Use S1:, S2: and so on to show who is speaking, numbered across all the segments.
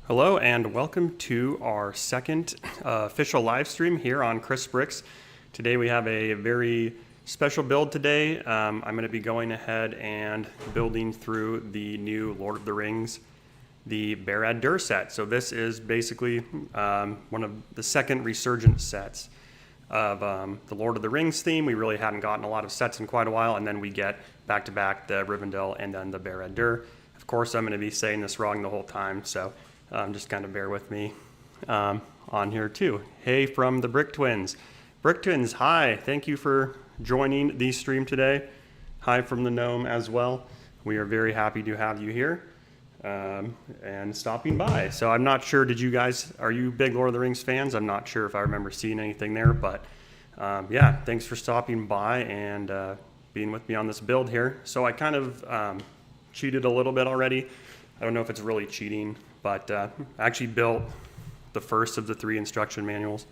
S1: Hello and welcome to our second official live stream here on Chris Bricks. Today we have a very special build today. I'm going to be going ahead and building through the new Lord of the Rings, the Barad-dûr set. So this is basically one of the second resurgent sets of the Lord of the Rings theme. We really hadn't gotten a lot of sets in quite a while, and then we get back-to-back the Rivendell and then the Barad-dûr. Of course, I'm going to be saying this wrong the whole time, so just kind of bear with me on here too. Hey from the Brick Twins. Brick Twins, hi. Thank you for joining the stream today. Hi from the Gnome as well. We are very happy to have you here and stopping by. So I'm not sure, are you big Lord of the Rings fans? I'm not sure if I remember seeing anything there, but yeah, thanks for stopping by and being with me on this build here. So I kind of cheated a little bit already. I don't know if it's really cheating, but I actually built the first of the 3 instruction manuals.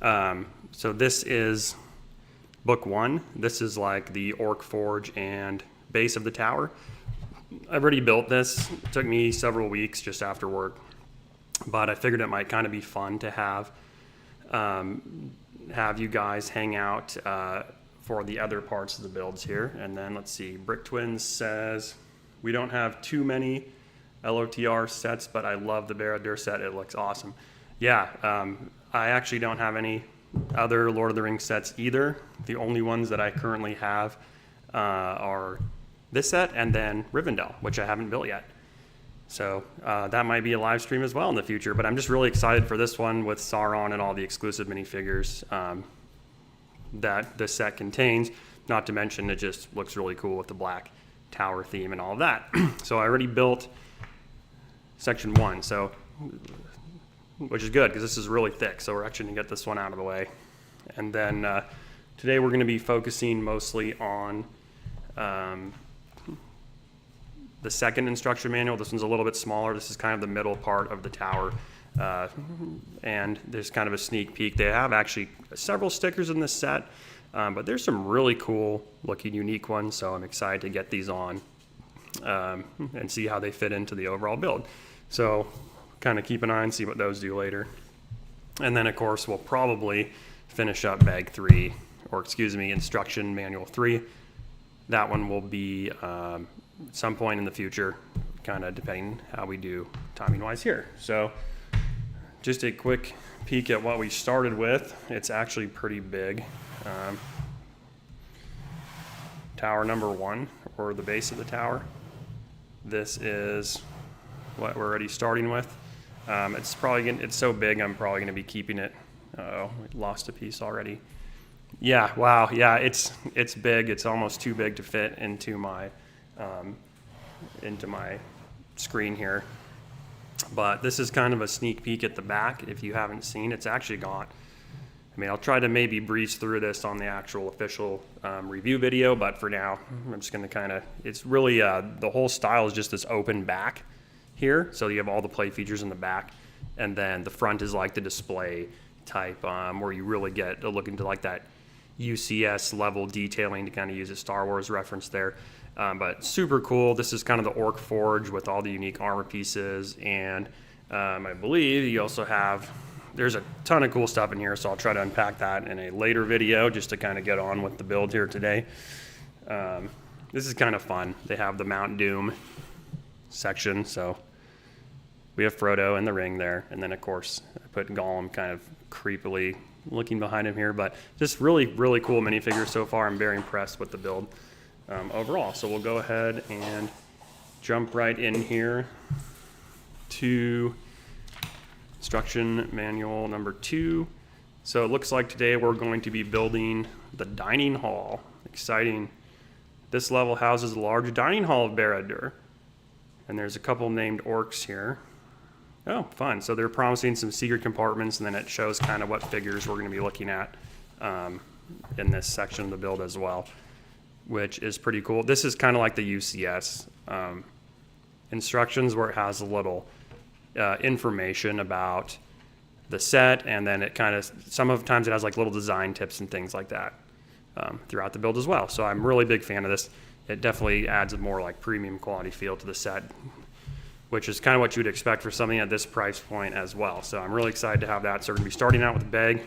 S1: So this is book 1. This is like the Orc Forge and base of the tower. I've already built this. It took me several weeks just after work, but I figured it might kind of be fun to have you guys hang out for the other parts of the builds here. And then let's see, Brick Twins says, we don't have too many LOTR sets, but I love the Barad-dûr set. It looks awesome. Yeah, I actually don't have any other Lord of the Rings sets either. The only ones that I currently have are this set and then Rivendell, which I haven't built yet. So that might be a live stream as well in the future, but I'm just really excited for this one with Sauron and all the exclusive minifigures that this set contains. Not to mention, it just looks really cool with the black tower theme and all of that. So I already built section 1, so which is good because this is really thick, so we're actually going to get this one out of the way. And then today we're going to be focusing mostly on the second instruction manual. This one's a little bit smaller. This is kind of the middle part of the tower, and there's kind of a sneak peek. They have actually several stickers in this set, but there's some really cool looking unique ones, so I'm excited to get these on and see how they fit into the overall build. So kind of keep an eye and see what those do later. And then of course we'll probably finish up bag 3, or excuse me, instruction manual 3. That one will be at some point in the future, kind of depending how we do timing wise here. So just a quick peek at what we started with. It's actually pretty big. Tower number 1, or the base of the tower. This is what we're already starting with. It's so big, I'm probably gonna be keeping it. Uh-oh, we lost a piece already. Yeah, wow, yeah, it's big. It's almost too big to fit into my screen here. But this is kind of a sneak peek at the back. If you haven't seen, it's actually got, I mean, I'll try to maybe breeze through this on the actual official review video, but for now, I'm just gonna kind of, it's really, the whole style is just this open back here. So you have all the play features in the back, and then the front is like the display type where you really get a look into like that UCS level detailing, to kind of use a Star Wars reference there. But super cool. This is kind of the Orc Forge with all the unique armor pieces, and I believe you also have, there's a ton of cool stuff in here, so I'll try to unpack that in a later video just to kind of get on with the build here today. This is kind of fun. They have the Mount Doom section, so we have Frodo and the ring there, and then of course I put Gollum kind of creepily looking behind him here, but just really, really cool minifigures so far. I'm very impressed with the build overall. So we'll go ahead and jump right in here to instruction manual number 2. So it looks like today we're going to be building the dining hall. Exciting. This level houses a large dining hall of Barad-dûr, and there's a couple named orcs here. Oh, fun. So they're promising some secret compartments, and then it shows kind of what figures we're going to be looking at in this section of the build as well, which is pretty cool. This is kind of like the UCS instructions, where it has a little information about the set, and then it kind of, sometimes it has like little design tips and things like that throughout the build as well. So I'm really big fan of this. It definitely adds a more like premium quality feel to the set. which is kind of what you would expect for something at this price point as well. So I'm really excited to have that. So we're gonna be starting out with bag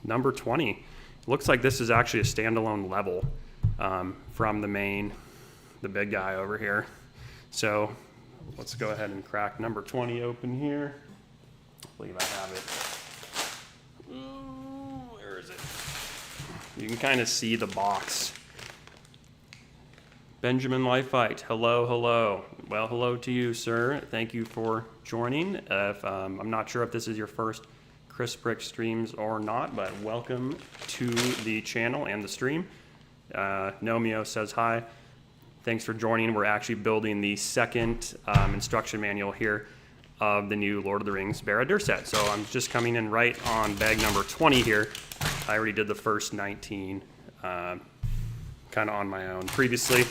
S1: number 20. Looks like this is actually a standalone level from the big guy over here. So let's go ahead and crack number 20 open here. I believe I have it. Ooh, where is it? You can kind of see the box. Benjamin Lifeit, hello, hello. Well, hello to you, sir. Thank you for joining. I'm not sure if this is your first Chris Brick streams or not, but welcome to the channel and the stream. Nomeo says hi. Thanks for joining. We're actually building the second instruction manual here of the new Lord of the Rings Barad-dûr set. So I'm just coming in right on bag number 20 here. I already did the first 19 kind of on my own previously,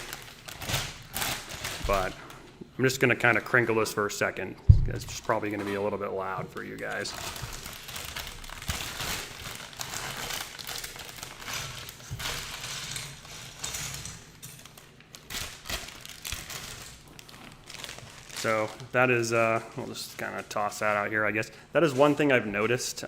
S1: but I'm just going to kind of crinkle this for a second. It's just probably going to be a little bit loud for you guys. So that is, we'll just kind of toss that out here, I guess. That is one thing I've noticed,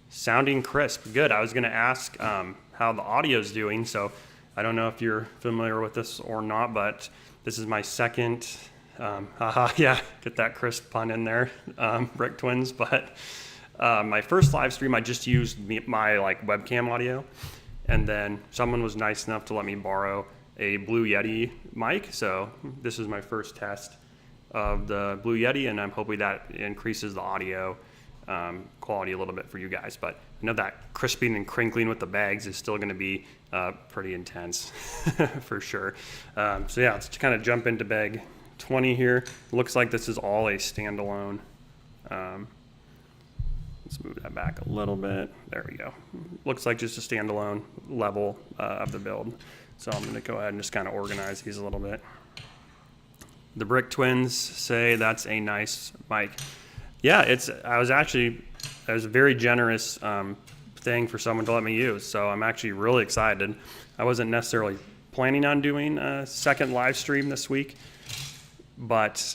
S1: sounding crisp. Good. I was going to ask how the audio's doing, so I don't know if you're familiar with this or not, but this is my second, yeah, get that crisp pun in there, Brick Twins, but my first live stream, I just used my webcam audio, and then someone was nice enough to let me borrow a Blue Yeti mic, so this is my first test of the Blue Yeti, and I'm hoping that increases the audio quality a little bit for you guys. But I know that crisping and crinkling with the bags is still going to be pretty intense for sure. So yeah, let's kind of jump into bag 20 here. It looks like this is all a standalone. Let's move that back a little bit. There we go. Looks like just a standalone level of the build. So I'm going to go ahead and just kind of organize these a little bit. The Brick Twins say that's a nice mic. Yeah, I was a very generous thing for someone to let me use, so I'm actually really excited. I wasn't necessarily planning on doing a second live stream this week, but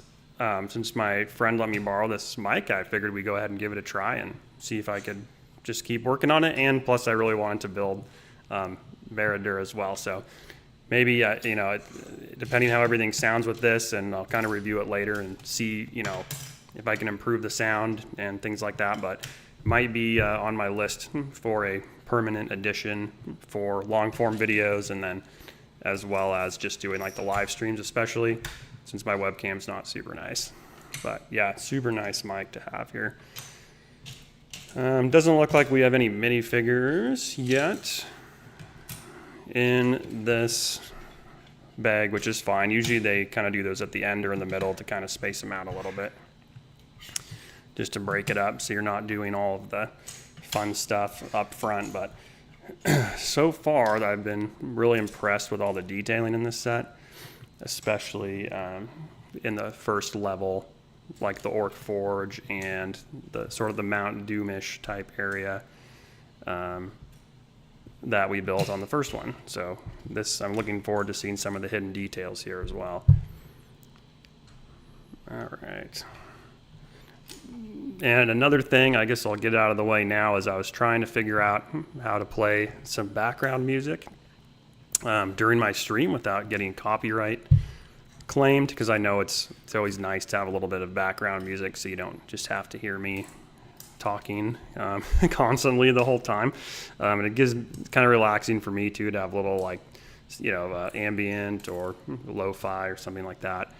S1: since my friend let me borrow this mic, I figured we'd go ahead and give it a try and see if I could just keep working on it. And plus, I really wanted to build Barad-dûr as well, so maybe, depending how everything sounds with this, and I'll kind of review it later and see, if I can improve the sound and things like that, but it might be on my list for a permanent addition for long form videos, and then as well as just doing the live streams, especially since my webcam's not super nice. But yeah, super nice mic to have here. Doesn't look like we have any minifigures yet in this bag, which is fine. Usually they kind of do those at the end or in the middle to kind of space them out a little bit, just to break it up so you're not doing all of the fun stuff up front. But so far I've been really impressed with all the detailing in this set, especially in the first level, like the Orc Forge and the sort of the Mount Doom-ish type area that we built on the first one. So I'm looking forward to seeing some of the hidden details here as well. All right. And another thing, I guess I'll get out of the way now, is I was trying to figure out how to play some background music during my stream without getting copyright claimed, because I know it's always nice to have a little bit of background music so you don't just have to hear me talking constantly the whole time, and it gives kind of relaxing for me too to have a little ambient or lo-fi or something like that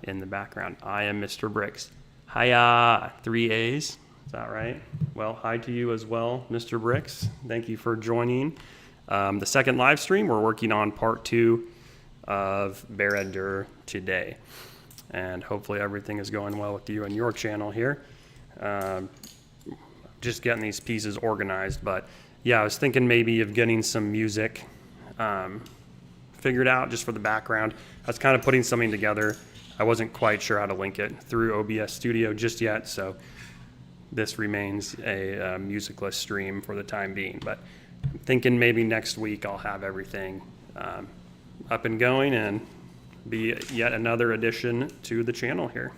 S1: in the background. I am Mr. Bricks. Hiya, 3 A's, is that right? Well, hi to you as well, Mr. Bricks. Thank you for joining the second live stream. We're working on part 2 of Barad-dûr today, and hopefully everything is going well with you and your channel here. Just getting these pieces organized, but yeah, I was thinking maybe of getting some music figured out just for the background. I was kind of putting something together. I wasn't quite sure how to link it through OBS Studio just yet, so this remains a musicless stream for the time being, but I'm thinking maybe next week I'll have everything up and going, and be yet another addition to the channel here.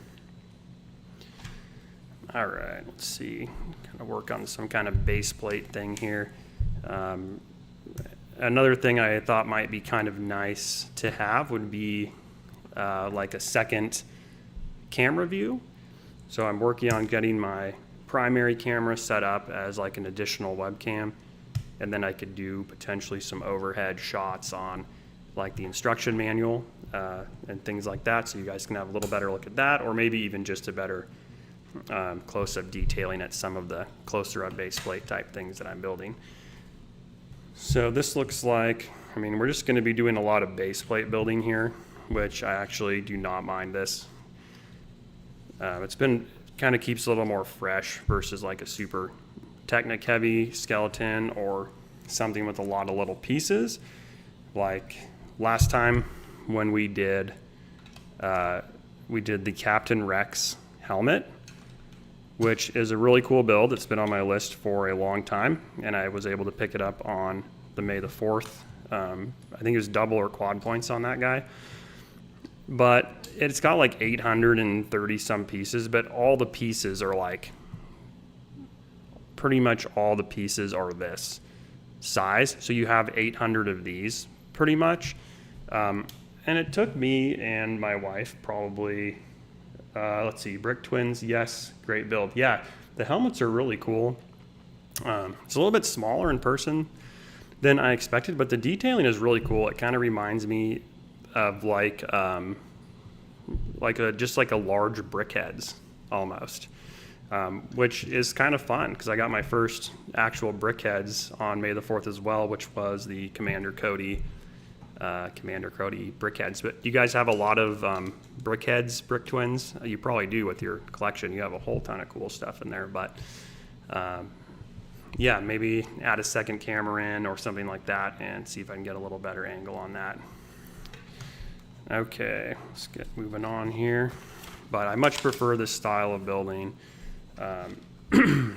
S1: All right, let's see, kind of work on some kind of base plate thing here. Another thing I thought might be kind of nice to have would be like a second camera view. So I'm working on getting my primary camera set up as like an additional webcam, and then I could do potentially some overhead shots on like the instruction manual and things like that, so you guys can have a little better look at that, or maybe even just a better close-up detailing at some of the closer up base plate type things that I'm building. So this looks like, I mean, we're just going to be doing a lot of base plate building here, which I actually do not mind this. It's been, kind of keeps a little more fresh versus like a super Technic heavy skeleton or something with a lot of little pieces. Like last time when we did the Captain Rex helmet, which is a really cool build. It's been on my list for a long time, and I was able to pick it up on the May the 4th. I think it was double or quad points on that guy. But it's got like 830 some pieces, but all the pieces are like, pretty much all the pieces are this size. So you have 800 of these pretty much. And it took me and my wife probably, let's see, Brick Twins, yes, great build. Yeah, the helmets are really cool. It's a little bit smaller in person than I expected, but the detailing is really cool. It kind of reminds me of just like a large brickheads almost, which is kind of fun because I got my first actual brickheads on May the 4th as well, which was the Commander Cody brickheads. But you guys have a lot of brickheads, Brick Twins. You probably do with your collection. You have a whole ton of cool stuff in there, but yeah, maybe add a second camera in or something like that and see if I can get a little better angle on that. Okay, let's get moving on here. But I much prefer this style of building,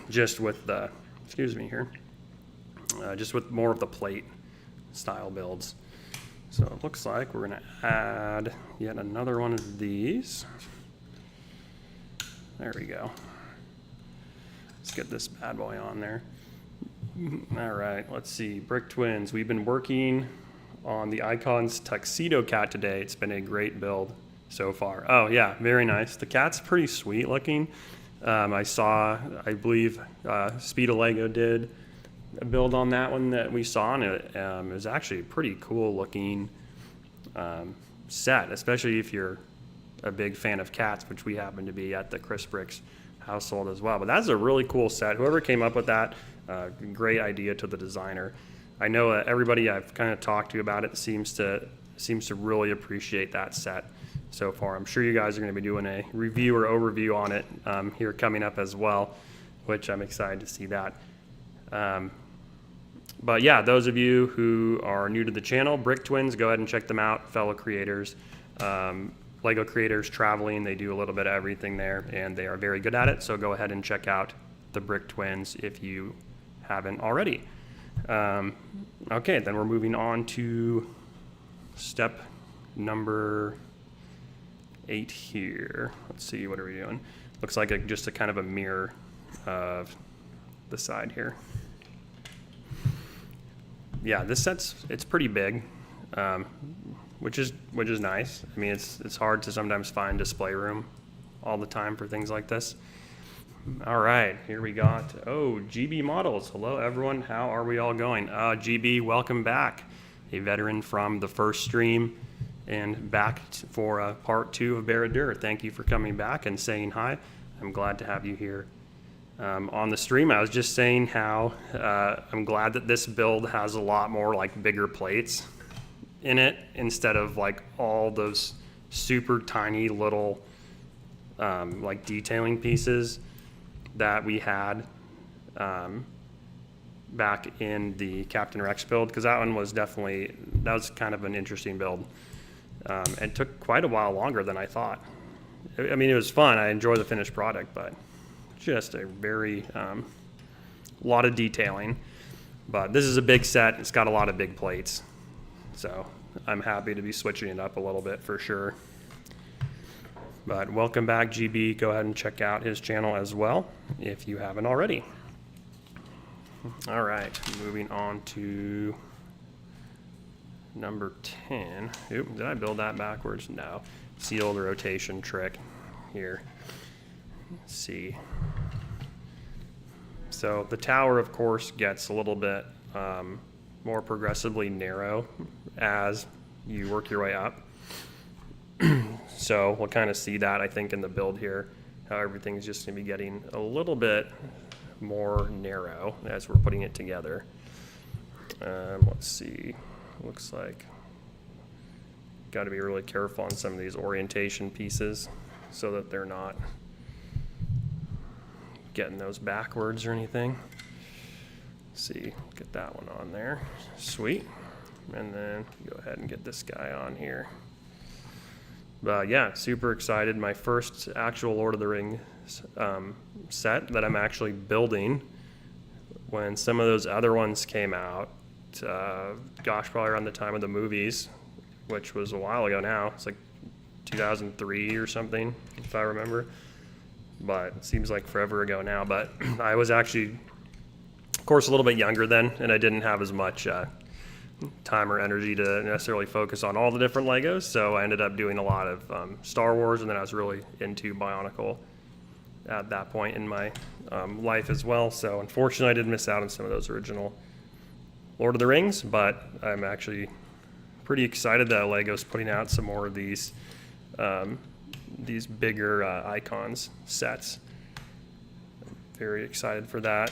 S1: just with the, excuse me here, just with more of the plate style builds. So it looks like we're gonna add yet another one of these. There we go. Let's get this bad boy on there. All right, let's see, Brick Twins. We've been working on the Icons Tuxedo Cat today. It's been a great build so far. Oh yeah, very nice. The cat's pretty sweet looking. I believe Speed of Lego did a build on that one that we saw, and it was actually a pretty cool looking set, especially if you're a big fan of cats, which we happen to be at the Chris Bricks household as well. But that's a really cool set. Whoever came up with that, great idea to the designer. I know everybody I've kind of talked to about it seems to really appreciate that set so far. I'm sure you guys are going to be doing a review or overview on it here coming up as well, which I'm excited to see that. But yeah, those of you who are new to the channel, Brick Twins, go ahead and check them out. Fellow creators, Lego creators traveling, they do a little bit of everything there, and they are very good at it. So go ahead and check out the Brick Twins if you haven't already. Okay, then we're moving on to step number 8 here. Let's see, what are we doing? Looks like just a kind of a mirror of the side here. Yeah, this it's pretty big, which is nice. I mean, it's hard to sometimes find display room all the time for things like this. All right, here we got, GB Models. Hello, everyone. How are we all going? GB, welcome back. A veteran from the first stream and back for part 2 of Barad-dûr. Thank you for coming back and saying hi. I'm glad to have you here on the stream. I was just saying how I'm glad that this build has a lot more like bigger plates in it instead of like all those super tiny little like detailing pieces that we had back in the Captain Rex build, because that one was that was kind of an interesting build. It took quite a while longer than I thought. I mean, it was fun. I enjoy the finished product, but just a very lot of detailing. But this is a big set. It's got a lot of big plates. So I'm happy to be switching it up a little bit for sure. But welcome back, GB. Go ahead and check out his channel as well if you haven't already. All right, moving on to number 10. Oop, did I build that backwards? No. Sealed rotation trick here. Let's see. So the tower, of course, gets a little bit more progressively narrow as you work your way up. So we'll kind of see that, I think, in the build here, how everything's just going to be getting a little bit more narrow as we're putting it together. Let's see. Looks like got to be really careful on some of these orientation pieces so that they're not getting those backwards or anything. Let's see, get that one on there. Sweet. And then go ahead and get this guy on here. But yeah, super excited. My first actual Lord of the Rings set that I'm actually building. When some of those other ones came out, gosh, probably around the time of the movies, which was a while ago now. It's like 2003 or something, if I remember. But it seems like forever ago now. But I was actually, of course, a little bit younger then, and I didn't have as much time or energy to necessarily focus on all the different Legos. So I ended up doing a lot of Star Wars, and then I was really into Bionicle at that point in my life as well. So unfortunately, I did miss out on some of those original Lord of the Rings, but I'm actually pretty excited that Lego's putting out some more of these bigger icons sets. Very excited for that.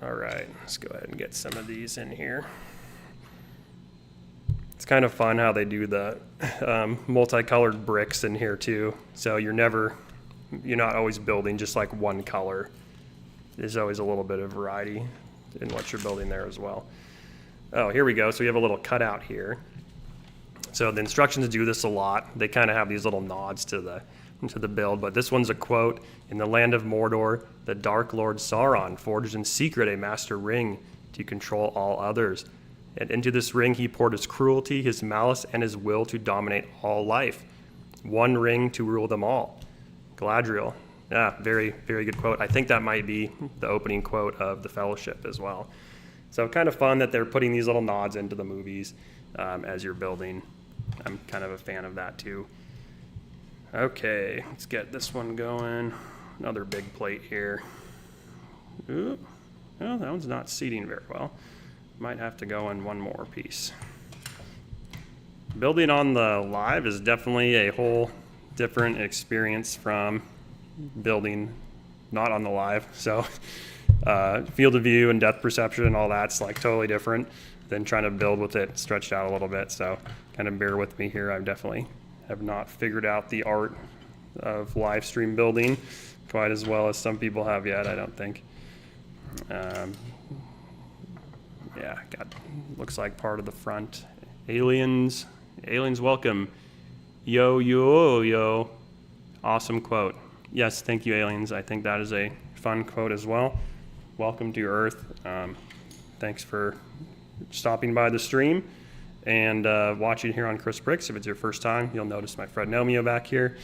S1: All right, let's go ahead and get some of these in here. It's kind of fun how they do the multicolored bricks in here too. So you're not always building just like one color. There's always a little bit of variety in what you're building there as well. Oh, here we go. So we have a little cutout here. So the instructions do this a lot. They kind of have these little nods to the build, but this one's a quote. In the land of Mordor, the Dark Lord Sauron forged in secret a master ring to control all others. And into this ring he poured his cruelty, his malice, and his will to dominate all life. One ring to rule them all. Galadriel. Yeah, very, very good quote. I think that might be the opening quote of The Fellowship as well. So kind of fun that they're putting these little nods into the movies as you're building. I'm kind of a fan of that too. Okay, let's get this one going. Another big plate here. Ooh, well, that one's not seating very well. Might have to go in one more piece. Building on the live is definitely a whole different experience from building not on the live. So field of view and depth perception and all that's like totally different than trying to build with it stretched out a little bit. So kind of bear with me here. I definitely have not figured out the art of live stream building quite as well as some people have yet, I don't think. Yeah, looks like part of the front. Aliens welcome. Yo, yo, yo. Awesome quote. Yes, thank you, aliens. I think that is a fun quote as well. Welcome to Earth. Thanks for stopping by the stream and watching here on Chris Bricks. If it's your first time, you'll notice my friend Nomeo back here.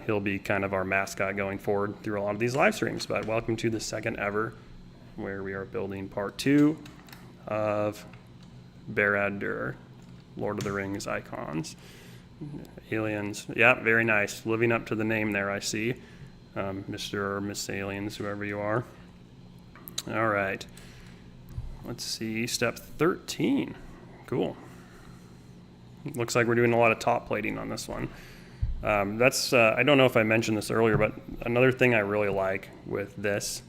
S1: He'll be kind of our mascot going forward through a lot of these live streams. But welcome to the second ever, where we are building part 2 of Barad-dûr, Lord of the Rings icons. Aliens, yeah, very nice. Living up to the name there, I see. Mr. or Miss Aliens, whoever you are. All right. Let's see, step 13. Cool. Looks like we're doing a lot of top plating on this one. That's I don't know if I mentioned this earlier, but another thing I really like with this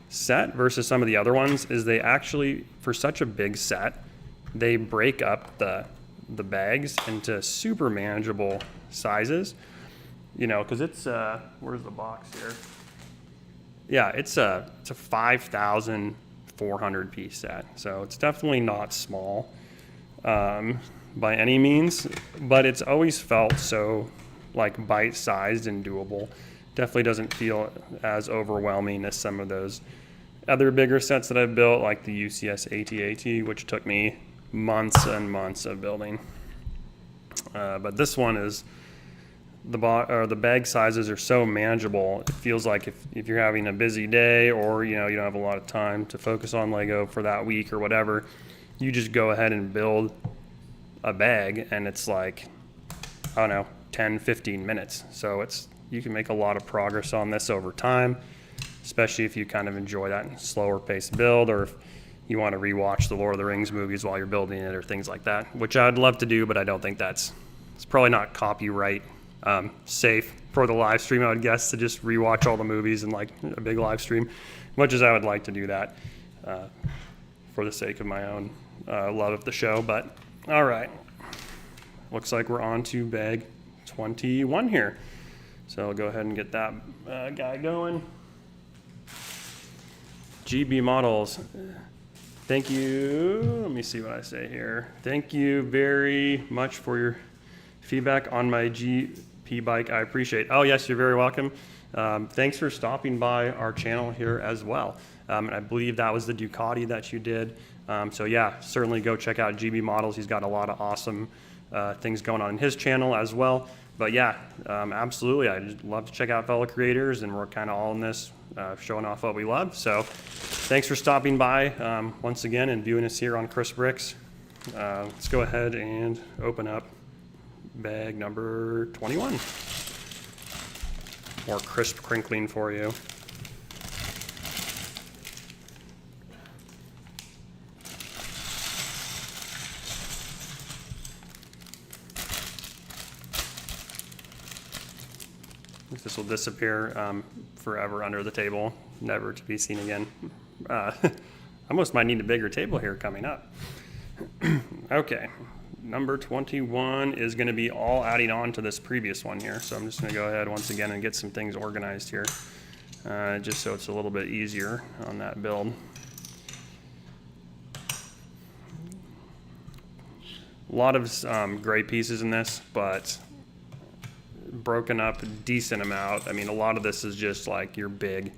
S1: set versus some of the other ones is they actually, for such a big set, they break up the bags into super manageable sizes. You know, because it's where's the box here? Yeah, it's a 5,400 piece set, so it's definitely not small by any means, but it's always felt so like bite-sized and doable. Definitely doesn't feel as overwhelming as some of those other bigger sets that I've built, like the UCS AT-AT, which took me months and months of building. But this one is, the bag sizes are so manageable. It feels like if you're having a busy day, or you don't have a lot of time to focus on Lego for that week or whatever, you just go ahead and build a bag, and it's like, I don't know, 10-15 minutes. So you can make a lot of progress on this over time, especially if you kind of enjoy that slower paced build, or if you want to rewatch the Lord of the Rings movies while you're building it, or things like that, which I'd love to do, but I don't think it's probably not copyright safe for the live stream, I would guess, to just rewatch all the movies in like a big live stream, much as I would like to do that for the sake of my own love of the show. But all right, looks like we're on to bag 21 here. So I'll go ahead and get that guy going. GB Models, thank you. Let me see what I say here. Thank you very much for your feedback on my GP bike. I appreciate it. Oh yes, you're very welcome. Thanks for stopping by our channel here as well. And I believe that was the Ducati that you did. So yeah, certainly go check out GB Models. He's got a lot of awesome things going on in his channel as well. But yeah, absolutely. I'd love to check out fellow creators, and we're kind of all in this, showing off what we love. So thanks for stopping by once again and viewing us here on Crisp Bricks. Let's go ahead and open up bag number 21. More crisp crinkling for you. This will disappear forever under the table, never to be seen again. I almost might need a bigger table here coming up. Okay, number 21 is going to be all adding on to this previous one here. So I'm just going to go ahead once again and get some things organized here, just so it's a little bit easier on that build. A lot of gray pieces in this, but broken up a decent amount. I mean, a lot of this is just like your big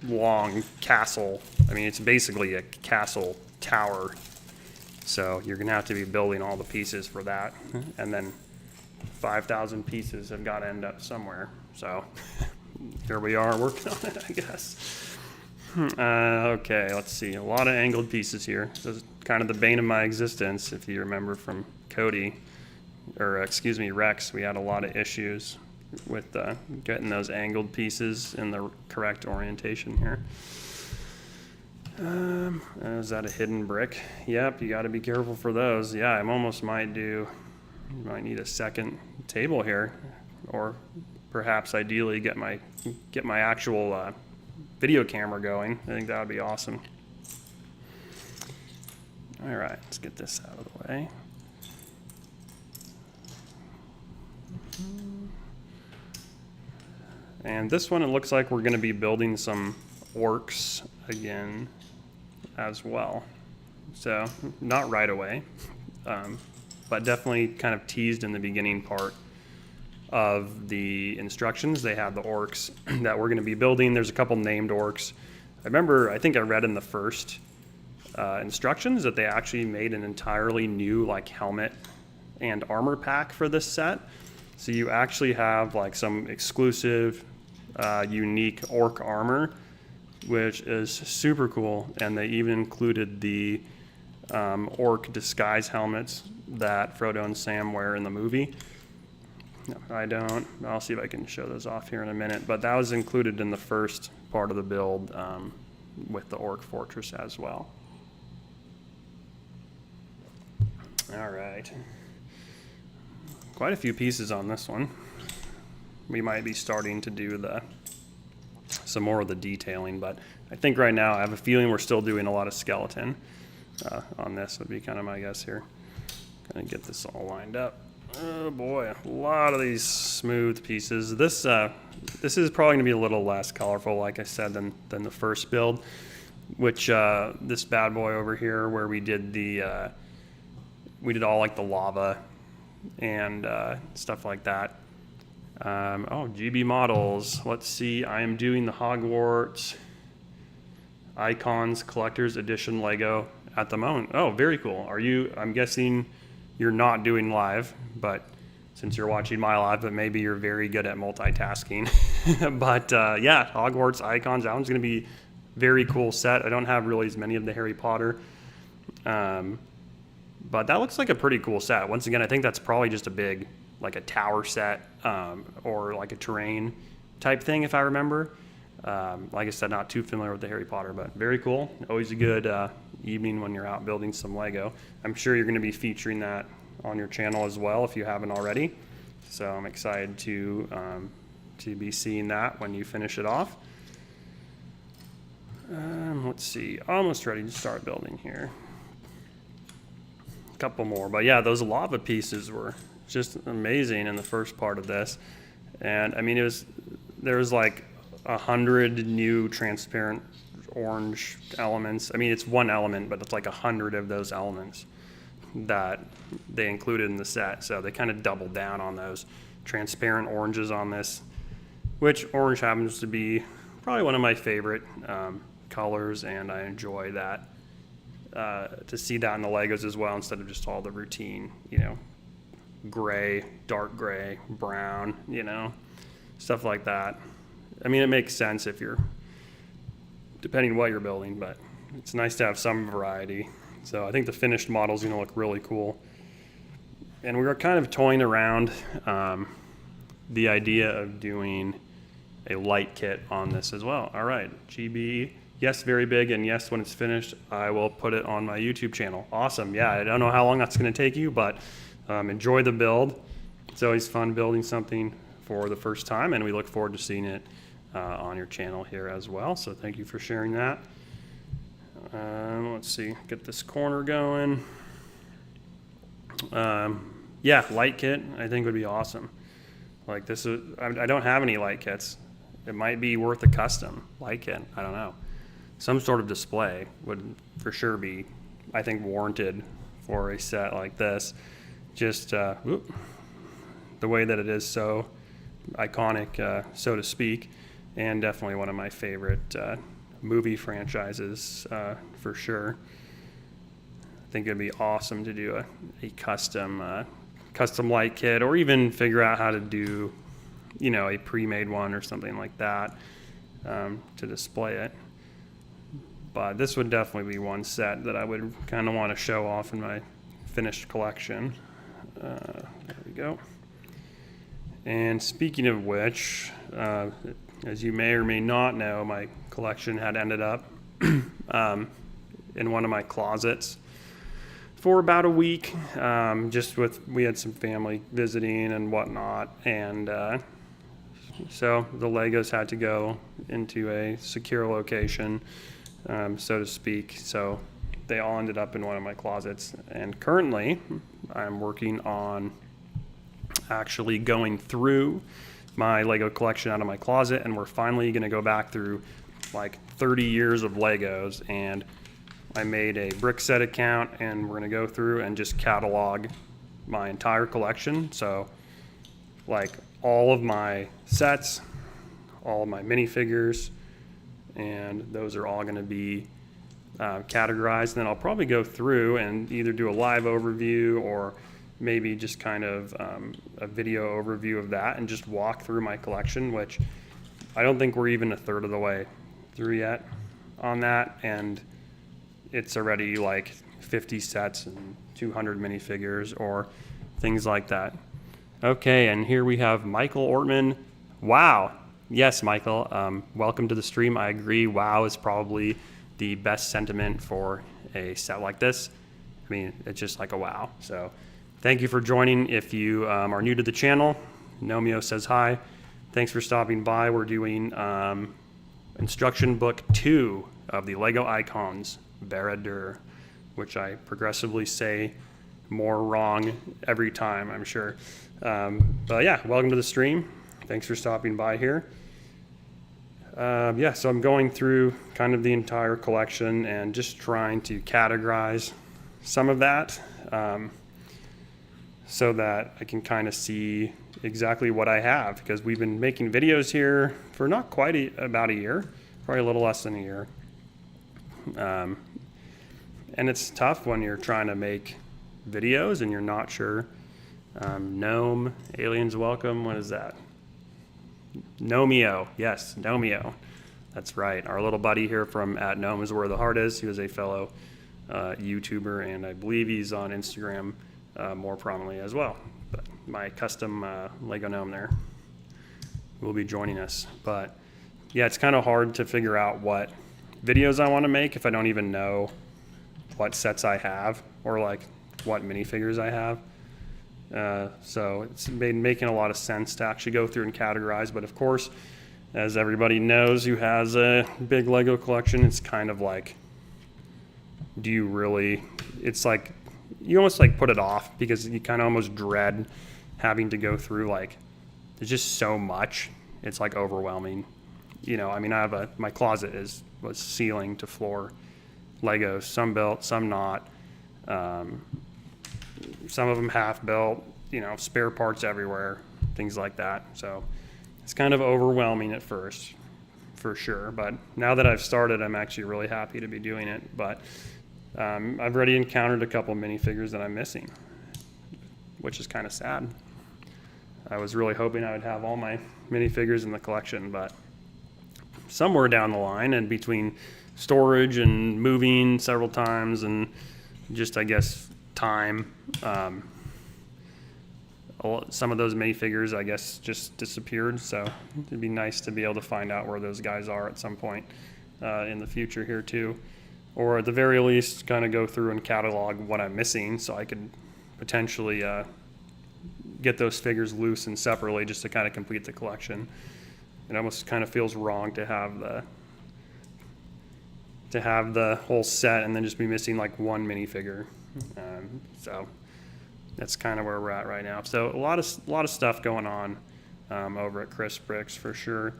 S1: long castle. I mean, it's basically a castle tower, so you're gonna have to be building all the pieces for that, and then 5,000 pieces have got to end up somewhere. So here we are working on it, I guess. Okay, let's see, a lot of angled pieces here. This is kind of the bane of my existence. If you remember from Cody, or excuse me, Rex, we had a lot of issues with getting those angled pieces in the correct orientation here. Is that a hidden brick? Yep, you got to be careful for those. Yeah, I almost might need a second table here, or perhaps ideally get my actual video camera going. I think that would be awesome. All right, let's get this out of the way. And this one, it looks like we're going to be building some orcs again as well. So not right away, but definitely kind of teased in the beginning part of the instructions. They have the orcs that we're going to be building. There's a couple named orcs. I think I read in the first instructions that they actually made an entirely new like helmet and armor pack for this set. So you actually have like some exclusive, unique orc armor, which is super cool. And they even included the orc disguise helmets that Frodo and Sam wear in the movie. No, I don't. I'll see if I can show those off here in a minute. But that was included in the first part of the build with the orc fortress as well. All right. Quite a few pieces on this one. We might be starting to do some more of the detailing, but I think right now I have a feeling we're still doing a lot of skeleton on this, would be kind of my guess here. Gonna get this all lined up. Oh boy, a lot of these smooth pieces. This is probably gonna be a little less colorful, like I said, than the first build, which this bad boy over here, where we did all like the lava and stuff like that. Oh, GB models. Let's see. I am doing the Hogwarts Icons Collector's Edition Lego at the moment. Oh, very cool. Are you, I'm guessing you're not doing live, but since you're watching my live, but maybe you're very good at multitasking. But yeah, Hogwarts Icons, that one's going to be very cool set. I don't have really as many of the Harry Potter. But that looks like a pretty cool set. Once again, I think that's probably just a big, like a tower set, or like a terrain type thing, if I remember. Like I said, not too familiar with the Harry Potter, but very cool. Always a good evening when you're out building some Lego. I'm sure you're going to be featuring that on your channel as well if you haven't already. So I'm excited to be seeing that when you finish it off. Let's see, almost ready to start building here. A couple more, but yeah, those lava pieces were just amazing in the first part of this. And I mean, there was like 100 new transparent orange elements. I mean, it's one element, but it's like 100 of those elements that they included in the set. So they kind of doubled down on those transparent oranges on this, which orange happens to be probably one of my favorite colors, and I enjoy that, to see that in the Legos as well, instead of just all the routine, you know, gray, dark gray, brown, you know, stuff like that. I mean, it makes sense if you're, depending what you're building, but it's nice to have some variety. So I think the finished model is going to look really cool. And we were kind of toying around the idea of doing a light kit on this as well. All right, GB, yes, very big, and yes, when it's finished, I will put it on my YouTube channel. Awesome, yeah, I don't know how long that's going to take you, but enjoy the build. It's always fun building something for the first time, and we look forward to seeing it on your channel here as well. So thank you for sharing that. Let's see, get this corner going. Yeah, light kit I think would be awesome. Like this is, I don't have any light kits. It might be worth a custom light kit, I don't know. Some sort of display would for sure be, I think, warranted for a set like this. Just the way that it is so iconic, so to speak, and definitely one of my favorite movie franchises for sure. I think it'd be awesome to do a custom light kit, or even figure out how to do, you know, a pre-made one or something like that to display it. But this would definitely be one set that I would kind of want to show off in my finished collection. There we go. And speaking of which, as you may or may not know, my collection had ended up in one of my closets for about a week, just we had some family visiting and whatnot, and so the Legos had to go into a secure location, so to speak. So they all ended up in one of my closets, and currently I'm working on actually going through my Lego collection out of my closet, and we're finally going to go back through like 30 years of Legos. And I made a Brickset account, and we're going to go through and just catalog my entire collection. So like all of my sets, all of my minifigures, and those are all going to be categorized. And then I'll probably go through and either do a live overview or maybe just kind of a video overview of that, and just walk through my collection, which I don't think we're even a third of the way through yet on that. And it's already like 50 sets and 200 minifigures or things like that. Okay, and here we have Michael Ortman. Wow. Yes, Michael, welcome to the stream. I agree, wow is probably the best sentiment for a set like this. I mean, it's just like a wow. So thank you for joining. If you are new to the channel, Nomeo says hi. Thanks for stopping by. We're doing instruction book 2 of the Lego Icons Barad-dûr, which I progressively say more wrong every time, I'm sure. But yeah, welcome to the stream. Thanks for stopping by here. Yeah, so I'm going through kind of the entire collection and just trying to categorize some of that so that I can kind of see exactly what I have, because we've been making videos here for not quite about a year, probably a little less than a year. And it's tough when you're trying to make videos and you're not sure. Gnome, aliens welcome, what is that? Gnomeo, yes, Gnomeo. That's right, our little buddy here from @Gnome is where the heart is. He was a fellow YouTuber, and I believe he's on Instagram more prominently as well. But my custom Lego gnome there will be joining us. But yeah, it's kind of hard to figure out what videos I want to make if I don't even know what sets I have or like what minifigures I have. So it's been making a lot of sense to actually go through and categorize. But of course, as everybody knows who has a big Lego collection, it's kind of like, do you really, it's like, you almost like put it off because you kind of almost dread having to go through, like, there's just so much. It's like overwhelming. You know, I mean, I have my closet was ceiling to floor Legos, some built, some not. Some of them half built, you know, spare parts everywhere, things like that. So it's kind of overwhelming at first, for sure. But now that I've started, I'm actually really happy to be doing it. But I've already encountered a couple minifigures that I'm missing, which is kind of sad. I was really hoping I would have all my minifigures in the collection, but somewhere down the line, and between storage and moving several times and just, I guess, time, some of those minifigures, I guess, just disappeared. So it'd be nice to be able to find out where those guys are at some point in the future here too. Or at the very least, kind of go through and catalog what I'm missing so I could potentially get those figures loose and separately just to kind of complete the collection. It almost kind of feels wrong to have the whole set and then just be missing like one minifigure. So that's kind of where we're at right now. So a lot of stuff going on over at Chris Bricks for sure.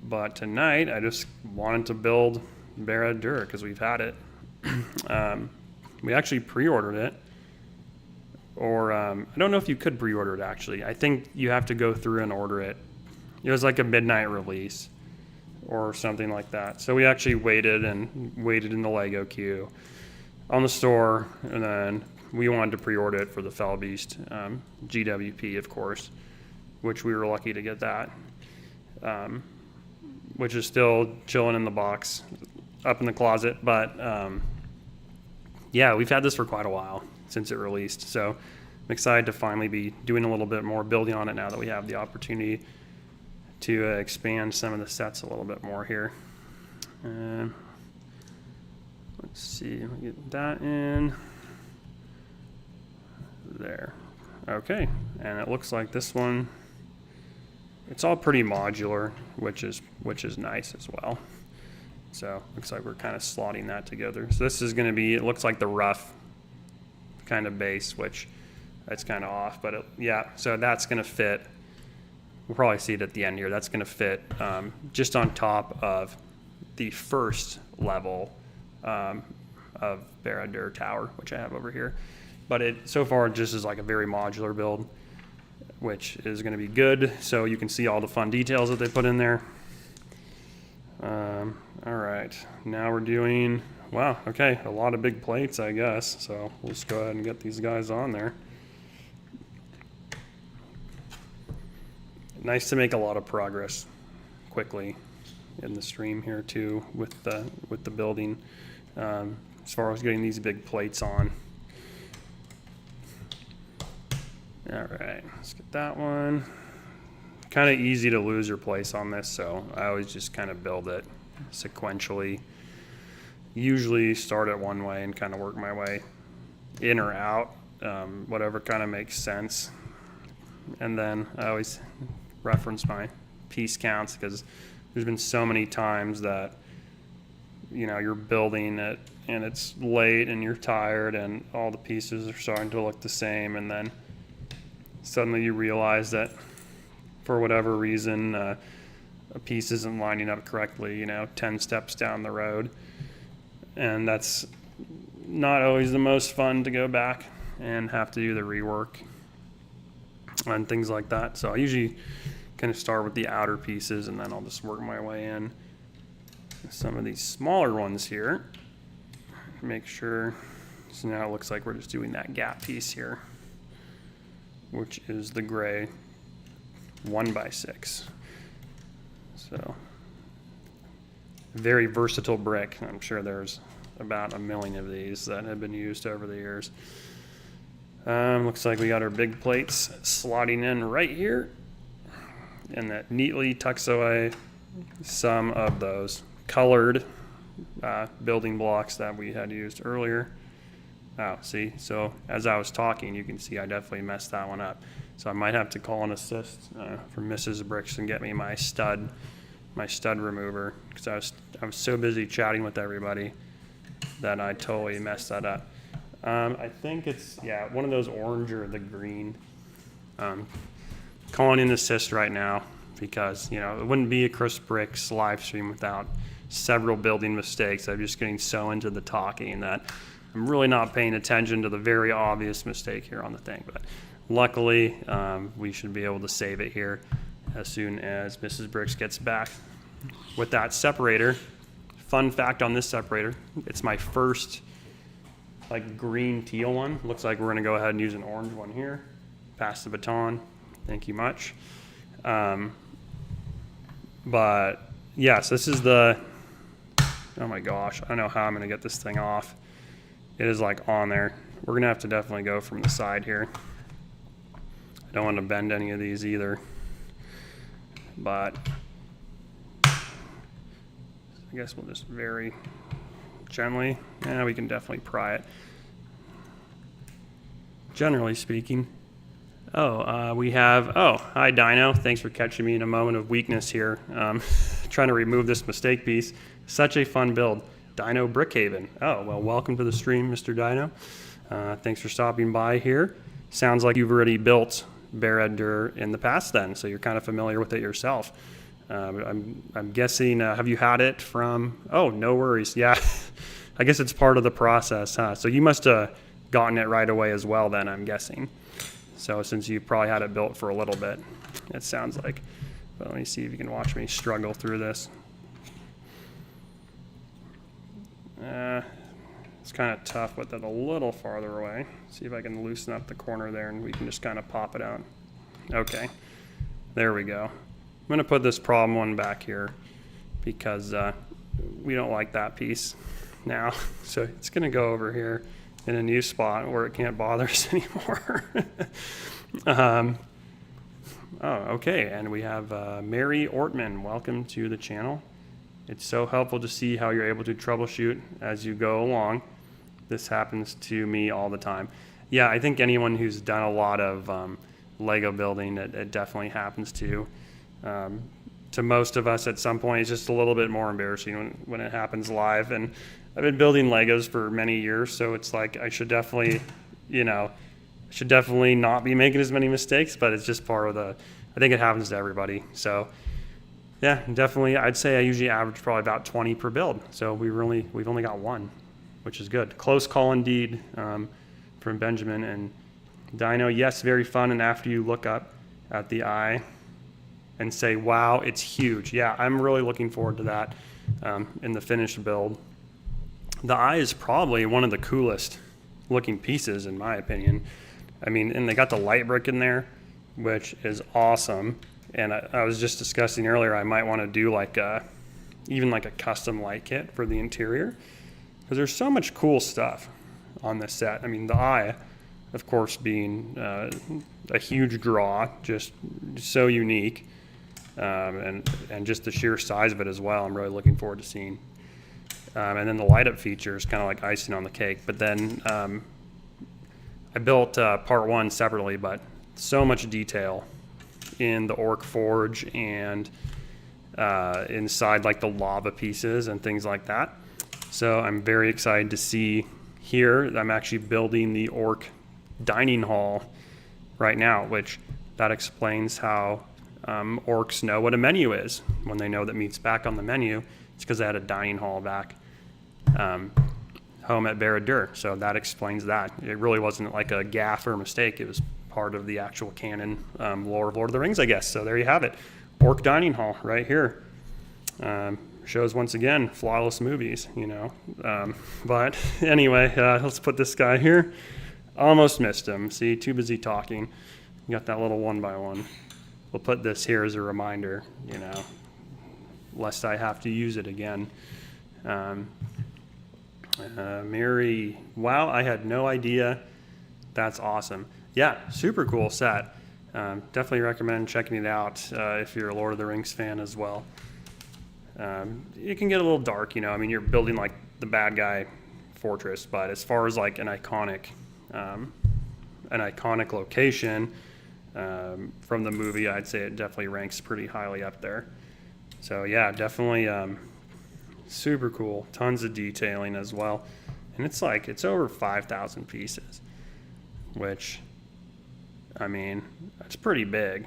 S1: But tonight I just wanted to build Barad-dûr because we've had it. We actually pre-ordered it, or I don't know if you could pre-order it actually. I think you have to go through and order it. It was like a midnight release or something like that. So we actually waited in the Lego queue on the store, and then we wanted to pre-order it for the Fell Beast GWP, of course, which we were lucky to get that, which is still chilling in the box up in the closet. But yeah, we've had this for quite a while since it released, so I'm excited to finally be doing a little bit more building on it now that we have the opportunity to expand some of the sets a little bit more here. Let's see, we'll get that in there. Okay, and it looks like this one, it's all pretty modular, which is nice as well. So looks like we're kind of slotting that together. So this is going to be, it looks like the rough kind of base, which that's kind of off, but yeah, so that's going to fit. We'll probably see it at the end here. That's going to fit just on top of the first level of Barad-dûr Tower, which I have over here. But it so far just is like a very modular build, which is going to be good. So you can see all the fun details that they put in there. All right, now we're doing, wow, okay, a lot of big plates, I guess. So we'll just go ahead and get these guys on there. Nice to make a lot of progress quickly in the stream here too with the building, as far as getting these big plates on. All right, let's get that one. Kind of easy to lose your place on this, so I always just kind of build it sequentially. Usually start it one way and kind of work my way in or out, whatever kind of makes sense. And then I always reference my piece counts because there's been so many times that, you know, you're building it and it's late and you're tired and all the pieces are starting to look the same, and then suddenly you realize that for whatever reason a piece isn't lining up correctly, you know, 10 steps down the road. And that's not always the most fun to go back and have to do the rework. and things like that. So I usually kind of start with the outer pieces, and then I'll just work my way in. Some of these smaller ones here, make sure. So now it looks like we're just doing that gap piece here, which is the gray 1x6. So very versatile brick. I'm sure there's about 1 million of these that have been used over the years. Looks like we got our big plates slotting in right here, and that neatly tucks away some of those colored building blocks that we had used earlier. Oh, see, so as I was talking, you can see I definitely messed that one up. So I might have to call an assist from Mrs. Bricks and get me my stud remover, because I was so busy chatting with everybody that I totally messed that up. I think it's, yeah, one of those orange or the green. Calling in assist right now, because, you know, it wouldn't be a Chris Bricks live stream without several building mistakes. I'm just getting so into the talking that I'm really not paying attention to the very obvious mistake here on the thing. But luckily, we should be able to save it here as soon as Mrs. Bricks gets back with that separator. Fun fact on this separator, it's my first like green teal one. Looks like we're gonna go ahead and use an orange one here. Pass the baton, thank you much. But yes, this is the, oh my gosh, I don't know how I'm gonna get this thing off. It is like on there. We're gonna have to definitely go from the side here. I don't want to bend any of these either, but I guess we'll just very gently, yeah, we can definitely pry it. Generally speaking. We have, hi Dino, thanks for catching me in a moment of weakness here. Trying to remove this mistake piece. Such a fun build. Dino Brickhaven. Oh, well, welcome to the stream, Mr. Dino. Thanks for stopping by here. Sounds like you've already built Barad-dûr in the past then, so you're kind of familiar with it yourself. I'm guessing, have you had it from, oh, no worries. Yeah, I guess it's part of the process, huh? So you must have gotten it right away as well then, I'm guessing. So since you probably had it built for a little bit, it sounds like. But let me see if you can watch me struggle through this. It's kind of tough with it a little farther away. See if I can loosen up the corner there and we can just kind of pop it out. Okay, there we go. I'm gonna put this problem one back here because we don't like that piece now. So it's gonna go over here in a new spot where it can't bother us anymore. Okay, and we have Mary Ortman. Welcome to the channel. It's so helpful to see how you're able to troubleshoot as you go along. This happens to me all the time. Yeah, I think anyone who's done a lot of Lego building, it definitely happens to. To most of us at some point, it's just a little bit more embarrassing when it happens live. And I've been building Legos for many years, so it's like I should definitely, not be making as many mistakes, but it's just part of I think it happens to everybody. So yeah, definitely, I'd say I usually average probably about 20 per build. So we've only got one, which is good. Close call indeed from Benjamin. And Dino, yes, very fun. And after you look up at the eye and say, wow, it's huge. Yeah, I'm really looking forward to that in the finished build. The eye is probably one of the coolest looking pieces in my opinion. I mean, and they got the light brick in there, which is awesome. And I was just discussing earlier, I might want to do even like a custom light kit for the interior, because there's so much cool stuff on this set. I mean, the eye, of course, being a huge draw, just so unique, and just the sheer size of it as well. I'm really looking forward to seeing. And then the light up feature is kind of like icing on the cake. But then I built part one separately, but so much detail in the Orc Forge and inside like the lava pieces and things like that. So I'm very excited to see here. I'm actually building the Orc dining hall right now, which that explains how orcs know what a menu is. When they know that meat's back on the menu, it's because they had a dining hall back home at Barad-dûr. So that explains that. It really wasn't like a gaffe or mistake. It was part of the actual canon lore of Lord of the Rings, I guess. So there you have it. Orc Dining Hall right here. Shows once again flawless movies, you know. But anyway, let's put this guy here. Almost missed him. See, too busy talking. You got that little 1x1. We'll put this here as a reminder, you know, lest I have to use it again. Mary, wow, I had no idea. That's awesome. Yeah, super cool set. Definitely recommend checking it out if you're a Lord of the Rings fan as well. It can get a little dark, you know. I mean, you're building like the bad guy fortress, but as far as like an iconic location from the movie, I'd say it definitely ranks pretty highly up there. So yeah, definitely super cool. Tons of detailing as well, and it's over 5,000 pieces, which, I mean, that's pretty big.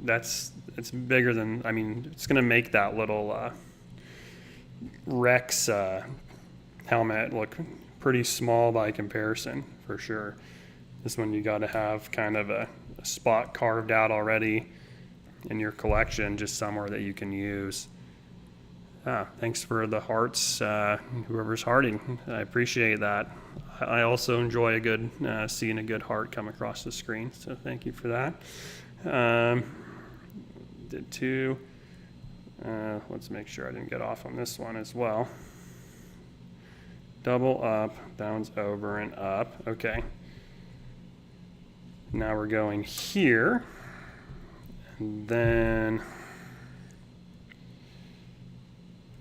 S1: It's bigger than, I mean, it's going to make that little Rex helmet look pretty small by comparison, for sure. This one you got to have kind of a spot carved out already in your collection, just somewhere that you can use. Thanks for the hearts, whoever's hearting. I appreciate that. I also enjoy seeing a good heart come across the screen, so thank you for that. Did two. Let's make sure I didn't get off on this one as well. Double up, bounce over and up. Okay. Now we're going here. And then,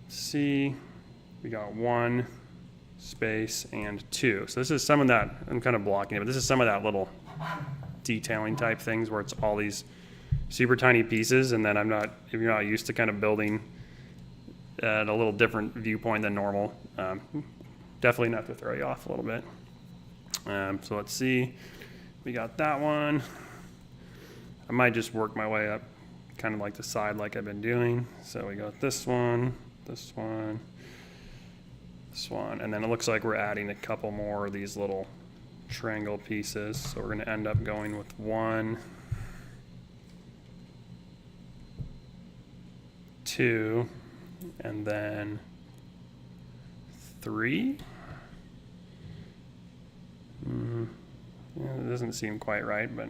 S1: see, we got 1 space and 2. So this is some of that, I'm kind of blocking it, but this is some of that little detailing type things where it's all these super tiny pieces, and then if you're not used to kind of building at a little different viewpoint than normal, definitely enough to throw you off a little bit. So let's see, we got that one. I might just work my way up kind of like the side like I've been doing. So we got this one, this one, this one, and then it looks like we're adding a couple more of these little triangle pieces. So we're going to end up going with 1, 2, and then 3. Yeah, it doesn't seem quite right, but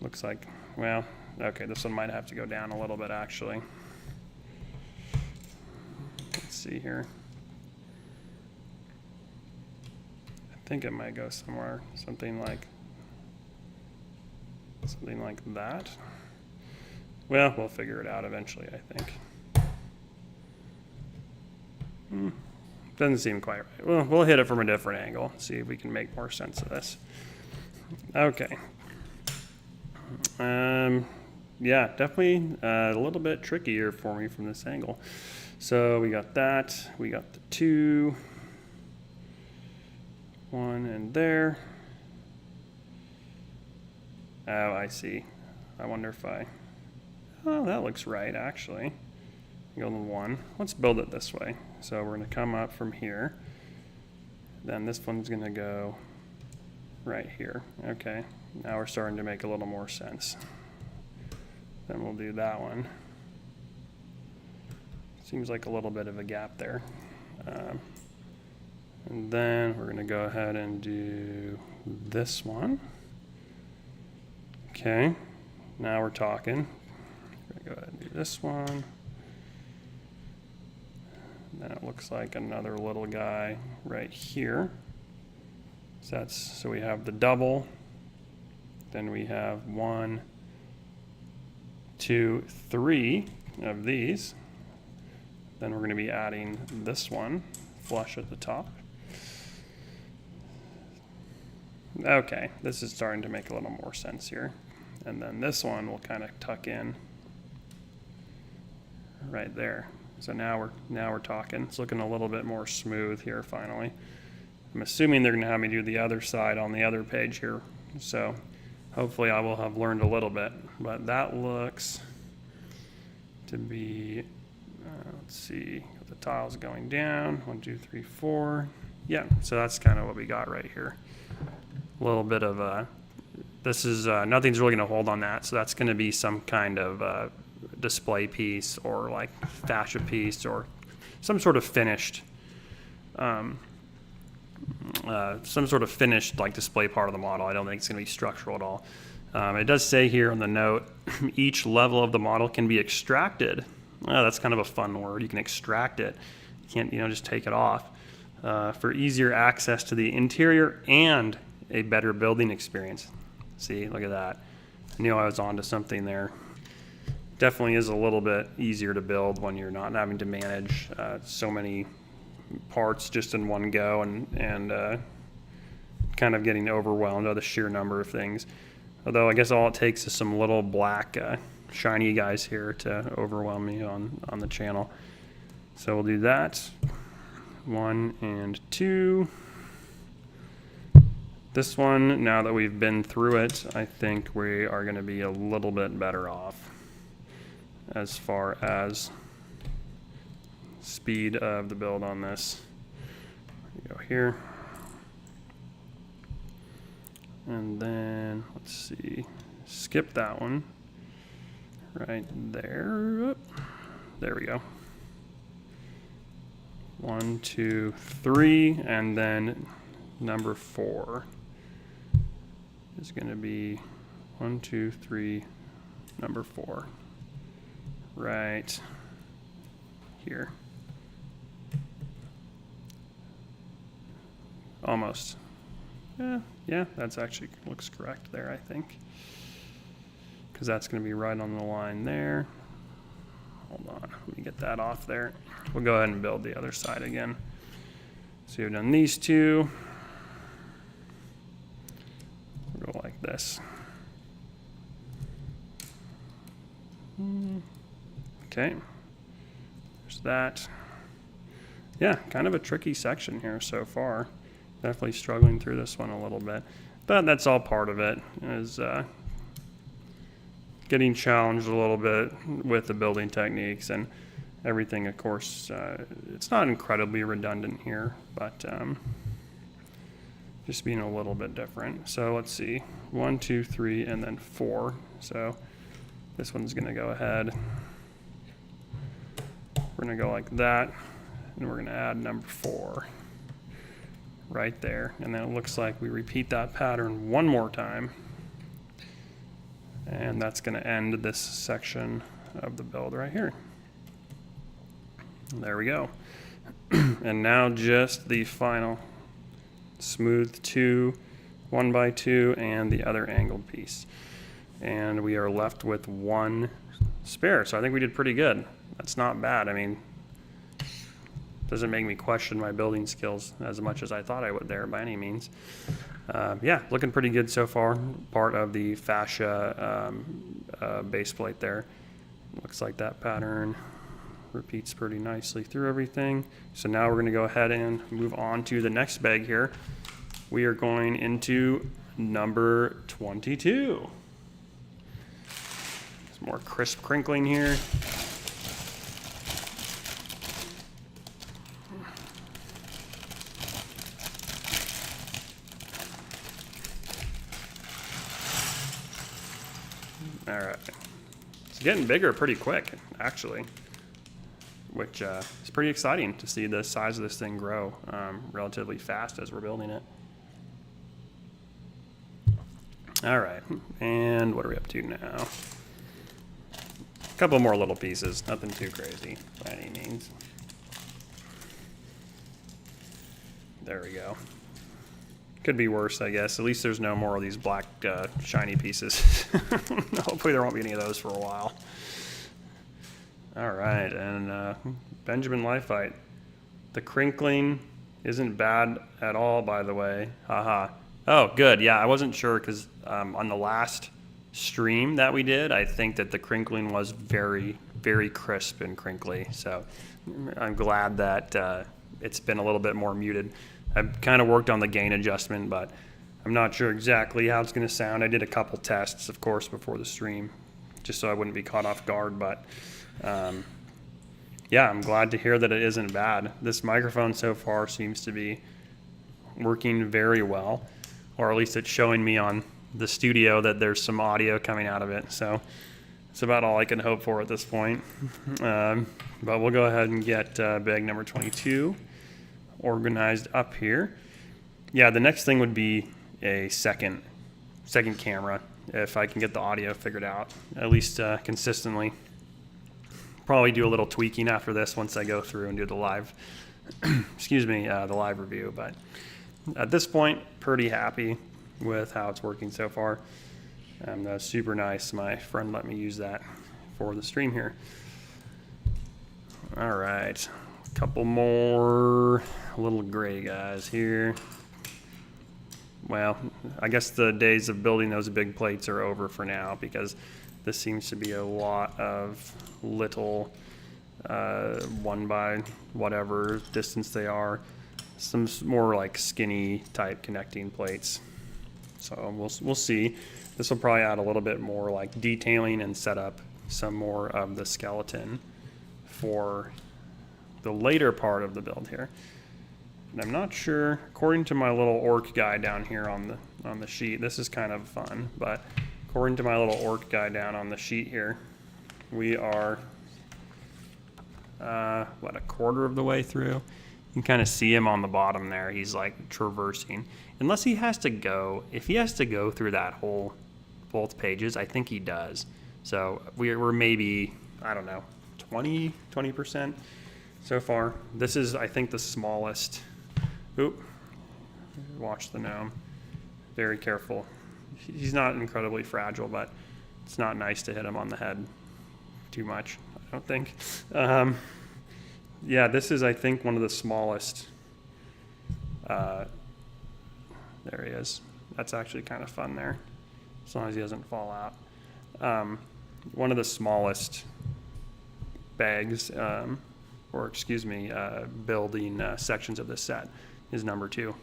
S1: looks like, well, okay, this one might have to go down a little bit actually. Let's see here. I think it might go somewhere, something like that. Well, we'll figure it out eventually, I think. Doesn't seem quite right. Well, we'll hit it from a different angle, see if we can make more sense of this. Okay. Yeah, definitely a little bit trickier for me from this angle. So we got that, we got the 2, 1 in there. Oh, I see. I wonder if oh, that looks right, actually. Go to 1. Let's build it this way. So we're going to come up from here. Then this one's going to go right here. Okay, now we're starting to make a little more sense. Then we'll do that one. Seems like a little bit of a gap there. And then we're going to go ahead and do this one. Okay, now we're talking. We're going to go ahead and do this one. Then it looks like another little guy right here. So we have the double. Then we have 1, 2, 3 of these. Then we're going to be adding this one flush at the top. Okay, this is starting to make a little more sense here. And then this one will kind of tuck in right there. So now we're talking. It's looking a little bit more smooth here finally. I'm assuming they're going to have me do the other side on the other page here. So hopefully I will have learned a little bit. But that looks to be, let's see, the tiles going down. 1, 2, 3, 4. Yeah, so that's kind of what we got right here. A little bit of this is, nothing's really going to hold on that. So that's going to be some kind of display piece or like fascia piece or some sort of finished, like display part of the model. I don't think it's going to be structural at all. It does say here on the note, each level of the model can be extracted. That's kind of a fun word. You can extract it. You can't, just take it off. For easier access to the interior and a better building experience. See, look at that. I knew I was onto something there. Definitely is a little bit easier to build when you're not having to manage so many parts just in one go and kind of getting overwhelmed by the sheer number of things. Although I guess all it takes is some little black shiny guys here to overwhelm me on the channel. So we'll do that. 1 and 2. This one, now that we've been through it, I think we are going to be a little bit better off as far as speed of the build on this. Go here. And then, let's see, skip that one right there. There we go. 1, 2, 3, and then number 4 is going to be 1, 2, 3, number 4, right here. Almost. Yeah, that's actually looks correct there, I think, because that's going to be right on the line there. Hold on, let me get that off there. We'll go ahead and build the other side again. So we've done these two. We'll go like this. Okay, there's that. Yeah, kind of a tricky section here so far. Definitely struggling through this one a little bit, but that's all part of it, is getting challenged a little bit with the building techniques and everything. Of course, it's not incredibly redundant here, but just being a little bit different. So let's see, 1, 2, 3, and then 4. So this one's going to go ahead. We're going to go like that, and we're going to add number 4 right there. And then it looks like we repeat that pattern one more time. And that's going to end this section of the build right here. There we go. And now just the final smooth 2, 1x2, and the other angled piece. And we are left with 1 spare. So I think we did pretty good. That's not bad. I mean, doesn't make me question my building skills as much as I thought I would there by any means. Yeah, looking pretty good so far. Part of the fascia base plate there. Looks like that pattern repeats pretty nicely through everything. So now we're going to go ahead and move on to the next bag here. We are going into number 22. Some more crisp crinkling here. All right, it's getting bigger pretty quick, actually, which is pretty exciting to see the size of this thing grow relatively fast as we're building it. All right, and what are we up to now? A couple more little pieces, nothing too crazy by any means. There we go. Could be worse, I guess. At least there's no more of these black shiny pieces. Hopefully there won't be any of those for a while. All right, and Benjamin Lifite. The crinkling isn't bad at all, by the way. Haha. Oh, good. Yeah, I wasn't sure because on the last stream that we did, I think that the crinkling was very, very crisp and crinkly. So I'm glad that it's been a little bit more muted. I've kind of worked on the gain adjustment, but I'm not sure exactly how it's going to sound. I did a couple tests, of course, before the stream, just so I wouldn't be caught off guard. But yeah, I'm glad to hear that it isn't bad. This microphone so far seems to be working very well, or at least it's showing me on the studio that there's some audio coming out of it. So it's about all I can hope for at this point. But we'll go ahead and get bag number 22 organized up here. Yeah, the next thing would be a second camera, if I can get the audio figured out, at least consistently. Probably do a little tweaking after this once I go through and do the live, the live review. But at this point, pretty happy with how it's working so far. That's super nice. My friend let me use that for the stream here. All right, a couple more little gray guys here. Well, I guess the days of building those big plates are over for now, because this seems to be a lot of little 1 by whatever distance they are, some more like skinny type connecting plates. So we'll see. This will probably add a little bit more like detailing and set up some more of the skeleton for the later part of the build here. And I'm not sure, according to my little orc guy down here on the sheet, this is kind of fun, but according to my little orc guy down on the sheet here, we are, what, a quarter of the way through? You can kind of see him on the bottom there. He's like traversing. Unless he has to go, if he has to go through that whole, both pages, I think he does. So we're maybe, I don't know, 20% so far. This is, I think, the smallest. Oop, watch the gnome. Very careful. He's not incredibly fragile, but it's not nice to hit him on the head too much, I don't think. Yeah, this is, I think, one of the smallest. There he is. That's actually kind of fun there, as long as he doesn't fall out. One of the smallest bags, building sections of this set is number 2.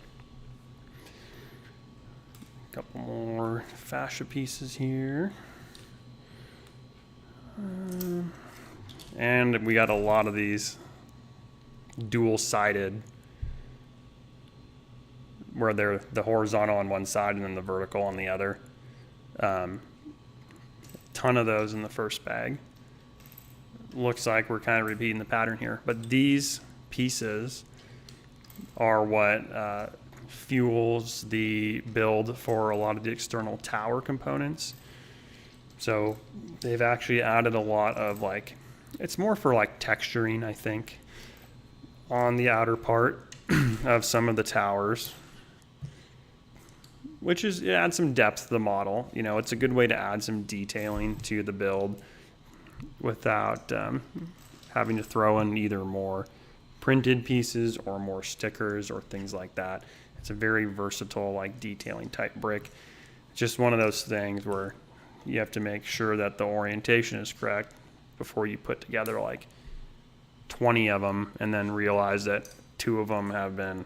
S1: A couple more fascia pieces here. And we got a lot of these dual-sided, where they're the horizontal on one side and then the vertical on the other. Ton of those in the first bag. Looks like we're kind of repeating the pattern here, but these pieces are what fuels the build for a lot of the external tower components. So they've actually added a lot of like, it's more for like texturing, I think, on the outer part of some of the towers, which is, it adds some depth to the model. You know, it's a good way to add some detailing to the build without having to throw in either more printed pieces or more stickers or things like that. It's a very versatile, like, detailing type brick. It's just one of those things where you have to make sure that the orientation is correct before you put together like 20 of them and then realize that 2 of them have been,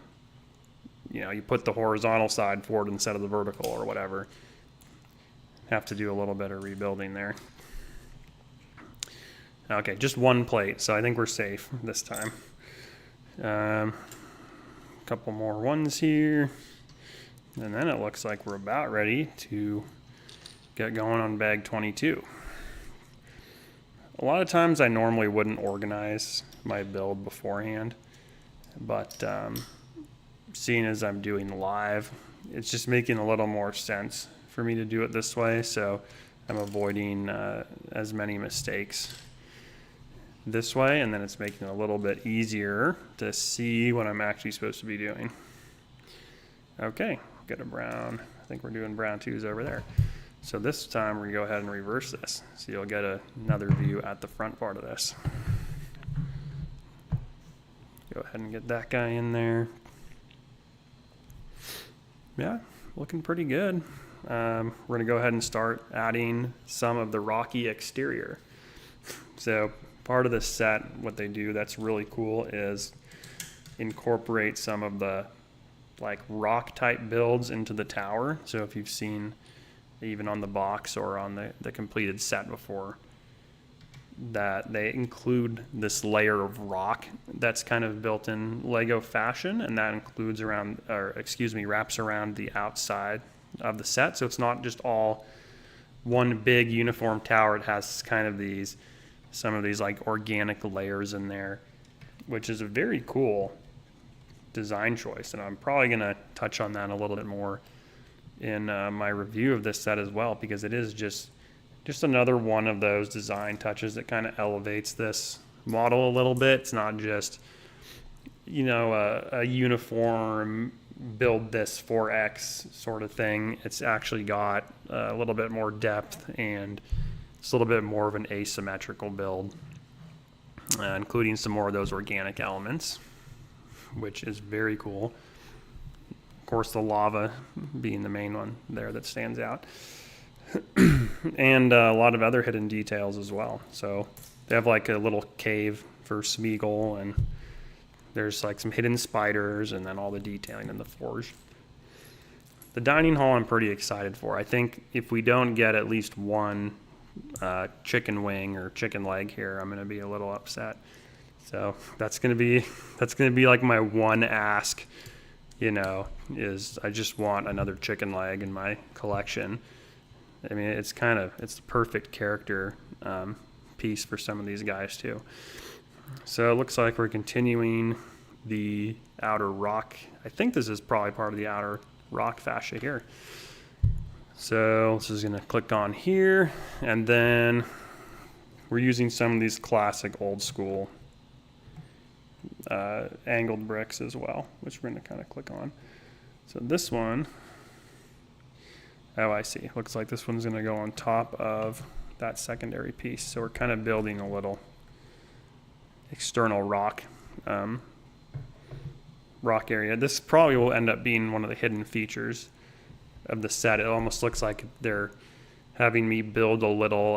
S1: you know, you put the horizontal side forward instead of the vertical or whatever. Have to do a little bit of rebuilding there. Okay, just 1 plate, so I think we're safe this time. Couple more ones here, and then it looks like we're about ready to get going on bag 22. A lot of times I normally wouldn't organize my build beforehand, but seeing as I'm doing live, it's just making a little more sense for me to do it this way, so I'm avoiding as many mistakes this way, and then it's making it a little bit easier to see what I'm actually supposed to be doing. Okay, got a brown. I think we're doing brown 2s over there. So this time we're gonna go ahead and reverse this, so you'll get another view at the front part of this. Go ahead and get that guy in there. Yeah, looking pretty good. We're gonna go ahead and start adding some of the rocky exterior. So part of this set, what they do that's really cool is incorporate some of the like rock type builds into the tower. So if you've seen even on the box or on the completed set before, that they include this layer of rock that's kind of built in Lego fashion, and that includes around, or excuse me, wraps around the outside of the set. So it's not just all one big uniform tower. It has kind of some of these like organic layers in there, which is a very cool design choice. And I'm probably going to touch on that a little bit more in my review of this set as well, because it is just another one of those design touches that kind of elevates this model a little bit. It's not just, a uniform build this for X sort of thing. It's actually got a little bit more depth, and it's a little bit more of an asymmetrical build, including some more of those organic elements, which is very cool. Of course, the lava being the main one there that stands out. And a lot of other hidden details as well. So they have like a little cave for Smeagol, and there's like some hidden spiders, and then all the detailing in the forge. The dining hall I'm pretty excited for. I think if we don't get at least one chicken wing or chicken leg here, I'm going to be a little upset. So that's going to be like my one ask, is I just want another chicken leg in my collection. I mean, it's the perfect character piece for some of these guys too. So it looks like we're continuing the outer rock. I think this is probably part of the outer rock fascia here. So this is going to click on here, and then we're using some of these classic old school angled bricks as well, which we're going to kind of click on. So this one, oh, I see. Looks like this one's going to go on top of that secondary piece. So we're kind of building a little external rock area. This probably will end up being one of the hidden features of the set. It almost looks like they're having me build a little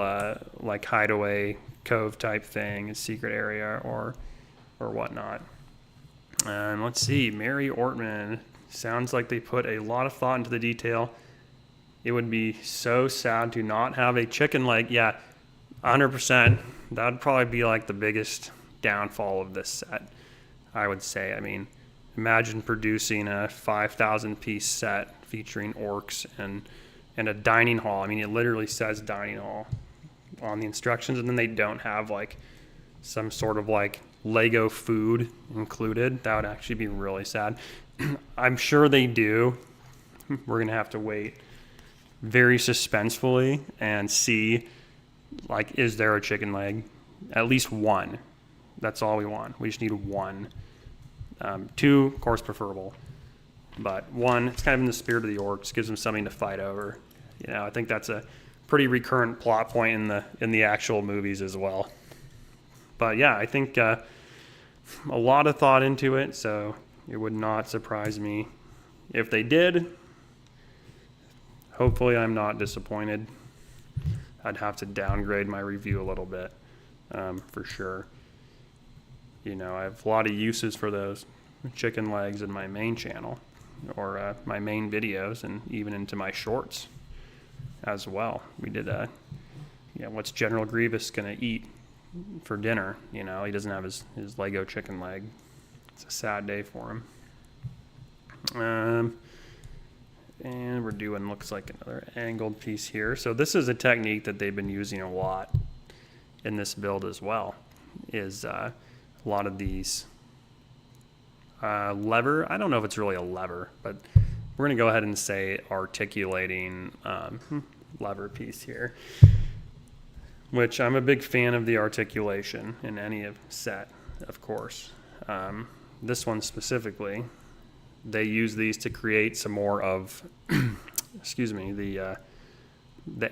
S1: like hideaway cove type thing, a secret area or whatnot. And let's see, Mary Ortman. Sounds like they put a lot of thought into the detail. It would be so sad to not have a chicken leg. Yeah, 100%. That would probably be like the biggest downfall of this set, I would say. I mean, imagine producing a 5,000 piece set featuring orcs and a dining hall. I mean, it literally says dining hall on the instructions, and then they don't have like some sort of like Lego food included. That would actually be really sad. I'm sure they do. We're going to have to wait very suspensefully and see, like, is there a chicken leg? At least one. That's all we want. We just need one. Two, of course, preferable. But one, it's kind of in the spirit of the orcs, gives them something to fight over. I think that's a pretty recurrent plot point in the actual movies as well. But yeah, I think a lot of thought into it, so it would not surprise me if they did. Hopefully I'm not disappointed. I'd have to downgrade my review a little bit, for sure. I have a lot of uses for those chicken legs in my main channel, or my main videos, and even into my shorts as well. We did what's General Grievous gonna eat for dinner? He doesn't have his Lego chicken leg. It's a sad day for him. And we're doing, looks like, another angled piece here. So this is a technique that they've been using a lot in this build as well, is a lot of these lever. I don't know if it's really a lever, but we're going to go ahead and say articulating lever piece here, which I'm a big fan of the articulation in any set, of course. This one specifically, they use these to create some more of, the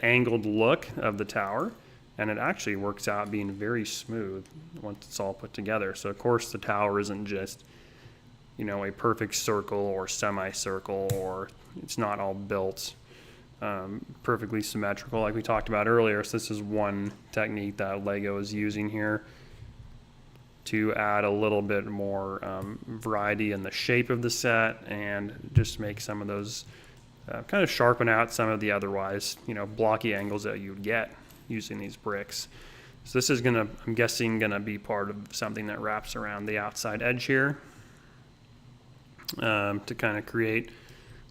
S1: angled look of the tower, and it actually works out being very smooth once it's all put together. So of course the tower isn't just, a perfect circle or semicircle, or it's not all built perfectly symmetrical like we talked about earlier. So this is one technique that Lego is using here to add a little bit more variety in the shape of the set, and just make some of those kind of sharpen out some of the otherwise blocky angles that you'd get using these bricks. So this is I'm guessing gonna be part of something that wraps around the outside edge here, to kind of create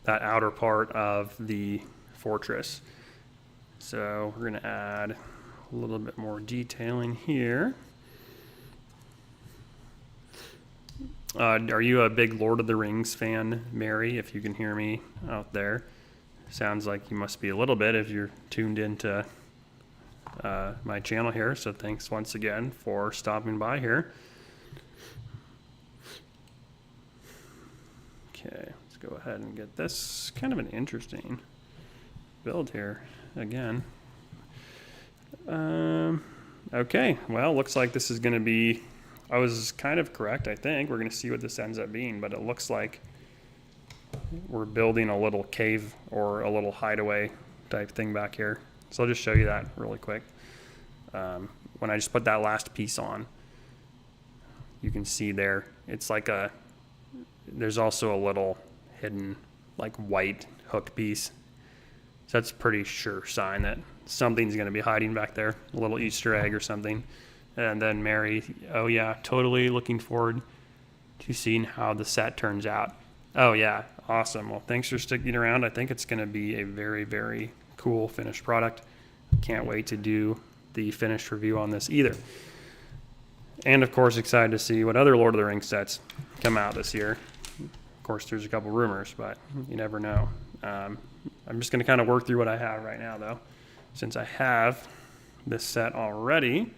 S1: that outer part of the fortress. So we're gonna add a little bit more detailing here. Are you a big Lord of the Rings fan, Mary, if you can hear me out there? Sounds like you must be a little bit if you're tuned into my channel here. So thanks once again for stopping by here. Okay, let's go ahead and get this. Kind of an interesting build here again. Okay, well, looks like this is going to be, I was kind of correct, I think. We're going to see what this ends up being, but it looks like we're building a little cave or a little hideaway type thing back here. So I'll just show you that really quick. When I just put that last piece on, you can see there, it's like there's also a little hidden like white hook piece. So that's a pretty sure sign that something's going to be hiding back there, a little Easter egg or something. And then Mary, oh yeah, totally looking forward to seeing how the set turns out. Oh yeah, awesome. Well, thanks for sticking around. I think it's going to be a very, very cool finished product. Can't wait to do the finished review on this either. And of course, excited to see what other Lord of the Rings sets come out this year. Of course, there's a couple rumors, but you never know. I'm just going to kind of work through what I have right now, though. Since I have this set already,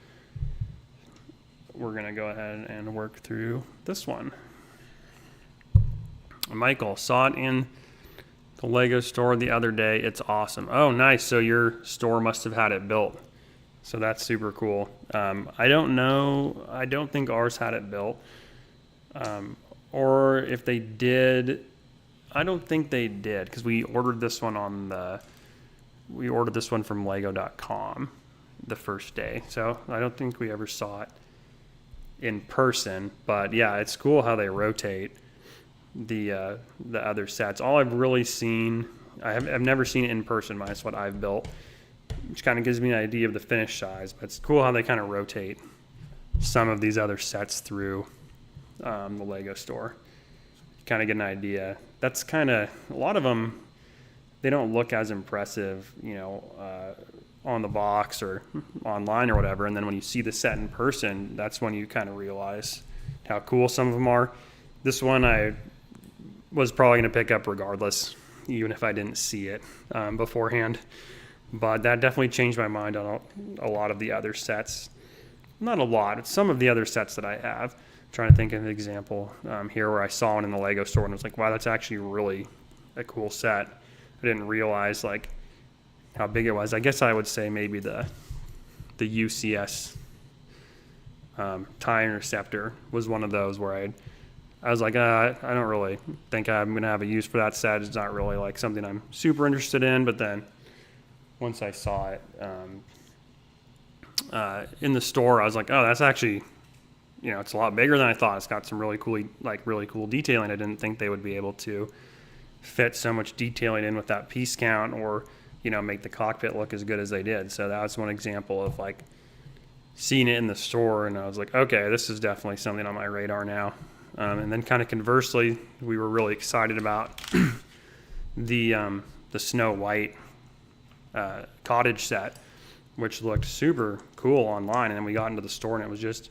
S1: we're going to go ahead and work through this one. Michael, saw it in the Lego store the other day. It's awesome. Oh, nice. So your store must have had it built. So that's super cool. I don't know. I don't think ours had it built. Or if they did, I don't think they did, because we ordered this one from lego.com the first day. So I don't think we ever saw it in person, but yeah, it's cool how they rotate the other sets. All I've really seen, I've never seen it in person, minus what I've built, which kind of gives me an idea of the finished size, but it's cool how they kind of rotate some of these other sets through the Lego store. Kind of get an idea. That's kind of, a lot of them, they don't look as impressive, on the box or online or whatever. And then when you see the set in person, that's when you kind of realize how cool some of them are. This one I was probably going to pick up regardless, even if I didn't see it beforehand. But that definitely changed my mind on a lot of the other sets. Not a lot, but some of the other sets that I have. I'm trying to think of an example here where I saw one in the Lego store and was like, wow, that's actually really a cool set. I didn't realize like how big it was. I guess I would say maybe the UCS tie interceptor was one of those where I was like, I don't really think I'm going to have a use for that set. It's not really like something I'm super interested in. But then once I saw it in the store, I was like, oh, that's actually, it's a lot bigger than I thought. It's got some really cool detailing. I didn't think they would be able to fit so much detailing in with that piece count, or make the cockpit look as good as they did. So that was one example of like seeing it in the store, and I was like, okay, this is definitely something on my radar now. And then kind of conversely, we were really excited about the Snow White cottage set, which looked super cool online. And then we got into the store and it was just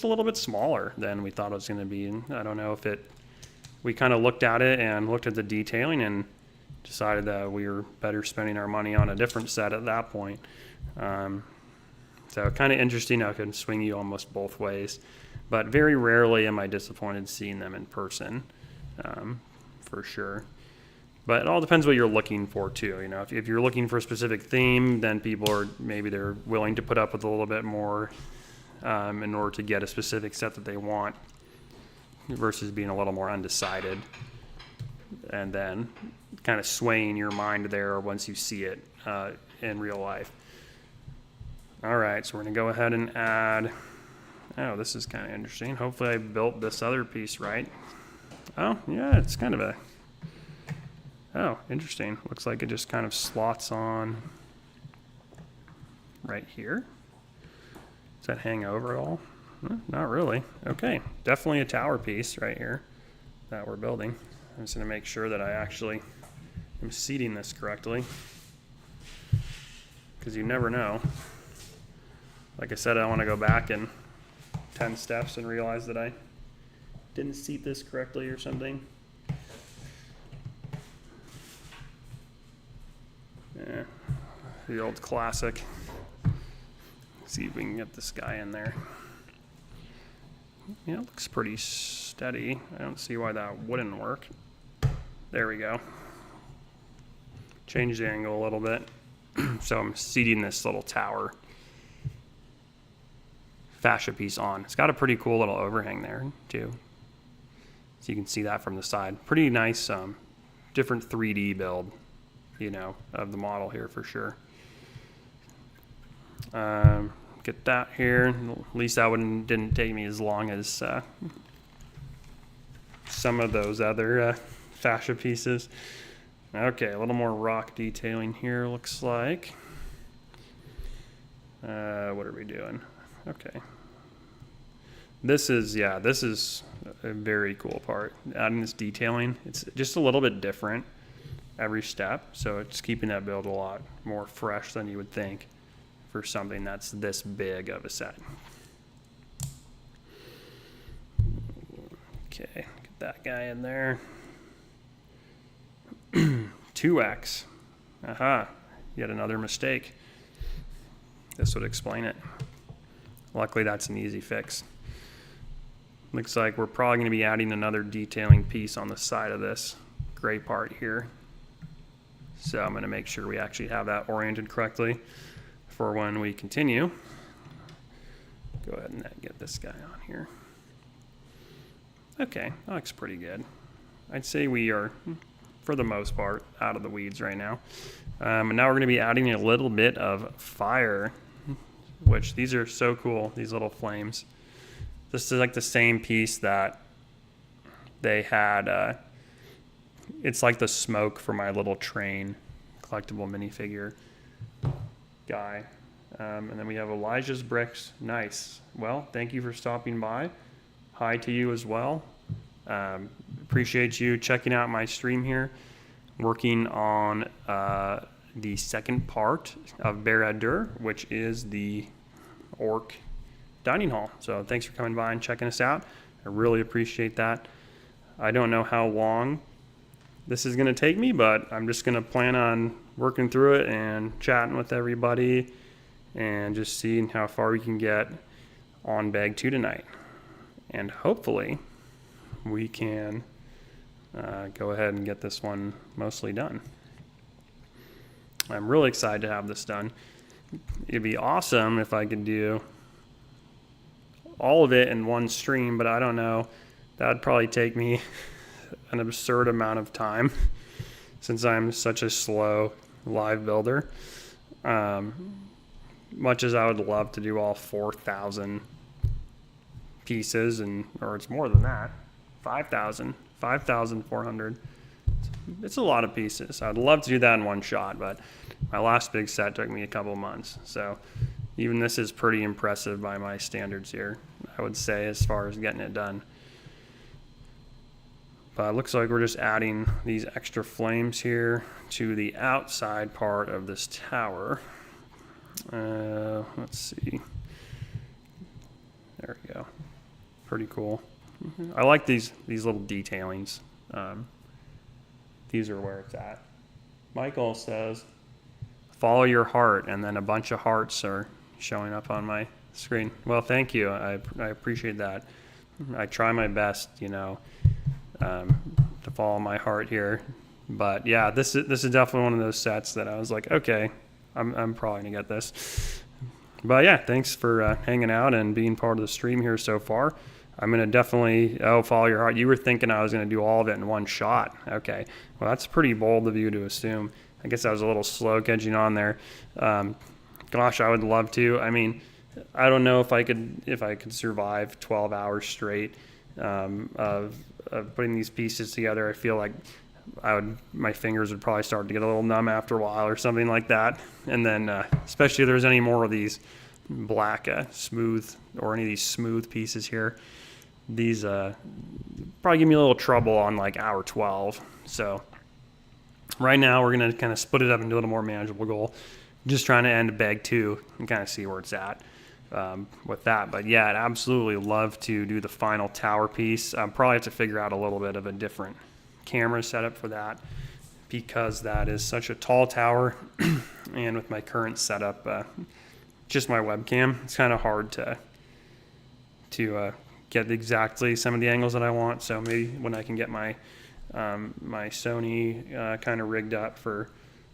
S1: a little bit smaller than we thought it was going to be. And I don't know if we kind of looked at it and looked at the detailing and decided that we were better spending our money on a different set at that point. So kind of interesting how it can swing you almost both ways. But very rarely am I disappointed seeing them in person, for sure. But it all depends what you're looking for too. If you're looking for a specific theme, then they're willing to put up with a little bit more in order to get a specific set that they want, versus being a little more undecided and then kind of swaying your mind there once you see it in real life. All right, so we're going to go ahead and add, oh, this is kind of interesting. Hopefully I built this other piece right. Oh, yeah, it's kind of oh, interesting. Looks like it just kind of slots on right here. Does that hang over at all? Not really. Okay, definitely a tower piece right here that we're building. I'm just going to make sure that I actually am seating this correctly, because you never know. Like I said, I want to go back in 10 steps and realize that I didn't seat this correctly or something. Yeah, the old classic. See if we can get this guy in there. Yeah, it looks pretty steady. I don't see why that wouldn't work. There we go. Change the angle a little bit. So I'm seating this little tower fascia piece on. It's got a pretty cool little overhang there too. So you can see that from the side. Pretty nice, different 3D build, you know, of the model here for sure. Get that here. At least that one didn't take me as long as some of those other fascia pieces. Okay, a little more rock detailing here looks like. What are we doing? Okay. This is a very cool part. Adding this detailing, it's just a little bit different every step, so it's keeping that build a lot more fresh than you would think for something that's this big of a set. Okay, get that guy in there. 2x. Aha, yet another mistake. This would explain it. Luckily, that's an easy fix. Looks like we're probably going to be adding another detailing piece on the side of this gray part here. So I'm going to make sure we actually have that oriented correctly for when we continue. Go ahead and get this guy on here. Okay, that looks pretty good. I'd say we are, for the most part, out of the weeds right now. And now we're going to be adding a little bit of fire, which these are so cool, these little flames. This is like the same piece that they had. It's like the smoke for my little train collectible minifigure guy. And then we have Elijah's bricks. Nice. Well, thank you for stopping by. Hi to you as well. Appreciate you checking out my stream here. Working on the second part of Barad-dûr, which is the orc dining hall. So thanks for coming by and checking us out. I really appreciate that. I don't know how long this is going to take me, but I'm just going to plan on working through it and chatting with everybody and just seeing how far we can get on bag 2 tonight. And hopefully we can go ahead and get this one mostly done. I'm really excited to have this done. It'd be awesome if I could do all of it in one stream, but I don't know. That would probably take me an absurd amount of time since I'm such a slow live builder. Much as I would love to do all 4,000 pieces, or it's more than that, 5,400. It's a lot of pieces. I'd love to do that in one shot, but my last big set took me a couple months. So even this is pretty impressive by my standards here, I would say, as far as getting it done. But it looks like we're just adding these extra flames here to the outside part of this tower. Let's see. There we go. Pretty cool. I like these little detailings. These are where it's at. Michael says, follow your heart, and then a bunch of hearts are showing up on my screen. Well, thank you. I appreciate that. I try my best, to follow my heart here. But yeah, this is definitely one of those sets that I was like, okay, I'm probably gonna get this. But yeah, thanks for hanging out and being part of the stream here so far. I'm going to definitely, follow your heart. You were thinking I was going to do all of it in one shot. Okay. Well, that's pretty bold of you to assume. I guess I was a little slow catching on there. Gosh, I would love to. I mean, I don't know if I could survive 12 hours straight of putting these pieces together. I feel like my fingers would probably start to get a little numb after a while or something like that. And then, especially if there's any more of these black, smooth, or any of these smooth pieces here. these probably give me a little trouble on like hour 12. So right now we're going to kind of split it up into a little more manageable goal. Just trying to end bag 2 and kind of see where it's at with that. But yeah, I'd absolutely love to do the final tower piece. Probably have to figure out a little bit of a different camera setup for that, because that is such a tall tower. And with my current setup, just my webcam, it's kind of hard to get exactly some of the angles that I want. So maybe when I can get my my Sony kind of rigged up for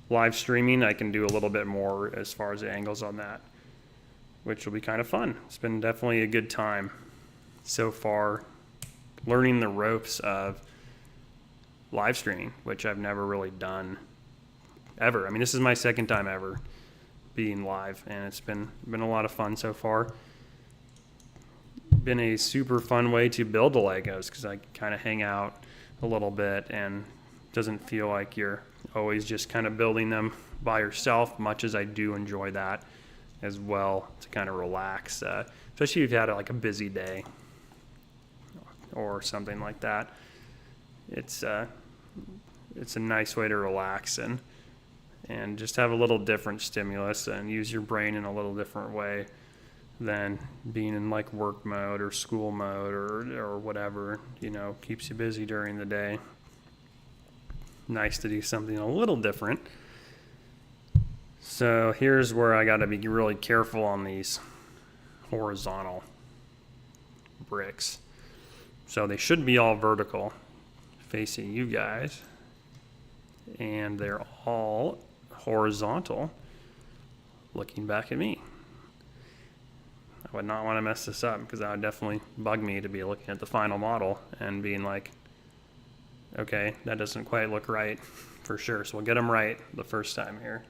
S1: live streaming, I can do a little bit more as far as the angles on that, which will be kind of fun. It's been definitely a good time so far, learning the ropes of live streaming, which I've never really done ever. I mean, this is my second time ever being live, and it's been a lot of fun so far. Been a super fun way to build the Legos, because I kind of hang out a little bit and doesn't feel like you're always just kind of building them by yourself, much as I do enjoy that as well, to kind of relax, especially if you've had like a busy day or something like that. It's a nice way to relax and just have a little different stimulus and use your brain in a little different way than being in like work mode or school mode or whatever, keeps you busy during the day. Nice to do something a little different. So here's where I got to be really careful on these horizontal bricks. So they should be all vertical facing you guys, and they're all horizontal looking back at me. I would not want to mess this up, because that would definitely bug me to be looking at the final model and being like, okay, that doesn't quite look right for sure. So we'll get them right the first time here.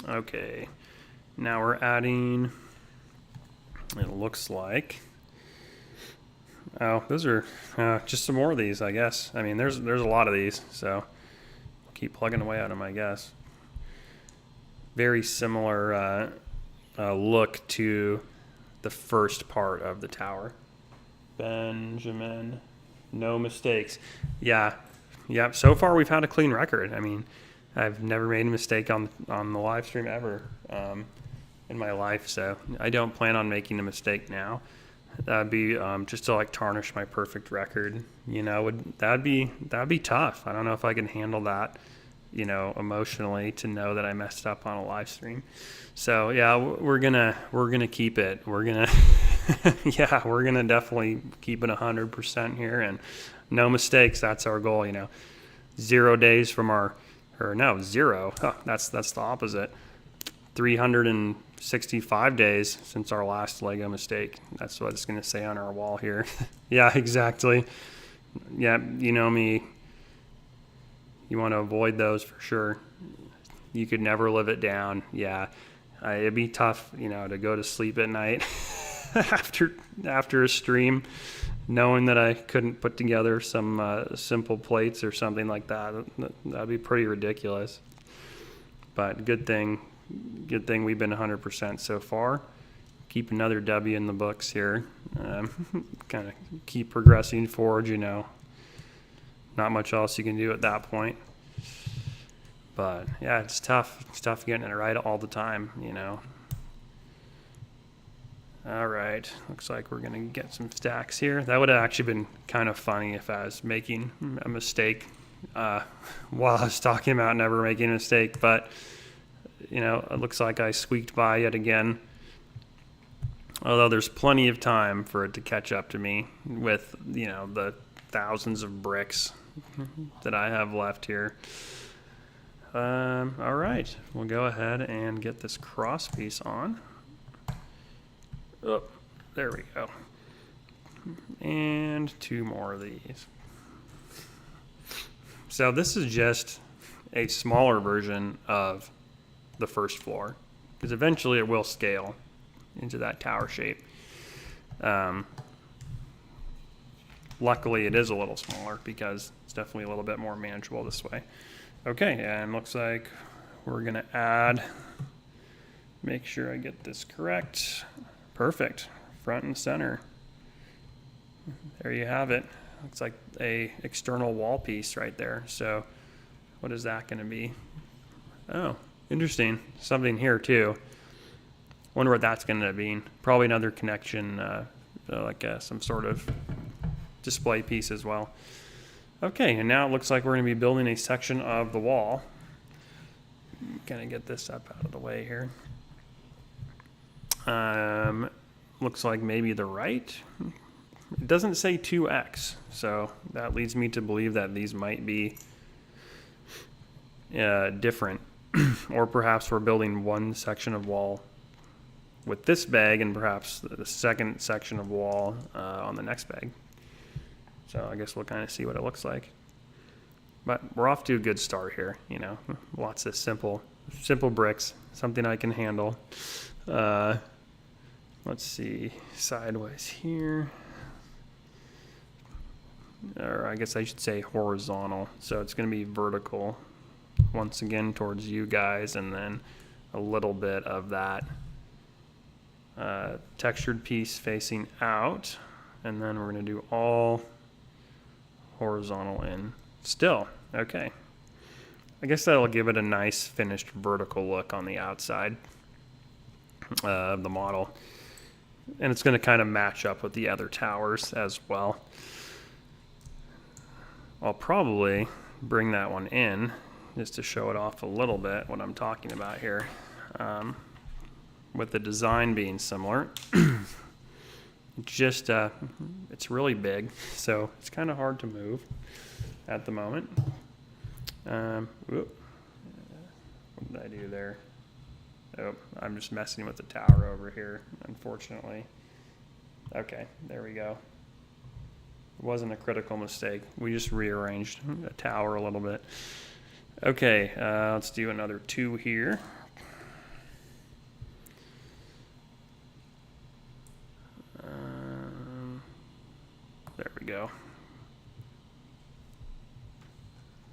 S1: Okay, now we're adding, it looks like, oh, those are just some more of these, I guess. I mean, there's a lot of these, so keep plugging away at them, I guess. Very similar look to the first part of the tower. Benjamin, no mistakes. Yeah. So far we've had a clean record. I mean, I've never made a mistake on the live stream ever in my life, so I don't plan on making a mistake now. That'd be just to like tarnish my perfect record. That'd be tough. I don't know if I can handle that, emotionally, to know that I messed up on a live stream. So yeah, we're gonna keep it. We're gonna we're gonna definitely keep it 100% here, and no mistakes. That's our goal. 0 days from zero. That's the opposite. 365 days since our last Lego mistake. That's what it's gonna say on our wall here. Yeah, exactly. Yeah, you know me. You want to avoid those for sure. You could never live it down. Yeah, it'd be tough, to go to sleep at night after a stream, knowing that I couldn't put together some simple plates or something like that. That'd be pretty ridiculous. But good thing we've been 100% so far. Keep another W in the books here. Kind of keep progressing forward, Not much else you can do at that point. But yeah, it's tough. It's tough getting it right all the time, All right, looks like we're gonna get some stacks here. That would have actually been kind of funny if I was making a mistake while I was talking about never making a mistake. But it looks like I squeaked by yet again. Although there's plenty of time for it to catch up to me with the thousands of bricks that I have left here. All right, we'll go ahead and get this cross piece on. Oh, there we go. And 2 more of these. So this is just a smaller version of the first floor, because eventually it will scale into that tower shape. Luckily it is a little smaller, because it's definitely a little bit more manageable this way. Okay, and looks like we're gonna add make sure I get this correct. Perfect, front and center. There you have it. Looks like a external wall piece right there. So what is that going to be? Oh, interesting. Something here too. Wonder what that's going to be. Probably another connection, like some sort of display piece as well. Okay, and now it looks like we're going to be building a section of the wall. Kind of get this up out of the way here. Looks like maybe the right. It doesn't say 2x, so that leads me to believe that these might be different. Or perhaps we're building one section of wall with this bag and perhaps the second section of wall on the next bag. So I guess we'll kind of see what it looks like. But we're off to a good start here, you know. Lots of simple bricks, something I can handle. Let's see, sideways here. Or I guess I should say horizontal. So it's going to be vertical once again towards you guys, and then a little bit of that textured piece facing out, and then we're going to do all horizontal in still. Okay, I guess that'll give it a nice finished vertical look on the outside of the model, and it's going to kind of match up with the other towers as well. I'll probably bring that one in just to show it off a little bit what I'm talking about here. With the design being similar, just it's really big, so it's kind of hard to move at the moment. What did I do there? Oh, I'm just messing with the tower over here, unfortunately. Okay, there we go. It wasn't a critical mistake. We just rearranged the tower a little bit. Okay, let's do another 2 here. There we go.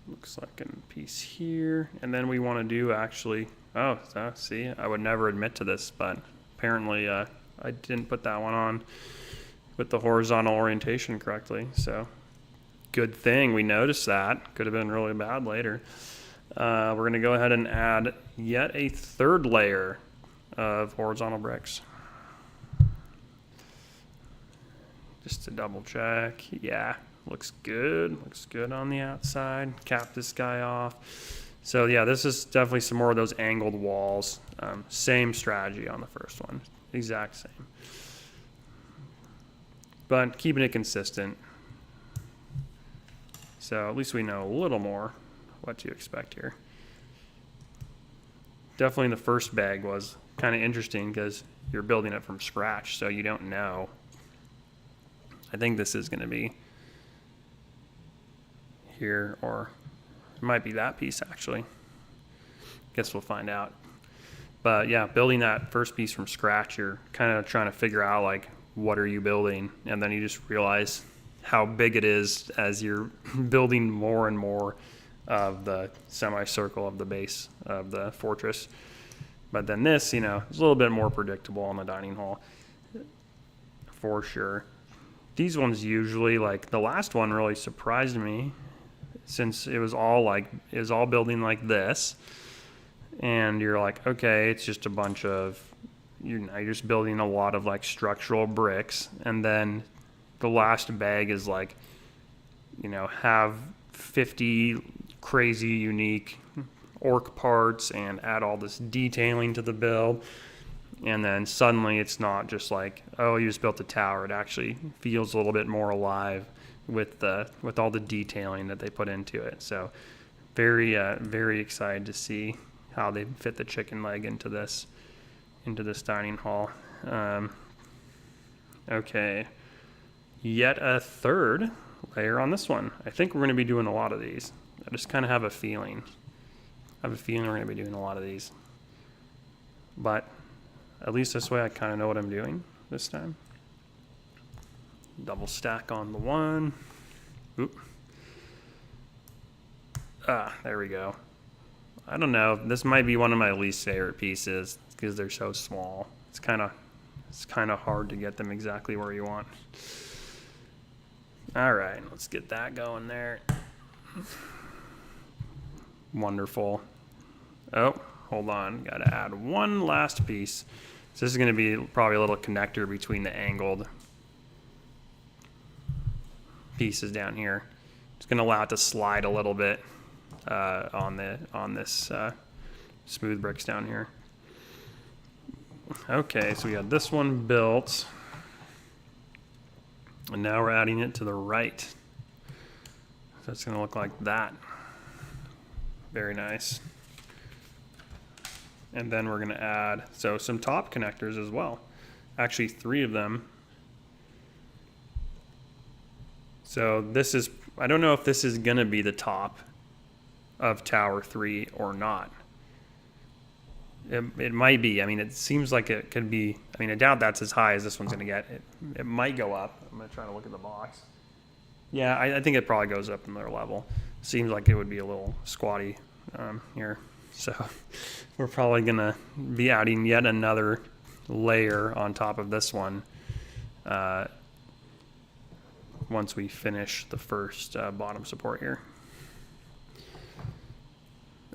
S1: Looks like a piece here. And then we want to do actually, see, I would never admit to this, but apparently I didn't put that one on with the horizontal orientation correctly. So good thing we noticed that. Could have been really bad later. We're going to go ahead and add yet a third layer of horizontal bricks. Just to double check. Yeah, looks good. Looks good on the outside. Cap this guy off. So yeah, this is definitely some more of those angled walls. Same strategy on the first one. Exact same. But keeping it consistent. So at least we know a little more what to expect here. Definitely the first bag was kind of interesting because you're building it from scratch, so you don't know. I think this is going to be here, or it might be that piece actually. Guess we'll find out. But yeah, building that first piece from scratch, you're kind of trying to figure out like, what are you building? And then you just realize how big it is as you're building more and more of the semicircle of the base of the fortress. But then this, you know, is a little bit more predictable on the dining hall for sure. These ones usually, like the last one really surprised me since it was all building like this. And you're like, okay, it's just a bunch of, you're just building a lot of like structural bricks. And then the last bag is like, you know, have 50 crazy unique orc parts and add all this detailing to the build. And then suddenly it's not just like, oh, you just built a tower. It actually feels a little bit more alive with all the detailing that they put into it. So very excited to see how they fit the chicken leg into this dining hall. Okay, yet a third layer on this one. I think we're going to be doing a lot of these. I just kind of have a feeling. We're going to be doing a lot of these. But at least this way I kind of know what I'm doing this time. Double stack on the one. Oop. There we go. I don't know. This might be one of my least favorite pieces because they're so small. It's kind of hard to get them exactly where you want. All right, let's get that going there. Wonderful. Oh, hold on. Got to add one last piece. So this is going to be probably a little connector between the angled pieces down here. It's going to allow it to slide a little bit on this smooth bricks down here. Okay, so we got this one built, and now we're adding it to the right. So it's going to look like that. Very nice. And then we're going to add some top connectors as well. Actually, 3 of them. So this is, I don't know if this is going to be the top of Tower 3 or not. It might be. I mean, it seems like it could be. I mean, I doubt that's as high as this one's going to get. It might go up. I'm going to try to look at the box. Yeah, I think it probably goes up another level. Seems like it would be a little squatty here. So we're probably going to be adding yet another layer on top of this one once we finish the first bottom support here.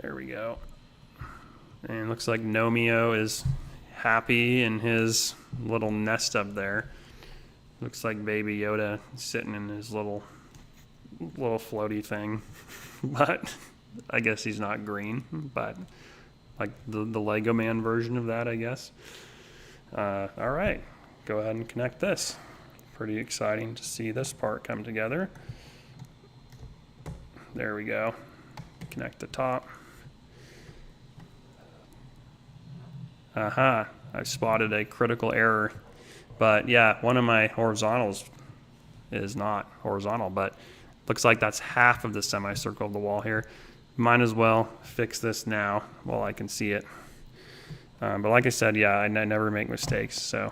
S1: There we go. And it looks like Nomeo is happy in his little nest up there. Looks like Baby Yoda sitting in his little floaty thing. But I guess he's not green, but like the Lego Man version of that, I guess. All right, go ahead and connect this. Pretty exciting to see this part come together. There we go. Connect the top. Aha, I spotted a critical error. But yeah, one of my horizontals is not horizontal, but looks like that's half of the semicircle of the wall here. Might as well fix this now while I can see it. But like I said, yeah, I never make mistakes, so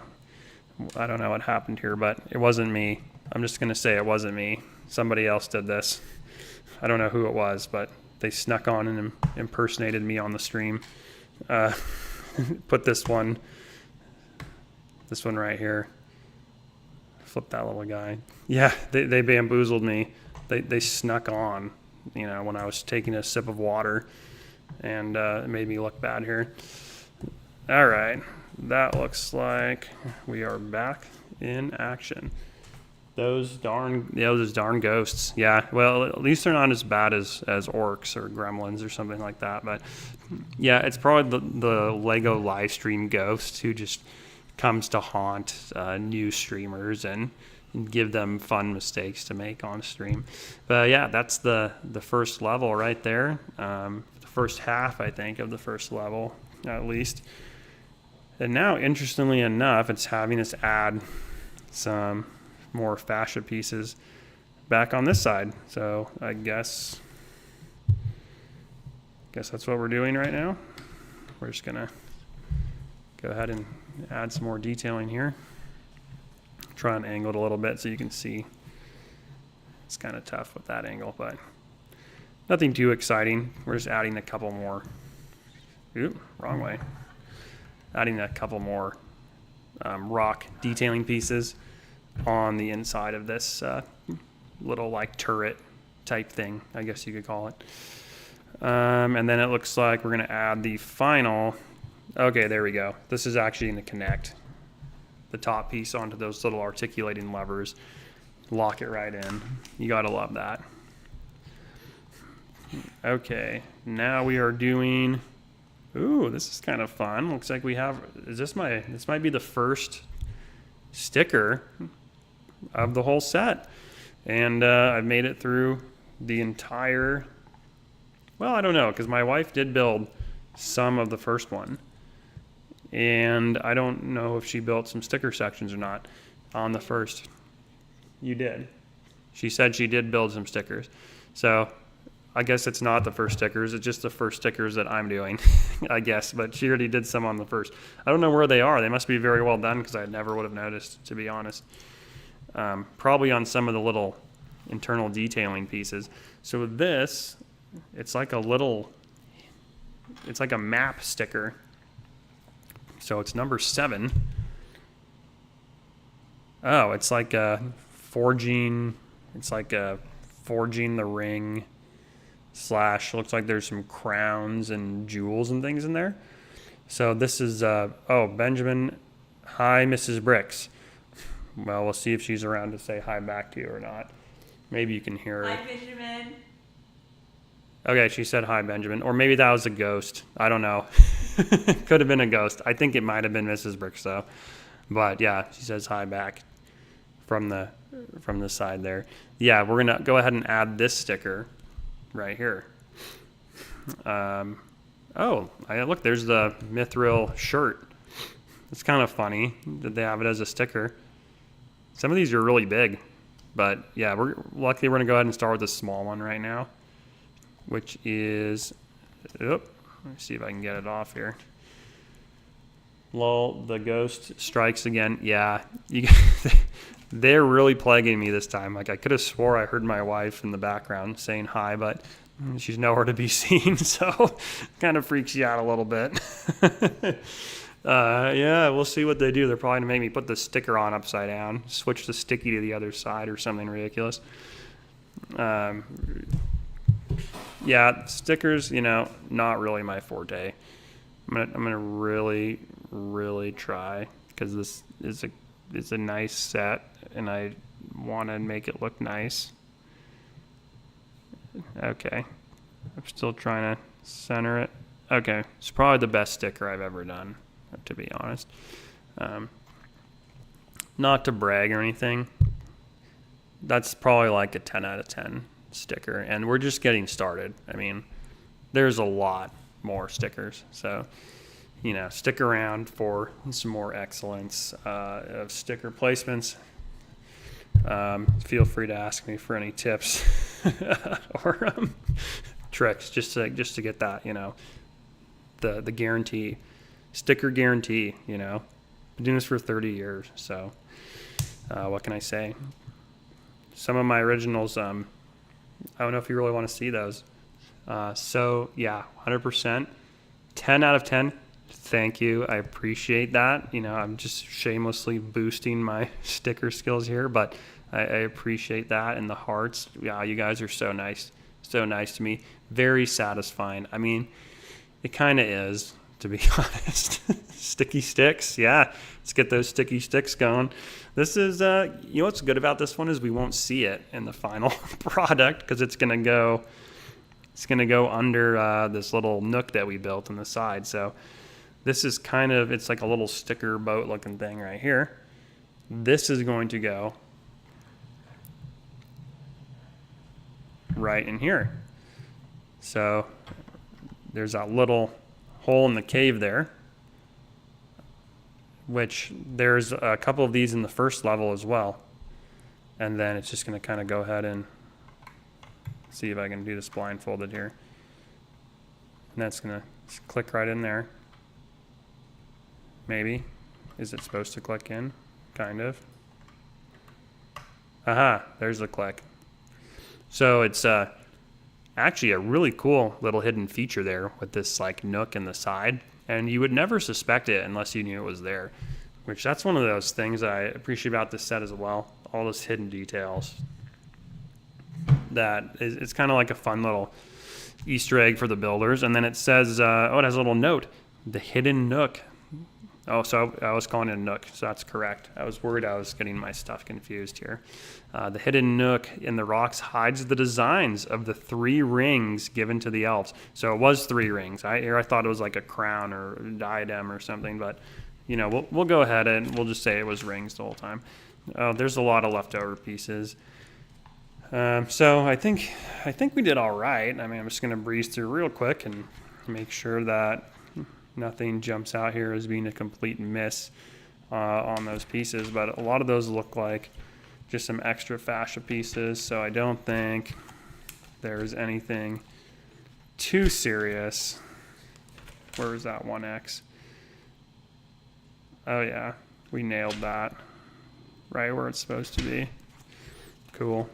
S1: I don't know what happened here, but it wasn't me. I'm just going to say it wasn't me. Somebody else did this. I don't know who it was, but they snuck on and impersonated me on the stream. Put this one right here. Flip that little guy. Yeah, they bamboozled me. They snuck on, you know, when I was taking a sip of water, and it made me look bad here. All right, that looks like we are back in action. Those darn ghosts. Yeah, well, at least they're not as bad as orcs or gremlins or something like that. But yeah, it's probably the Lego live stream ghost who just comes to haunt new streamers and give them fun mistakes to make on stream. But yeah, that's the first level right there. The first half, I think, of the first level, at least. And now, interestingly enough, it's having us add some more fascia pieces back on this side. So I guess that's what we're doing right now. We're just gonna go ahead and add some more detailing here. Try and angle it a little bit so you can see. It's kind of tough with that angle, but nothing too exciting. We're just adding a couple more. Oop, wrong way. Adding a couple more rock detailing pieces on the inside of this little like turret type thing, I guess you could call it. And then it looks like we're going to add the final. Okay, there we go. This is actually going to connect the top piece onto those little articulating levers. Lock it right in. You got to love that. Okay, now we are doing. Ooh, this is kind of fun. Looks like we have. This might be the first sticker of the whole set, and I've made it through the entire. Well, I don't know, because my wife did build some of the first one, and I don't know if she built some sticker sections or not on the first. You did. She said she did build some stickers, so I guess it's not the first stickers. It's just the first stickers that I'm doing, I guess. But she already did some on the first. I don't know where they are. They must be very well done because I never would have noticed, to be honest. Probably on some of the little internal detailing pieces. So with this, it's like a map sticker So it's number 7. Oh, it's like forging. It's like forging the ring / looks like there's some crowns and jewels and things in there. So this is Benjamin. Hi, Mrs. Bricks. Well, we'll see if she's around to say hi back to you or not. Maybe you can hear her.
S2: Hi, Benjamin.
S1: Okay, she said hi, Benjamin. Or maybe that was a ghost. I don't know. Could have been a ghost. I think it might have been Mrs. Bricks, though. But yeah, she says hi back from the side there. Yeah, we're going to go ahead and add this sticker right here. Look, there's the Mithril shirt. It's kind of funny that they have it as a sticker. Some of these are really big. But yeah, luckily we're going to go ahead and start with the small one right now, which is, let me see if I can get it off here. Lol, the ghost strikes again. Yeah, they're really plaguing me this time. Like, I could have swore I heard my wife in the background saying hi, but she's nowhere to be seen, so kind of freaks you out a little bit. Yeah, we'll see what they do. They're probably going to make me put the sticker on upside down, switch the sticky to the other side or something ridiculous. Yeah, stickers, not really my forte. I'm gonna really, really try, because this is a nice set, and I want to make it look nice. Okay, I'm still trying to center it. Okay, it's probably the best sticker I've ever done, to be honest. Not to brag or anything. That's probably like a 10 out of 10 sticker, and we're just getting started. I mean, there's a lot more stickers, so stick around for some more excellence of sticker placements. Feel free to ask me for any tips or tricks, just to get that, the guarantee, sticker guarantee. Been doing this for 30 years, so what can I say? Some of my originals, I don't know if you really want to see those. So yeah, 100%, 10 out of 10. Thank you. I appreciate that. I'm just shamelessly boosting my sticker skills here, but I appreciate that, and the hearts. Yeah, you guys are so nice to me. Very satisfying. I mean, it kind of is, to be honest. Sticky sticks. Yeah, let's get those sticky sticks going. This is, what's good about this one is we won't see it in the final product, because it's going to go under this little nook that we built on the side. So this is it's like a little sticker boat looking thing right here. This is going to go right in here. So there's that little hole in the cave there, which there's a couple of these in the first level as well. And then it's just going to kind of go ahead and see if I can do this blindfolded here. And that's going to click right in there. Maybe. Is it supposed to click in? Kind of. Aha, there's the click. So it's actually a really cool little hidden feature there with this like nook in the side. And you would never suspect it unless you knew it was there. Which, that's one of those things I appreciate about this set as well. All those hidden details. It's kind of like a fun little Easter egg for the builders. And then it says, it has a little note. The hidden nook. Oh, so I was calling it a nook, so that's correct. I was worried I was getting my stuff confused here. The hidden nook in the rocks hides the designs of the 3 rings given to the elves. So it was 3 rings. I thought it was like a crown or a diadem or something, but we'll go ahead and we'll just say it was rings the whole time. There's a lot of leftover pieces. So I think we did all right. I mean, I'm just going to breeze through real quick and make sure that nothing jumps out here as being a complete miss on those pieces, but a lot of those look like just some extra fascia pieces, so I don't think there's anything too serious. Where is that 1X? Oh yeah, we nailed that. Right where it's supposed to be. Cool.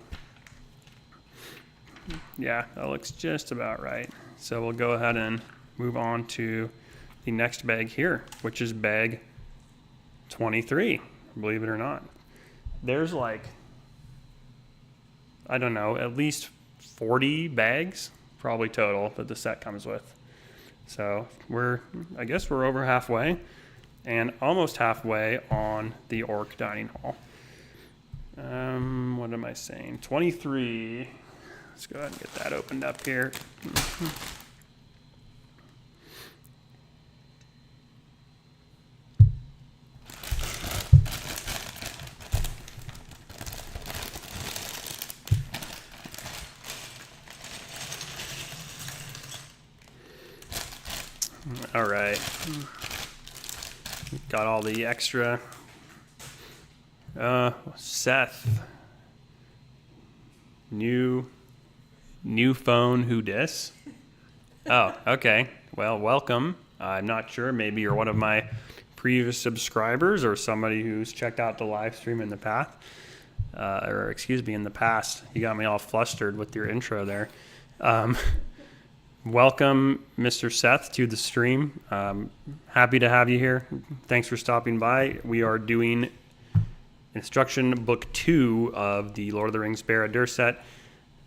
S1: Yeah, that looks just about right. So we'll go ahead and move on to the next bag here, which is bag 23, believe it or not. There's like, I don't know, at least 40 bags probably total that the set comes with. So I guess we're over halfway and almost halfway on the Orc dining hall. What am I saying? 23. Let's go ahead and get that opened up here. All right. Got all the extra. Seth. New phone, who dis? Oh, okay. Well, welcome. I'm not sure. Maybe you're one of my previous subscribers or somebody who's checked out the live stream in the past. In the past. You got me all flustered with your intro there. Welcome, Mr. Seth, to the stream. Happy to have you here. Thanks for stopping by. We are doing instruction book 2 of the Lord of the Rings Barad-dûr set,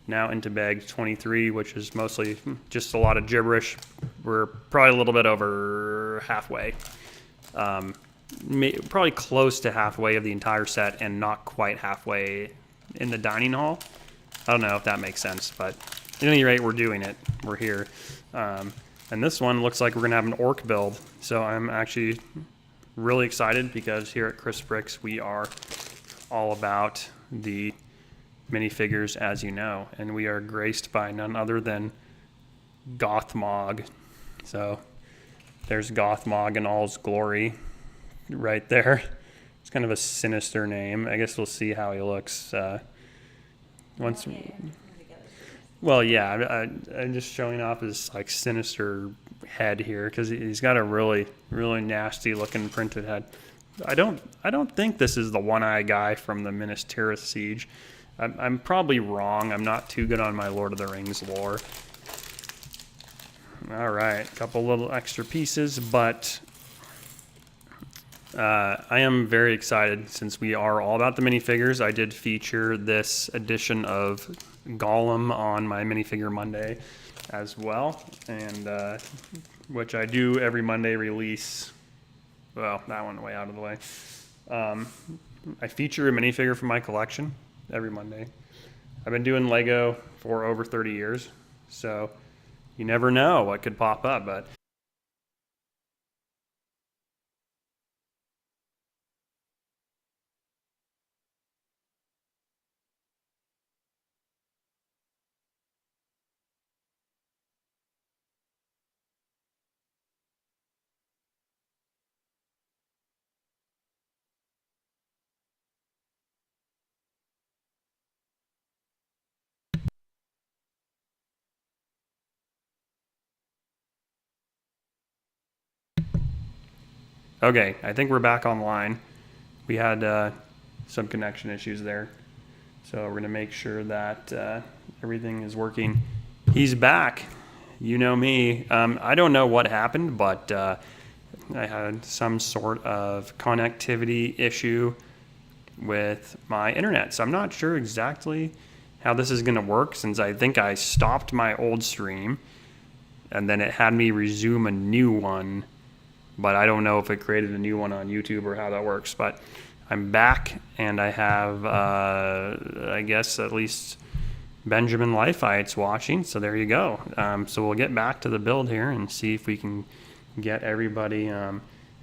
S1: now into bag 23, which is mostly just a lot of gibberish. We're probably a little bit over halfway. Probably close to halfway of the entire set and not quite halfway in the dining hall. I don't know if that makes sense, but at any rate, we're doing it. We're here. And this one looks like we're going to have an orc build. So I'm actually really excited because here at Chris Bricks, we are all about the minifigures, as you know. And we are graced by none other than Gothmog. So there's Gothmog in all his glory right there. It's kind of a sinister name. I guess we'll see how he looks once. Well, yeah, I'm just showing off his like sinister head here because he's got a really, really nasty looking printed head. I don't think this is the one-eyed guy from the Minas Tirith Siege. I'm probably wrong. I'm not too good on my Lord of the Rings lore. All right, a couple little extra pieces, but I am very excited since we are all about the minifigures. I did feature this edition of Gollum on my Minifigure Monday as well, and which I do every Monday release. Well, that one way out of the way. I feature a minifigure from my collection every Monday. I've been doing Lego for over 30 years, so you never know what could pop up, but okay, I think we're back online. We had some connection issues there. So we're going to make sure that everything is working. He's back. You know me. I don't know what happened, but I had some sort of connectivity issue with my internet. So I'm not sure exactly how this is going to work since I think I stopped my old stream and then it had me resume a new one. But I don't know if it created a new one on YouTube or how that works. But I'm back, and I have, I guess, at least Benjamin Lifeite's watching. So there you go. So we'll get back to the build here and see if we can get everybody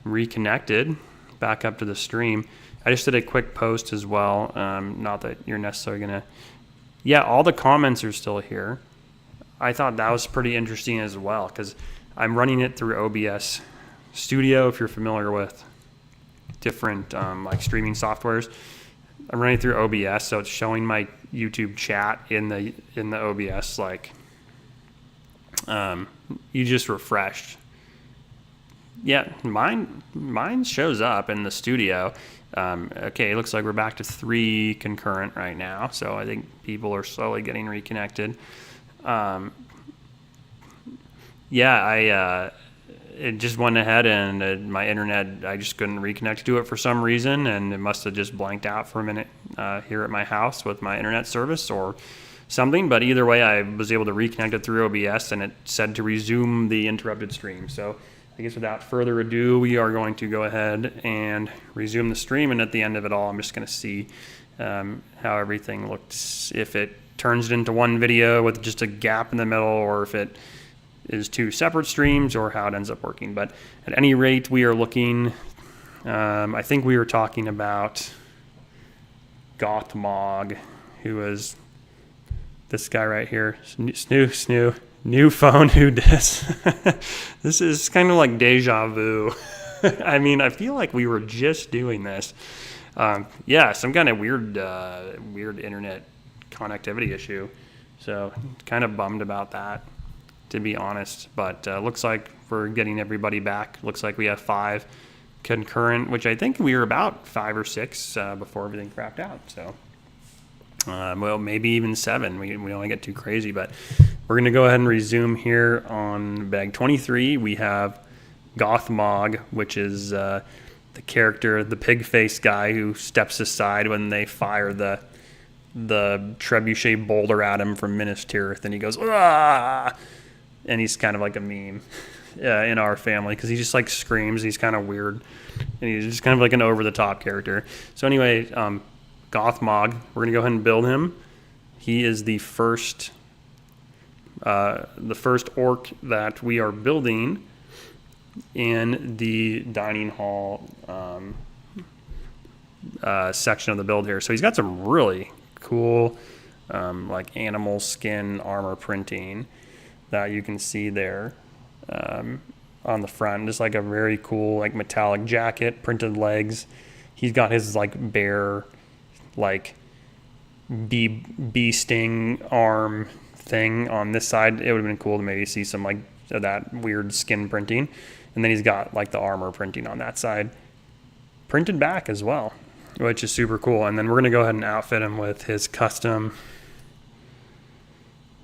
S1: reconnected back up to the stream. I just did a quick post as well. Not that you're necessarily going to... Yeah, all the comments are still here. I thought that was pretty interesting as well because I'm running it through OBS Studio, if you're familiar with different like streaming softwares. I'm running through OBS, so it's showing my YouTube chat in the OBS. Like, you just refreshed. Yeah, mine shows up in the studio. Okay, it looks like we're back to 3 concurrent right now, so I think people are slowly getting reconnected. Yeah, it just went ahead and my internet, I just couldn't reconnect to it for some reason, and it must have just blanked out for a minute here at my house with my internet service or something. But either way, I was able to reconnect it through OBS, and it said to resume the interrupted stream. So I guess without further ado, we are going to go ahead and resume the stream, and at the end of it all, I'm just going to see how everything looks, if it turns it into one video with just a gap in the middle, or if it is two separate streams, or how it ends up working. But at any rate, we are looking, I think we were talking about Gothmog, who is this guy right here. Snoo. New phone, who dis? This is kind of like deja vu. I mean, I feel like we were just doing this. Yeah, some kind of weird internet connectivity issue. So kind of bummed about that, to be honest. But looks like we're getting everybody back. Looks like we have 5 concurrent, which I think we were about 5 or 6 before everything crapped out. So. Well, maybe even 7. We don't want to get too crazy, but we're going to go ahead and resume here on bag 23. We have Gothmog, which is the character, the pig-faced guy who steps aside when they fire the trebuchet boulder at him from Minas Tirith, and he goes, "Ah!" And he's kind of like a meme in our family because he just like screams. He's kind of weird, and he's just kind of like an over-the-top character. So anyway, Gothmog, we're going to go ahead and build him. He is the first orc that we are building in the dining hall section of the build here. So he's got some really cool like animal skin armor printing that you can see there on the front. Just like a very cool like metallic jacket, printed legs. He's got his like bear like bee sting arm thing on this side. It would have been cool to maybe see some like that weird skin printing, and then he's got like the armor printing on that side printed back as well, which is super cool. And then we're going to go ahead and outfit him with his custom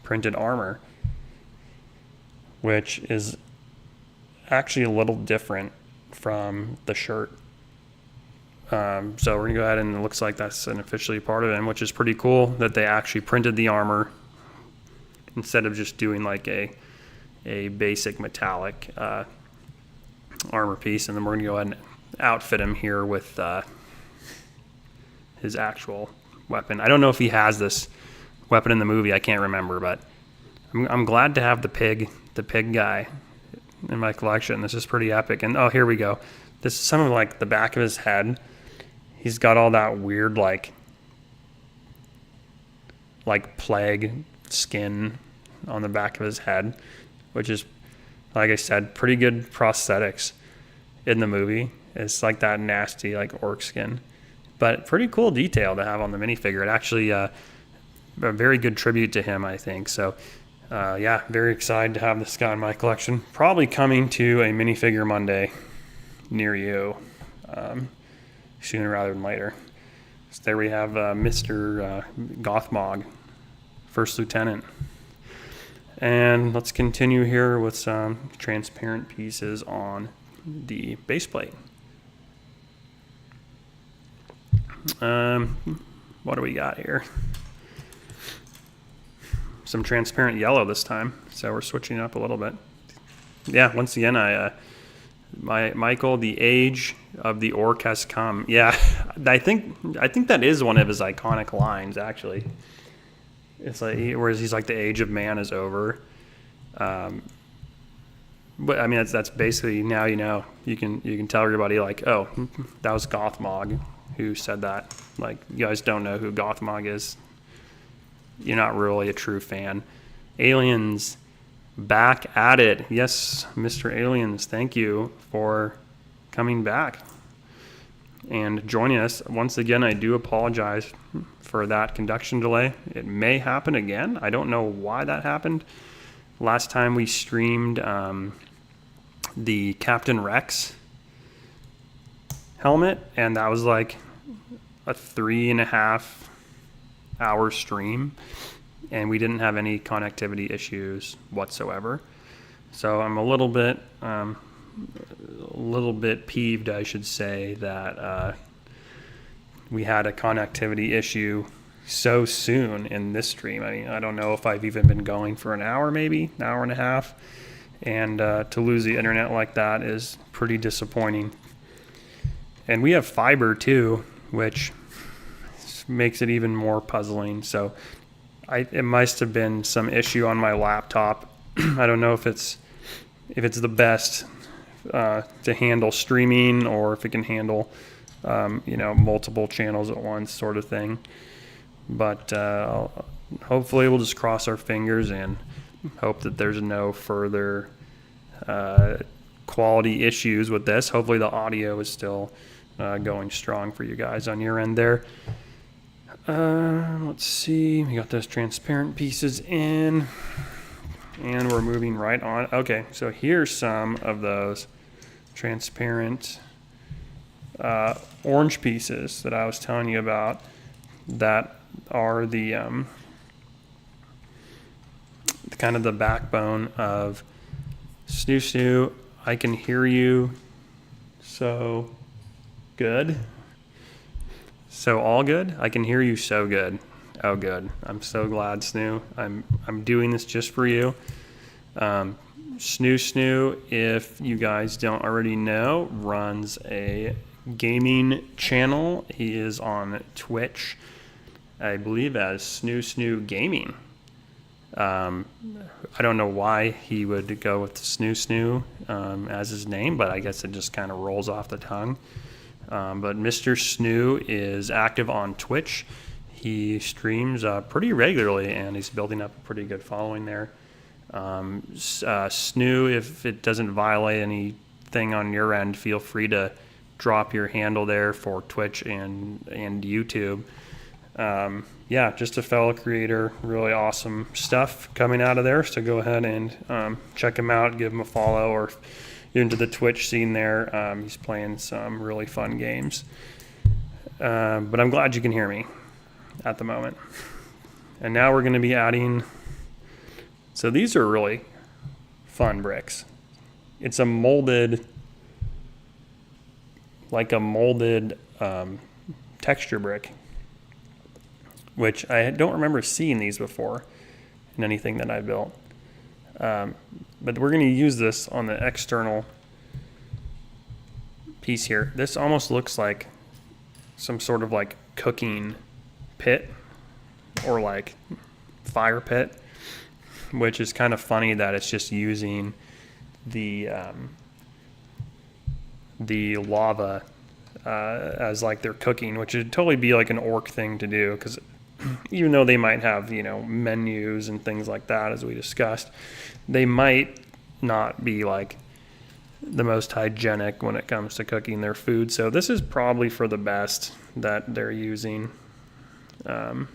S1: printed armor, which is actually a little different from the shirt. So we're gonna go ahead, and it looks like that's an officially part of him, which is pretty cool that they actually printed the armor instead of just doing like a basic metallic armor piece. And then we're gonna go ahead and outfit him here with his actual weapon. I don't know if he has this weapon in the movie. I can't remember, but I'm glad to have the pig guy in my collection. This is pretty epic. And oh, here we go. This is some of like the back of his head. He's got all that weird like plague skin on the back of his head, which is, like I said, pretty good prosthetics in the movie. It's like that nasty like orc skin, but pretty cool detail to have on the minifigure. It actually a very good tribute to him, I think. So yeah, very excited to have this guy in my collection. Probably coming to a minifigure Monday near you sooner rather than later. So there we have Mr. Gothmog, First Lieutenant. And let's continue here with some transparent pieces on the base plate. What do we got here? Some transparent yellow this time, so we're switching it up a little bit. Yeah, once again, Michael, the age of the orc has come. Yeah, I think that is one of his iconic lines, actually. It's like, whereas he's like, the age of man is over. But I mean, that's basically, now you can tell everybody like, oh, that was Gothmog who said that. Like, you guys don't know who Gothmog is. You're not really a true fan. Aliens, back at it. Yes, Mr. Aliens, thank you for coming back and joining us. Once again, I do apologize for that conduction delay. It may happen again. I don't know why that happened. Last time we streamed the Captain Rex helmet, and that was like a 3.5 hour stream, and we didn't have any connectivity issues whatsoever. So I'm a little bit little bit peeved, I should say, that we had a connectivity issue so soon in this stream. I mean, I don't know if I've even been going for an hour, maybe an hour and a half, and to lose the internet like that is pretty disappointing. And we have fiber too, which makes it even more puzzling. So it must have been some issue on my laptop. I don't know if it's the best to handle streaming, or if it can handle multiple channels at once, sort of thing. But hopefully we'll just cross our fingers and hope that there's no further quality issues with this. Hopefully the audio is still going strong for you guys on your end there. Let's see, we got those transparent pieces in, and we're moving right on. Okay, so here's some of those transparent orange pieces that I was telling you about that are the kind of the backbone of Snoo. I can hear you so good. So all good? I can hear you so good. Oh, good. I'm so glad, Snoo. I'm doing this just for you. Snoo, if you guys don't already know, runs a gaming channel. He is on Twitch, I believe, as Snoo Gaming. I don't know why he would go with Snoo as his name, but I guess it just kind of rolls off the tongue. But Mr. Snoo is active on Twitch. He streams pretty regularly, and he's building up a pretty good following there. Snoo, if it doesn't violate anything on your end, feel free to drop your handle there for Twitch and YouTube. Yeah, just a fellow creator, really awesome stuff coming out of there. So go ahead and check him out, give him a follow, or if you're into the Twitch scene there, he's playing some really fun games. But I'm glad you can hear me at the moment. And now we're going to be adding, so these are really fun bricks. It's a molded texture brick, which I don't remember seeing these before in anything that I built. But we're going to use this on the external piece here. This almost looks like some sort of like cooking pit or like fire pit, which is kind of funny that it's just using the lava as like they're cooking, which would totally be like an orc thing to do, because even though they might have, menus and things like that, as we discussed, they might not be like the most hygienic when it comes to cooking their food. So this is probably for the best that they're using. They're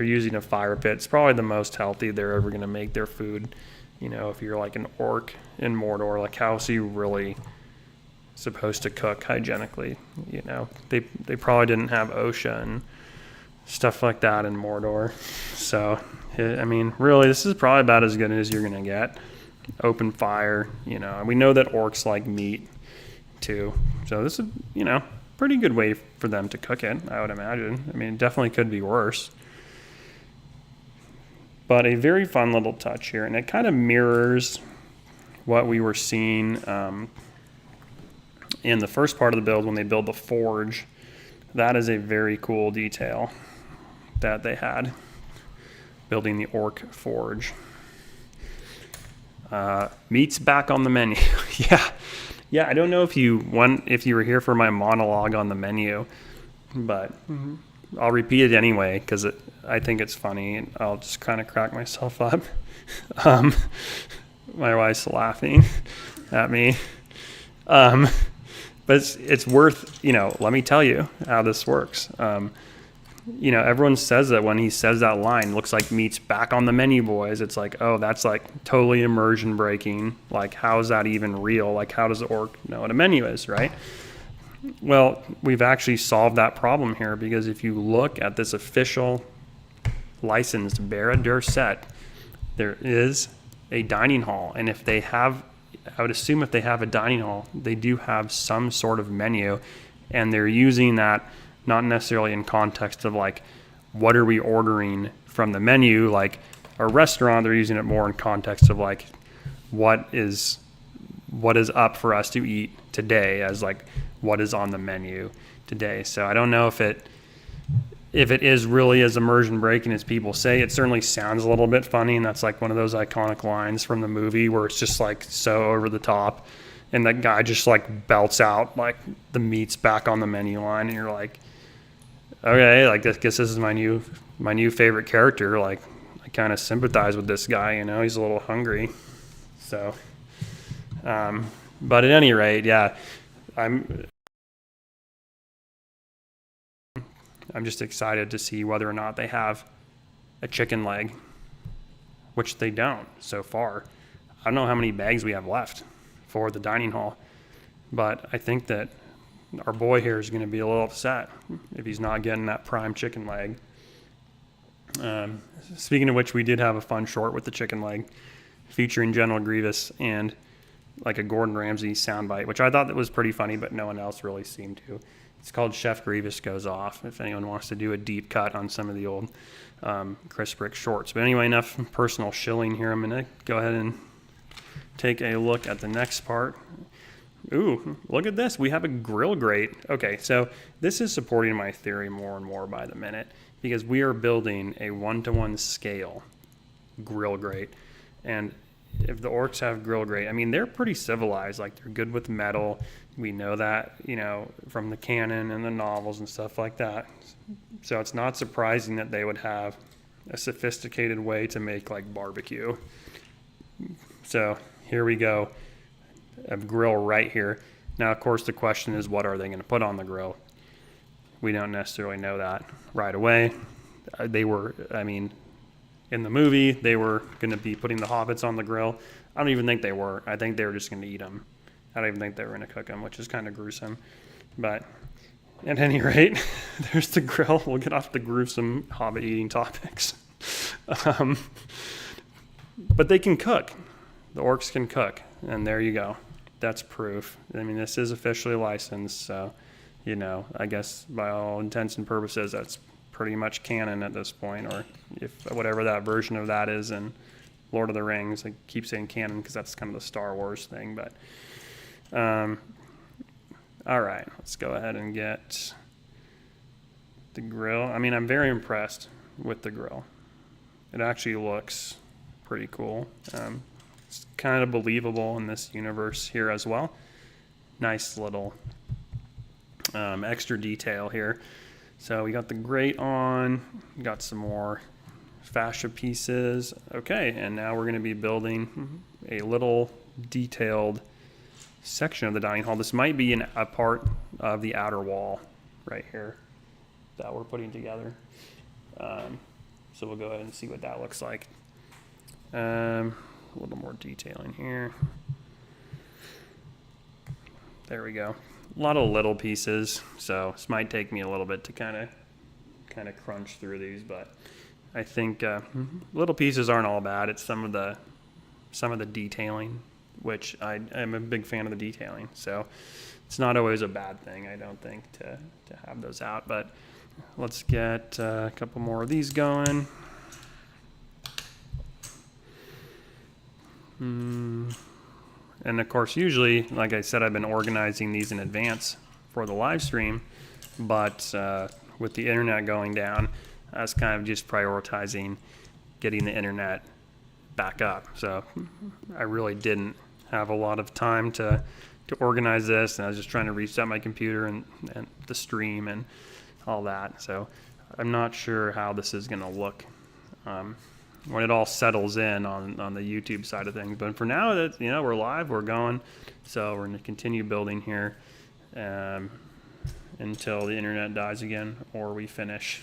S1: using a fire pit. It's probably the most healthy they're ever going to make their food. If you're like an orc in Mordor, like how is he really supposed to cook hygienically? They probably didn't have OSHA and stuff like that in Mordor. So, I mean, really, this is probably about as good as you're going to get. Open fire, we know that orcs like meat too. So this is, pretty good way for them to cook it, I would imagine. I mean, it definitely could be worse. But a very fun little touch here, and it kind of mirrors what we were seeing in the first part of the build when they build the forge. That is a very cool detail that they had, building the orc forge. Meat's back on the menu. Yeah. I don't know if you were here for my monologue on the menu, but I'll repeat it anyway because I think it's funny, and I'll just kind of crack myself up. My wife's laughing at me, but it's worth. Let me tell you how this works. Everyone says that when he says that line, looks like meat's back on the menu, boys. It's like, oh, that's like totally immersion breaking. Like, how is that even real? Like, how does the orc know what a menu is, right? Well, we've actually solved that problem here, because if you look at this official licensed Barad-dûr set, there is a dining hall. And if they have I would assume if they have a dining hall, they do have some sort of menu, and they're using that not necessarily in context of like, what are we ordering from the menu? Like a restaurant, they're using it more in context of like, what is up for us to eat today, as like what is on the menu today. So I don't know if it is really as immersion breaking as people say. It certainly sounds a little bit funny, and that's like one of those iconic lines from the movie where it's just like so over the top, and that guy just like belts out like the meat's back on the menu line, and you're like, okay, like I guess this is my new favorite character. Like I kind of sympathize with this guy, you know, he's a little hungry. So, but at any rate, yeah, I'm just excited to see whether or not they have a chicken leg, which they don't so far. I don't know how many bags we have left for the dining hall, but I think that our boy here is going to be a little upset if he's not getting that prime chicken leg. Speaking of which, we did have a fun short with the chicken leg featuring General Grievous and like a Gordon Ramsay soundbite, which I thought that was pretty funny, but no one else really seemed to. It's called Chef Grievous Goes Off, if anyone wants to do a deep cut on some of the old Chris Brick shorts. But anyway, enough personal shilling here. I'm going to go ahead and take a look at the next part. Ooh, look at this. We have a grill grate. Okay, so this is supporting my theory more and more by the minute, because we are building a 1-to-1 scale grill grate. And if the orcs have grill grate, I mean, they're pretty civilized. Like, they're good with metal. We know that, you know, from the canon and the novels and stuff like that. So it's not surprising that they would have a sophisticated way to make like barbecue. So here we go, a grill right here. Now, of course, the question is, what are they going to put on the grill? We don't necessarily know that right away. They were, I mean, in the movie, they were going to be putting the hobbits on the grill. I don't even think they were. I think they were just going to eat them. I don't even think they were going to cook them, which is kind of gruesome. But at any rate, there's the grill. We'll get off the gruesome hobbit eating topics. But they can cook. The orcs can cook. And there you go. That's proof. I mean, this is officially licensed. So, you know, I guess by all intents and purposes, that's pretty much canon at this point, or if whatever that version of that is in Lord of the Rings. I keep saying canon because that's kind of the Star Wars thing, but all right, let's go ahead and get the grill. I mean, I'm very impressed with the grill. It actually looks pretty cool. It's kind of believable in this universe here as well. Nice little extra detail here. So we got the grate on, got some more fascia pieces. Okay, and now we're going to be building a little detailed section of the dining hall. This might be a part of the outer wall right here that we're putting together. So we'll go ahead and see what that looks like. A little more detailing here. There we go. A lot of little pieces, so this might take me a little bit to kind of crunch through these, but I think little pieces aren't all bad. It's some of the detailing, which I'm a big fan of the detailing, so it's not always a bad thing, I don't think, to have those out. But let's get a couple more of these going. And of course, usually, like I said, I've been organizing these in advance for the live stream, but with the internet going down, I was kind of just prioritizing getting the internet back up. So I really didn't have a lot of time to organize this, and I was just trying to reset my computer and the stream and all that. So I'm not sure how this is going to look when it all settles in on the YouTube side of things. But for now, that, you know, we're live, we're going, so we're going to continue building here until the internet dies again, or we finish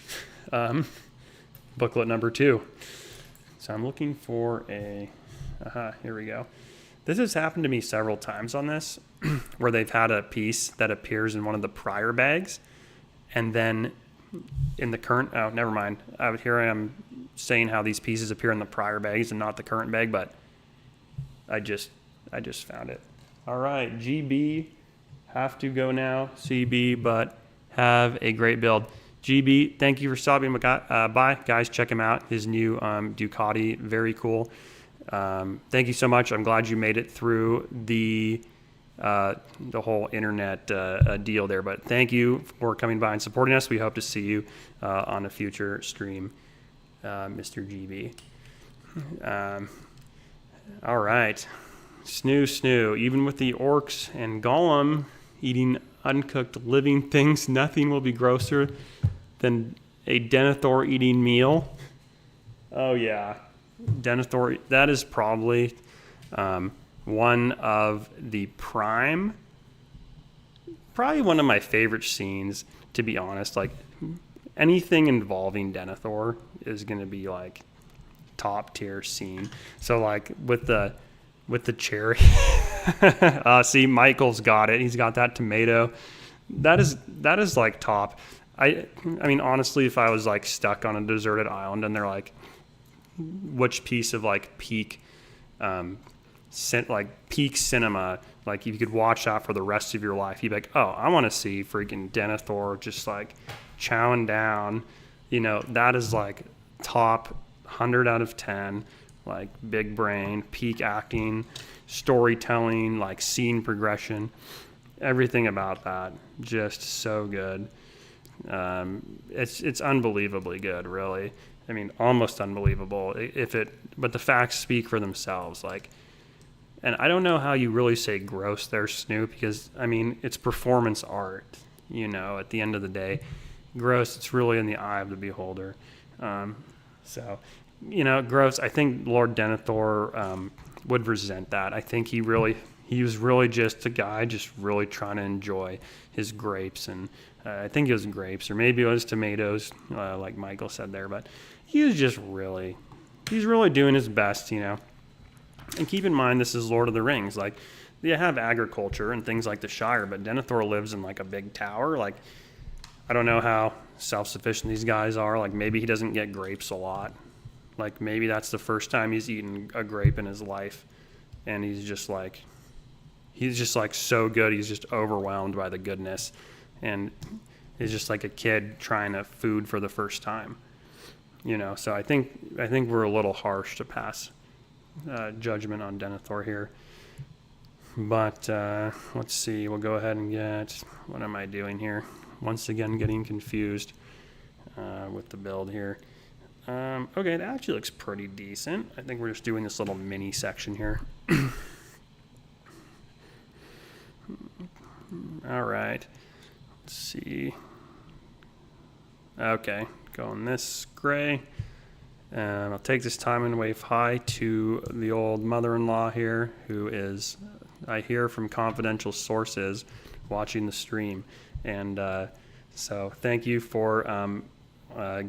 S1: booklet number 2. So I'm looking for here we go. This has happened to me several times on this, where they've had a piece that appears in one of the prior bags, and then in the current, oh, never mind. Here I am saying how these pieces appear in the prior bags and not the current bag, but I just I just found it. All right, GB, have to go now. CB, but have a great build. GB, thank you for stopping by. Guys, check him out. His new Ducati, very cool. Thank you so much. I'm glad you made it through the whole internet deal there. But thank you for coming by and supporting us. We hope to see you on a future stream, Mr. GB. All right. Snoo. Even with the orcs and golem eating uncooked living things, nothing will be grosser than a Denethor eating meal. Oh yeah, Denethor. That is probably one of the probably one of my favorite scenes, to be honest. Like anything involving Denethor is going to be like top tier scene. So like with the cherry, see, Michael's got it. He's got that tomato. That is like top. I mean, honestly, if I was like stuck on a deserted island and they're like, which piece of like peak cinema, like if you could watch that for the rest of your life, you'd be like, oh, I want to see freaking Denethor just like chowing down. You know, that is like top 100 out of 10. Like big brain, peak acting, storytelling, like scene progression, everything about that, just so good. It's unbelievably good, really. I mean, almost unbelievable. But the facts speak for themselves. Like, and I don't know how you really say gross there, Snoop, because I mean, it's performance art. You know, at the end of the day, gross. It's really in the eye of the beholder. So. You know, gross. I think Lord Denethor would resent that. I think he was really just a guy just really trying to enjoy his grapes, and I think it was grapes, or maybe it was tomatoes, like Michael said there. But he's really doing his best, you know. And keep in mind, this is Lord of the Rings. Like, they have agriculture and things like the Shire, but Denethor lives in like a big tower. Like, I don't know how self-sufficient these guys are. Like, maybe he doesn't get grapes a lot. Like maybe that's the first time he's eaten a grape in his life, and he's just like so good. He's just overwhelmed by the goodness, and he's just like a kid trying to food for the first time, you know. So I think we're a little harsh to pass judgment on Denethor here. But let's see. We'll go ahead and get. What am I doing here? Once again, getting confused with the build here. Okay, that actually looks pretty decent. I think we're just doing this little mini section here. All right. Let's see. Okay, going this gray. And I'll take this timing wave high to the old mother-in-law here, who is, I hear from confidential sources, watching the stream. And so thank you for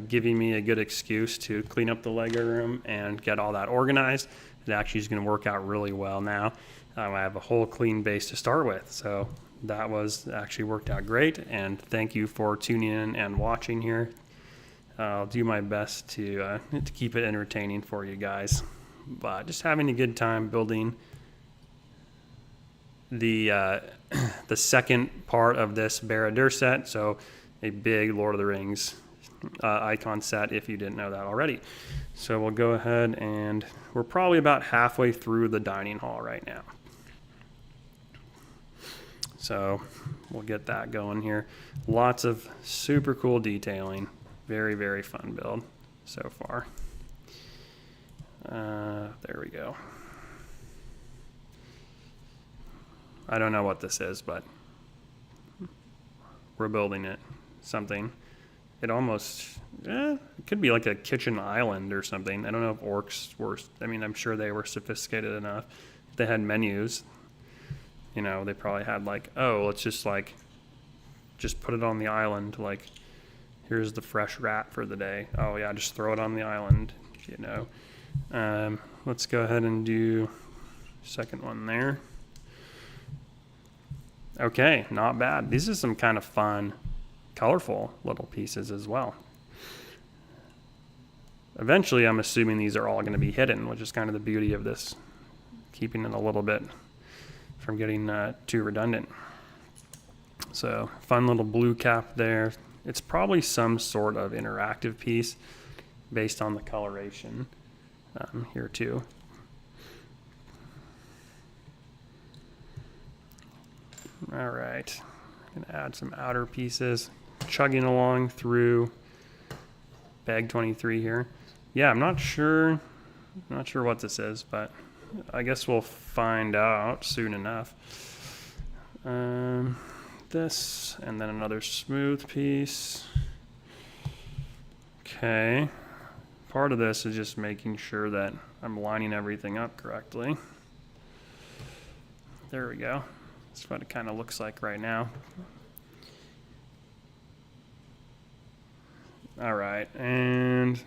S1: giving me a good excuse to clean up the Lego room and get all that organized. It actually is going to work out really well now. I have a whole clean base to start with, so that was actually worked out great. And thank you for tuning in and watching here. I'll do my best to keep it entertaining for you guys, but just having a good time building the second part of this Barad-dûr set. So a big Lord of the Rings icon set, if you didn't know that already. So we'll go ahead, and we're probably about halfway through the dining hall right now. So we'll get that going here. Lots of super cool detailing. Very, very fun build so far. There we go. I don't know what this is, but we're building it. Something. It almost, it could be like a kitchen island or something. I don't know if orcs were, I mean, I'm sure they were sophisticated enough. If they had menus, you know, they probably had like, oh, let's just put it on the island. Like, here's the fresh rat for the day. Oh yeah, just throw it on the island, you know. Let's go ahead and do second one there. Okay, not bad. These are some kind of fun, colorful little pieces as well. Eventually, I'm assuming these are all going to be hidden, which is kind of the beauty of this, keeping it a little bit from getting too redundant. So fun little blue cap there. It's probably some sort of interactive piece based on the coloration here too. All right, I'm gonna add some outer pieces, chugging along through bag 23 here. Yeah, I'm not sure what this is, but I guess we'll find out soon enough. This, and then another smooth piece. Okay, part of this is just making sure that I'm lining everything up correctly. There we go. That's what it kind of looks like right now. All right, and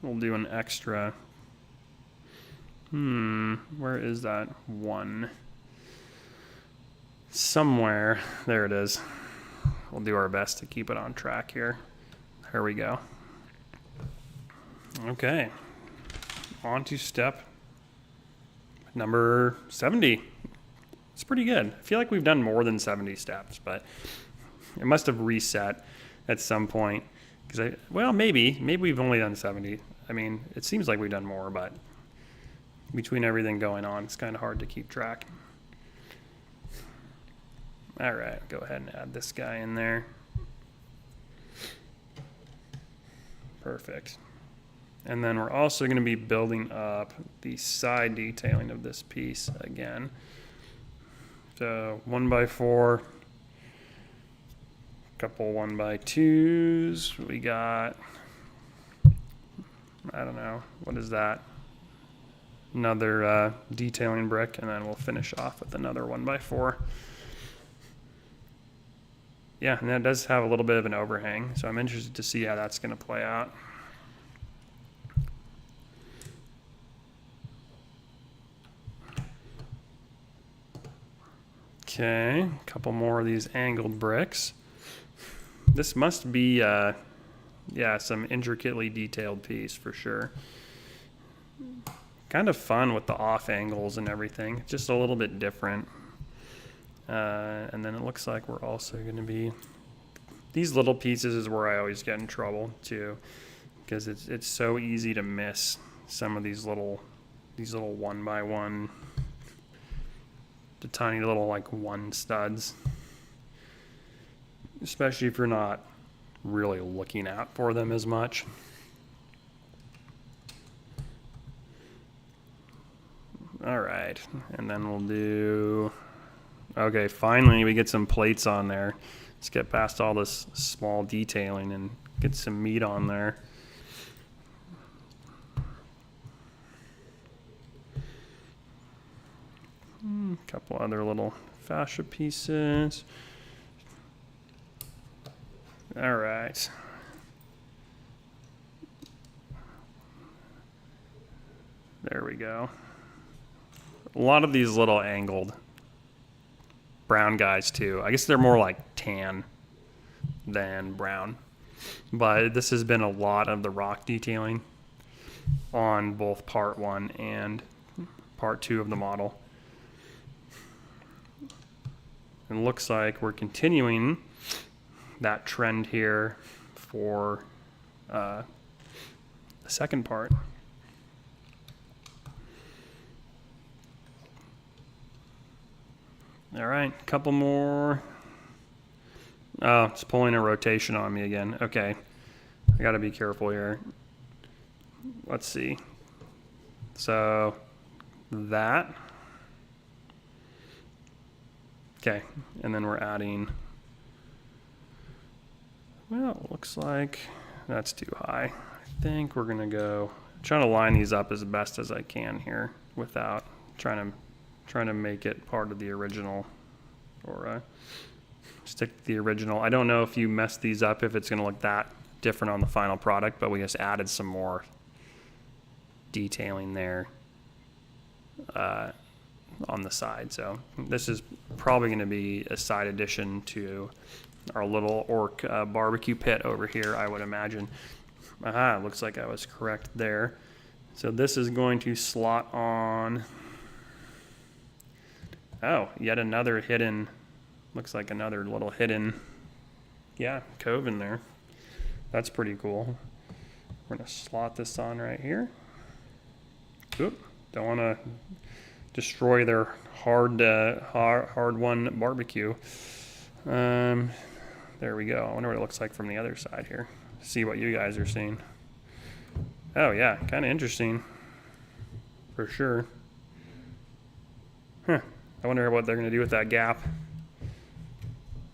S1: we'll do an extra. Where is that one? Somewhere. There it is. We'll do our best to keep it on track here. There we go. Okay, on to step number 70. It's pretty good. I feel like we've done more than 70 steps, but it must have reset at some point. Well, maybe we've only done 70. I mean, it seems like we've done more, but between everything going on, it's kind of hard to keep track. All right, go ahead and add this guy in there. Perfect. And then we're also going to be building up the side detailing of this piece again. So 1x4, couple 1x2s. We got, I don't know, what is that? Another detailing brick, and then we'll finish off with another 1x4. Yeah, and that does have a little bit of an overhang, so I'm interested to see how that's going to play out. Okay, a couple more of these angled bricks. This must be, yeah, some intricately detailed piece for sure. Kind of fun with the off angles and everything, just a little bit different. And then it looks like we're also going to be, these little pieces is where I always get in trouble too, because it's so easy to miss some of these little 1x1, the tiny little like 1 studs, especially if you're not really looking out for them as much. All right, and then we'll do, okay, finally we get some plates on there. Let's get past all this small detailing and get some meat on there. A couple other little fascia pieces. All right. There we go. A lot of these little angled brown guys too. I guess they're more like tan than brown. But this has been a lot of the rock detailing on both part 1 and part 2 of the model. It looks like we're continuing that trend here for the second part. All right, a couple more. Oh, it's pulling a rotation on me again. Okay, I gotta be careful here. Let's see. So that. Okay, and then we're adding, well, it looks like that's too high. I think we're gonna go, trying to line these up as best as I can here without trying to make it part of the original, or stick to the original. I don't know if you mess these up, if it's gonna look that different on the final product, but we just added some more detailing there on the side. So this is probably going to be a side addition to our little orc barbecue pit over here, I would imagine. Aha, looks like I was correct there. So this is going to slot on Oh, yet another hidden, looks like another little hidden, yeah, cove in there. That's pretty cool. We're gonna slot this on right here. Oop, don't wanna destroy their hard won barbecue. There we go. I wonder what it looks like from the other side here. See what you guys are seeing. Oh yeah, kind of interesting, for sure. Huh. I wonder what they're gonna do with that gap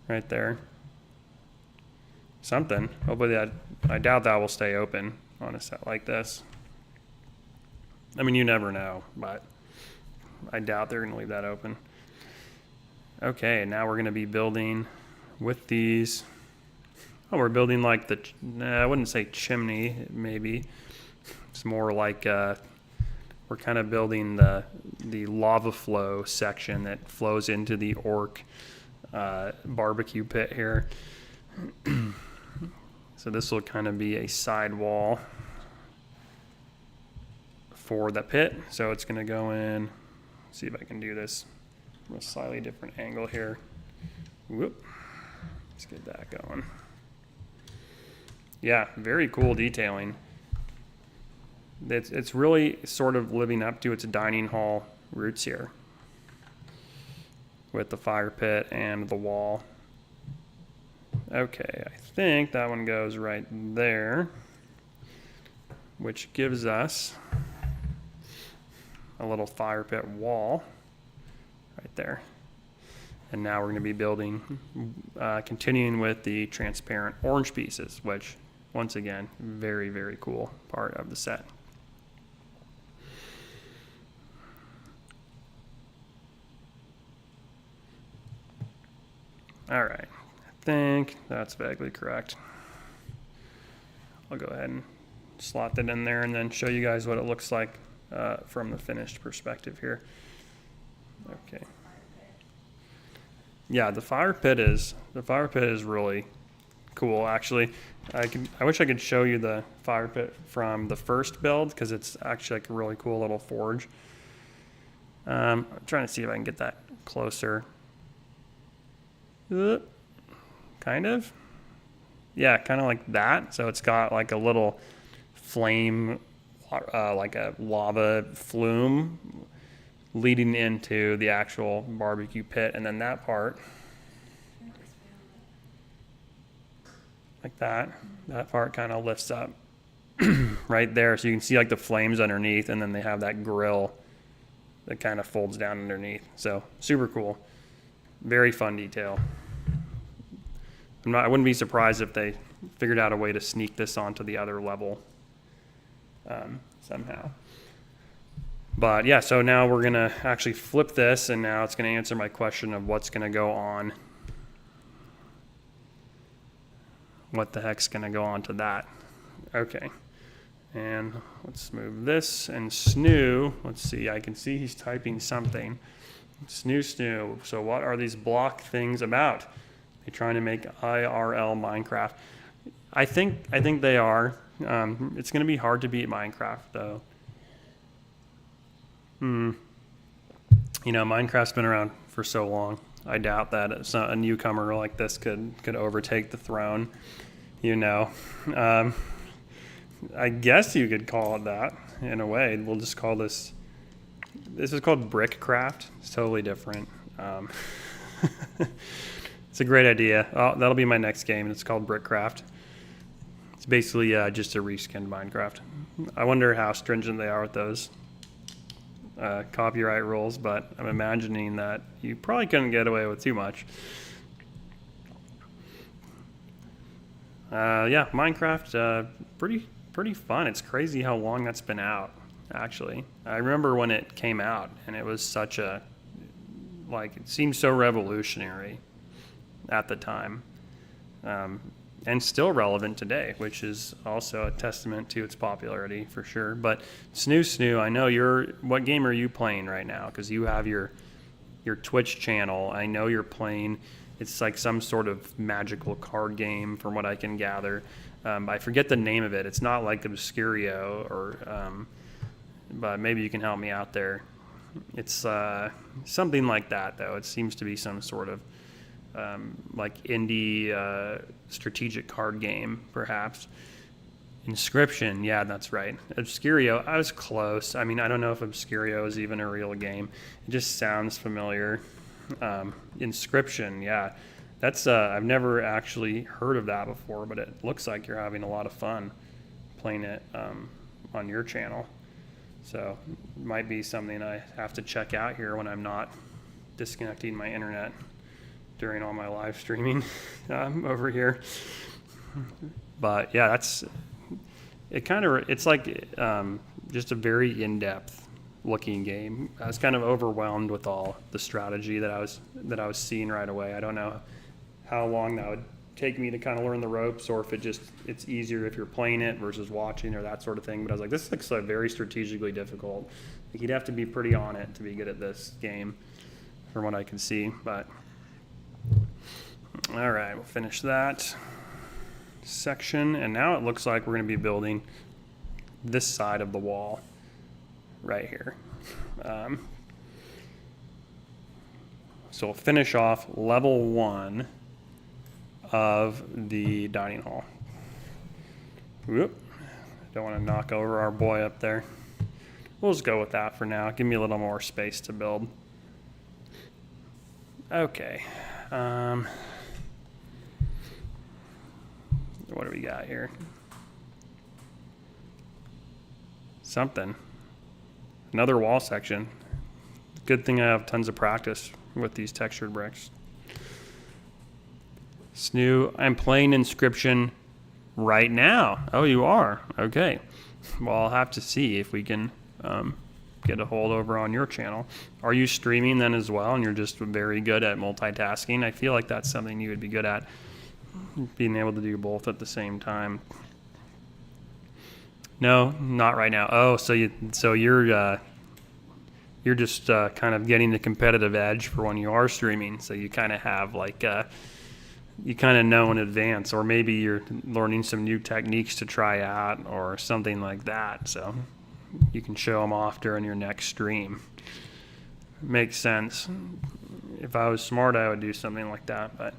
S1: right there. Something. Hopefully that, I doubt that will stay open on a set like this. I mean, you never know, but I doubt they're gonna leave that open. Okay, now we're gonna be building with these. Oh, we're building like the, I wouldn't say chimney, maybe. It's more like we're kind of building the lava flow section that flows into the orc barbecue pit here. So this will kind of be a side wall for the pit. So it's going to go in. Let's see if I can do this from a slightly different angle here. Whoop. Let's get that going. Yeah, very cool detailing. It's really sort of living up to its dining hall roots here with the fire pit and the wall. Okay, I think that one goes right there, which gives us a little fire pit wall right there. And now we're going to be building, continuing with the transparent orange pieces, which once again, very, very cool part of the set. All right, I think that's vaguely correct. I'll go ahead and slot that in there and then show you guys what it looks like from the finished perspective here. Okay. Yeah, the fire pit is really cool. Actually, I wish I could show you the fire pit from the first build because it's actually like a really cool little forge. I'm trying to see if I can get that closer. Kind of. Yeah, kind of like that. So it's got like a little flame, like a lava flume leading into the actual barbecue pit, and then that part, like that part kind of lifts up right there, so you can see like the flames underneath, and then they have that grill that kind of folds down underneath. So super cool, very fun detail. I wouldn't be surprised if they figured out a way to sneak this onto the other level somehow. But yeah, so now we're gonna actually flip this, and now it's gonna answer my question of what's gonna go on. What the heck's gonna go on to that? Okay, and let's move this, and Snoo, let's see, I can see he's typing something. Snoo, so what are these block things about? They're trying to make IRL Minecraft. I think they are. It's gonna be hard to beat Minecraft though. You know, Minecraft's been around for so long. I doubt that a newcomer like this could overtake the throne. You know, I guess you could call it that in a way. We'll just call this. This is called Brickcraft. It's totally different. It's a great idea. That'll be my next game. It's called Brickcraft. It's basically just a reskinned Minecraft. I wonder how stringent they are with those copyright rules, but I'm imagining that you probably couldn't get away with too much. Yeah, Minecraft, pretty fun. It's crazy how long that's been out, actually. I remember when it came out, and it was such a, like, it seemed so revolutionary at the time, and still relevant today, which is also a testament to its popularity for sure. But Snoo, I know what game are you playing right now? Because you have your Twitch channel. I know you're playing, it's like some sort of magical card game from what I can gather. I forget the name of it. It's not like Obscurio, or but maybe you can help me out there. It's something like that, though. It seems to be some sort of like indie strategic card game, perhaps. Inscription, yeah, that's right. Obscurio, I was close. I mean, I don't know if Obscurio is even a real game. It just sounds familiar. Inscription, yeah. That's I've never actually heard of that before, but it looks like you're having a lot of fun playing it on your channel. So it might be something I have to check out here when I'm not disconnecting my internet during all my live streaming over here. But yeah, it's like just a very in-depth looking game. I was kind of overwhelmed with all the strategy that I was seeing right away. I don't know how long that would take me to kind of learn the ropes, or if it's easier if you're playing it versus watching or that sort of thing. But I was like, this looks like very strategically difficult. Like, you'd have to be pretty on it to be good at this game, from what I can see. But all right, we'll finish that section, and now it looks like we're going to be building this side of the wall right here. So we'll finish off level 1 of the dining hall. Whoop. Don't want to knock over our boy up there. We'll just go with that for now. Give me a little more space to build. Okay. What do we got here? Something. Another wall section. Good thing I have tons of practice with these textured bricks. Snoo, I'm playing Inscription right now. Oh, you are? Okay. Well, I'll have to see if we can get a hold over on your channel. Are you streaming then as well, and you're just very good at multitasking? I feel like that's something you would be good at, being able to do both at the same time. No, not right now. Oh, so you're just kind of getting the competitive edge for when you are streaming. So you kind of have like you kind of know in advance, or maybe you're learning some new techniques to try out or something like that. So you can show them off during your next stream. Makes sense. If I was smart, I would do something like that, but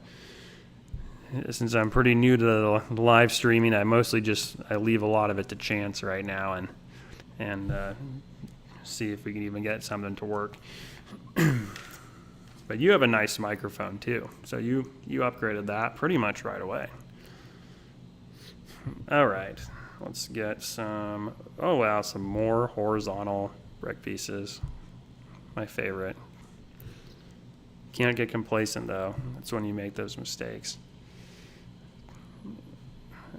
S1: since I'm pretty new to the live streaming, I mostly I leave a lot of it to chance right now and see if we can even get something to work. But you have a nice microphone too, so you upgraded that pretty much right away. All right, let's get some, oh wow, some more horizontal brick pieces. My favorite. Can't get complacent though. That's when you make those mistakes.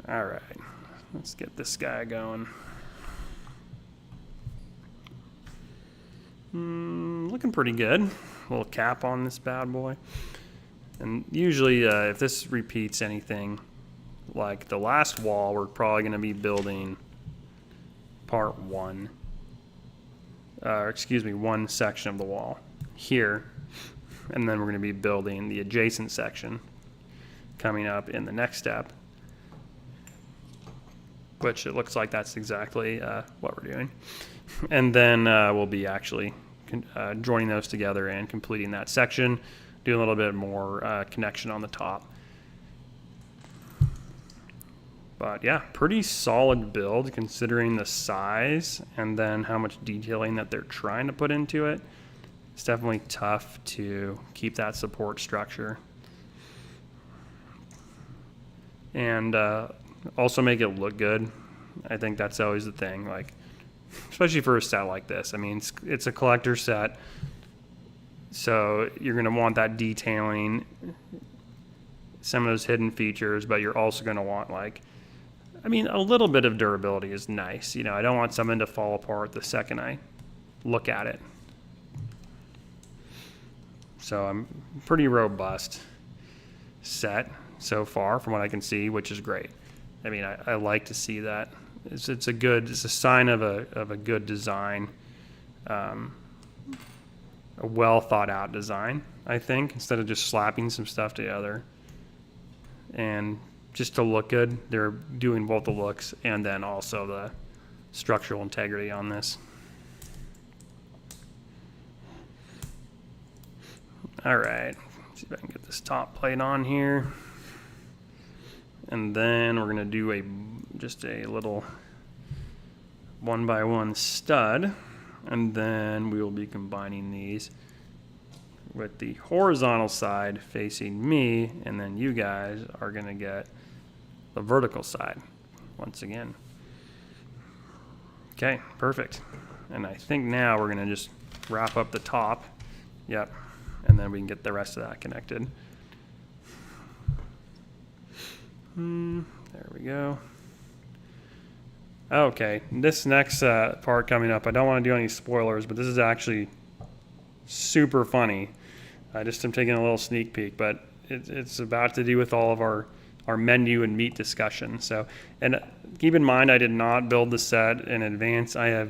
S1: All right, let's get this guy going. Looking pretty good. A little cap on this bad boy. And usually if this repeats anything like the last wall, we're probably going to be building part 1. One section of the wall here. And then we're going to be building the adjacent section coming up in the next step, which it looks like that's exactly what we're doing. And then we'll be actually joining those together and completing that section, do a little bit more connection on the top. But yeah, pretty solid build considering the size and then how much detailing that they're trying to put into it. It's definitely tough to keep that support structure. And also make it look good. I think that's always the thing, like, especially for a set like this. I mean, it's a collector set, so you're going to want that detailing, some of those hidden features, but you're also going to want, like, I mean, a little bit of durability is nice. You know, I don't want something to fall apart the second I look at it. So I'm pretty robust set so far from what I can see, which is great. I mean, I like to see that. It's a sign of a good design, a well thought out design, I think, instead of just slapping some stuff together. And just to look good, they're doing both the looks and then also the structural integrity on this. All right, see if I can get this top plate on here. And then we're gonna do just a little 1x1 stud. And then we will be combining these with the horizontal side facing me, and then you guys are gonna get the vertical side once again. Okay, perfect. And I think now we're gonna just wrap up the top. Yep, and then we can get the rest of that connected. There we go. Okay, this next part coming up, I don't want to do any spoilers, but this is actually super funny. I just am taking a little sneak peek, but it's about to do with all of our menu and meat discussion. So, and keep in mind, I did not build the set in advance. I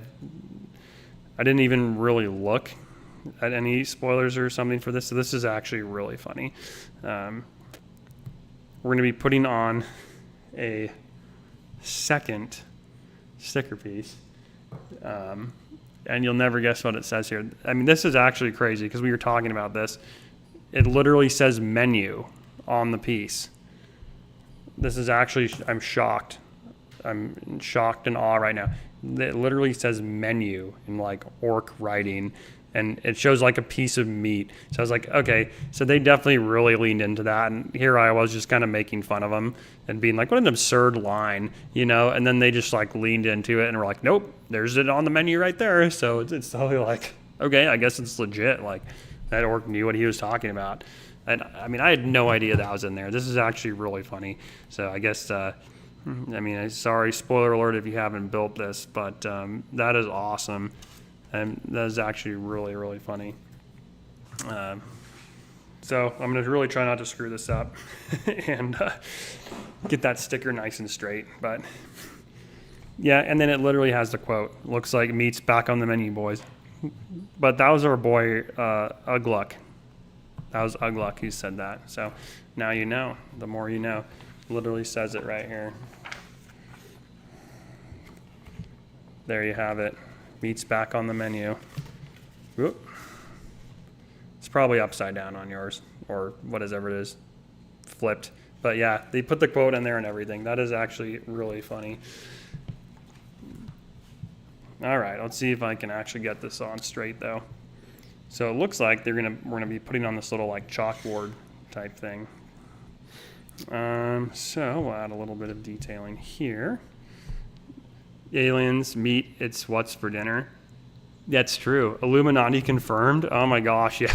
S1: didn't even really look at any spoilers or something for this. So this is actually really funny. We're going to be putting on a second sticker piece. And you'll never guess what it says here. I mean, this is actually crazy because we were talking about this. It literally says menu on the piece. This is actually, I'm shocked. I'm shocked and awe right now. It literally says menu in like orc writing, and it shows like a piece of meat. So I was like, okay, so they definitely really leaned into that. And here I was just kind of making fun of them and being like, what an absurd line, you know? And then they just like leaned into it and were like, nope, there's it on the menu right there. So it's totally like, okay, I guess it's legit. Like that orc knew what he was talking about. And I mean, I had no idea that was in there. This is actually really funny. So I guess, I mean, sorry, spoiler alert if you haven't built this, but that is awesome. And that is actually really, really funny. So I'm going to really try not to screw this up and get that sticker nice and straight. But yeah, and then it literally has the quote. Looks like meat's back on the menu, boys. But that was our boy, Ugluck. That was Ugluck who said that. So now you know. The more you know. Literally says it right here. There you have it. Meat's back on the menu. Whoop. It's probably upside down on yours, or whatever it is, flipped. But yeah, they put the quote in there and everything. That is actually really funny. All right, let's see if I can actually get this on straight though. So it looks like we're gonna be putting on this little like chalkboard type thing. So we'll add a little bit of detailing here. Aliens, meat, it's what's for dinner. That's true. Illuminati confirmed. Oh my gosh, yeah.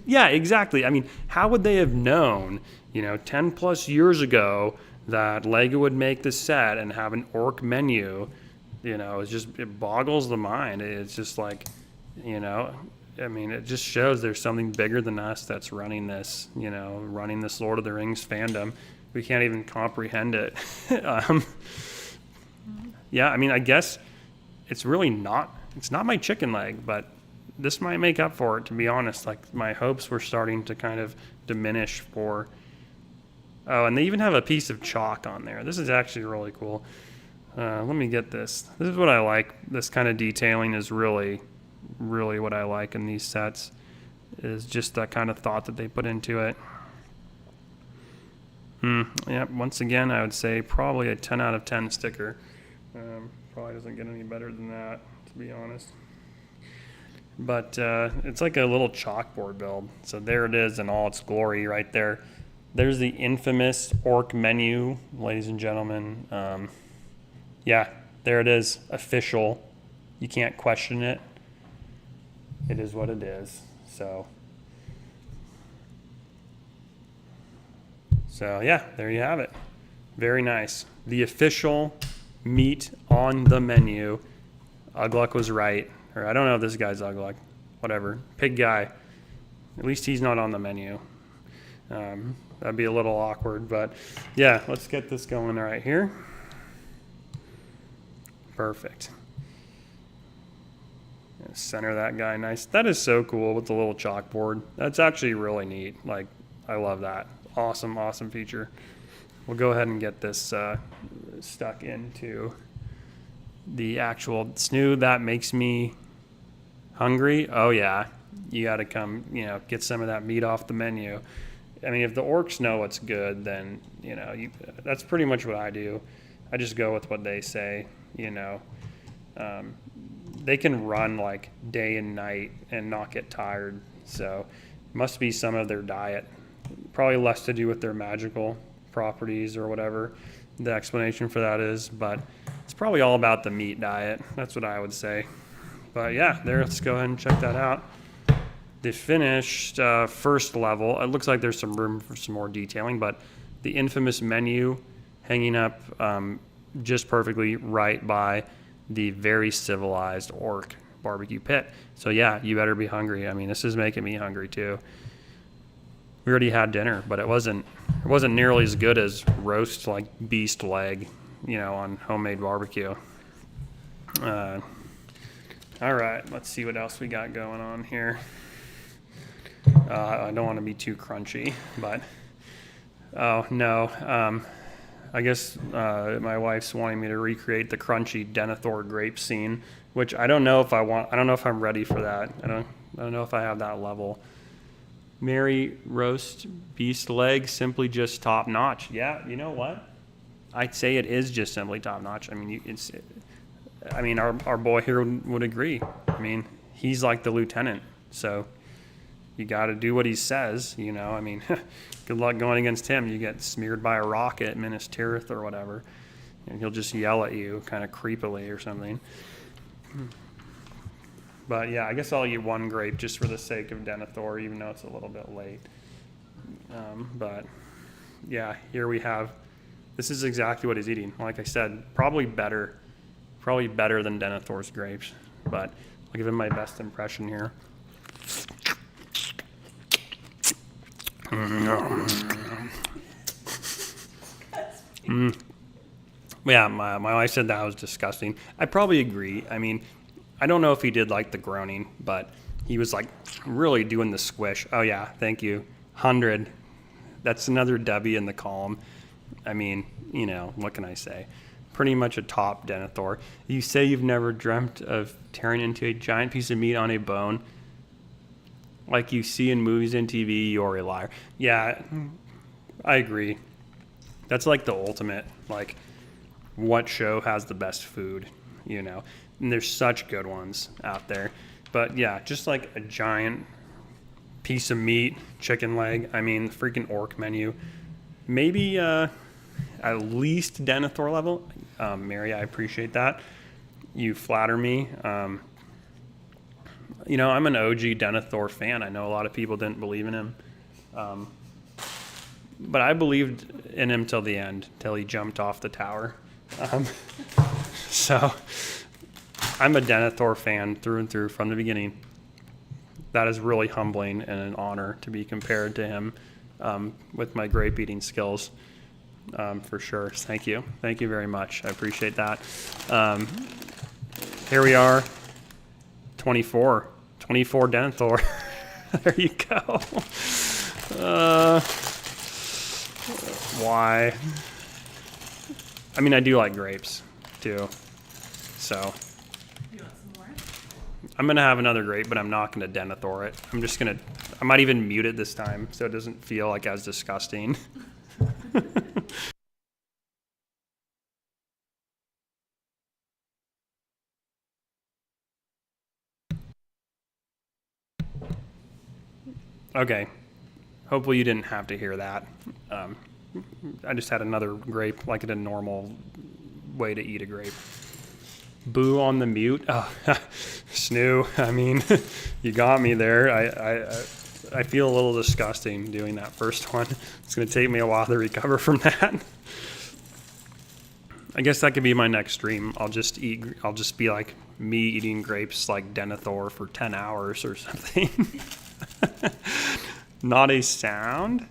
S1: Yeah, exactly. I mean, how would they have known, 10 plus years ago that Lego would make this set and have an orc menu? It boggles the mind. It's just like, I mean, it just shows there's something bigger than us that's running this, running this Lord of the Rings fandom. We can't even comprehend it. Yeah, I mean, I guess it's not my chicken leg, but this might make up for it, to be honest. Like, my hopes were starting to kind of diminish for... Oh, and they even have a piece of chalk on there. This is actually really cool. Let me get this. This is what I like. This kind of detailing is really, really what I like in these sets, is just that kind of thought that they put into it. Yeah, once again, I would say probably a 10 out of 10 sticker. Probably doesn't get any better than that, to be honest. But it's like a little chalkboard build. So there it is in all its glory right there. There's the infamous orc menu, ladies and gentlemen. Yeah, there it is, official. You can't question it. It is what it is. So yeah, there you have it. Very nice. The official meat on the menu. Ugluck was right. Or I don't know if this guy's Ugluck. Whatever. Pig guy. At least he's not on the menu. That'd be a little awkward. But yeah, let's get this going right here. Perfect. Center that guy nice. That is so cool with the little chalkboard. That's actually really neat. Like, I love that. Awesome, awesome feature. We'll go ahead and get this stuck into the actual snoo. That makes me hungry. Oh yeah, you got to come, get some of that meat off the menu. I mean, if the orcs know what's good, then, that's pretty much what I do. I just go with what they say, They can run like day and night and not get tired. So it must be some of their diet. Probably less to do with their magical properties or whatever the explanation for that is, but it's probably all about the meat diet. That's what I would say. But yeah, let's go ahead and check that out. The finished first level, it looks like there's some room for some more detailing, but the infamous menu hanging up just perfectly right by the very civilized orc barbecue pit. So yeah, you better be hungry. I mean, this is making me hungry too. We already had dinner, but it wasn't nearly as good as roast like beast leg, on homemade barbecue. All right, let's see what else we got going on here. I don't want to be too crunchy, but oh no. I guess my wife's wanting me to recreate the crunchy Denethor grape scene, which I don't know if I want. I don't know if I'm ready for that. I don't know if I have that level. Mary roast beast leg, simply just top notch. Yeah, you know what? I'd say it is just simply top notch. I mean, our boy here would agree. I mean, he's like the lieutenant, so you got to do what he says. I mean, good luck going against him. You get smeared by a rock at Minas Tirith or whatever, and he'll just yell at you kind of creepily or something. But yeah, I guess I'll eat one grape just for the sake of Denethor, even though it's a little bit late. But yeah, here we have, this is exactly what he's eating. Like I said, probably better than Denethor's grapes, but I'll give him my best impression here. Yeah, my wife said that was disgusting. I probably agree. I mean, I don't know if he did like the groaning, but he was like really doing the squish. Oh yeah, thank you. 100. That's another W in the column. I mean, what can I say? Pretty much a top Denethor. You say you've never dreamt of tearing into a giant piece of meat on a bone like you see in movies and TV, you're a liar. Yeah, I agree. That's like the ultimate, like, what show has the best food, And there's such good ones out there. But yeah, just like a giant piece of meat, chicken leg. I mean, freaking orc menu. Maybe at least Denethor level. Mary, I appreciate that. You flatter me. I'm an OG Denethor fan. I know a lot of people didn't believe in him. But I believed in him till the end, till he jumped off the tower. So I'm a Denethor fan through and through from the beginning. That is really humbling and an honor to be compared to him with my grape eating skills, for sure. Thank you. Thank you very much. I appreciate that. Here we are, 24 Denethor. There you go. Why? I mean, I do like grapes too, so.
S2: You want some more?
S1: I'm gonna have another grape, but I'm not gonna Denethor it. I might even mute it this time so it doesn't feel like as disgusting. Okay, hopefully you didn't have to hear that. I just had another grape, like a normal way to eat a grape. Boo on the mute. Oh, Snoo. I mean, you got me there. I feel a little disgusting doing that first one. It's going to take me a while to recover from that. I guess that could be my next stream. I'll just be like me eating grapes like Denethor for 10 hours or something. Not a sound.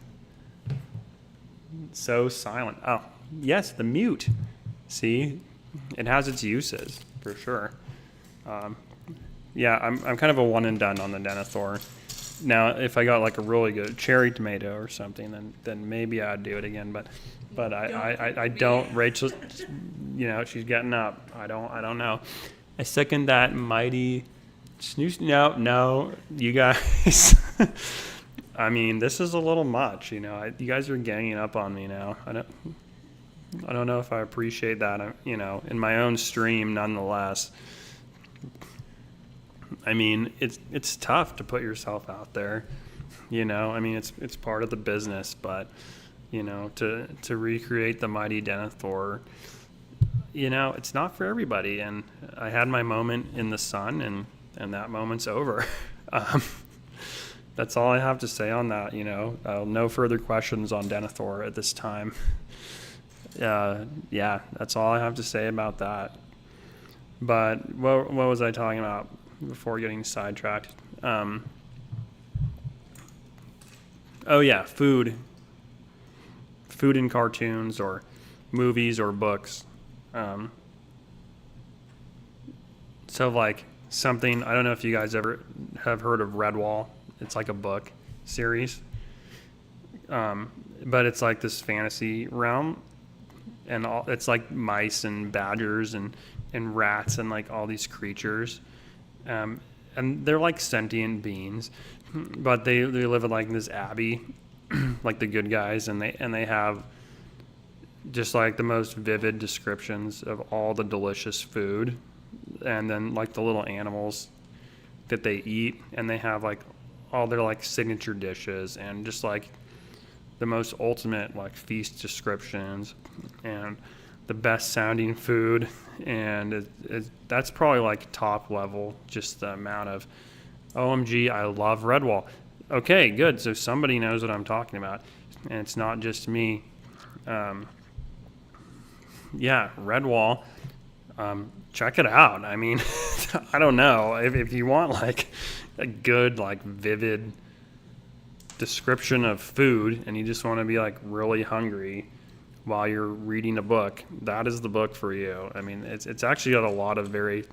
S1: So silent. Oh, yes, the mute. See, it has its uses for sure. Yeah, I'm kind of a one and done on the Denethor. Now, if I got like a really good cherry tomato or something, then maybe I'd do it again. But I don't. Rachel, she's getting up. I don't know. I second that mighty Snooze? No, you guys. I mean, this is a little much, you know. You guys are ganging up on me now. I don't know if I appreciate that. You know, in my own stream, nonetheless. I mean, it's tough to put yourself out there. You know, I mean, it's part of the business, but you know, to recreate the mighty Denethor, you know, it's not for everybody. And I had my moment in the sun, and that moment's over. That's all I have to say on that. You know, no further questions on Denethor at this time. Yeah, that's all I have to say about that. But what was I talking about before getting sidetracked? Oh yeah, food in cartoons or movies or books. So like something, I don't know if you guys ever have heard of Redwall. It's like a book series. But it's like this fantasy realm, and it's like mice and badgers and rats and like all these creatures. And they're like sentient beings, but they live in like this abbey, like the good guys, and they have just like the most vivid descriptions of all the delicious food, and then like the little animals that they eat, and they have like all their like signature dishes and just like the most ultimate like feast descriptions and the best sounding food. And that's probably like top level, just the amount of OMG, I love Redwall. Okay, good. So somebody knows what I'm talking about, and it's not just me. Yeah, Redwall. Check it out. I mean, I don't know if you want like a good, like vivid description of food, and you just want to be like really hungry while you're reading a book. That is the book for you. I mean, it's actually got a lot of very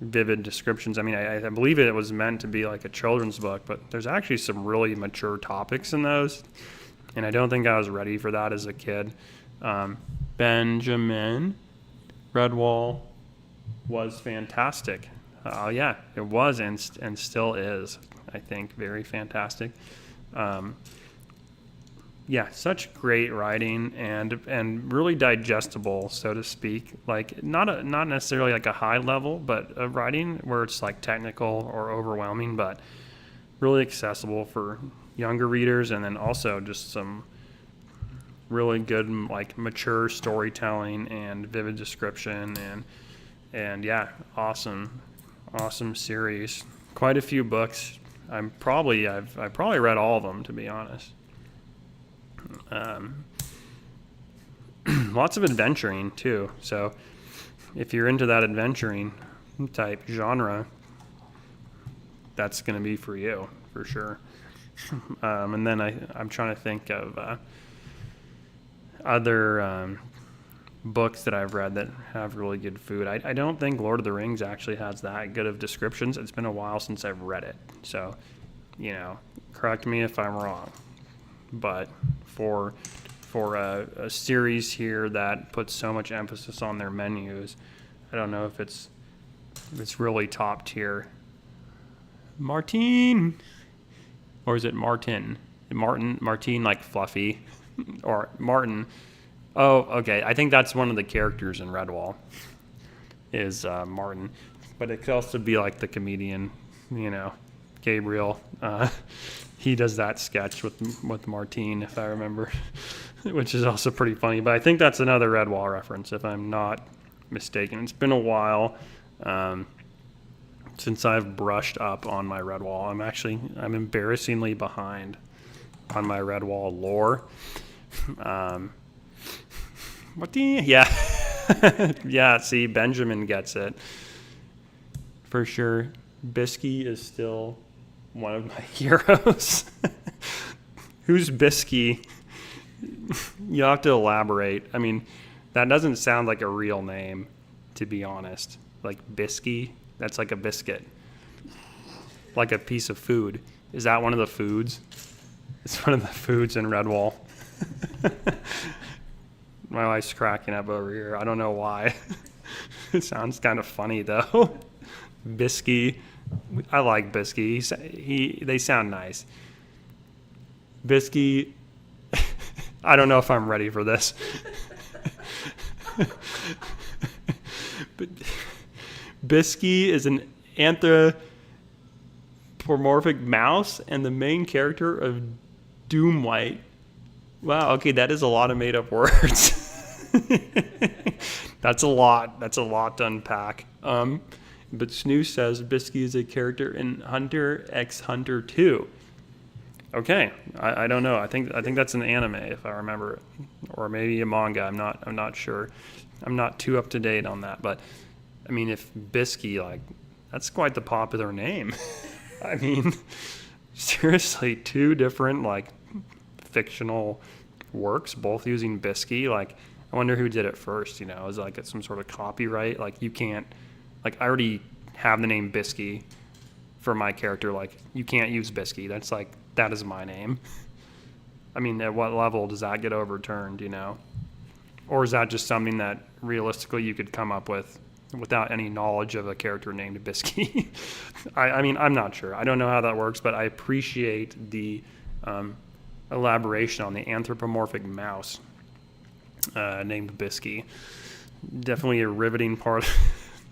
S1: vivid descriptions. I mean, I believe it was meant to be like a children's book, but there's actually some really mature topics in those, and I don't think I was ready for that as a kid. Benjamin, Redwall was fantastic. Yeah, it was and still is, I think, very fantastic. Yeah, such great writing and really digestible, so to speak. Like not necessarily like a high level, but a writing where it's like technical or overwhelming, but really accessible for younger readers, and then also just some really good like mature storytelling and vivid description and yeah, awesome series. Quite a few books. I've probably read all of them, to be honest. Lots of adventuring too. So if you're into that adventuring type genre, that's going to be for you for sure. And then I'm trying to think of other books that I've read that have really good food. I don't think Lord of the Rings actually has that good of descriptions. It's been a while since I've read it, so you know, correct me if I'm wrong. But for a series here that puts so much emphasis on their menus, I don't know if it's really top tier. Martine, or is it Martin? Martine like Fluffy, or Martin. Oh, okay. I think that's one of the characters in Redwall is Martin, but it could also be like the comedian, you know, Gabriel. He does that sketch with Martine, if I remember, which is also pretty funny. But I think that's another Redwall reference, if I'm not mistaken. It's been a while since I've brushed up on my Redwall. I'm embarrassingly behind on my Redwall lore. Yeah. Yeah, see, Benjamin gets it. For sure. Bisky is still one of my heroes. Who's Bisky? You'll have to elaborate. I mean, that doesn't sound like a real name, to be honest. Like Bisky, that's like a biscuit. Like a piece of food. Is that one of the foods? It's one of the foods in Redwall. My wife's cracking up over here. I don't know why. It sounds kind of funny, though. Bisky. I like Bisky. They sound nice. Bisky. I don't know if I'm ready for this. But Bisky is an anthropomorphic mouse and the main character of Doomlight. Wow, okay, that is a lot of made up words. That's a lot. That's a lot to unpack. But Snoo says Bisky is a character in Hunter x Hunter 2. Okay, I don't know. I think that's an anime if I remember it, or maybe a manga. I'm not sure. I'm not too up to date on that. But I mean, if Bisky, like, that's quite the popular name. I mean, seriously, 2 different like fictional works, both using Bisky. Like, I wonder who did it first. You know, is it like some sort of copyright? Like, you can't. Like, I already have the name Bisky for my character. Like, you can't use Bisky. That's like, that is my name. I mean, at what level does that get overturned, you know? Or is that just something that realistically you could come up with without any knowledge of a character named Bisky? I mean, I'm not sure. I don't know how that works, but I appreciate the elaboration on the anthropomorphic mouse named Bisky. Definitely a riveting part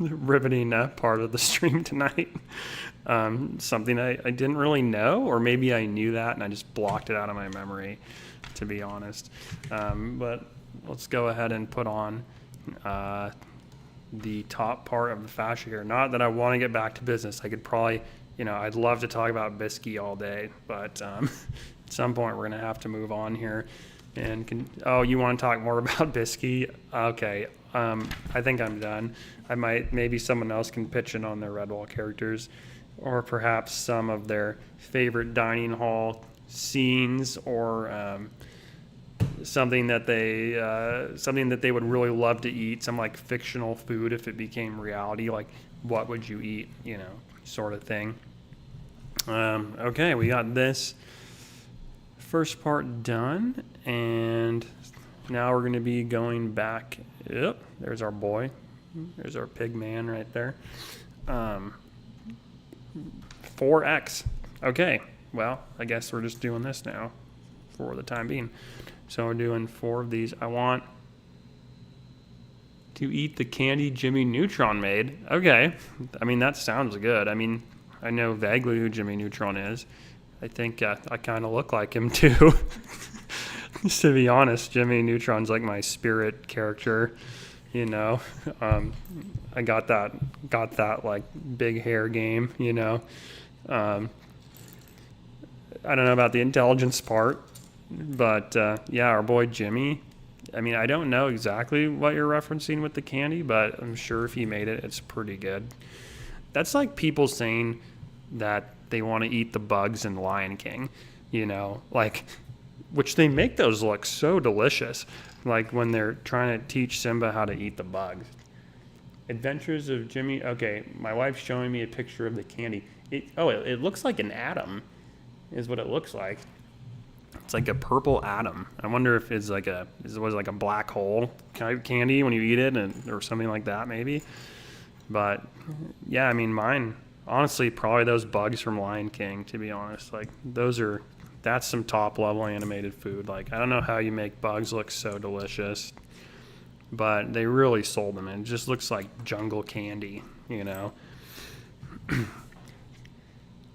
S1: of the stream tonight. Something I didn't really know, or maybe I knew that and I just blocked it out of my memory, to be honest. But let's go ahead and put on the top part of the fascia here. Not that I want to get back to business. I could probably, I'd love to talk about Bisky all day, but at some point we're going to have to move on here. And you want to talk more about Bisky? Okay. I think I'm done. Maybe someone else can pitch in on their Redwall characters, or perhaps some of their favorite dining hall scenes, or something that they would really love to eat, some like fictional food if it became reality, like what would you eat, sort of thing. Okay, we got this first part done, and now we're going to be going back. Yep, there's our boy. There's our pig man right there. 4x. Okay, well, I guess we're just doing this now for the time being. So we're doing 4 of these. I want to eat the candy Jimmy Neutron made. Okay, I mean, that sounds good. I mean, I know vaguely who Jimmy Neutron is. I think I kind of look like him too. Just to be honest, Jimmy Neutron's like my spirit character, I got that like big hair game, I don't know about the intelligence part, but yeah, our boy Jimmy. I mean, I don't know exactly what you're referencing with the candy, but I'm sure if he made it, it's pretty good. That's like people saying that they want to eat the bugs in Lion King, like, which they make those look so delicious, like when they're trying to teach Simba how to eat the bugs. Adventures of Jimmy. Okay, my wife's showing me a picture of the candy. It looks like an atom, is what it looks like. It's like a purple atom. I wonder if it's like a black hole kind of candy when you eat it, or something like that maybe. But yeah, I mean, mine honestly probably those bugs from Lion King. To be honest, like that's some top level animated food. Like, I don't know how you make bugs look so delicious, but they really sold them. And it just looks like jungle candy,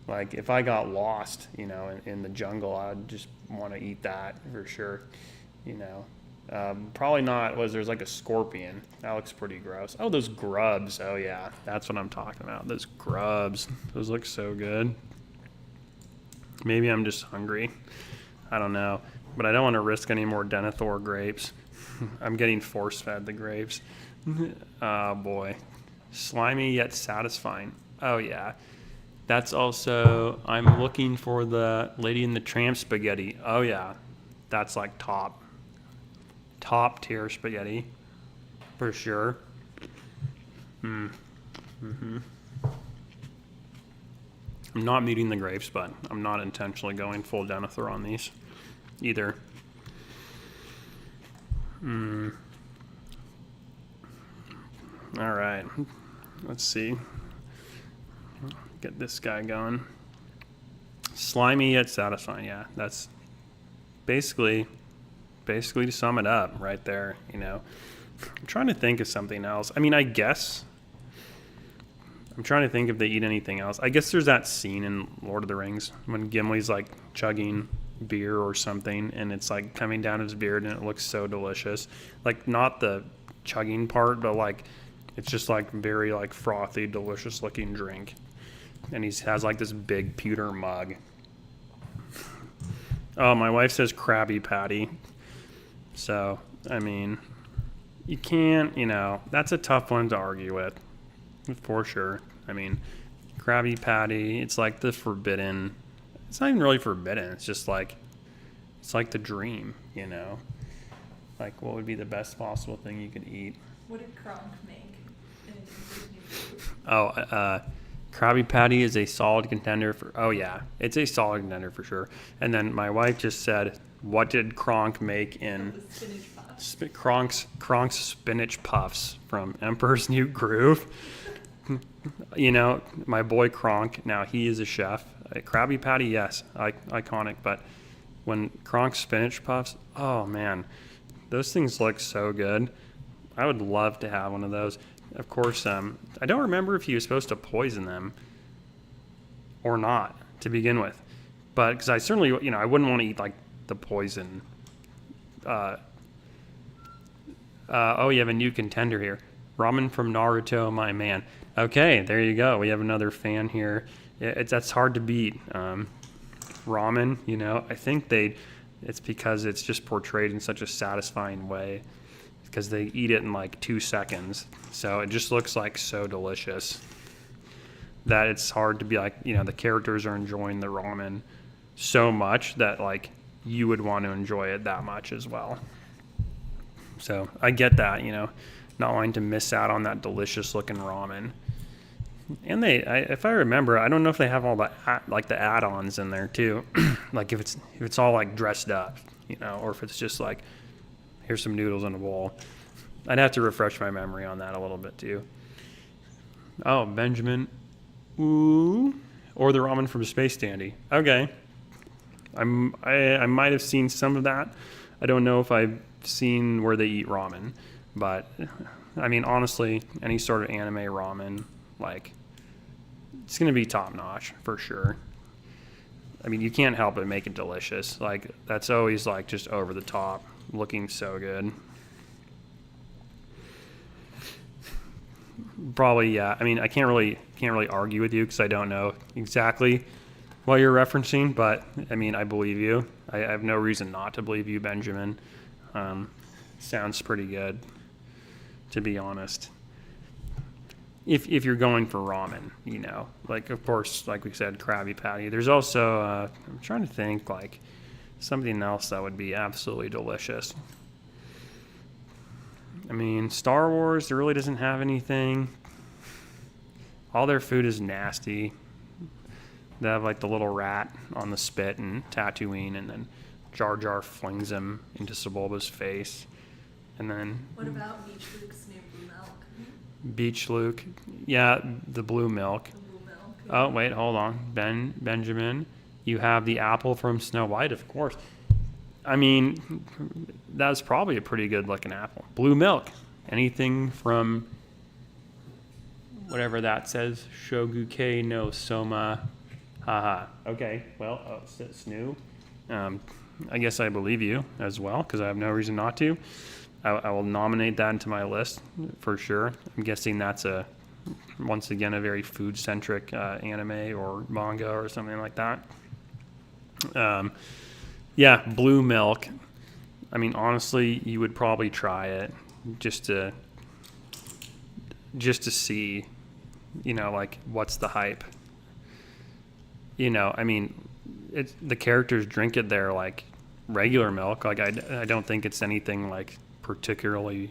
S1: Like, if I got lost, in the jungle, I'd just want to eat that for sure, Probably not. There's like a scorpion. That looks pretty gross. Oh, those grubs. Oh, yeah. That's what I'm talking about. Those grubs. Those look so good. Maybe I'm just hungry. I don't know. But I don't want to risk any more Denethor grapes. I'm getting force-fed the grapes. Oh, boy. Slimy yet satisfying. Oh, yeah. That's also, I'm looking for the Lady and the Tramp spaghetti. Oh, yeah. That's like top tier spaghetti. For sure. Mm-hmm. I'm not meeting the grapes, but I'm not intentionally going full Denethor on these either. All right. Let's see. get this guy going. Slimy yet satisfying. Yeah, that's basically to sum it up right there, you know. I'm trying to think of something else. I mean, I guess I'm trying to think if they eat anything else. I guess there's that scene in Lord of the Rings when Gimli's like chugging beer or something, and it's like coming down his beard, and it looks so delicious. Like not the chugging part, but like it's just like very like frothy, delicious looking drink. And he has like this big pewter mug. Oh, my wife says Krabby Patty. So, I mean, you can't, you know, that's a tough one to argue with, for sure. I mean, Krabby Patty, it's like the forbidden, it's not even really forbidden. It's just like, it's like the dream, you know? Like, what would be the best possible thing you could eat?
S2: What did Kronk make in Disney food?
S1: Oh, Krabby Patty is a solid contender for, oh yeah, it's a solid contender for sure. And then my wife just said, what did Kronk make in
S2: The spinach puffs.
S1: Kronk's spinach puffs from Emperor's New Groove? You know, my boy Kronk, now he is a chef. Krabby Patty, yes, iconic, but when Kronk's spinach puffs, oh man, those things look so good. I would love to have one of those. Of course, I don't remember if he was supposed to poison them or not to begin with, but because I certainly, you know, I wouldn't want to eat like the poison. Oh, you have a new contender here. Ramen from Naruto, my man. Okay, there you go. We have another fan here. That's hard to beat. Ramen, you know, I think it's because it's just portrayed in such a satisfying way, because they eat it in like 2 seconds. So it just looks like so delicious that it's hard to be like, you know, the characters are enjoying the ramen so much that like you would want to enjoy it that much as well. So I get that, you know, not wanting to miss out on that delicious looking ramen. And if I remember, I don't know if they have all the like the add-ons in there too. Like if it's all like dressed up, you know, or if it's just like, here's some noodles in a bowl. I'd have to refresh my memory on that a little bit too. Oh, Benjamin. Ooh. Or the ramen from Space Dandy. Okay. I might have seen some of that. I don't know if I've seen where they eat ramen. But, I mean, honestly, any sort of anime ramen, like, it's going to be top-notch for sure. I mean, you can't help but make it delicious. Like, that's always, like, just over the top, looking so good. Probably, yeah. I mean, I can't really argue with you because I don't know exactly what you're referencing, but I mean, I believe you. I have no reason not to believe you, Benjamin. Sounds pretty good, to be honest. If you're going for ramen, you know, like of course, like we said, Krabby Patty. There's also I'm trying to think like something else that would be absolutely delicious. I mean, Star Wars, there really doesn't have anything. All their food is nasty. They have like the little rat on the spit and Tatooine, and then Jar Jar flings him into Sebulba's face. And then...
S2: What about Beach Luke's new blue milk?
S1: Beach Luke. Yeah, the blue milk.
S2: The blue milk.
S1: Oh, wait, hold on. Benjamin, you have the apple from Snow White, of course. I mean, that's probably a pretty good looking apple. Blue milk. Anything from whatever that says. Shoguke no Soma. Haha. Okay, well, it's new. I guess I believe you as well, because I have no reason not to. I will nominate that into my list for sure. I'm guessing that's once again, a very food-centric anime or manga or something like that. Yeah, blue milk. I mean, honestly, you would probably try it just to see, you know, like what's the hype. You know, I mean, the characters drink it there like regular milk. Like I don't think it's anything like particularly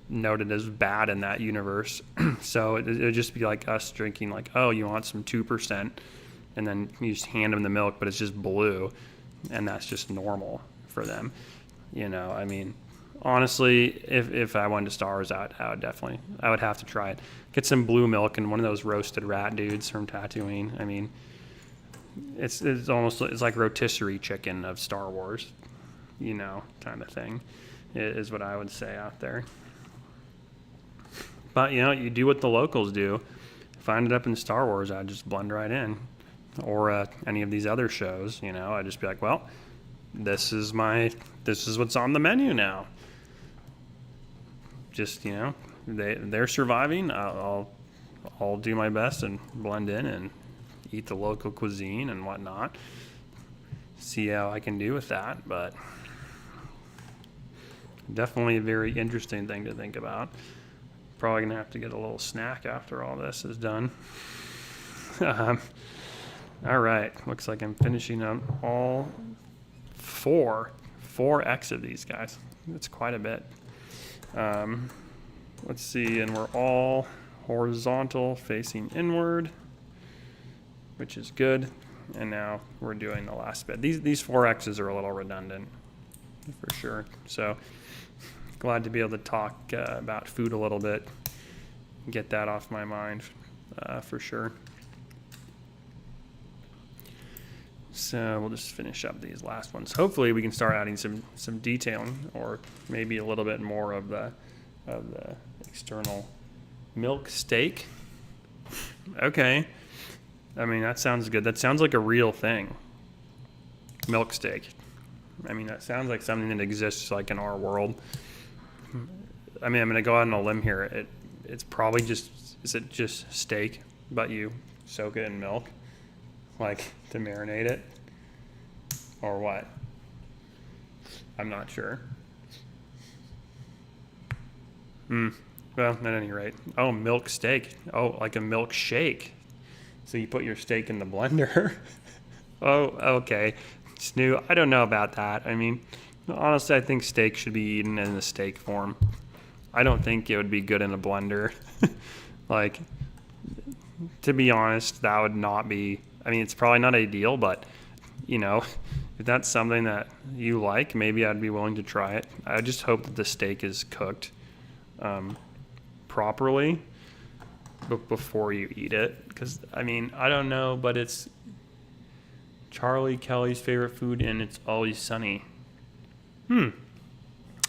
S1: noted as bad in that universe. So it would just be like us drinking like, oh, you want some 2%, and then you just hand them the milk, but it's just blue, and that's just normal for them. You know, I mean, honestly, if I went to Star Wars, I would have to try it. Get some blue milk and one of those roasted rat dudes from Tatooine. I mean, it's like rotisserie chicken of Star Wars, kind of thing, is what I would say out there. But you do what the locals do. If I ended up in Star Wars, I'd just blend right in, or any of these other shows. I'd just be like, well, this is what's on the menu now. Just they're surviving. I'll do my best and blend in and eat the local cuisine and whatnot. See how I can do with that, but definitely a very interesting thing to think about. Probably gonna have to get a little snack after all this is done. All right, looks like I'm finishing up all 4x of these guys. That's quite a bit. Let's see, and we're all horizontal facing inward, which is good. And now we're doing the last bit. These 4X's are a little redundant for sure. So glad to be able to talk about food a little bit, get that off my mind for sure. So we'll just finish up these last ones. Hopefully we can start adding some detailing, or maybe a little bit more of the external milk steak. Okay. I mean, that sounds good. That sounds like a real thing. Milk steak. I mean, that sounds like something that exists like in our world. I mean, I'm going to go out on a limb here. It's probably is it just steak, but you soak it in milk, like to marinate it? Or what? I'm not sure. Well, at any rate. Oh, milk steak. Oh, like a milkshake. So you put your steak in the blender. Oh, okay. Snoo, I don't know about that. I mean, honestly, I think steak should be eaten in the steak form. I don't think it would be good in a blender. Like, to be honest, that would not be, I mean, it's probably not ideal, but, if that's something that you like, maybe I'd be willing to try it. I just hope that the steak is cooked properly before you eat it, because I mean, I don't know, but it's Charlie Kelly's favorite food, and It's Always Sunny.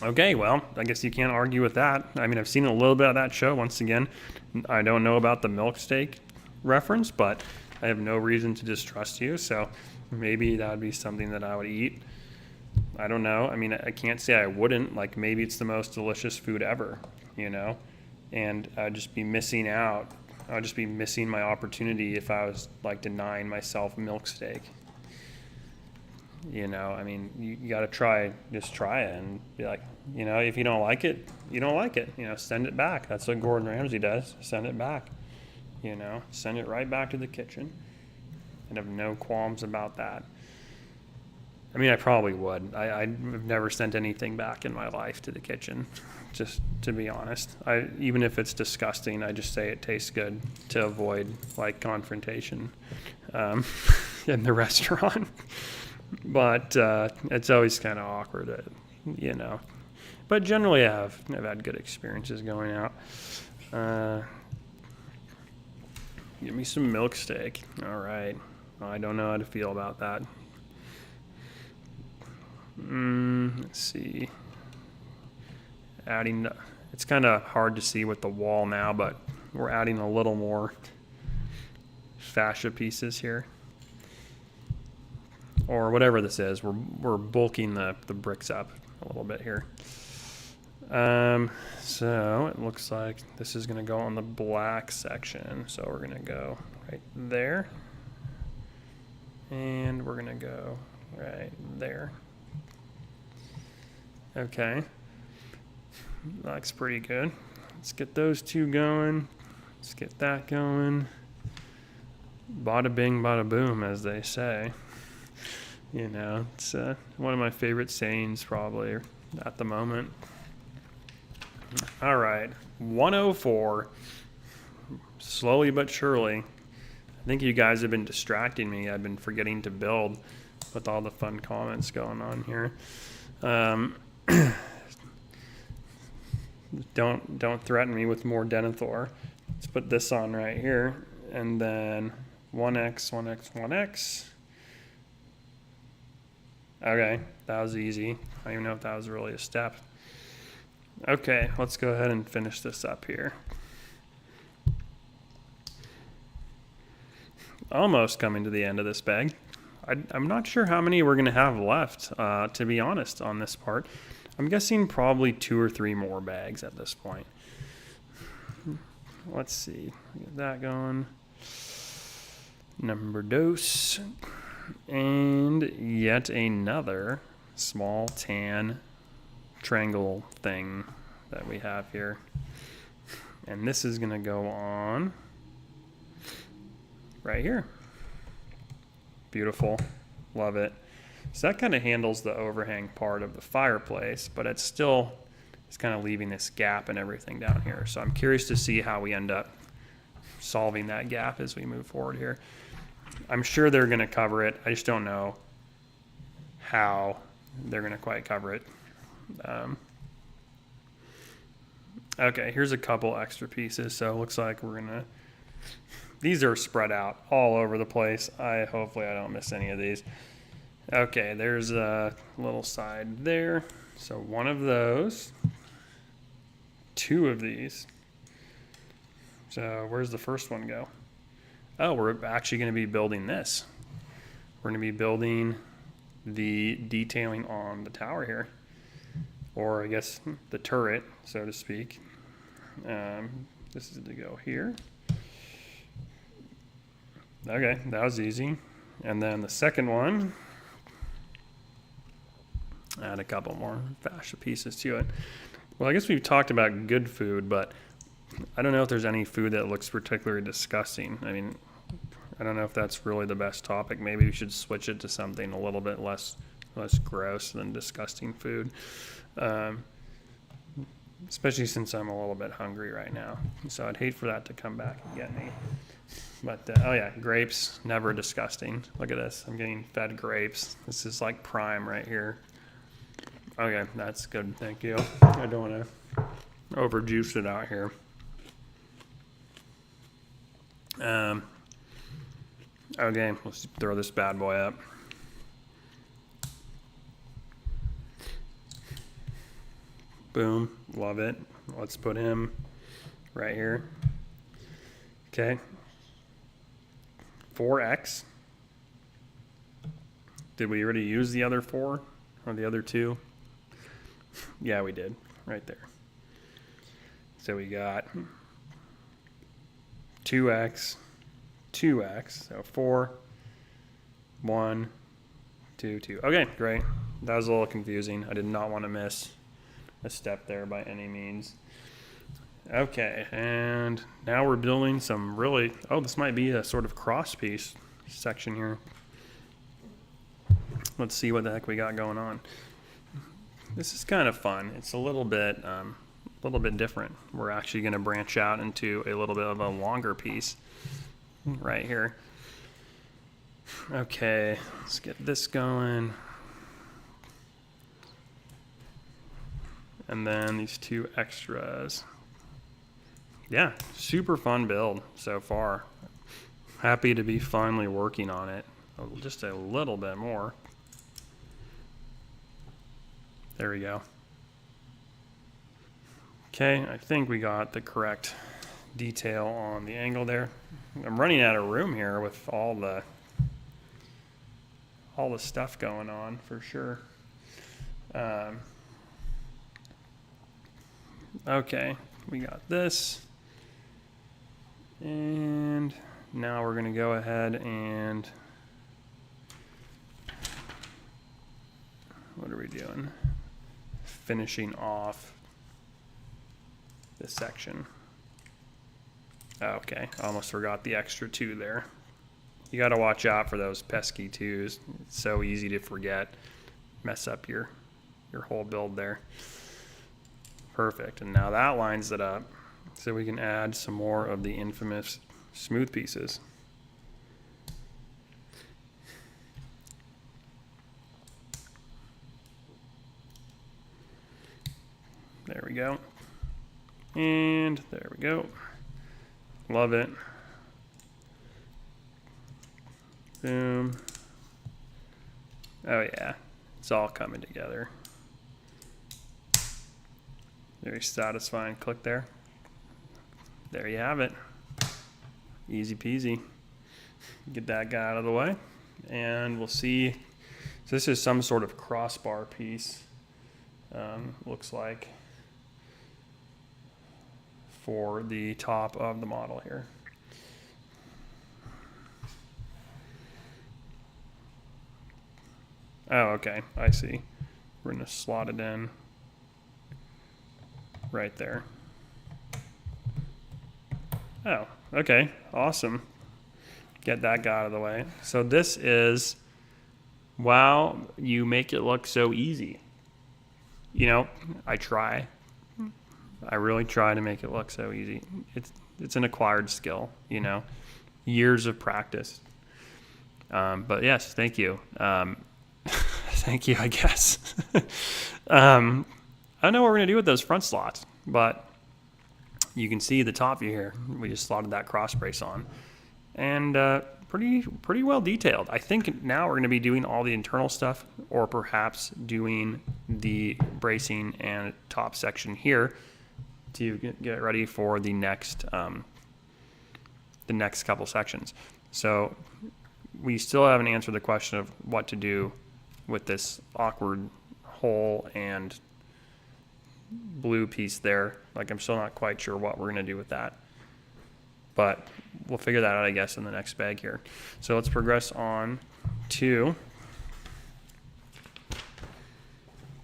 S1: Okay, well, I guess you can't argue with that. I mean, I've seen a little bit of that show. Once again, I don't know about the milk steak reference, but I have no reason to distrust you, so maybe that would be something that I would eat. I don't know. I mean, I can't say I wouldn't. Like, maybe it's the most delicious food ever, and I'd just be missing out. I'd just be missing my opportunity if I was like denying myself milk steak. I mean, you got to just try it and be like, if you don't like it, you don't like it. Send it back. That's what Gordon Ramsay does. Send it back. Send it right back to the kitchen. I'd have no qualms about that. I mean, I probably would. I've never sent anything back in my life to the kitchen, just to be honest. Even if it's disgusting, I just say it tastes good to avoid like confrontation in the restaurant. But it's always kind of awkward, But generally, I've had good experiences going out. Give me some milk steak. All right. I don't know how to feel about that. Let's see. It's kind of hard to see with the wall now, but we're adding a little more fascia pieces here. Or whatever this is. We're bulking the bricks up a little bit here. So it looks like this is going to go on the black section. So we're going to go right there. And we're going to go right there. Okay. Looks pretty good. Let's get those two going. Let's get that going. Bada bing, bada boom, as they say. It's one of my favorite sayings probably at the moment. All right, 104. Slowly but surely. I think you guys have been distracting me. I've been forgetting to build with all the fun comments going on here. Don't threaten me with more Denethor. Let's put this on right here, and then 1x, 1x, 1x. Okay, that was easy. I don't even know if that was really a step. Okay, let's go ahead and finish this up here. Almost coming to the end of this bag. I'm not sure how many we're gonna have left, to be honest, on this part. I'm guessing probably 2 or 3 more bags at this point. Let's see, get that going. Number dose. And yet another small tan triangle thing that we have here. And this is gonna go on right here. Beautiful, love it. So that kind of handles the overhang part of the fireplace, but it's kind of leaving this gap and everything down here. So I'm curious to see how we end up solving that gap as we move forward here. I'm sure they're gonna cover it. I just don't know how they're gonna quite cover it. Okay, here's a couple extra pieces. So it looks like these are spread out all over the place. Hopefully I don't miss any of these. Okay, there's a little side there. So one of those, 2 of these. So where's the first one go? Oh, we're actually going to be building this. We're going to be building the detailing on the tower here, or I guess the turret, so to speak. This is to go here. Okay, that was easy. And then the second one, add a couple more fascia pieces to it. Well, I guess we've talked about good food, but I don't know if there's any food that looks particularly disgusting. I mean, I don't know if that's really the best topic. Maybe we should switch it to something a little bit less gross than disgusting food. Especially since I'm a little bit hungry right now. So I'd hate for that to come back and get me. But, oh yeah, grapes, never disgusting. Look at this, I'm getting fed grapes. This is like prime right here. Okay, that's good, thank you. I don't want to overjuice it out here. Okay, let's throw this bad boy up. Boom, love it. Let's put him right here. Okay. 4x. Did we already use the other 4 or the other 2? Yeah, we did, right there. So we got 2x, 2x, so 4, 1, 2, 2. Okay, great. That was a little confusing. I did not want to miss a step there by any means. Okay, and now we're building some really, this might be a sort of cross piece section here. Let's see what the heck we got going on. This is kind of fun. It's a little bit different. We're actually going to branch out into a little bit of a longer piece right here. Okay, let's get this going. And then these 2 extras. Yeah, super fun build so far. Happy to be finally working on it just a little bit more. There we go. Okay, I think we got the correct detail on the angle there. I'm running out of room here with all the stuff going on for sure. Okay, we got this. And now we're going to go ahead and what are we doing? Finishing off this section. Okay, almost forgot the extra 2 there. You got to watch out for those pesky 2s. It's so easy to forget. Mess up your whole build there. Perfect, and now that lines it up. So we can add some more of the infamous smooth pieces. There we go. And there we go. Love it. Boom. Oh yeah, it's all coming together. Very satisfying. Click there. There you have it. Easy peasy. Get that guy out of the way. And we'll see. So this is some sort of crossbar piece. Looks like for the top of the model here. Oh, okay. I see. We're going to slot it in right there. Oh, okay. Awesome. Get that guy out of the way. So this is, wow, you make it look so easy. You know, I try. I really try to make it look so easy. It's an acquired skill, you know, years of practice. But yes, thank you. Thank you, I guess. I don't know what we're going to do with those front slots, but you can see the top view here. We just slotted that cross brace on. And pretty well detailed. I think now we're going to be doing all the internal stuff, or perhaps doing the bracing and top section here to get ready for the next couple sections. So we still haven't answered the question of what to do with this awkward hole and blue piece there. Like, I'm still not quite sure what we're going to do with that, but we'll figure that out, I guess, in the next bag here. So let's progress on to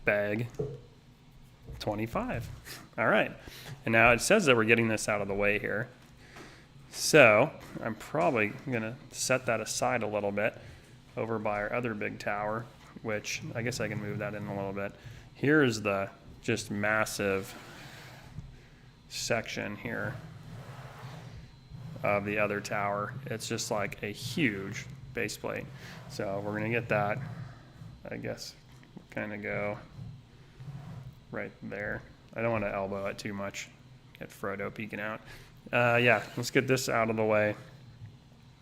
S1: bag 25. All right. And now it says that we're getting this out of the way here. So I'm probably going to set that aside a little bit over by our other big tower, which I guess I can move that in a little bit. Here's the just massive section here of the other tower. It's just like a huge base plate. So we're going to get that, I guess, kind of go right there. I don't want to elbow it too much. Get Frodo peeking out. Yeah, let's get this out of the way,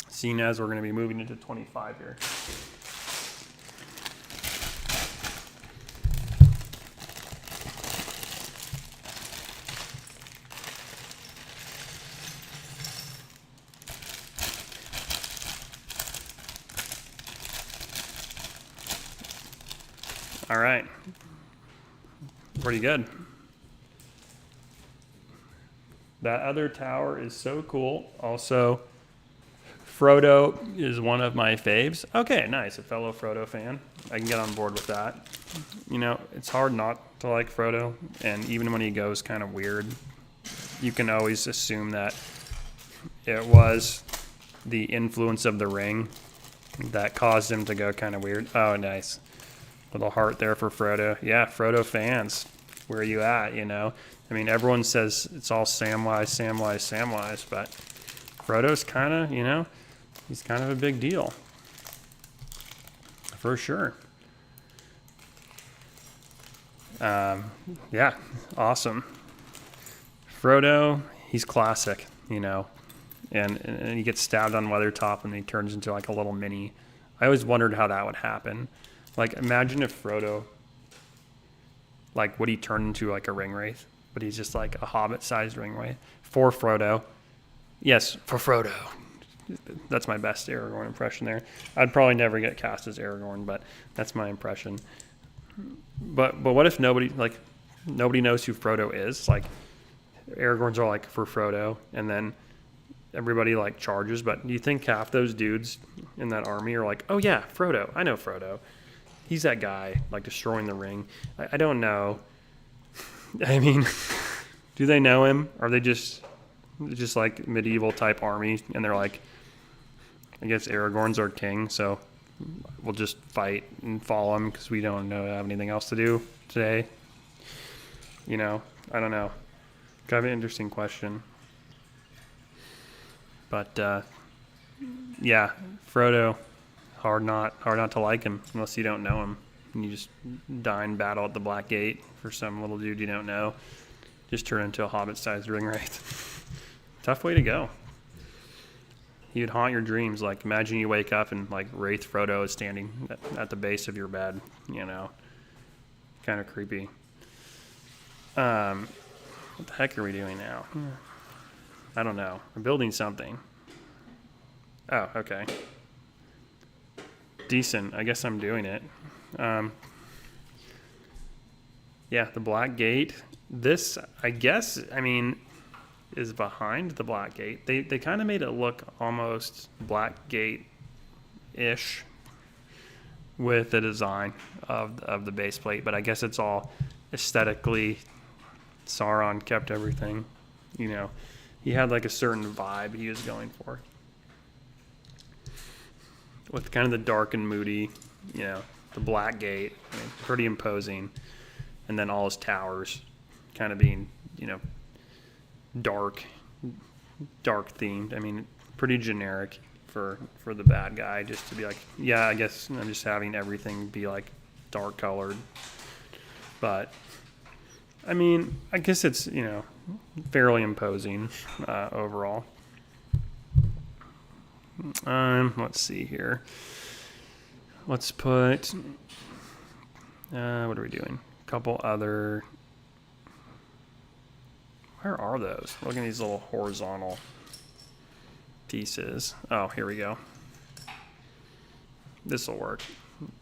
S1: seeing as we're going to be moving into 25 here. All right, pretty good. That other tower is so cool. Also, Frodo is one of my faves. Okay, nice, a fellow Frodo fan. I can get on board with that. You know, it's hard not to like Frodo, and even when he goes kind of weird, you can always assume that it was the influence of the ring that caused him to go kind of weird. Oh, nice. Little heart there for Frodo. Yeah, Frodo fans, where are you at, you know? I mean, everyone says it's all Samwise, Samwise, Samwise, but Frodo's kind of, you know, he's kind of a big deal. For sure. Yeah, awesome. Frodo, he's classic, you know, and he gets stabbed on Weathertop and he turns into like a little mini. I always wondered how that would happen. Like, imagine if Frodo, like, would he turn into like a ring wraith? But he's just like a hobbit-sized ring wraith. For Frodo. Yes, for Frodo. That's my best Aragorn impression there. I'd probably never get cast as Aragorn, but that's my impression. But what if nobody knows who Frodo is? Like, Aragorn's all like, for Frodo, and then everybody like charges. But do you think half those dudes in that army are like, oh yeah, Frodo, I know Frodo. He's that guy, like, destroying the ring. I don't know. I mean, do they know him? Are they just like medieval type army, and they're like, I guess Aragorn's our king, so we'll just fight and follow him because we don't have anything else to do today. You know, I don't know. Kind of an interesting question. But yeah, Frodo, hard not to like him unless you don't know him and you just die in battle at the Black Gate for some little dude you don't know. Just turn into a hobbit-sized ring wraith. Tough way to go. You'd haunt your dreams. Like, imagine you wake up and, like, Wraith Frodo is standing at the base of your bed, you know. Kind of creepy. What the heck are we doing now? I don't know. We're building something. Oh, okay. Decent. I guess I'm doing it. Yeah, the black gate. This, I guess, I mean, is behind the black gate. They kind of made it look almost black gate-ish with the design of the base plate, but I guess it's all aesthetically. Sauron kept everything, you know. He had like a certain vibe he was going for, with kind of the dark and moody, you know, the black gate, I mean, pretty imposing, and then all his towers kind of being, you know, dark themed. I mean, pretty generic for the bad guy, just to be like, yeah, I guess I'm just having everything be like dark colored, but I mean, I guess it's, you know, fairly imposing overall. Let's see here. Let's put, what are we doing? A couple other, where are those? Look at these little horizontal pieces. Oh, here we go. This will work.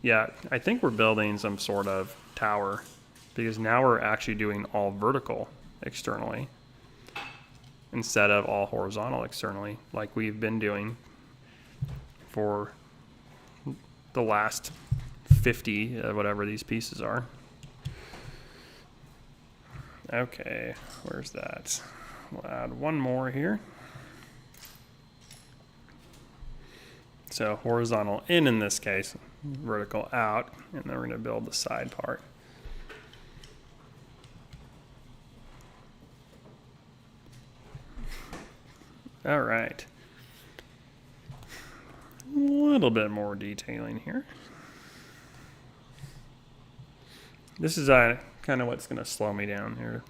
S1: Yeah, I think we're building some sort of tower, because now we're actually doing all vertical externally instead of all horizontal externally, like we've been doing for the last 50 whatever these pieces are. Okay, where's that? We'll add one more here. So horizontal in this case, vertical out, and then we're going to build the side part. All right. A little bit more detailing here. This is kind of what's going to slow me down here,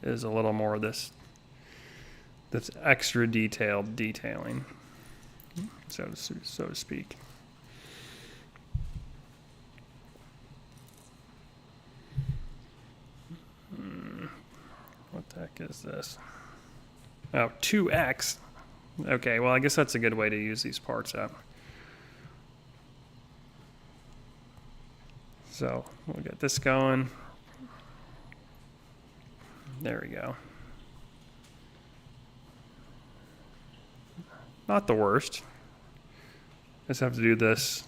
S1: is a little more of this extra detailed detailing, so to speak. What the heck is this? Oh, 2x. Okay, well, I guess that's a good way to use these parts up. So we'll get this going. There we go. Not the worst. Just have to do this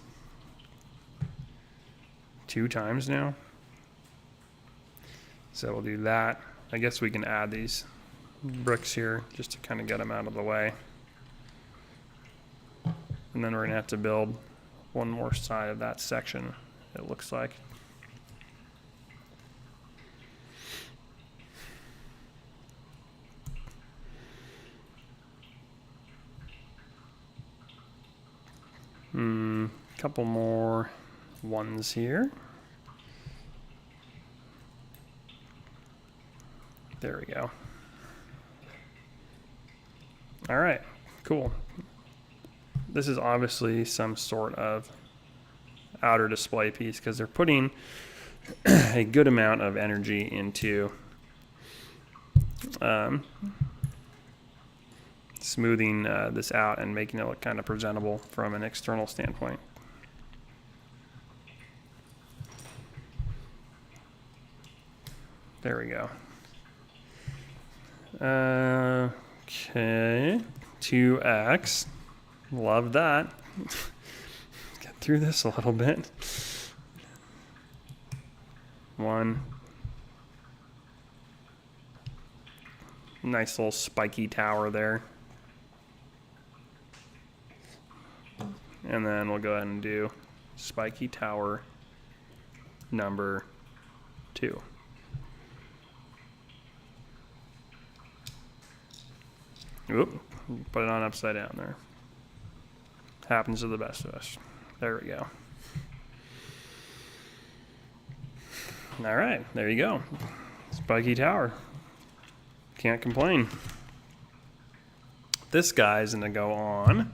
S1: 2 times now. So we'll do that. I guess we can add these bricks here just to kind of get them out of the way. And then we're going to have to build one more side of that section, it looks like. Couple more ones here. There we go. All right, cool. This is obviously some sort of outer display piece, because they're putting a good amount of energy into smoothing this out and making it look kind of presentable from an external standpoint. There we go. Okay, 2x. Love that. Get through this a little bit. 1. Nice little spiky tower there. And then we'll go ahead and do spiky tower number 2. Oop, put it on upside down there. Happens to the best of us. There we go. All right, there you go. Spiky tower. can't complain. This guy's gonna go on.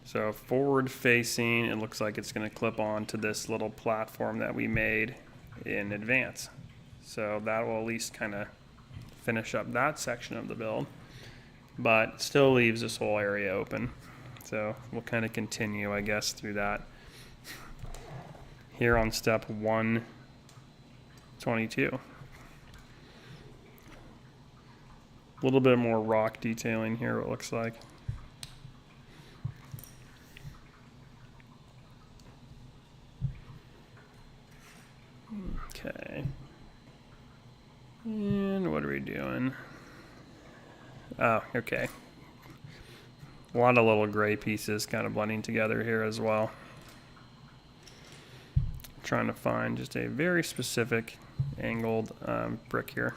S1: So forward facing, it looks like it's gonna clip on to this little platform that we made in advance. So that will at least kind of finish up that section of the build, but still leaves this whole area open. So we'll kind of continue, I guess, through that. Here on step 122. A little bit more rock detailing here, it looks like. Okay. And what are we doing? Oh, okay. A lot of little gray pieces kind of blending together here as well. Trying to find just a very specific angled brick here,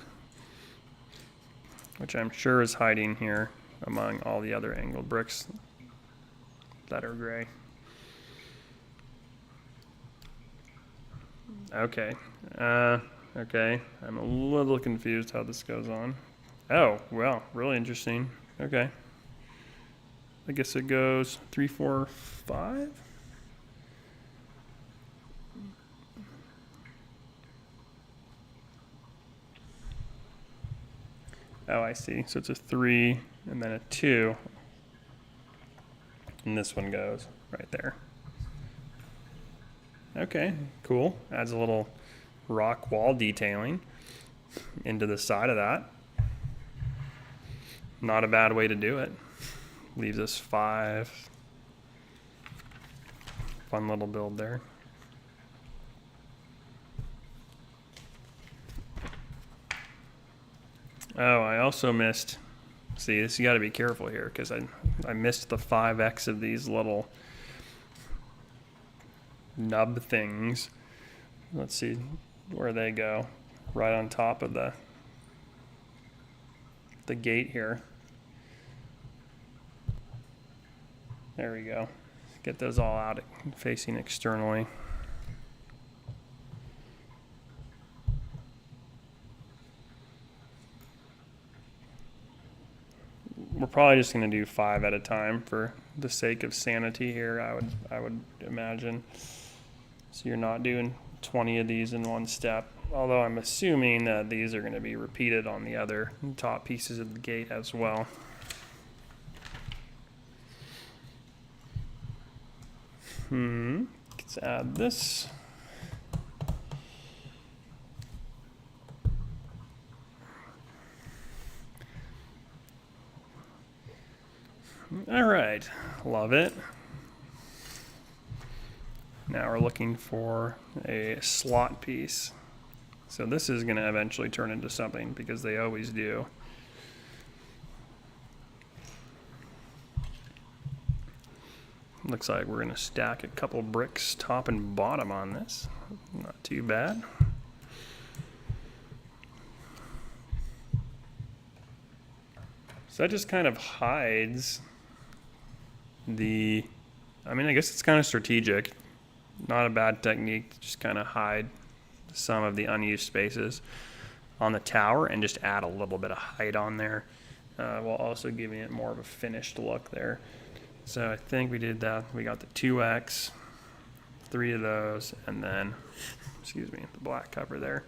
S1: which I'm sure is hiding here among all the other angled bricks that are gray. Okay. Okay. I'm a little confused how this goes on. Oh, well, really interesting. Okay. I guess it goes 3, 4, 5. Oh, I see. So it's a 3 and then a 2. And this one goes right there. Okay, cool. Adds a little rock wall detailing into the side of that. Not a bad way to do it. Leaves us 5. Fun little build there. Oh, I also missed, see, this, you got to be careful here because I missed the 5x of these little nub things. Let's see where they go. Right on top of the gate here. There we go. Get those all out facing externally. We're probably just going to do 5 at a time for the sake of sanity here, I would imagine. So you're not doing 20 of these in one step. Although I'm assuming that these are going to be repeated on the other top pieces of the gate as well. Let's add this. All right, love it. Now we're looking for a slot piece. So this is going to eventually turn into something because they always do. Looks like we're going to stack a couple bricks top and bottom on this. Not too bad. So that just kind of hides the, I mean, I guess it's kind of strategic. Not a bad technique to just kind of hide some of the unused spaces on the tower and just add a little bit of height on there while also giving it more of a finished look there. So I think we did that. We got the 2x, 3 of those, and then, excuse me, the black cover there.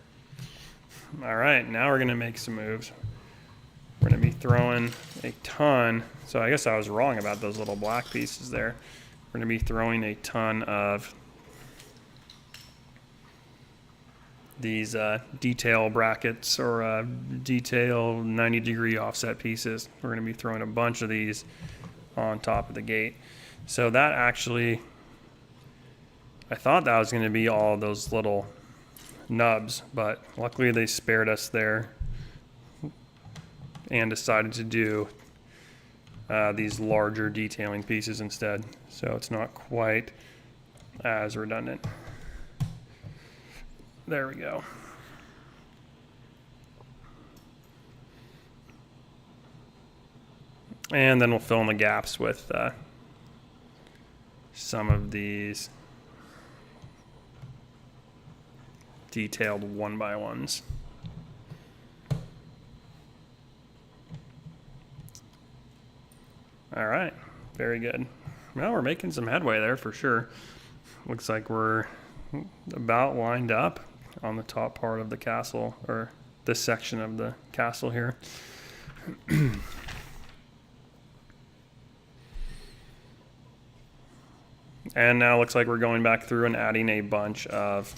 S1: All right, now we're gonna make some moves. We're gonna be throwing a ton. So I guess I was wrong about those little black pieces there. We're gonna be throwing a ton of these detail brackets or detail 90-degree offset pieces. We're gonna be throwing a bunch of these on top of the gate. So that actually, I thought that was gonna be all of those little nubs, but luckily they spared us there and decided to do these larger detailing pieces instead. So it's not quite as redundant. There we go. And then we'll fill in the gaps with some of these detailed 1x1s. All right, very good. Well, we're making some headway there for sure. Looks like we're about lined up on the top part of the castle, or this section of the castle here. And now it looks like we're going back through and adding a bunch of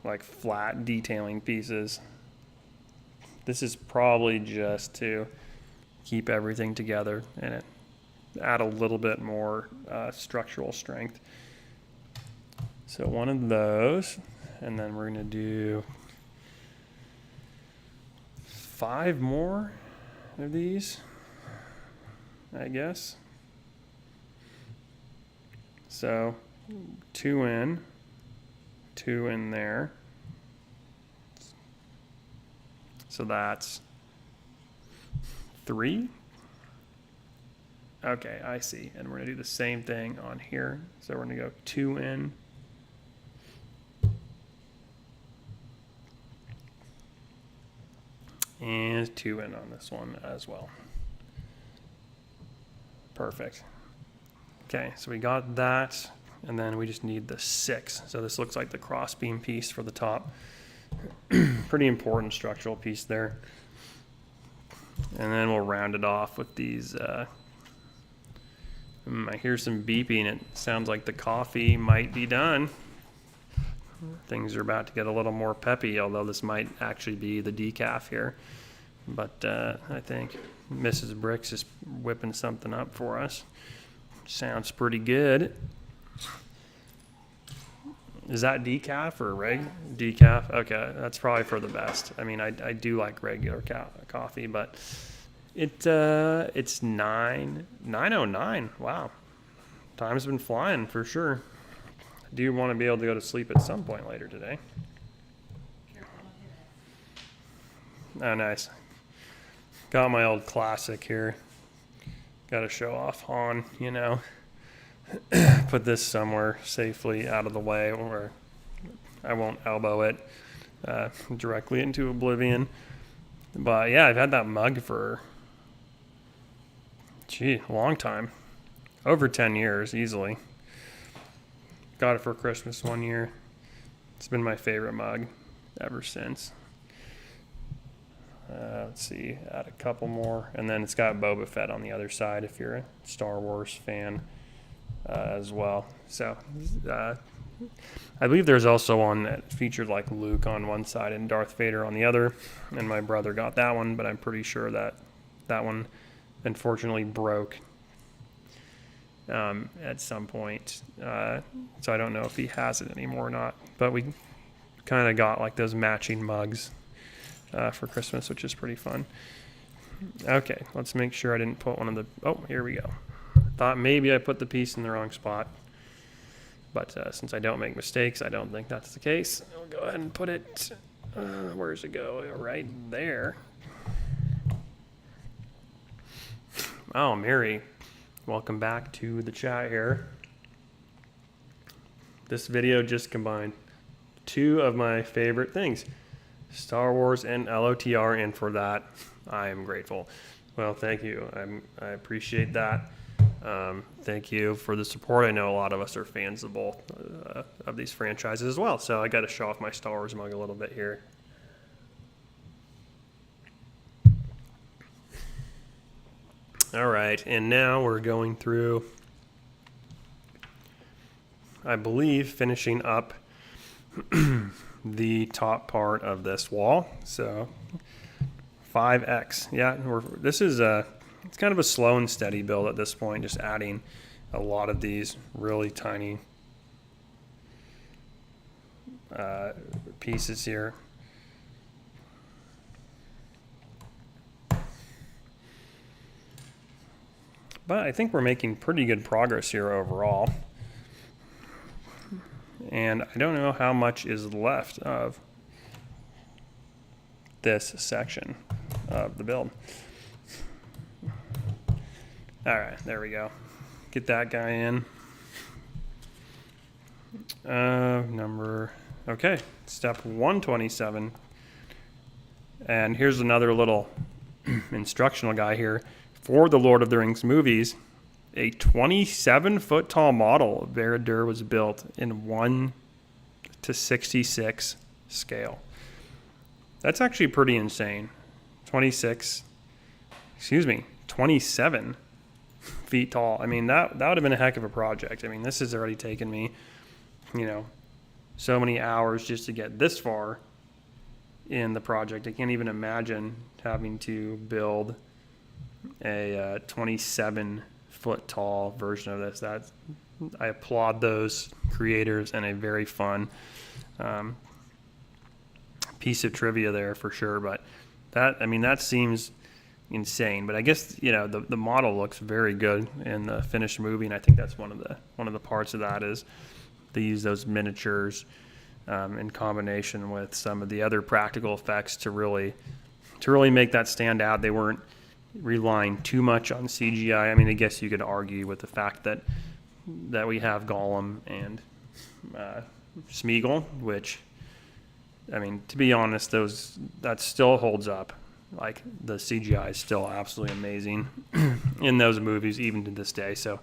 S1: like flat detailing pieces. This is probably just to keep everything together and add a little bit more structural strength. So one of those, and then we're going to do 5 more of these, I guess. So 2 in, 2 in there. So that's 3. Okay, I see. And we're gonna do the same thing on here. So we're gonna go 2 in. And 2 in on this one as well. Perfect. Okay, so we got that, and then we just need the 6. So this looks like the crossbeam piece for the top. Pretty important structural piece there. And then we'll round it off with these. I hear some beeping. It sounds like the coffee might be done. Things are about to get a little more peppy, although this might actually be the decaf here. But I think Mrs. Bricks is whipping something up for us. Sounds pretty good. Is that decaf or reg? Decaf? Okay, that's probably for the best. I mean, I do like regular coffee, but it's 9:09. Wow, time's been flying for sure. I do want to be able to go to sleep at some point later today. Oh, nice. Got my old classic here. Got to show off Han, you know. Put this somewhere safely out of the way where I won't elbow it directly into oblivion. But yeah, I've had that mug for, a long time. Over 10 years, easily. Got it for Christmas one year. It's been my favorite mug ever since. Let's see, add a couple more. And then it's got Boba Fett on the other side if you're a Star Wars fan. As well. So I believe there's also one that featured like Luke on one side and Darth Vader on the other, and my brother got that one, but I'm pretty sure that one unfortunately broke at some point, so I don't know if he has it anymore or not, but we kind of got like those matching mugs for Christmas, which is pretty fun. Okay, let's make sure I didn't put one of the, oh, here we go. Thought maybe I put the piece in the wrong spot, but since I don't make mistakes, I don't think that's the case. I'll go ahead and put it, where's it go? Right there. Oh, Mary, welcome back to the chat here. This video just combined 2 of my favorite things, Star Wars and LOTR, and for that, I am grateful. Well, thank you. I appreciate that. Thank you for the support. I know a lot of us are fans of both of these franchises as well, so I got to show off my Star Wars mug a little bit here. All right, and now we're going through, I believe, finishing up the top part of this wall. So 5x, yeah. This is it's kind of a slow and steady build at this point, just adding a lot of these really tiny pieces here. But I think we're making pretty good progress here overall. And I don't know how much is left of this section of the build. All right, there we go. Get that guy in. Okay, step 127. And here's another little instructional guy here for the Lord of the Rings movies, a 27-foot tall model of Barad-dûr was built in 1:66 scale. That's actually pretty insane. 27 feet tall. I mean, that would have been a heck of a project. I mean, this has already taken me, so many hours just to get this far in the project. I can't even imagine having to build a 27-foot tall version of this. I applaud those creators, and a very fun piece of trivia there for sure. But that seems insane. But I guess the model looks very good in the finished movie, and I think that's one of the parts of that is they use those miniatures in combination with some of the other practical effects to really make that stand out. They weren't relying too much on CGI. I mean, I guess you could argue with the fact that we have Gollum and Smeagol, which, I mean, to be honest, that still holds up. Like, the CGI is still absolutely amazing in those movies, even to this day. So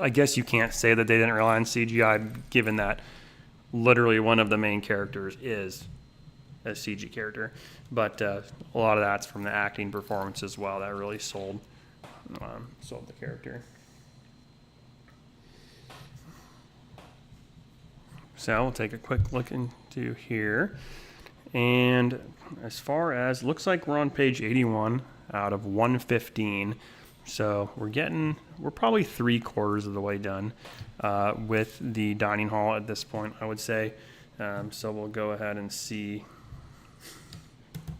S1: I guess you can't say that they didn't rely on CGI, given that literally one of the main characters is a CG character. But a lot of that's from the acting performance as well. That really sold the character. So we'll take a quick look into here. And as far as, looks like we're on page 81 out of 115. So we're probably 3/4 of the way done with the dining hall at this point, I would say. So we'll go ahead and see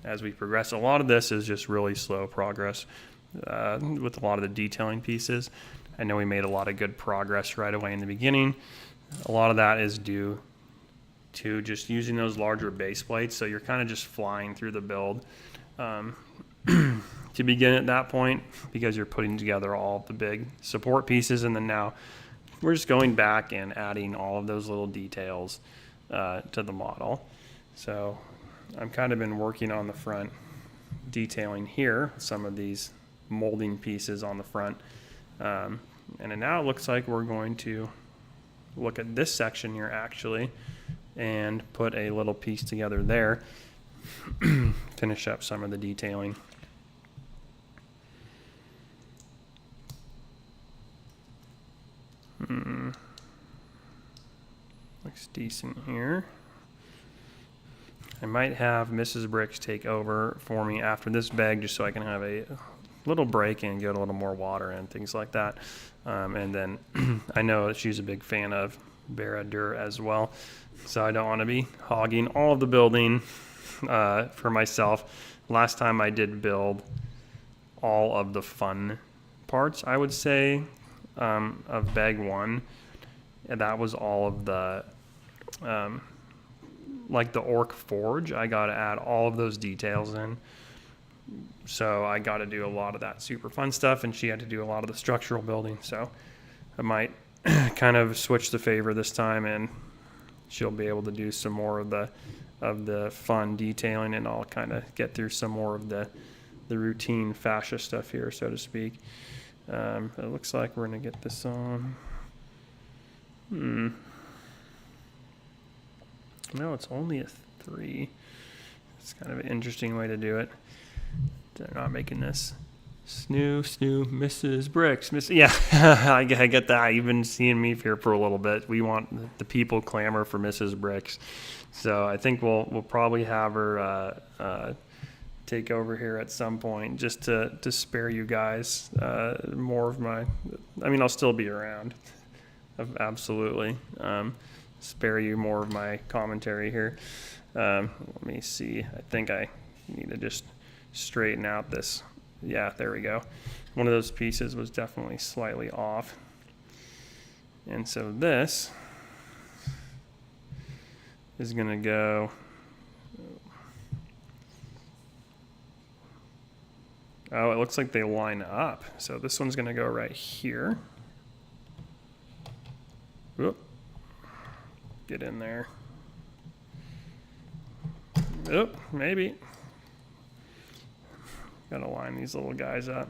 S1: as we progress. A lot of this is just really slow progress with a lot of the detailing pieces. I know we made a lot of good progress right away in the beginning. A lot of that is due to just using those larger base plates, so you're kind of just flying through the build to begin at that point, because you're putting together all of the big support pieces, and then now we're just going back and adding all of those little details to the model. So I've kind of been working on the front detailing here, some of these molding pieces on the front, and now it looks like we're going to look at this section here actually and put a little piece together there, finish up some of the detailing. Looks decent here. I might have Mrs. Bricks take over for me after this bag, just so I can have a little break and get a little more water and things like that. And then I know that she's a big fan of Barad-dûr as well, so I don't want to be hogging all of the building for myself. Last time I did build all of the fun parts, I would say, of bag one, and that was all of the like the orc forge. I got to add all of those details in, so I got to do a lot of that super fun stuff, and she had to do a lot of the structural building. So I might kind of switch the favor this time, and she'll be able to do some more of the fun detailing, and I'll kind of get through some more of the routine fascia stuff here, so to speak. It looks like we're going to get this on. No, it's only a 3. It's kind of an interesting way to do it. They're not making this. Snoo, Mrs. Bricks. Yeah, I get that. You've been seeing me here for a little bit. We want the people clamor for Mrs. Bricks. So I think we'll probably have her take over here at some point, just to spare you guys more of my, I mean, I'll still be around, absolutely. Spare you more of my commentary here. Let me see. I think I need to just straighten out this. Yeah, there we go. One of those pieces was definitely slightly off. And so this is going to go. Oh, it looks like they line up. So this one's going to go right here. Whoop. Get in there. Oop, maybe. Gotta line these little guys up.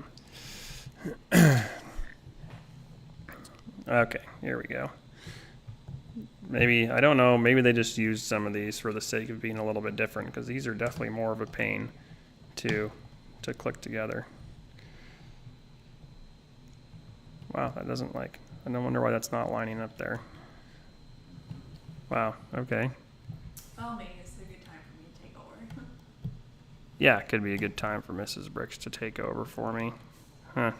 S1: Okay, here we go. Maybe, I don't know, maybe they just used some of these for the sake of being a little bit different, because these are definitely more of a pain to click together. Wow, that doesn't I don't wonder why that's not lining up there. Wow, okay.
S2: Oh, maybe it's a good time for me to take over.
S1: Yeah, it could be a good time for Mrs. Bricks to take over for me. Huh.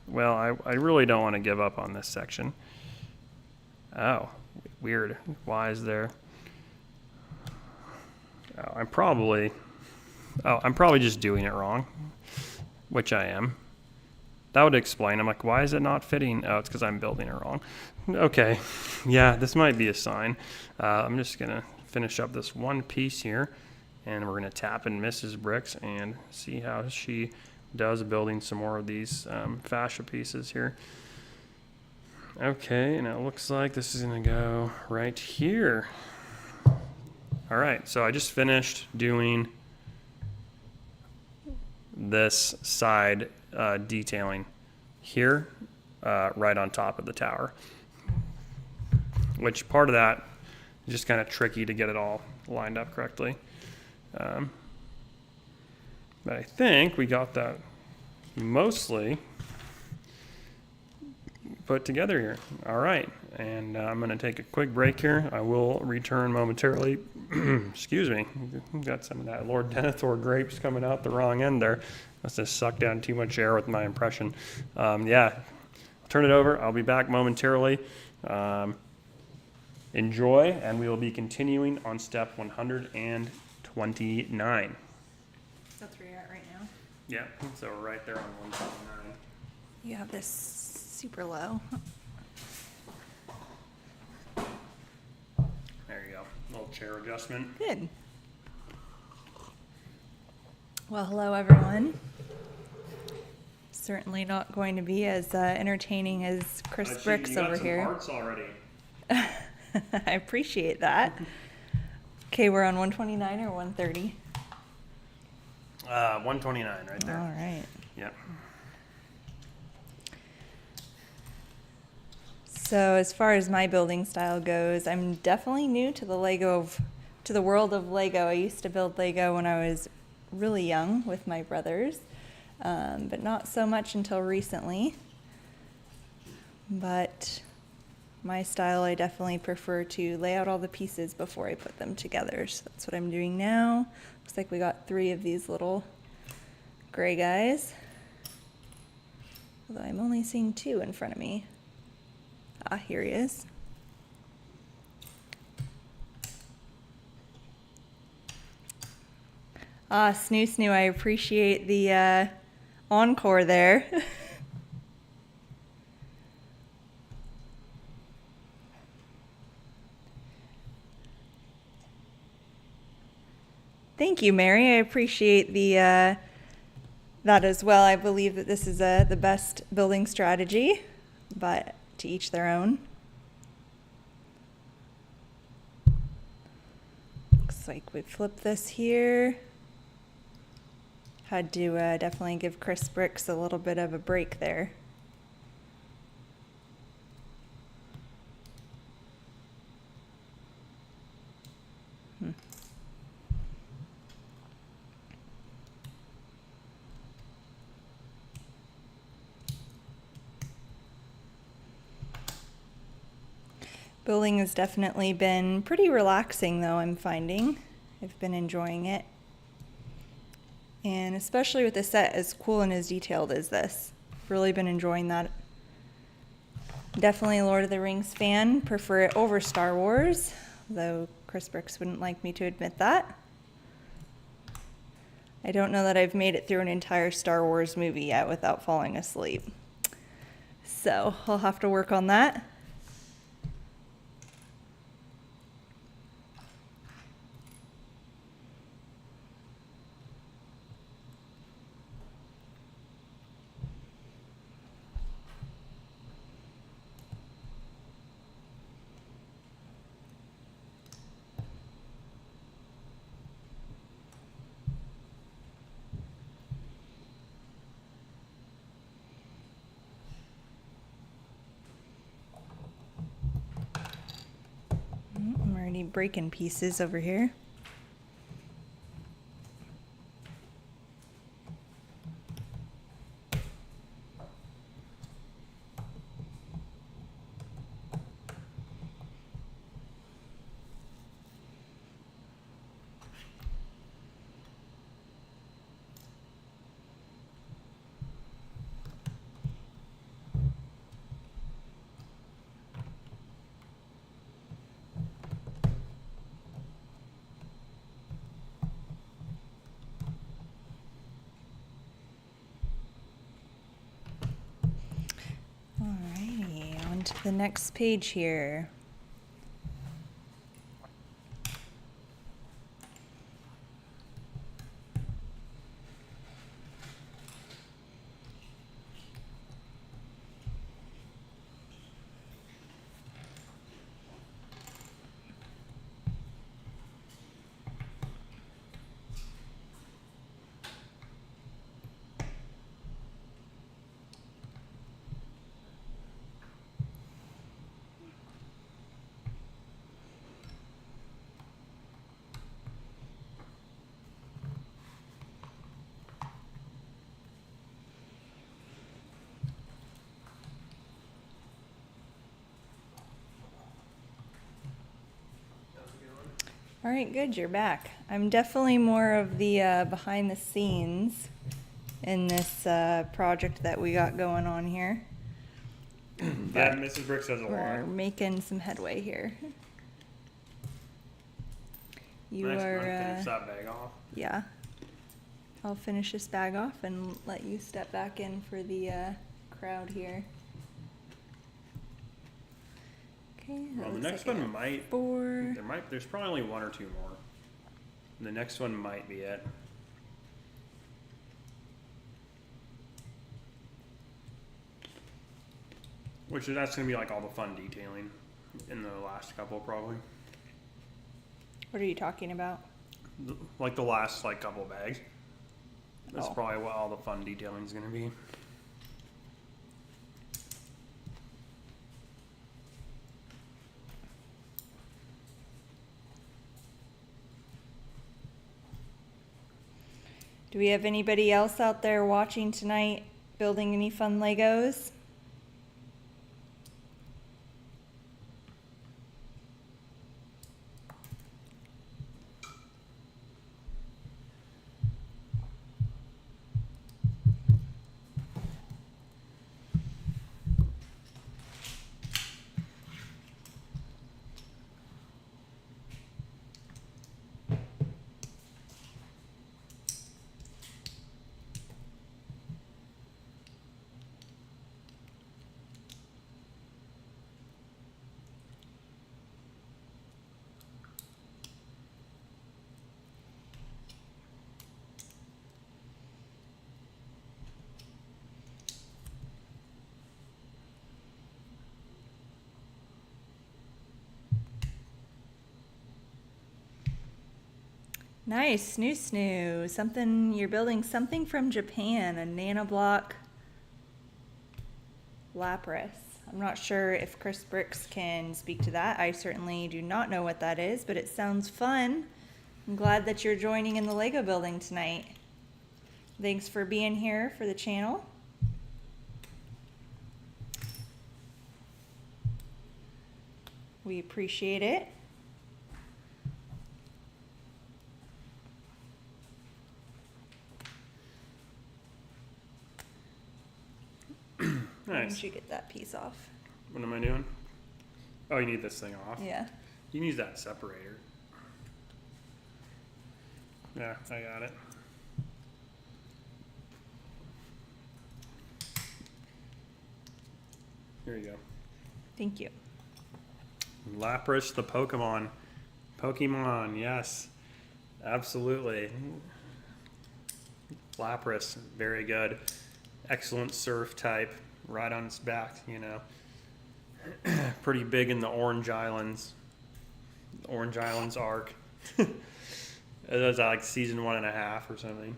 S1: Well, I really don't want to give up on this section. Oh, weird. Why is there? Oh, I'm probably just doing it wrong, which I am. That would explain. I'm like, why is it not fitting? Oh, it's because I'm building it wrong. Okay, yeah, this might be a sign. I'm just gonna finish up this one piece here, and we're gonna tap in Mrs. Bricks and see how she does building some more of these fascia pieces here. Okay, and it looks like this is gonna go right here. All right, so I just finished doing this side detailing here, right on top of the tower, which part of that is just kind of tricky to get it all lined up correctly. But I think we got that mostly put together here. All right, and I'm going to take a quick break here. I will return momentarily. Excuse me, got some of that Lord Denethor grapes coming out the wrong end there. Must have sucked down too much air with my impression. Yeah, I'll turn it over. I'll be back momentarily. Enjoy, and we will be continuing on step 129.
S2: That's where you're at right now.
S1: Yeah, so we're right there on 129.
S2: You have this super low.
S1: There you go. Little chair adjustment.
S2: Good. Well, hello everyone. Certainly not going to be as entertaining as Chris Bricks over here.
S1: You got some parts already.
S2: I appreciate that. Okay, we're on 129 or 130?
S1: 129 right there.
S2: All right.
S1: Yep.
S2: So as far as my building style goes, I'm definitely new to the world of Lego. I used to build Lego when I was really young with my brothers, but not so much until recently. But my style, I definitely prefer to lay out all the pieces before I put them together. So that's what I'm doing now. Looks like we got 3 of these little gray guys. Although I'm only seeing 2 in front of me. Ah, here he is. Ah, Snoo, I appreciate the encore there. Thank you, Mary. I appreciate the that as well. I believe that this is the best building strategy, but to each their own. Looks like we flipped this here. Had to definitely give Chris Bricks a little bit of a break there. Building has definitely been pretty relaxing though, I'm finding. I've been enjoying it. And especially with a set as cool and as detailed as this. Really been enjoying that. Definitely a Lord of the Rings fan. Prefer it over Star Wars, though Chris Bricks wouldn't like me to admit that. I don't know that I've made it through an entire Star Wars movie yet without falling asleep. So I'll have to work on that. break-in pieces over here. Alrighty, on to the next page here. All right, good, you're back. I'm definitely more of the behind the scenes in this project that we got going on here.
S1: Yeah, Mrs. Brooks does a
S2: We're
S1: lot.
S2: making some headway here. You
S1: Nice,
S2: are,
S1: finish that bag off.
S2: yeah. I'll finish this bag off and let you step back in for the crowd here. Okay. that
S1: Well, the
S2: looks
S1: next
S2: like I
S1: one
S2: got
S1: might,
S2: 4.
S1: there's probably only 1 or 2 more. The next one might be it. That's gonna be like all the fun detailing in the last couple probably.
S2: What are you talking about?
S1: Like the last like couple bags. That's
S2: Oh.
S1: probably what all the fun detailing is gonna be.
S2: Do we have anybody else out there watching tonight building any fun Legos? Nice, snoo snoo. Something, you're building something from Japan, a nanoblock lapras. I'm not sure if Chris Brooks can speak to that. I certainly do not know what that is, but it sounds fun. I'm glad that you're joining in the Lego building tonight. Thanks for being here for the channel. We appreciate it. Why
S1: Nice.
S2: don't you get that piece off?
S1: What am I doing? Oh, you need this thing off.
S2: Yeah.
S1: You can use that separator. Yeah, I got it. Here you go.
S2: Thank you.
S1: Lapras the Pokemon. Pokemon, yes. Absolutely. Lapras, very good. Excellent surf type. Right on its back, you know. Pretty big in the Orange Islands. The Orange Islands arc. It was like season 1.5 or something.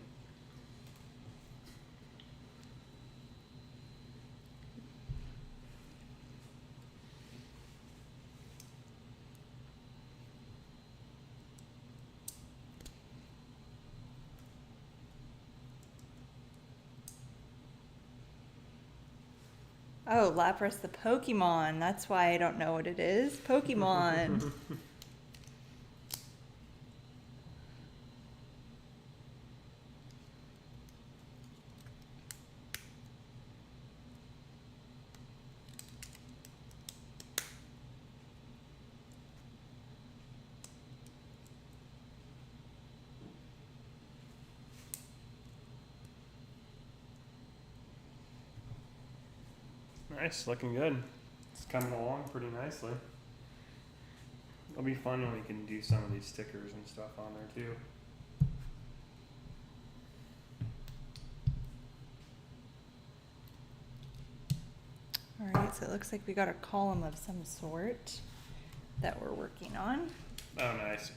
S2: Oh, Lapras the Pokemon. That's why I don't know what it is. Pokemon.
S1: Nice, looking good. It's coming along pretty nicely. It'll be fun when we can do some of these stickers and stuff on there too.
S2: All right, so it looks like we got a column of some sort that we're working on.
S1: Oh, nice.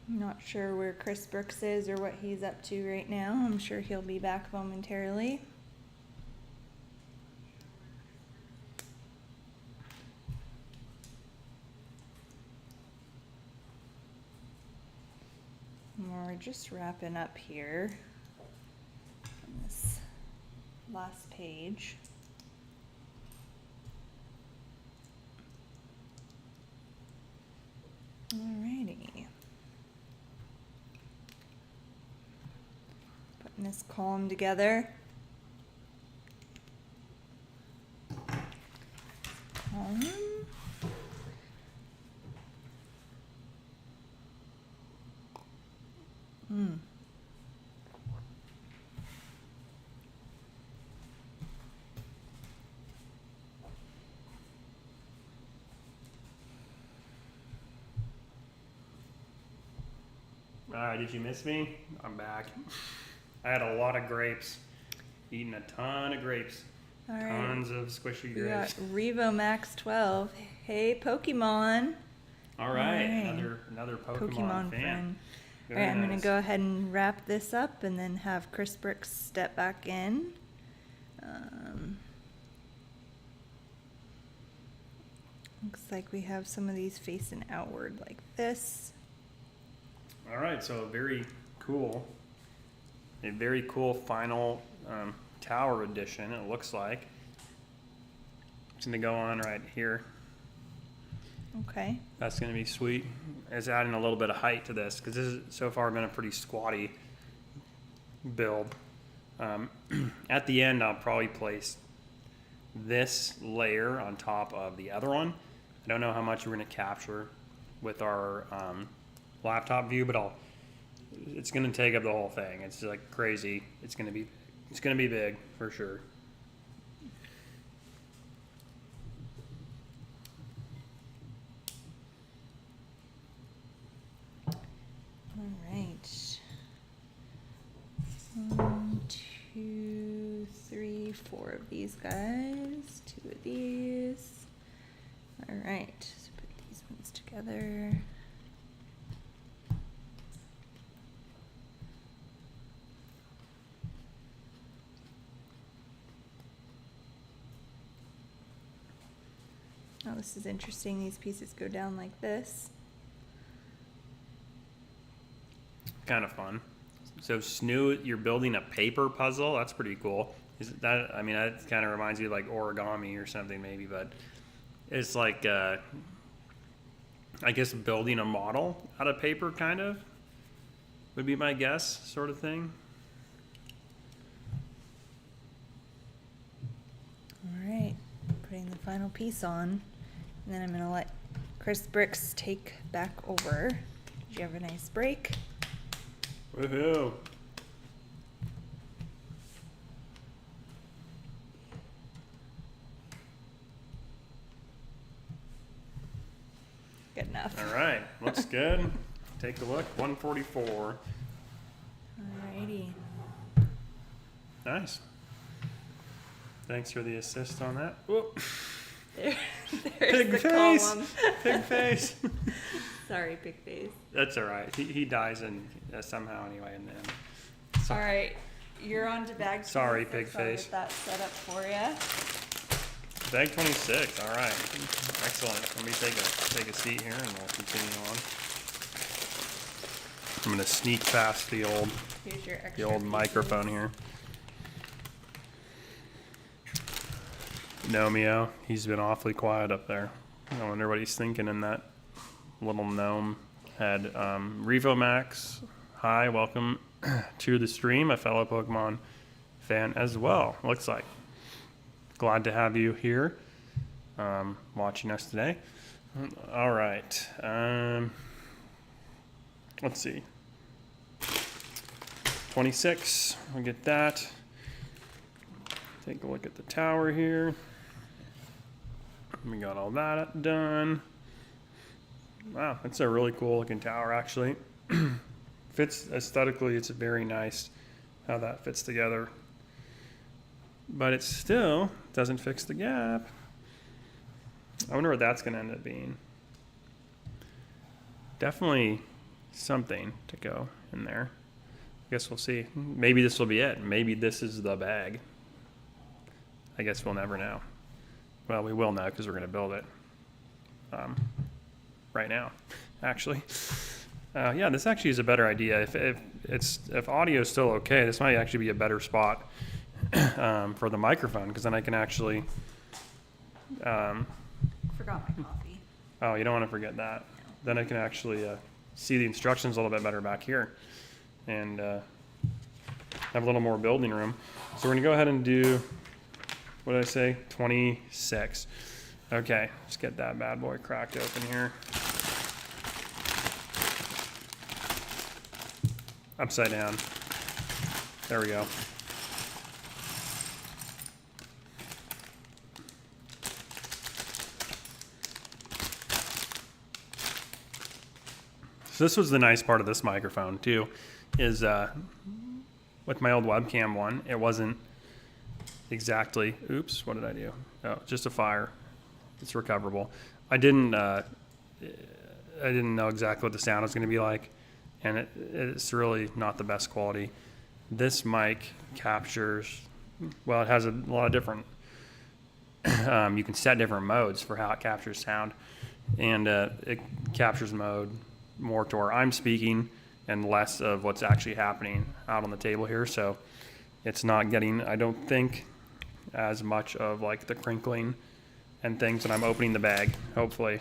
S2: I'm not sure where Chris Brooks is or what he's up to right now. I'm sure he'll be back momentarily. We're just wrapping up here on this last page. Alrighty. Putting this column together. Column.
S1: Alright, did you miss me? I'm back. I had a lot of grapes. Eating a ton of grapes.
S2: All right.
S1: Tons of squishy
S2: We got
S1: grapes.
S2: Revo Max 12. Hey, Pokemon.
S1: Alright,
S2: Alright.
S1: another Pokemon fan.
S2: friend.
S1: Very
S2: All right, I'm going
S1: nice.
S2: to go ahead and wrap this up and then have Chris Brooks step back in. Looks like we have some of these facing outward like this.
S1: Alright, so very cool. A very cool final tower edition, it looks like. It's gonna go on right here.
S2: Okay.
S1: That's gonna be sweet. It's adding a little bit of height to this because this has so far been a pretty squatty build. At the end, I'll probably place this layer on top of the other one. I don't know how much we're gonna capture with our laptop view, but it's gonna take up the whole thing. It's like crazy. It's gonna be big for sure.
S2: All right. 1, 2, 3, 4 of these guys. 2 of these. All right. So put these ones together. Oh, this is interesting. These pieces go down like this.
S1: Kind of fun. So Snoo, you're building a paper puzzle. That's pretty cool. Is that? I mean, that kind of reminds you of like origami or something maybe, but it's like I guess building a model out of paper, kind of would be my guess, sort of thing.
S2: All right, putting the final piece on, and then I'm gonna let Chris Brooks take back over. Did you have a nice break?
S1: Woohoo!
S2: Good enough.
S1: All right, looks good. Take a look. 144.
S2: Alrighty.
S1: Nice. Thanks for the assist on that. Whoop.
S2: There's
S1: Pig
S2: the
S1: face.
S2: column.
S1: Pig face.
S2: Sorry, big face.
S1: That's all right. He dies in somehow anyway, and then.
S2: All right, you're on to bag.
S1: Sorry,
S2: two,
S1: big
S2: so I'll
S1: face.
S2: get that set up for you.
S1: Bag 26, all right. Excellent. Let me take a seat here and we'll continue on. I'm gonna sneak past the old
S2: Here's your extra pieces.
S1: microphone here. Nomeo, he's been awfully quiet up there. I wonder what he's thinking in that little gnome head. Revo Max, hi, welcome to the stream, a fellow Pokemon fan as well, looks like. Glad to have you here, watching us today. All right, let's see. 26, we'll get that. Take a look at the tower here. We got all that done. Wow, that's a really cool looking tower actually. Fits aesthetically, it's very nice how that fits together. But it still doesn't fix the gap. I wonder what that's gonna end up being. Definitely something to go in there. I guess we'll see. Maybe this will be it. Maybe this is the bag. I guess we'll never know. Well, we will know because we're gonna build it right now, actually. Yeah, this actually is a better idea. If audio is still okay, this might actually be a better spot for the microphone, because then I can actually.
S2: Forgot my coffee.
S1: Oh, you don't want to forget that.
S2: No.
S1: Then I can actually see the instructions a little bit better back here, and have a little more building room. So we're gonna go ahead and do. What did I say? 26. Okay, let's get that bad boy cracked open here. Upside down. There we go. So this was the nice part of this microphone too, is with my old webcam one, it wasn't exactly, oops, what did I do? Oh, just a fire. It's recoverable. I didn't know exactly what the sound was going to be like, and it's really not the best quality. This mic captures, well, it has a lot of different, you can set different modes for how it captures sound, and it captures mode more to where I'm speaking and less of what's actually happening out on the table here. So it's not getting, I don't think, as much of like the crinkling and things when I'm opening the bag, hopefully.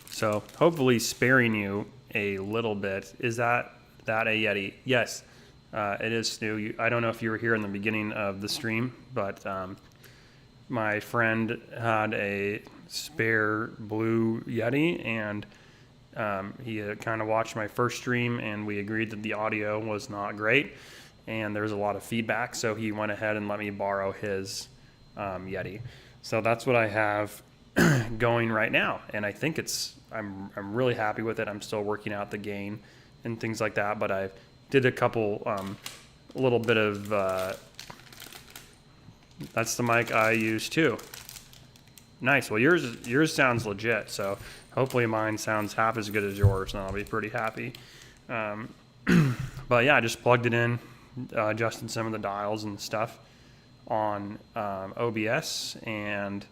S1: So hopefully sparing you a little bit. Is that a Yeti? Yes, it is, Stu. I don't know if you were here in the beginning of the stream, but my friend had a spare blue Yeti, and he kind of watched my first stream, and we agreed that the audio was not great, and there's a lot of feedback, so he went ahead and let me borrow his Yeti. So that's what I have going right now, and I think I'm really happy with it. I'm still working out the gain and things like that, but I did a couple a little bit of that's the mic I use too. Nice. Well, yours sounds legit, so hopefully mine sounds half as good as yours, and I'll be pretty happy. But yeah, I just plugged it in, adjusted some of the dials and stuff on OBS, and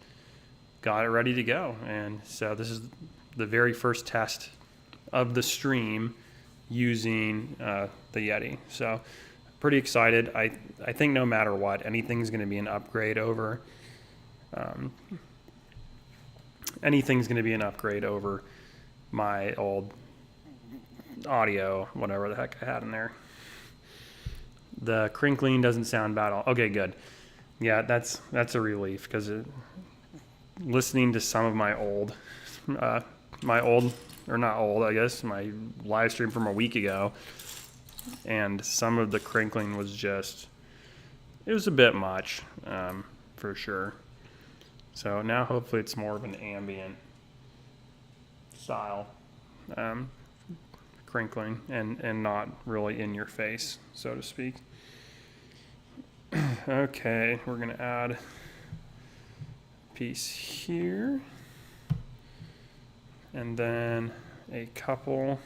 S1: got it ready to go. And so this is the very first test of the stream using the Yeti. So pretty excited. I think no matter what, anything's going to be an upgrade over my old audio, whatever the heck I had in there. The crinkling doesn't sound bad at all. Okay, good. Yeah, that's a relief, because listening to some of my old, or not old, I guess, my live stream from a week ago, and some of the crinkling was just, it was a bit much, for sure. So now hopefully it's more of an ambient style crinkling, and not really in your face, so to speak. Okay, we're gonna add a piece here. And then a couple,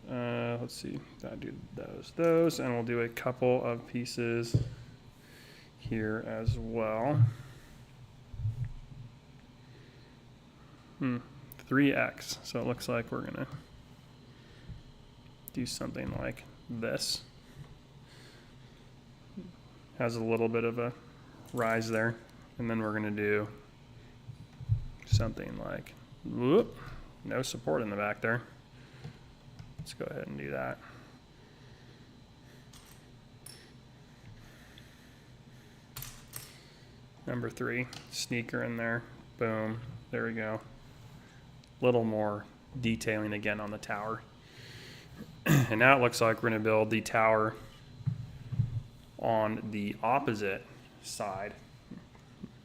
S1: let's see, I do those, and we'll do a couple of pieces here as well. 3x, so it looks like we're gonna do something like this. Has a little bit of a rise there, and then we're gonna do something like, whoop, no support in the back there. Let's go ahead and do that. Number 3, sneaker in there, boom, there we go. Little more detailing again on the tower. And now it looks like we're gonna build the tower on the opposite side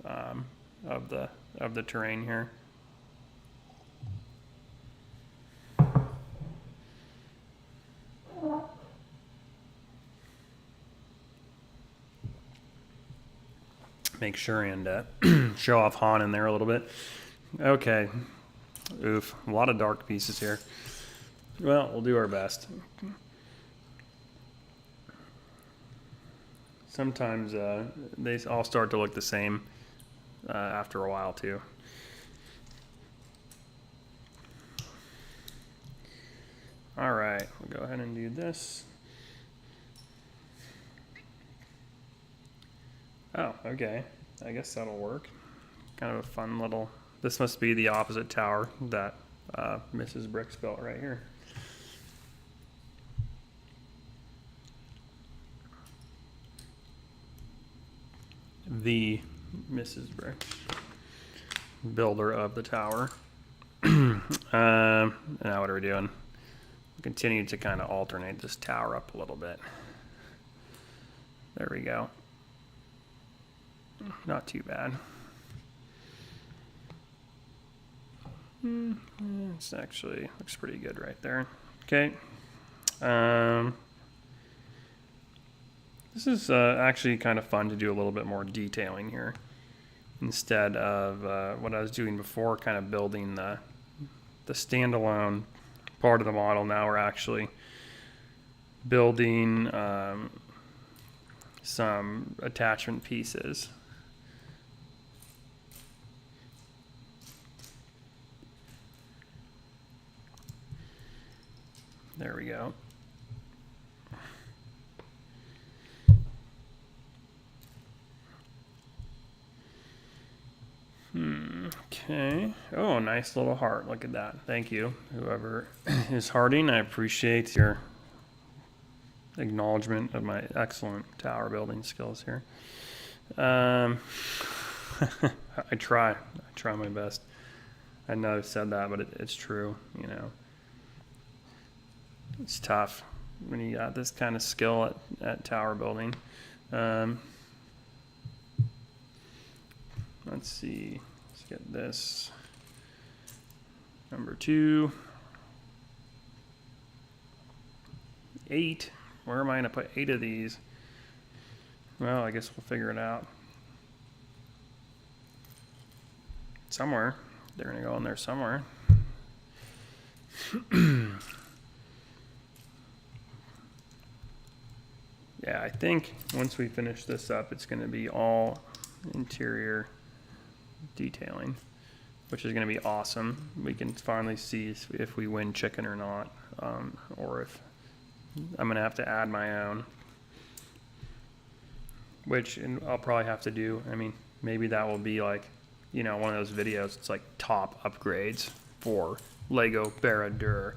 S1: of the terrain here. Make sure and show off Han in there a little bit. Okay. Oof, a lot of dark pieces here. Well, we'll do our best. Sometimes they all start to look the same after a while too. All right, we'll go ahead and do this. Oh, okay. I guess that'll work. Kind of a fun little, this must be the opposite tower that Mrs. Bricks built right here. The Mrs. Bricks, builder of the tower. Now what are we doing? We'll continue to kind of alternate this tower up a little bit. There we go. Not too bad. It's actually looks pretty good right there. Okay. This is actually kind of fun to do a little bit more detailing here instead of what I was doing before, kind of building the standalone part of the model. Now we're actually building some attachment pieces. There we go. Okay. Oh, nice little heart. Look at that. Thank you. Whoever is hearting, I appreciate your acknowledgement of my excellent tower building skills here. I try my best. I know I've said that, but it's true, you know. It's tough when you got this kind of skill at tower building. Let's see. Let's get this. Number 2. 8. Where am I going to put 8 of these? Well, I guess we'll figure it out. Somewhere. They're going to go in there somewhere. Yeah, I think once we finish this up, it's going to be all interior detailing, which is going to be awesome. We can finally see if we win chicken or not, or if I'm going to have to add my own, which I'll probably have to do. I mean, maybe that will be like, you know, one of those videos. It's like top upgrades for Lego Barad-dûr.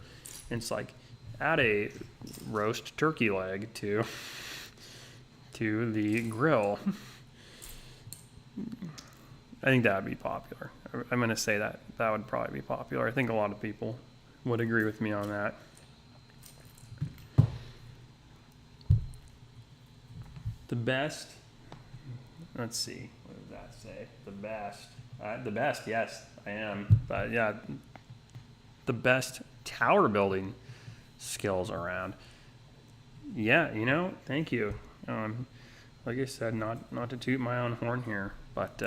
S1: It's like add a roast turkey leg to the grill. I think that would be popular. I'm going to say that would probably be popular. I think a lot of people would agree with me on that. The best, let's see, what does that say? The best, yes, I am. But yeah, the best tower building skills around. Yeah, you know, thank you. Like I said, not to toot my own horn here, but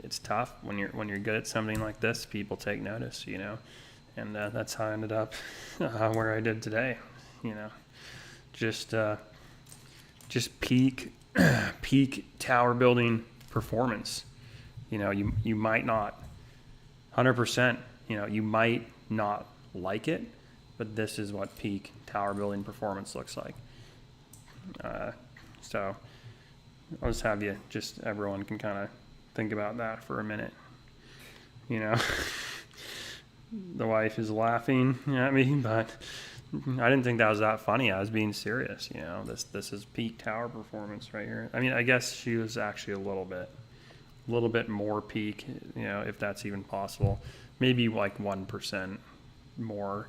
S1: it's tough when you're good at something like this. People take notice, you know, and that's how I ended up where I did today. You know, just peak peak tower building performance. You know, you might not 100%. You know, you might not like it, but this is what peak tower building performance looks like. So I'll just have everyone can kind of think about that for a minute. You know, the wife is laughing at me, but I didn't think that was that funny. I was being serious. You know, this is peak tower performance right here. I mean, I guess she was actually a little bit more peak, you know, if that's even possible. Maybe like 1% more,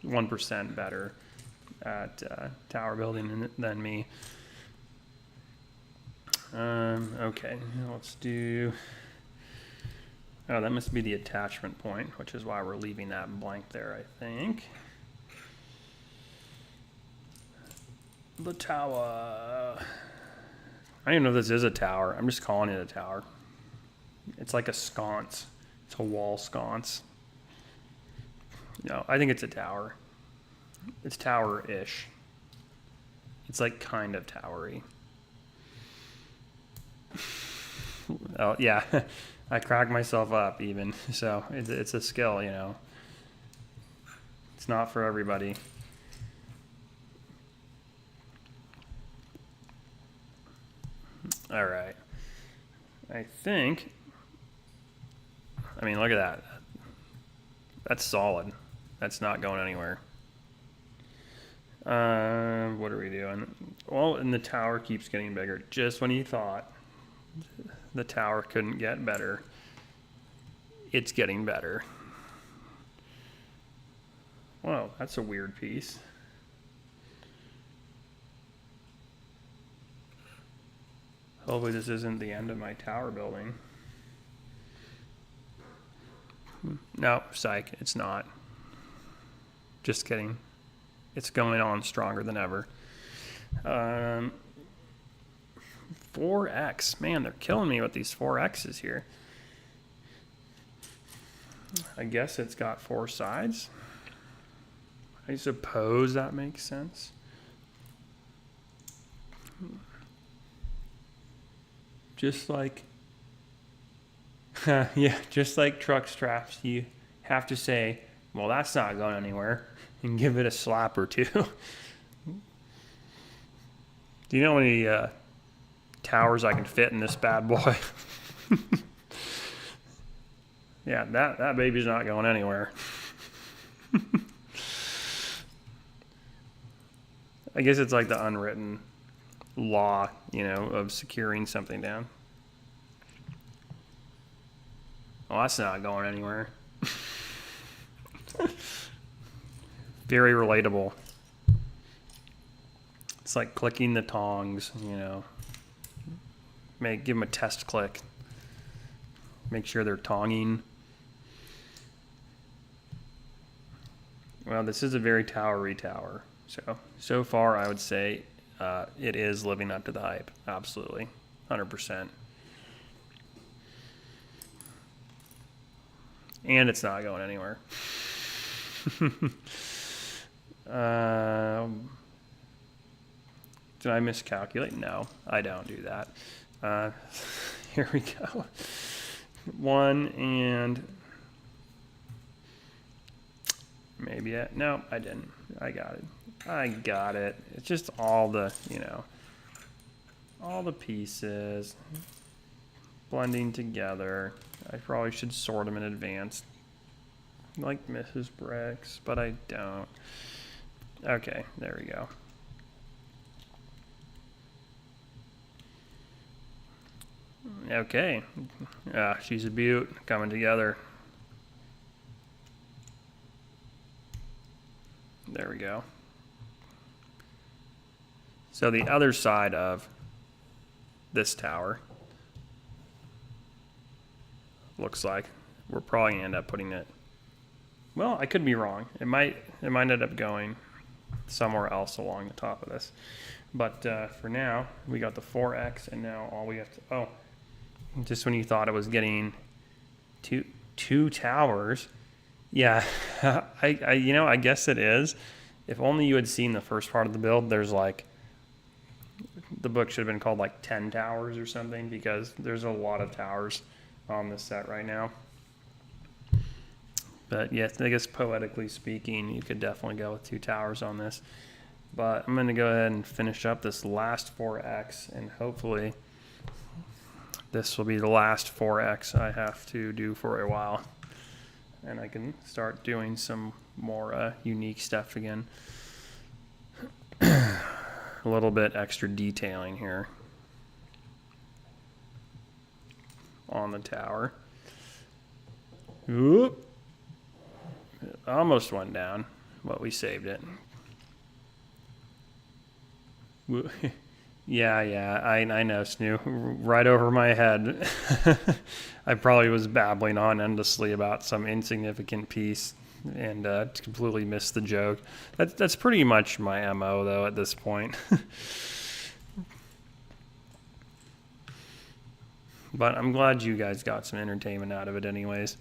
S1: 1% better at tower building than me. Okay, let's do, oh, that must be the attachment point, which is why we're leaving that blank there, I think. The tower. I don't even know if this is a tower. I'm just calling it a tower. It's like a sconce. It's a wall sconce. No, I think it's a tower. It's tower-ish. It's like kind of towery. Oh, yeah. I cracked myself up even. So it's a skill, you know. It's not for everybody. All right. I think, I mean, look at that. That's solid. That's not going anywhere. What are we doing? Well, and the tower keeps getting bigger. Just when you thought the tower couldn't get better, it's getting better. Whoa, that's a weird piece. Hopefully this isn't the end of my tower building. No, psych, it's not. Just kidding. It's going on stronger than ever. 4X. Man, they're killing me with these 4X's here. I guess it's got 4 sides. I suppose that makes sense. Just like, yeah, just like truck straps, you have to say, well, that's not going anywhere, and give it a slap or two. Do you know how many towers I can fit in this bad boy? Yeah, that baby's not going anywhere. I guess it's like the unwritten law, you know, of securing something down. Well, that's not going anywhere. Very relatable. It's like clicking the tongs, you know. Give them a test click. Make sure they're tonging. Well, this is a very towery tower. So far, I would say it is living up to the hype. Absolutely. 100%. And it's not going anywhere. Did I miscalculate? No, I don't do that. Here we go. 1 and maybe no, I didn't. I got it. It's just all the, you know, all the pieces blending together. I probably should sort them in advance, like Mrs. Bricks, but I don't. Okay, there we go. Okay, she's a beaut, coming together. There we go. So the other side of this tower looks like we're probably gonna end up putting it, well, I could be wrong. It might end up going somewhere else along the top of this. But for now, we got the 4X, and now all we have to, Just when you thought it was getting two towers. Yeah, I guess it is. If only you had seen the first part of the build, there's like, the book should have been called like 10 towers or something, because there's a lot of towers on this set right now. But yes, I guess poetically speaking, you could definitely go with 2 towers on this. But I'm going to go ahead and finish up this last 4X, and hopefully this will be the last 4X I have to do for a while. And I can start doing some more unique stuff again. A little bit extra detailing here on the tower. Oop. It almost went down, but we saved it. Yeah, I know, Snoo. Right over my head. I probably was babbling on endlessly about some insignificant piece and completely missed the joke. That's pretty much my MO, though, at this point. But I'm glad you guys got some entertainment out of it anyways.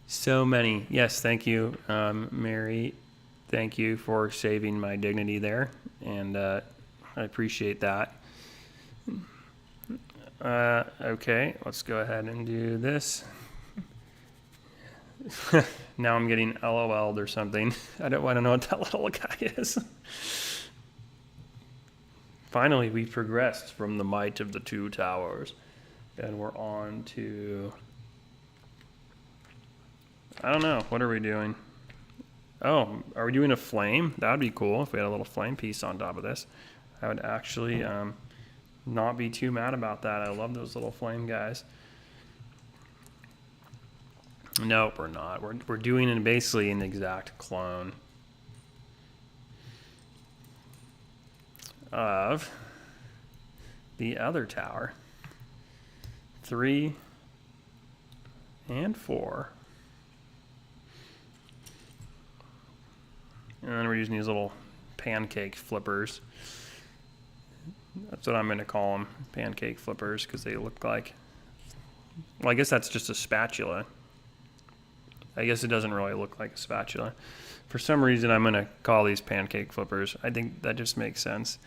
S1: So many. Yes, thank you, Mary. Thank you for saving my dignity there, and I appreciate that. Okay, let's go ahead and do this. Now I'm getting LOL'd or something. I don't know what that little guy is. Finally, we progressed from the might of the 2 towers, and we're on to, I don't know, what are we doing? Oh, are we doing a flame? That would be cool if we had a little flame piece on top of this. I would actually not be too mad about that. I love those little flame guys. Nope, we're not. We're doing basically an exact clone of the other tower. 3 and 4. And then we're using these little pancake flippers. That's what I'm going to call them, pancake flippers, because they look like, well, I guess that's just a spatula. I guess it doesn't really look like a spatula. For some reason, I'm going to call these pancake flippers. I think that just makes sense.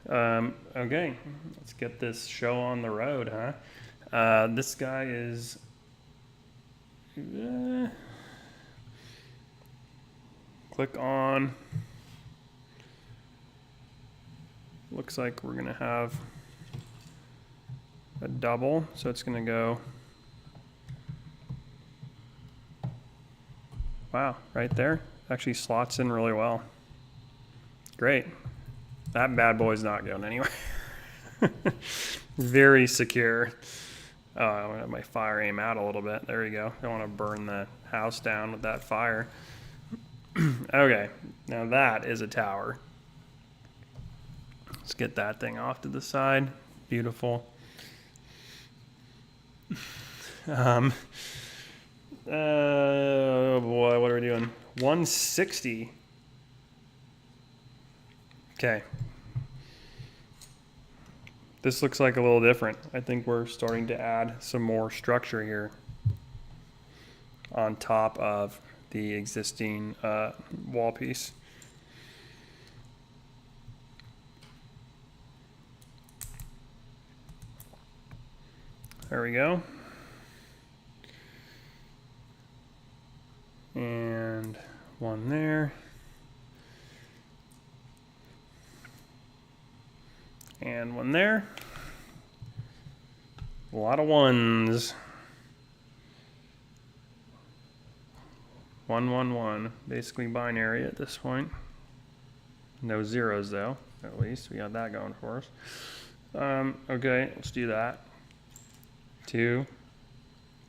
S1: Okay, let's get this show on the road, huh? This guy is... click on. Looks like we're going to have a double, so it's going to go... Wow, right there. Actually slots in really well. Great. That bad boy's not going anywhere. Very secure. Oh, I want to have my fire aim out a little bit. There we go. I don't want to burn the house down with that fire. Okay, now that is a tower. Let's get that thing off to the side. Beautiful. Oh boy, what are we doing? 160. Okay. This looks like a little different. I think we're starting to add some more structure here on top of the existing wall piece. There we go. And one there. And one there. A lot of ones. 1, 1, 1. Basically binary at this point. No zeros though. At least we got that going for us. Okay, let's do that. 2,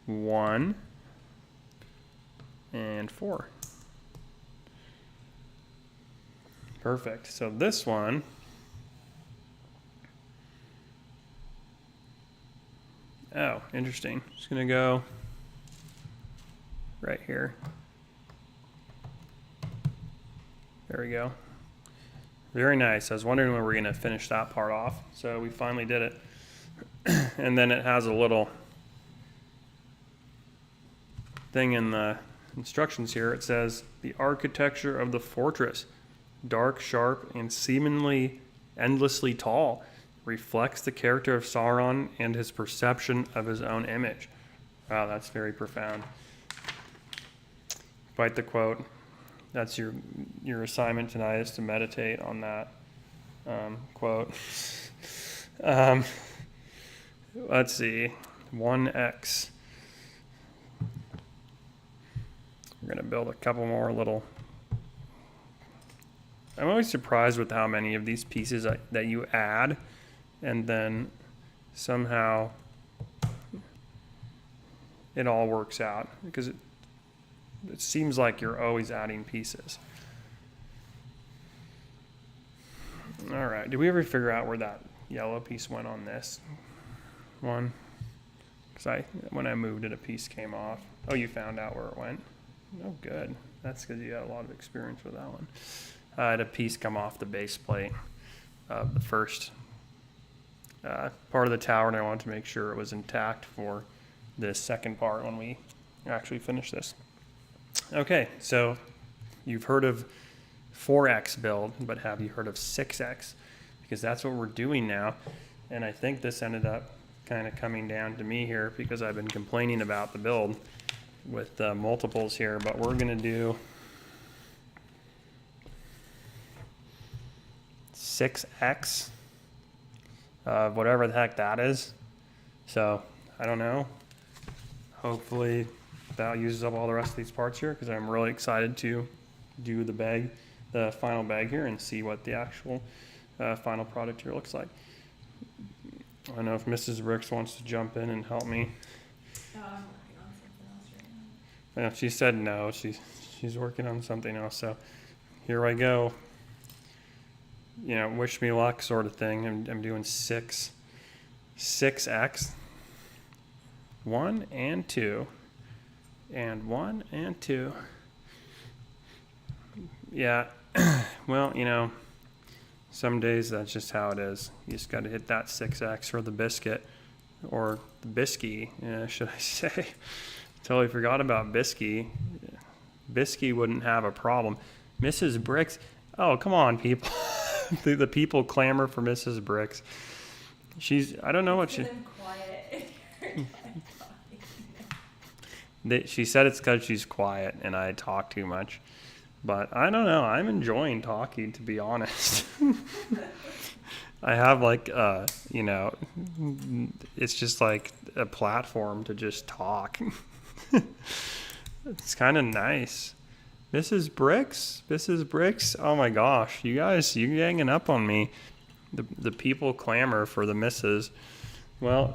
S1: 1, and 4. Perfect. So this one, oh, interesting. Just gonna go right here. There we go. Very nice. I was wondering when we were gonna finish that part off. So we finally did And then it has a little thing in the instructions here. It says, the architecture of the fortress, dark, sharp, and seemingly endlessly tall, reflects the character of Sauron and his perception of his own image. Wow, that's very profound. Quite the quote. That's your assignment tonight, is to meditate on that quote. Let's see, 1x. We're gonna build a couple more little. I'm always surprised with how many of these pieces that you add, and then somehow it all works out, because it seems like you're always adding pieces. All right, did we ever figure out where that yellow piece went on this one? Because when I moved it, a piece came off. Oh, you found out where it went? Oh, good. That's because you had a lot of experience with that one. I had a piece come off the base plate of the first part of the tower, and I wanted to make sure it was intact for this second part when we actually finish this. Okay, so you've heard of 4x build, but have you heard of 6x? Because that's what we're doing now. And I think this ended up kind of coming down to me here, because I've been complaining about the build with multiples here, but we're going to do 6x of whatever the heck that is. So I don't know. Hopefully that uses up all the rest of these parts here, because I'm really excited to do the final bag here, and see what the actual final product here looks like. I don't know if Mrs. Bricks wants to jump in and help me.
S2: Oh, I'm working on something else right now.
S1: Yeah, she said no. She's working on something else. So here I go. You know, wish me luck sort of thing. I'm doing 6x, 1 and 2, and 1 and 2. Yeah, well, you know, some days that's just how it is. You just got to hit that 6x for the biscuit, or the bisky, should I say. Totally forgot about bisky. Bisky wouldn't have a problem. Mrs. Bricks, oh, come on, people. The people clamor for Mrs. Bricks. I don't know what she... She said it's because she's quiet and I talk too much. But I don't know. I'm enjoying talking, to be honest. I have like, you know, it's just like a platform to just talk. It's kind of nice. Mrs. Bricks, oh my gosh, you guys, you ganging up on me. The people clamor for the misses. Well,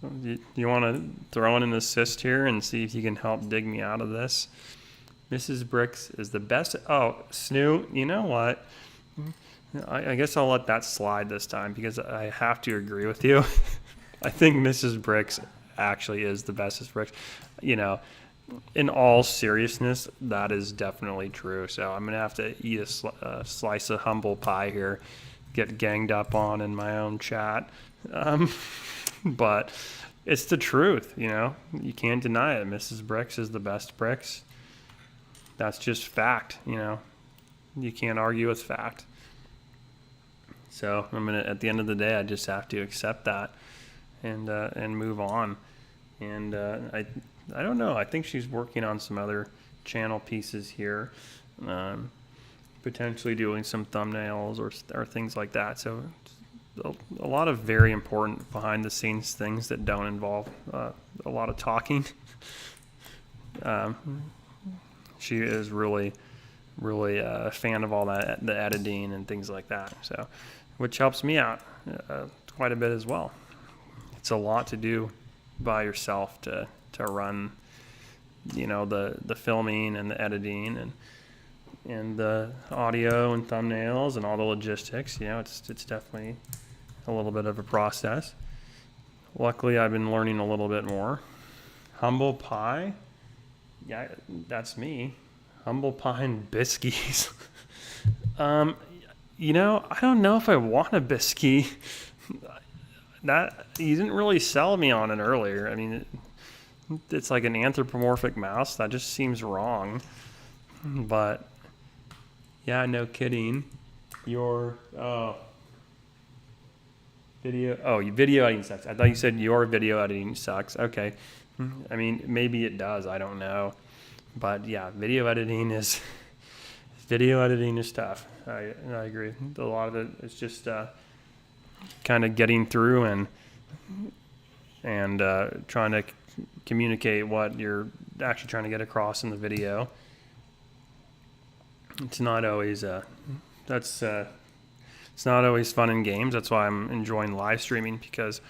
S1: do you want to throw in an assist here and see if you can help dig me out of this? Mrs. Bricks is the best. Oh, Snoo, you know what? I guess I'll let that slide this time, because I have to agree with you. I think Mrs. Bricks actually is the bestest Bricks. You know, in all seriousness, that is definitely true. So I'm going to have to eat a slice of humble pie here, get ganged up on in my own chat. But it's the truth, you know. You can't deny it. Mrs. Bricks is the best Bricks. That's just fact, you know. You can't argue with fact. So at the end of the day, I just have to accept that and move on. And I don't know. I think she's working on some other channel pieces here, potentially doing some thumbnails or things like that. So a lot of very important behind the scenes things that don't involve a lot of talking. She is really a fan of all that, the editing and things like that. So, which helps me out quite a bit as well. It's a lot to do by yourself to run, you know, the filming and the editing and the audio and thumbnails and all the logistics. You know, it's definitely a little bit of a process. Luckily, I've been learning a little bit more. Humble pie. Yeah, that's me. Humble pie and biscuits. You know, I don't know if I want a biscuit. that you didn't really sell me on it earlier. I mean, it's like an anthropomorphic mouse. That just seems wrong. But yeah, no kidding. Your video editing sucks. I thought you said your video editing sucks. Okay. I mean, maybe it does. I don't know. But yeah, video editing is tough. I agree. A lot of it is just kind of getting through and trying to communicate what you're actually trying to get across in the video. It's not always it's not always fun in games. That's why I'm enjoying live streaming, because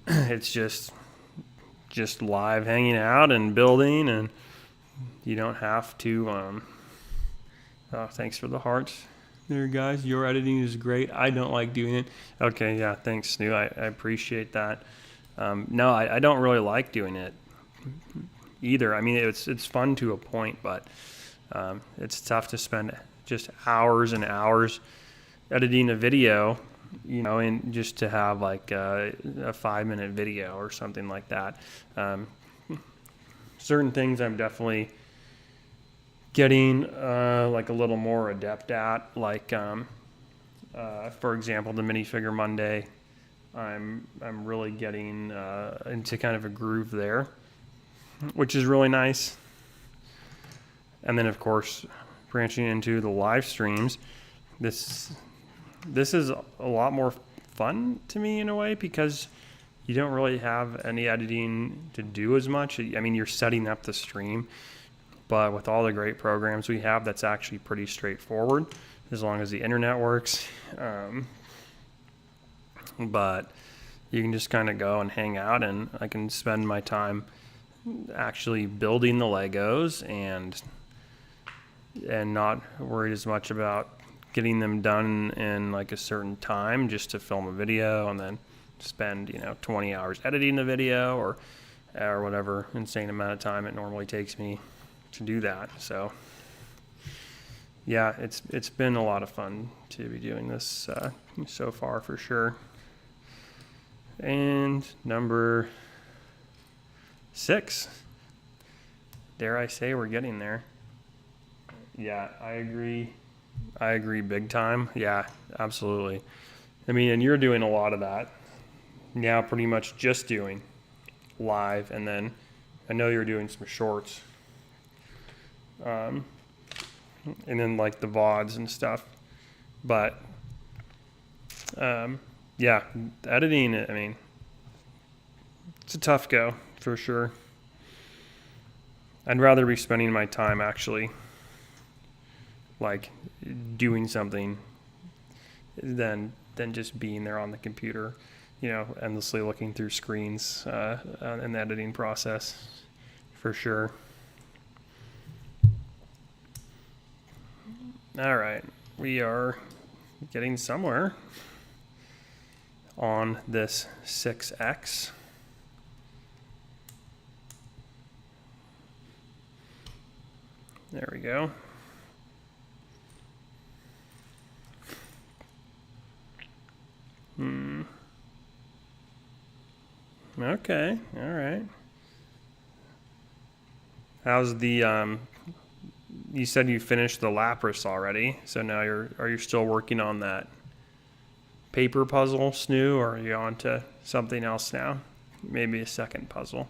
S1: it's just live hanging out and building, and you don't have to thanks for the hearts there, guys. Your editing is great. I don't like doing it. Okay, yeah, thanks, Snoo. I appreciate that. No, I don't really like doing it either. I mean, it's fun to a point, but it's tough to spend just hours and hours editing a video, and just to have like a 5-minute video or something like that. Certain things I'm definitely getting like a little more adept at, like for example, the minifigure Monday. I'm really getting into kind of a groove there, which is really nice. And then of course, branching into the live streams, this is a lot more fun to me in a way, because you don't really have any editing to do as much. I mean, you're setting up the stream, but with all the great programs we have, that's actually pretty straightforward as long as the internet works. But you can just kind of go and hang out, and I can spend my time actually building the Legos and not worried as much about getting them done in like a certain time just to film a video and then spend 20 hours editing the video or whatever insane amount of time it normally takes me to do that. So yeah, it's been a lot of fun to be doing this so far, for sure. And number 6, dare I say, we're getting there. Yeah, I agree big time. Yeah, absolutely. I mean, and you're doing a lot of that now, pretty much just doing live, and then I know you're doing some shorts, and then like the VODs and stuff. But yeah, editing, I mean, it's a tough go for sure. I'd rather be spending my time actually like doing something than just being there on the computer, endlessly looking through screens in the editing process, for sure. All right, we are getting somewhere on this 6X. There we go. Okay, all right. How's the you said you finished the Lapras already, so now are you still working on that paper puzzle, Snoo, or are you on to something else now? Maybe a second puzzle.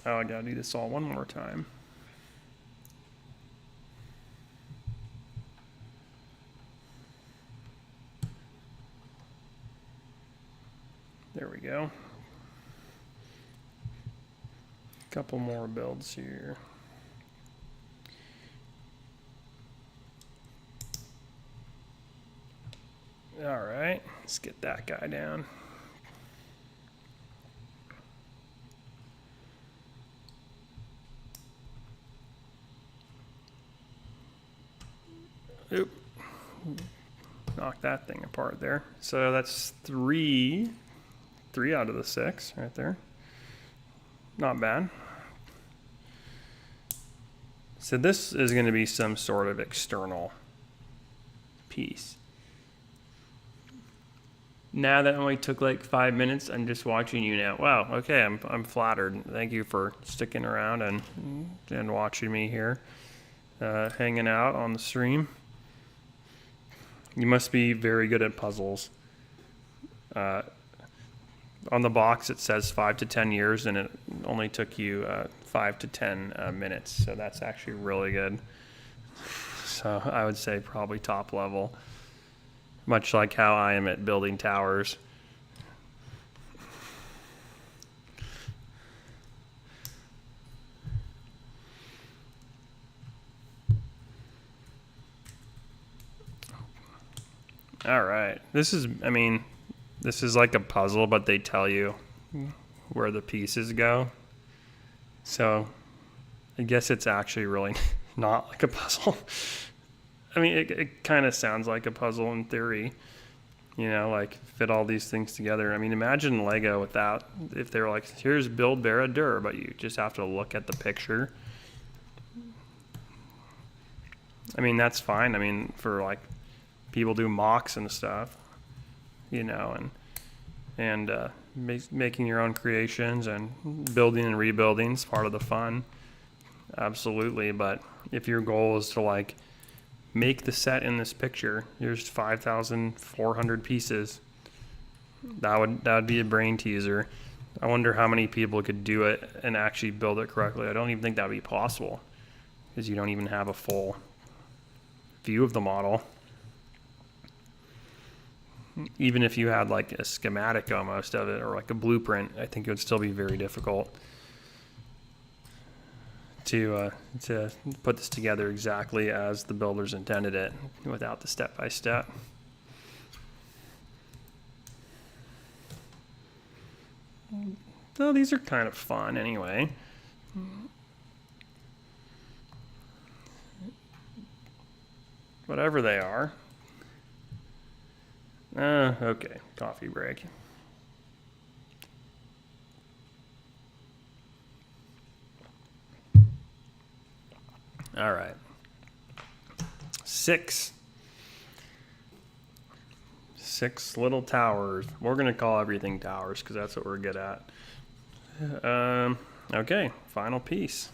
S1: Oh, I gotta do this all one more time. There we go. Couple more builds here. All right, let's get that guy down. Oop. Knock that thing apart there. So that's three out of the 6 right there. Not bad. So this is going to be some sort of external piece. Now that only took like 5 minutes, I'm just watching you now. Wow, okay, I'm flattered. Thank you for sticking around and watching me here, hanging out on the stream. You must be very good at puzzles. On the box it says 5 to 10 years, and it only took you 5 to 10 minutes, so that's actually really good. So I would say probably top level. Much like how I am at building towers. All right. This is like a puzzle, but they tell you where the pieces go. So I guess it's actually really not like a puzzle. I mean, it kind of sounds like a puzzle in theory, like fit all these things together. I mean, imagine Lego without, if they were like, here's build Barad-dûr, but you just have to look at the picture. I mean, that's fine. I mean, for like people do mocks and stuff, and making your own creations and building and rebuilding is part of the fun. Absolutely. But if your goal is to like make the set in this picture, here's 5,400 pieces, that would be a brain teaser. I wonder how many people could do it and actually build it correctly. I don't even think that would be possible, because you don't even have a full view of the model. Even if you had like a schematic almost of it, or like a blueprint, I think it would still be very difficult to put this together exactly as the builders intended it without the step-by-step. So these are kind of fun anyway. Whatever they are. Okay, coffee break. All right. 6 little towers. We're going to call everything towers because that's what we're good at. Okay, final piece.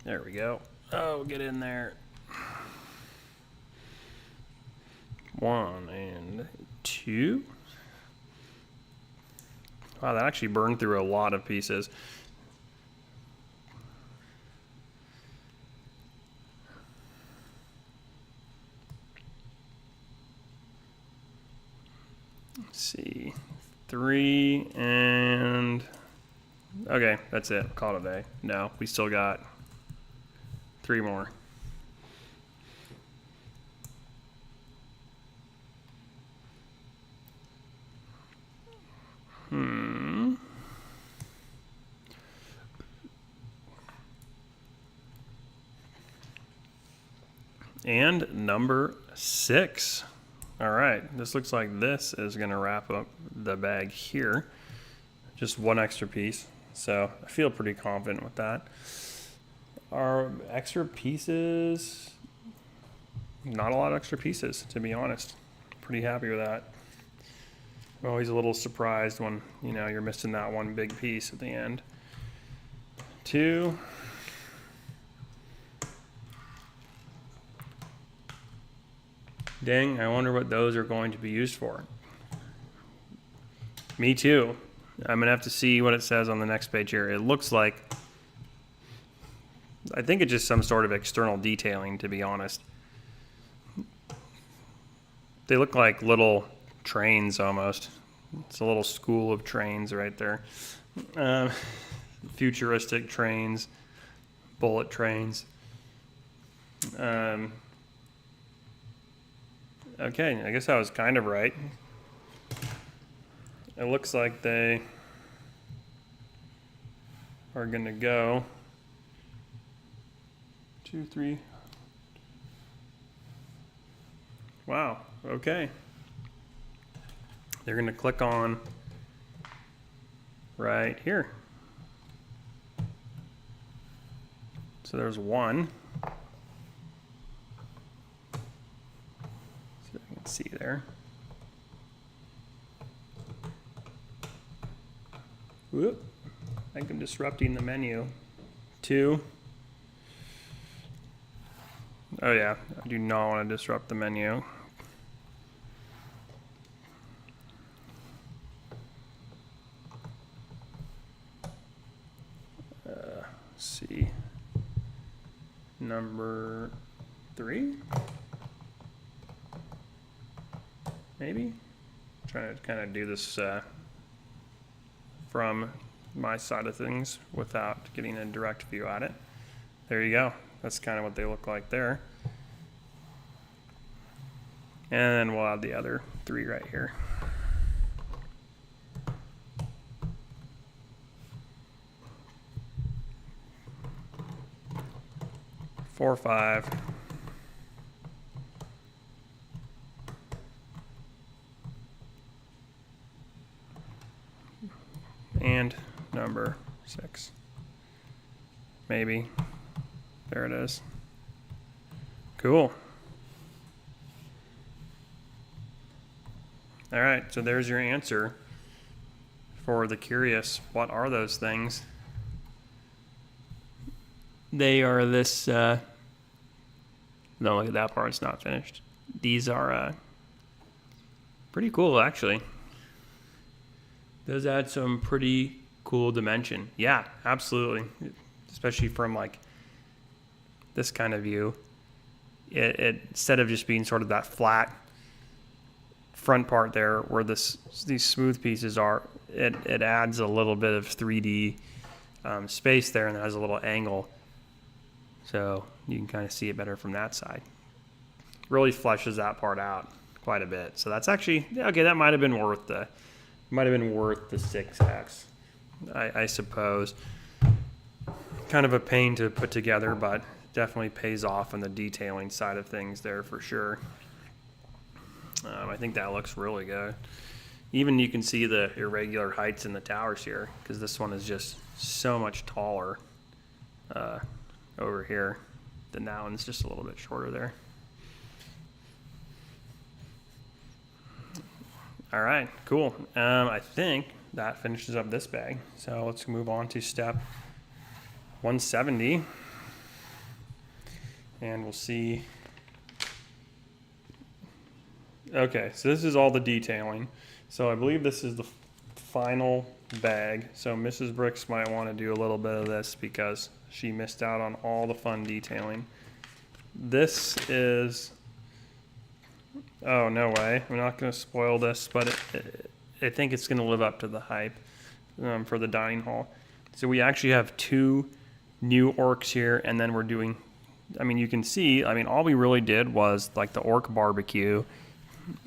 S1: There we go. Oh, get in there. 1 and 2. Wow, that actually burned through a lot of pieces. Let's see. 3 and... Okay, that's it. Call it a day. No, we still got 3 more. And number 6. All right, this looks like this is going to wrap up the bag here. Just 1 extra piece, so I feel pretty confident with that. Our extra pieces, not a lot of extra pieces, to be honest. Pretty happy with that. I'm always a little surprised when, you're missing that one big piece at the end. 2. Dang, I wonder what those are going to be used for. Me too. I'm gonna have to see what it says on the next page here. It looks like, I think it's just some sort of external detailing, to be honest. They look like little trains almost. It's a little school of trains right there. Futuristic trains, bullet trains. Okay, I guess I was kind of right. It looks like they are gonna go 2, 3. Wow, okay. They're gonna click on right here. So there's one. So you can see there. Whoop. I think I'm disrupting the menu. 2. Oh yeah, I do not want to disrupt the menu. See. Number 3? Maybe? Trying to kind of do this from my side of things without getting a direct view at it. There you go. That's kind of what they look like there. And then we'll add the other 3 right here. Four, 5. And number 6. Maybe. There it is. Cool. All right, so there's your answer for the curious. What are those things? They are this, no, look at that part, it's not finished. These are pretty cool, actually. Those add some pretty cool dimension. Yeah, absolutely. Especially from like this kind of view. It instead of just being sort of that flat front part there where these smooth pieces are, it adds a little bit of 3D space there, and it has a little angle. So you can kind of see it better from that side. Really fleshes that part out quite a bit. So that's actually, okay, that might have been worth the 6X, I suppose. Kind of a pain to put together, but definitely pays off on the detailing side of things there for sure. I think that looks really good. Even you can see the irregular heights in the towers here, because this one is just so much taller over here than that one's just a little bit shorter there. All right, cool. I think that finishes up this bag. So let's move on to step 170. And we'll see. Okay, so this is all the detailing. So I believe this is the final bag. So Mrs. Bricks might want to do a little bit of this because she missed out on all the fun detailing. This is, oh, no way. I'm not going to spoil this, but I think it's going to live up to the hype for the dining hall. So we actually have 2 new orcs here, and then we're doing, I mean, you can see, I mean, all we really did was like the orc barbecue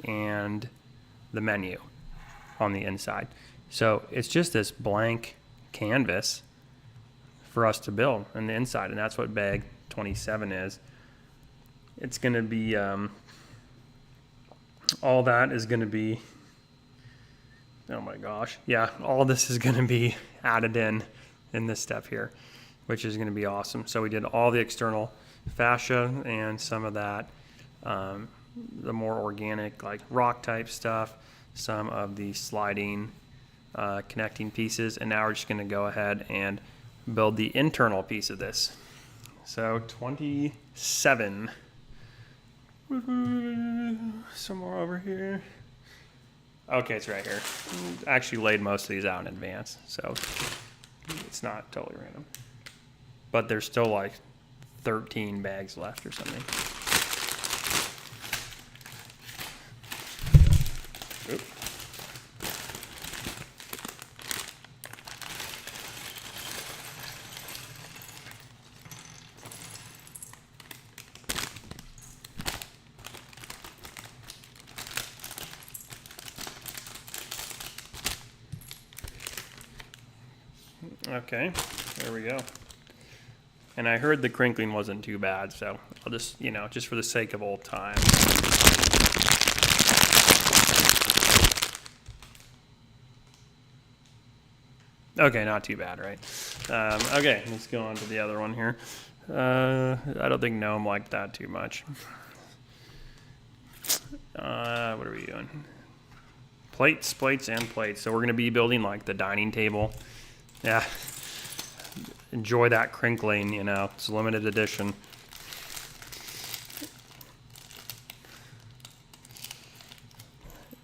S1: and the menu on the inside. So it's just this blank canvas for us to build on the inside, and that's what bag 27 is. It's going to be, all that is going to be, oh my gosh, yeah, all this is going to be added in this step here, which is going to be awesome. So we did all the external fascia and some of that, the more organic, like rock type stuff, some of the sliding connecting pieces, and now we're just going to go ahead and build the internal piece of this. So 27, somewhere over here. Okay, it's right here. Actually laid most of these out in advance, so it's not totally random. But there's still like 13 bags left or something. Oop. Okay, there we go. And I heard the crinkling wasn't too bad, so I'll just, just for the sake of old time. Okay, not too bad, right? Okay, let's go on to the other one here. I don't think gnome liked that too much. What are we doing? Plates, plates, and plates. So we're going to be building like the dining table. Yeah. Enjoy that crinkling, you know. It's a limited edition.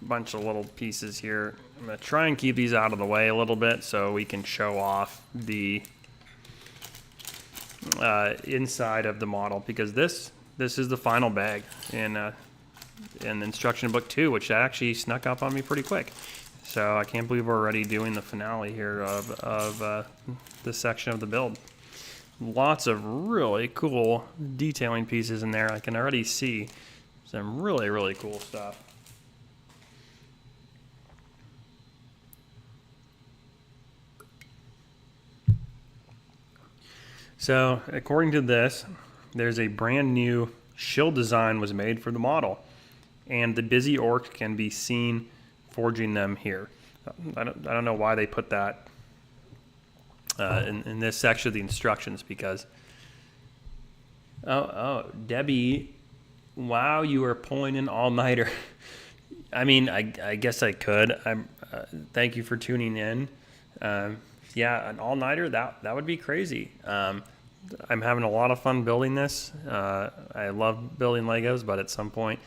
S1: Bunch of little pieces here. I'm going to try and keep these out of the way a little bit so we can show off the inside of the model, because this is the final bag in instruction book 2, which actually snuck up on me pretty quick. So I can't believe we're already doing the finale here of this section of the build. Lots of really cool detailing pieces in there. I can already see some really, really cool stuff. So according to this, there's a brand new shield design was made for the model, and the busy orc can be seen forging them here. I don't know why they put that in this section of the instructions, because oh Debbie, wow, you are pulling an all-nighter. I mean, I guess I could. Thank you for tuning in. Yeah, an all-nighter, that would be crazy. I'm having a lot of fun building this. I love building Legos, but at some point,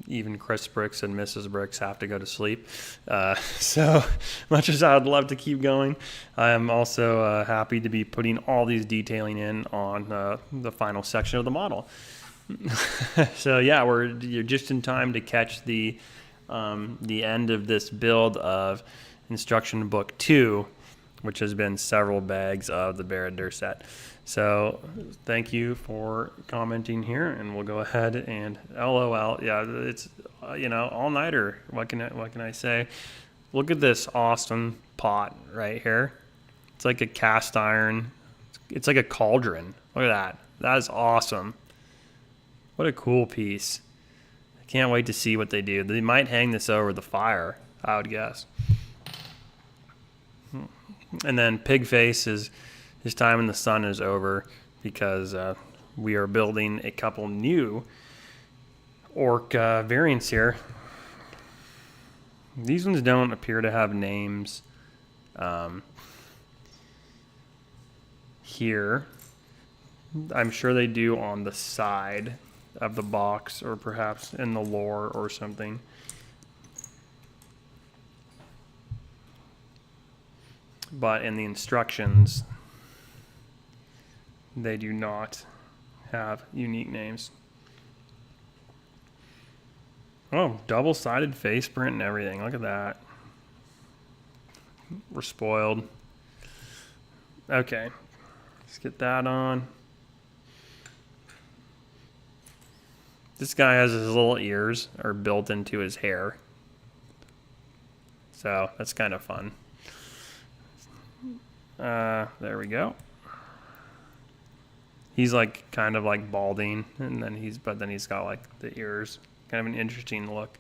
S1: even Chris Bricks and Mrs. Bricks have to go to sleep. So much as I'd love to keep going, I am also happy to be putting all these detailing in on the final section of the model. So yeah, you're just in time to catch the end of this build of instruction book 2, which has been several bags of the Barad-dûr set. So thank you for commenting here, and we'll go ahead and LOL. Yeah, it's all-nighter. What can I say? Look at this awesome pot right here. It's like a cast iron. It's like a cauldron. Look at that. That is awesome. What a cool piece. I can't wait to see what they do. They might hang this over the fire, I would guess. And then Pigface, his time in the sun is over, because we are building a couple new orc variants here. These ones don't appear to have names here. I'm sure they do on the side of the box, or perhaps in the lore or something. But in the instructions, they do not have unique names. Oh, double-sided face print and everything. Look at that. We're spoiled. Okay, let's get that on. This guy has his little ears are built into his hair. So that's kind of fun. There we go. He's like kind of like balding, and then he's got like the ears. Kind of an interesting look.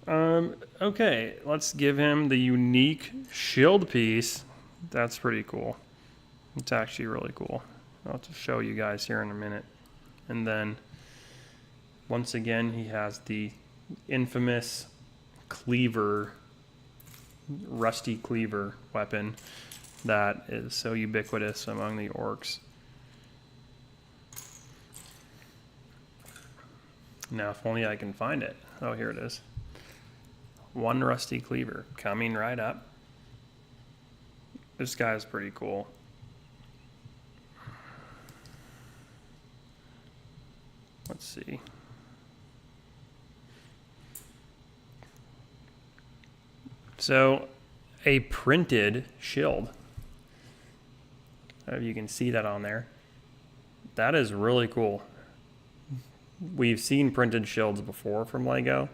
S1: Okay, let's give him the unique shield piece. That's pretty cool. It's actually really cool. I'll have to show you guys here in a minute. And then once again, he has the infamous cleaver, rusty cleaver weapon that is so ubiquitous among the orcs. Now, if only I can find it. Oh, here it is. One rusty cleaver coming right up. This guy is pretty cool. Let's see. So, a printed shield. You can see that on there. That is really cool. We've seen printed shields before from Lego.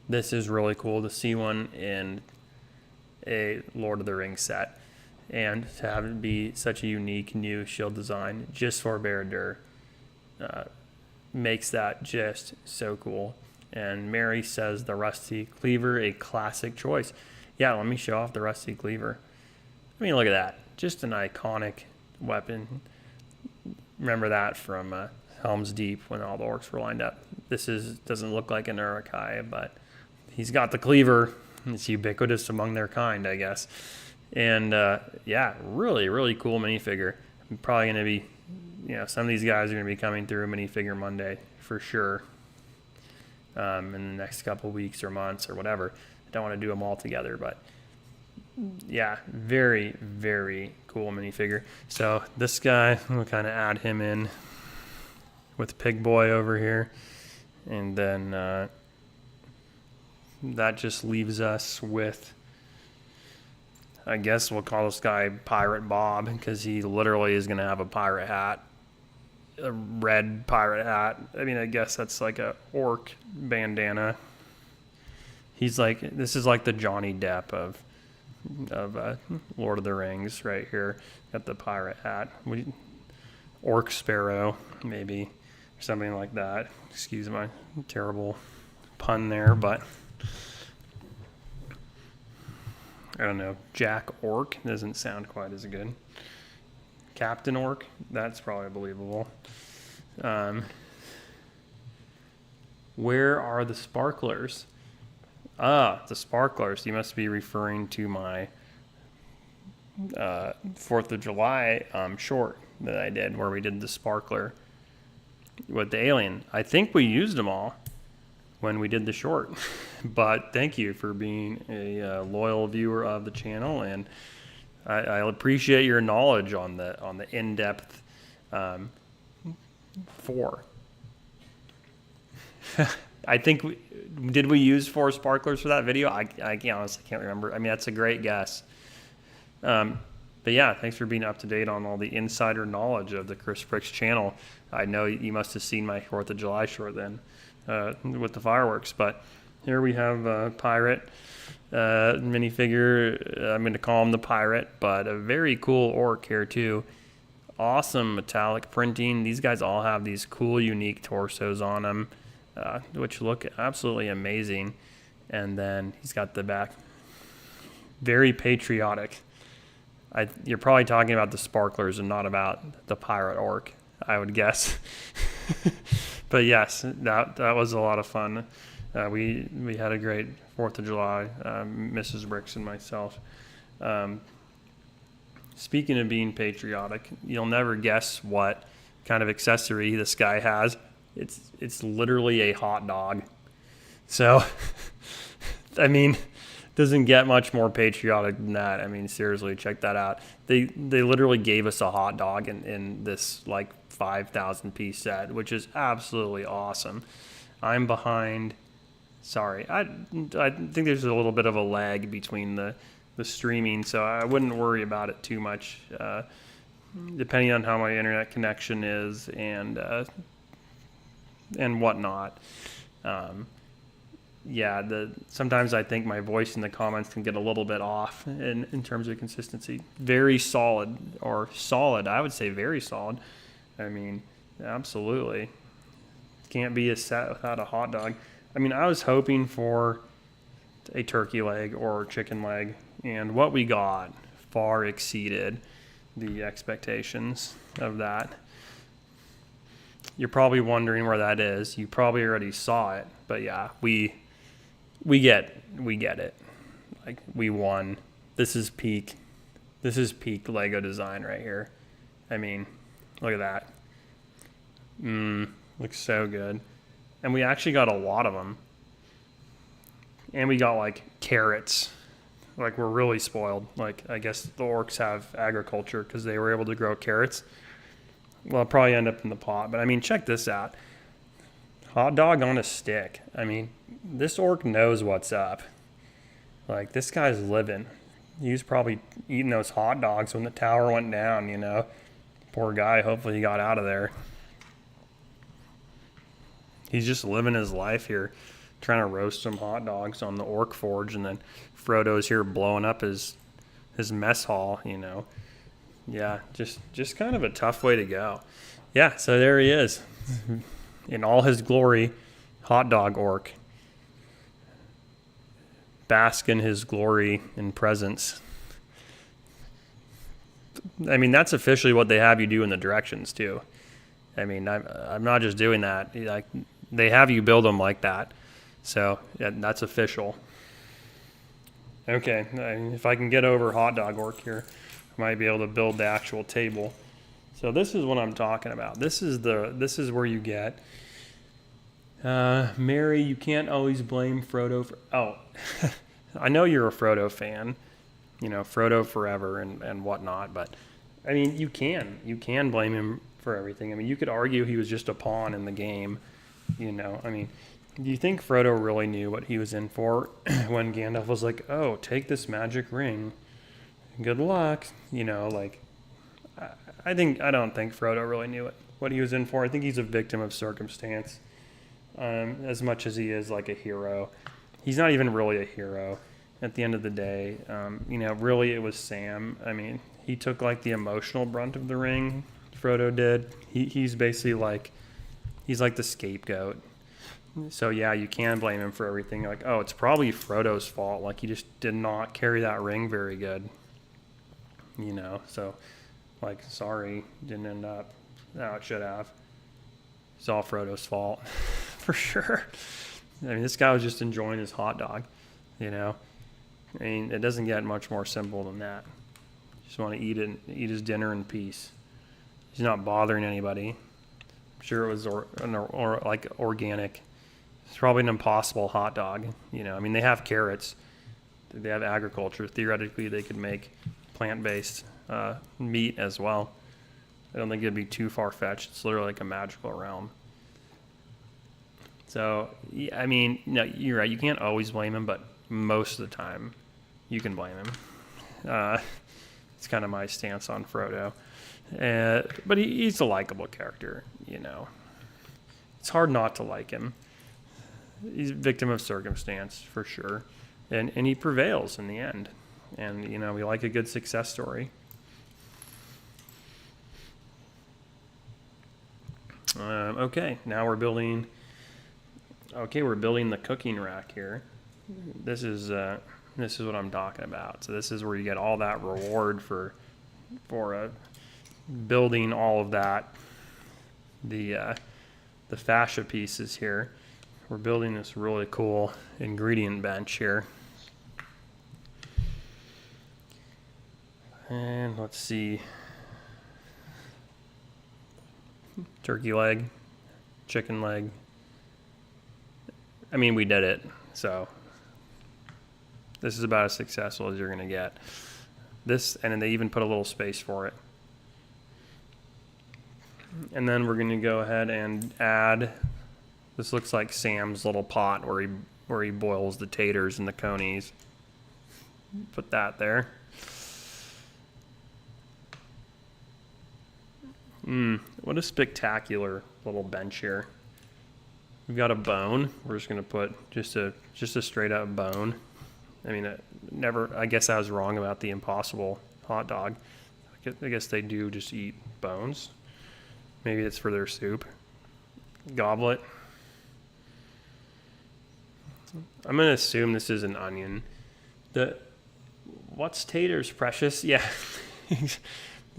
S1: This is really cool to see one in a Lord of the Rings set, and to have it be such a unique new shield design just for Barad-dûr makes that just so cool. And Mary says the rusty cleaver, a classic choice. Yeah, let me show off the rusty cleaver. I mean, look at that. Just an iconic weapon. Remember that from Helm's Deep when all the orcs were lined up. Doesn't look like an Uruk-hai, but he's got the cleaver. It's ubiquitous among their kind, I guess. And yeah, really, really cool minifigure. I'm probably going to be, some of these guys are going to be coming through Minifigure Monday for sure in the next couple weeks or months or whatever. I don't want to do them all together, but yeah, very, very cool minifigure. So this guy, we'll kind of add him in with Pig Boy over here. And then that just leaves us with, I guess we'll call this guy Pirate Bob, because he literally is going to have a pirate hat, a red pirate hat. I mean, I guess that's like a orc bandana. This is like the Johnny Depp of Lord of the Rings right here. Got the pirate hat. Orc Sparrow, maybe, or something like that. Excuse my terrible pun there, but I don't know. Jack Orc doesn't sound quite as good. Captain Orc, that's probably believable. Where are the sparklers? The sparklers. You must be referring to my 4th of July short that I did, where we did the sparkler with the alien. I think we used them all when we did the short. But thank you for being a loyal viewer of the channel, and I appreciate your knowledge on the in-depth 4. I think did we use 4 sparklers for that video? I honestly can't remember. I mean, that's a great guess. But yeah, thanks for being up to date on all the insider knowledge of the Chris Pricks channel. I know you must have seen my 4th of July short then with the fireworks. But here we have a pirate minifigure. I'm going to call him the pirate, but a very cool orc here too. Awesome metallic printing. These guys all have these cool, unique torsos on them, which look absolutely amazing. And then he's got the back. Very patriotic. You're probably talking about the sparklers and not about the pirate orc, I would guess. But yes, that was a lot of fun. We had a great 4th of July, Mrs. Bricks and myself. Speaking of being patriotic, you'll never guess what kind of accessory this guy has. It's literally a hot dog. So, I mean, doesn't get much more patriotic than that. I mean, seriously, check that out. They literally gave us a hot dog in this like 5,000 piece set, which is absolutely awesome. I'm behind. Sorry, I think there's a little bit of a lag between the streaming, so I wouldn't worry about it too much, depending on how my internet connection is and whatnot. Yeah, sometimes I think my voice in the comments can get a little bit off in terms of consistency. Very solid, or solid, I would say very solid. I mean, absolutely. Can't be a set without a hot dog. I mean, I was hoping for a turkey leg or chicken leg, and what we got far exceeded the expectations of that. You're probably wondering where that is. You probably already saw it, but yeah, we get it. Like, we won. This is peak Lego design right here. I mean, look at that. Looks so good. And we actually got a lot of them. And we got like carrots. Like, we're really spoiled. Like, I guess the orcs have agriculture because they were able to grow carrots. Well, it'll probably end up in the pot. But I mean, check this out. Hot dog on a stick. I mean, this orc knows what's up. Like, this guy's living. He was probably eating those hot dogs when the tower went down, you know. Poor guy. Hopefully he got out of there. He's just living his life here, trying to roast some hot dogs on the orc forge, and then Frodo's here blowing up his mess hall, you know. Yeah, just kind of a tough way to go. Yeah, so there he is. In all his glory, hot dog orc. Bask in his glory and presence. I mean, that's officially what they have you do in the directions too. I mean, I'm not just doing that. Like, they have you build them like that. So yeah, that's official. Okay, if I can get over hot dog work here, I might be able to build the actual table. So this is what I'm talking about. This is where you get Mary. You can't always blame Frodo for. Oh, I know you're a Frodo fan. You know, Frodo forever and whatnot. But I mean, you can blame him for everything. I mean, you could argue he was just a pawn in the game. You know, I mean, do you think Frodo really knew what he was in for when Gandalf was like, "Oh, take this magic ring. Good luck." You know, like, I don't think Frodo really knew what he was in for. I think he's a victim of circumstance, as much as he is like a hero. He's not even really a hero at the end of the day. You know, really it was Sam. I mean, he took like the emotional brunt of the ring. Frodo did. He's basically like, he's like the scapegoat. So yeah, you can blame him for everything. Like, oh, it's probably Frodo's fault. Like, he just did not carry that ring very good. You know, so like, sorry, didn't end up how it should have. It's all Frodo's fault, for sure. I mean, this guy was just enjoying his hot dog, you know. I mean, it doesn't get much more simple than that. Just want to eat his dinner in peace. He's not bothering anybody. I'm sure it was like organic. It's probably an impossible hot dog. You know, I mean, they have carrots. They have agriculture. Theoretically, they could make plant-based meat as well. I don't think it'd be too far-fetched. It's literally like a magical realm. So, yeah, I mean, no, you're right. You can't always blame him, but most of the time, you can blame him. It's kind of my stance on Frodo. But he's a likable character, you know. It's hard not to like him. He's a victim of circumstance, for sure. And he prevails in the end. And, you know, we like a good success story. Okay, now we're building the cooking rack here. This is what I'm talking about. So this is where you get all that reward for building all of that. The fascia pieces here. We're building this really cool ingredient bench here. And let's see. Turkey leg, chicken leg. I mean, we did it. So this is about as successful as you're going to get. This, and then they even put a little space for it. And then we're going to go ahead and add, this looks like Sam's little pot where he boils the taters and the conies. Put that there. What a spectacular little bench here. We've got a bone. We're just going to put just a straight up bone. I mean, I guess I was wrong about the impossible hot dog. I guess they do just eat bones. Maybe it's for their soup. Goblet. I'm going to assume this is an onion. What's taters, precious? Yeah,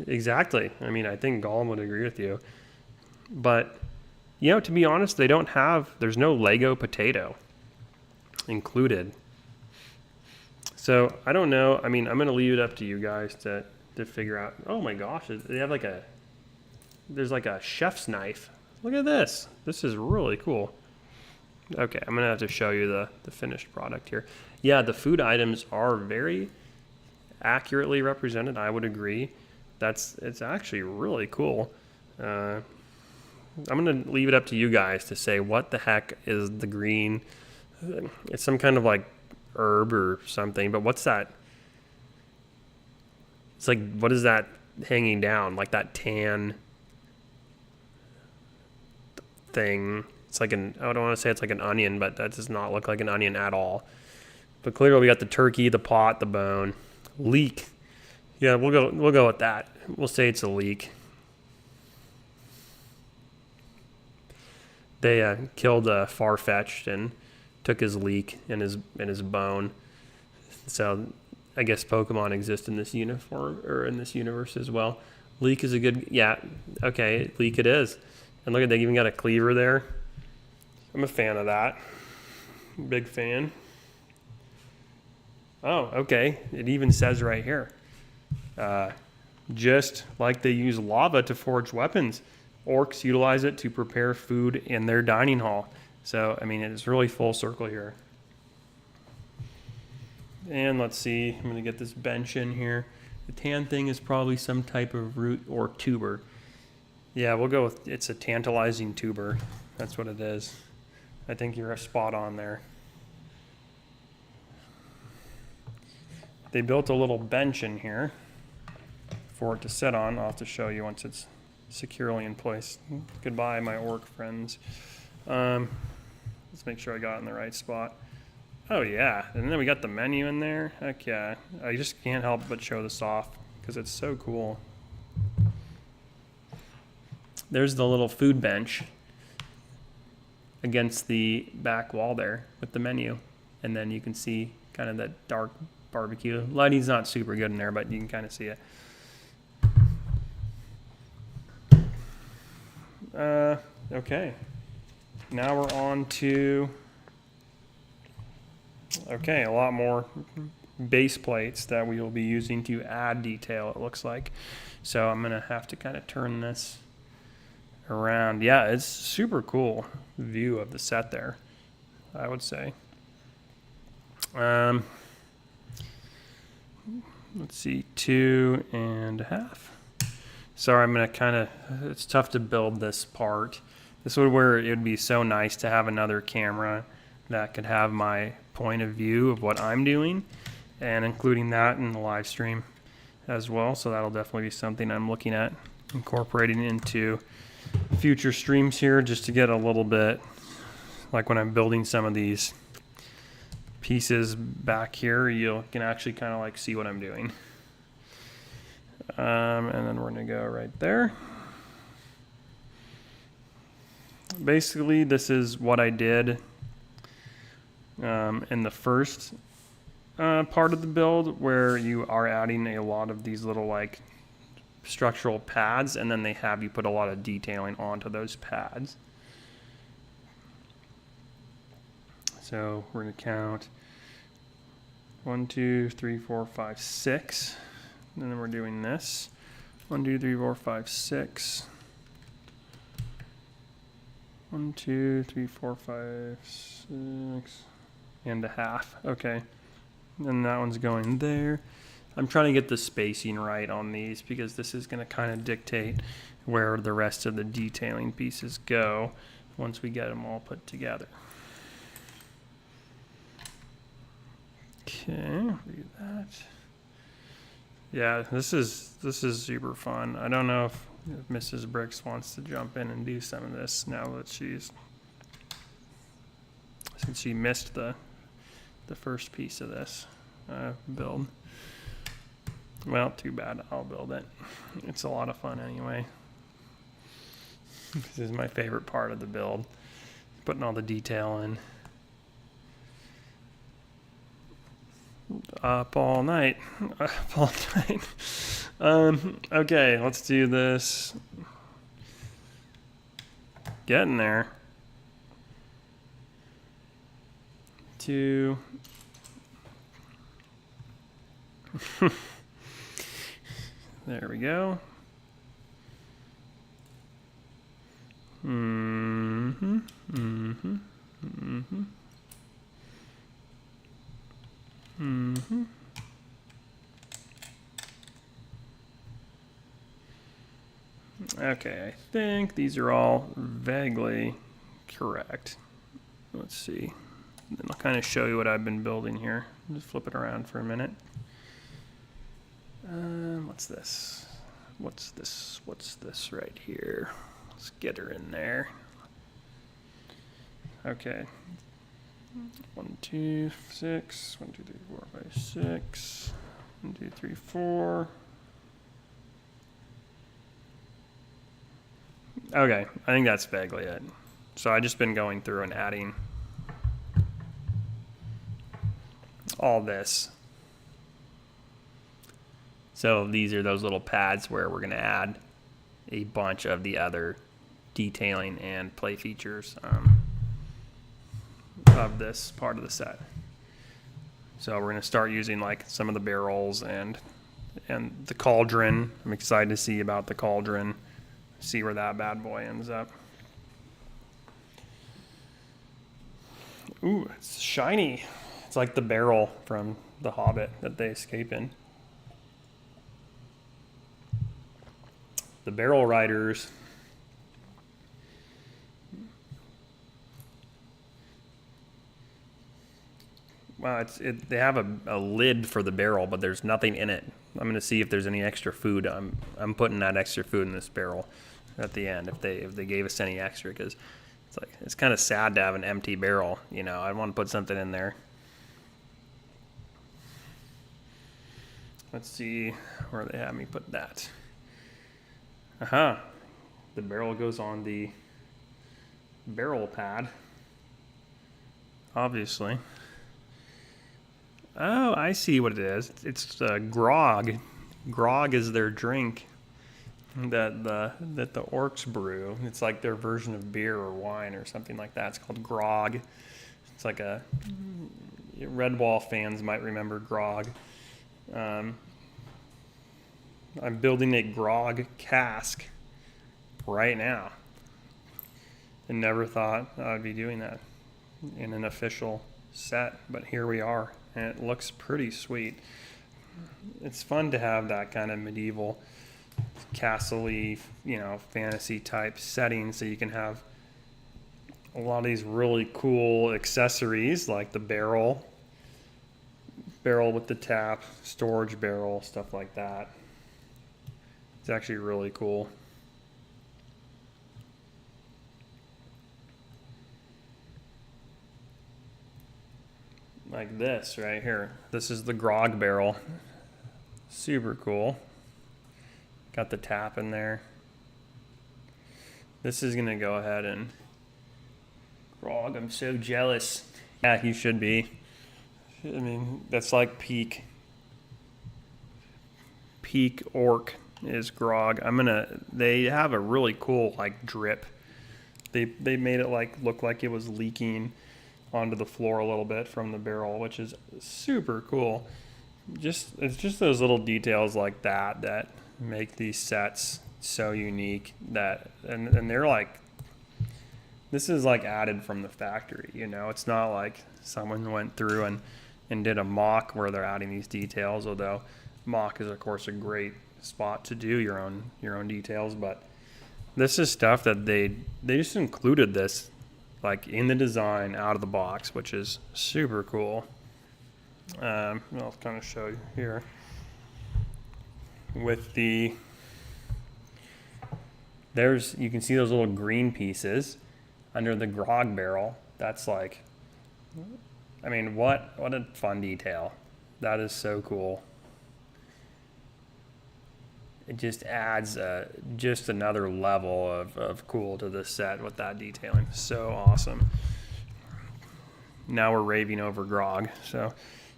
S1: exactly. I mean, I think Gollum would agree with you. But, you know, to be honest, there's no Lego potato included. So, I don't know. I mean, I'm going to leave it up to you guys to figure out. Oh my gosh, they have there's like a chef's knife. Look at this. This is really cool. Okay, I'm going to have to show you the finished product here. Yeah, the food items are very accurately represented. I would agree. It's actually really cool. I'm going to leave it up to you guys to say what the heck is the green. It's some kind of like herb or something, but what's that? It's like, what is that hanging down? Like that tan thing. It's like I don't want to say it's like an onion, but that does not look like an onion at all. But clearly we got the turkey, the pot, the bone. Leek. Yeah, we'll go with that. We'll say it's a leek. They killed Far-Fetched and took his leek and his bone. So I guess Pokemon exist in this uniform or in this universe as well. Leek is a good, yeah, okay, leek it is. And look at, they even got a cleaver there. I'm a fan of that. Big fan. Oh, okay. It even says right here. Just like they use lava to forge weapons, orcs utilize it to prepare food in their dining hall. So, I mean, it's really full circle here. And let's see, I'm going to get this bench in here. The tan thing is probably some type of root or tuber. Yeah, we'll go with, it's a tantalizing tuber. That's what it is. I think you're spot on there. They built a little bench in here for it to sit on. I'll have to show you once it's securely in place. Goodbye, my orc friends. Let's make sure I got it in the right spot. Oh yeah, and then we got the menu in there. Heck yeah. I just can't help but show this off because it's so cool. There's the little food bench against the back wall there with the menu. And then you can see kind of that dark barbecue. Lighting's not super good in there, but you can kind of see it. Okay. Now we're on to, okay, a lot more base plates that we will be using to add detail, it looks like. So I'm going to have to kind of turn this around. Yeah, it's super cool view of the set there, I would say. Let's see, 2.5. Sorry, I'm going to kind of, it's tough to build this part. This would where it would be so nice to have another camera that could have my point of view of what I'm doing and including that in the live stream as well. So that'll definitely be something I'm looking at incorporating into future streams here, just to get a little bit, like when I'm building some of these pieces back here, you can actually kind of like see what I'm doing. And then we're going to go right there. Basically, this is what I did in the first part of the build, where you are adding a lot of these little like structural pads, and then they have you put a lot of detailing onto those pads. So we're going to count 1, 2, 3, 4, 5, 6. And then we're doing this. 1, 2, 3, 4, 5, 6. 1, 2, 3, 4, 5, 6 and a half. Okay. And that one's going there. I'm trying to get the spacing right on these because this is going to kind of dictate where the rest of the detailing pieces go once we get them all put together. Okay, do that. Yeah, this is super fun. I don't know if Mrs. Bricks wants to jump in and do some of this now that since she missed the first piece of this build. Well, too bad. I'll build it. It's a lot of fun anyway. This is my favorite part of the build, putting all the detail in. Up all night. Up all night. Okay, let's do this. Getting there. 2. There we go. Mm-hmm. Mm-hmm. Mm-hmm. Mm-hmm. Okay, I think these are all vaguely correct. Let's see. Then I'll kind of show you what I've been building here. Just flip it around for a minute. What's this? What's this? What's this right here? Let's get her in there. Okay. 1, 2, 6. 1, 2, 3, 4, 5, 6. 1, 2, 3, 4. Okay, I think that's vaguely it. So I've just been going through and adding all this So these are those little pads where we're going to add a bunch of the other detailing and play features of this part of the set. So we're going to start using like some of the barrels and the cauldron. I'm excited to see about the cauldron, see where that bad boy ends up. Ooh, it's shiny. It's like the barrel from The Hobbit that they escape in. The barrel riders. Wow, they have a lid for the barrel, but there's nothing in it. I'm going to see if there's any extra food. I'm putting that extra food in this barrel at the end if they gave us any extra, because it's kind of sad to have an empty barrel. You know, I want to put something in there. Let's see where they have me put that. Aha, the barrel goes on the barrel pad, obviously. Oh, I see what it is. It's grog. Grog is their drink that the orcs brew. It's like their version of beer or wine or something like that. It's called grog. It's like Redwall fans might remember grog. I'm building a grog cask right now. I never thought I'd be doing that in an official set, but here we are, and it looks pretty sweet. It's fun to have that kind of medieval, castle-y, fantasy type setting, so you can have a lot of these really cool accessories like the barrel with the tap, storage barrel, stuff like that. It's actually really cool. Like this right here. This is the grog barrel. Super cool. Got the tap in there. This is gonna go ahead and grog. I'm so jealous. Yeah, you should be. I mean, that's like peak orc is grog. They have a really cool like drip. They made it look like it was leaking onto the floor a little bit from the barrel, which is super cool. It's just those little details like that make these sets so unique, and they're like, this is like added from the factory, it's not like someone went through and did a mock where they're adding these details, although mock is of course a great spot to do your own details, but this is stuff that they just included this like in the design out of the box, which is super cool. I'll kind of show you here with you can see those little green pieces under the grog barrel. That's like, I mean, what a fun detail. That is so cool. It just adds just another level of cool to this set with that detailing. So awesome. Now we're raving over grog, so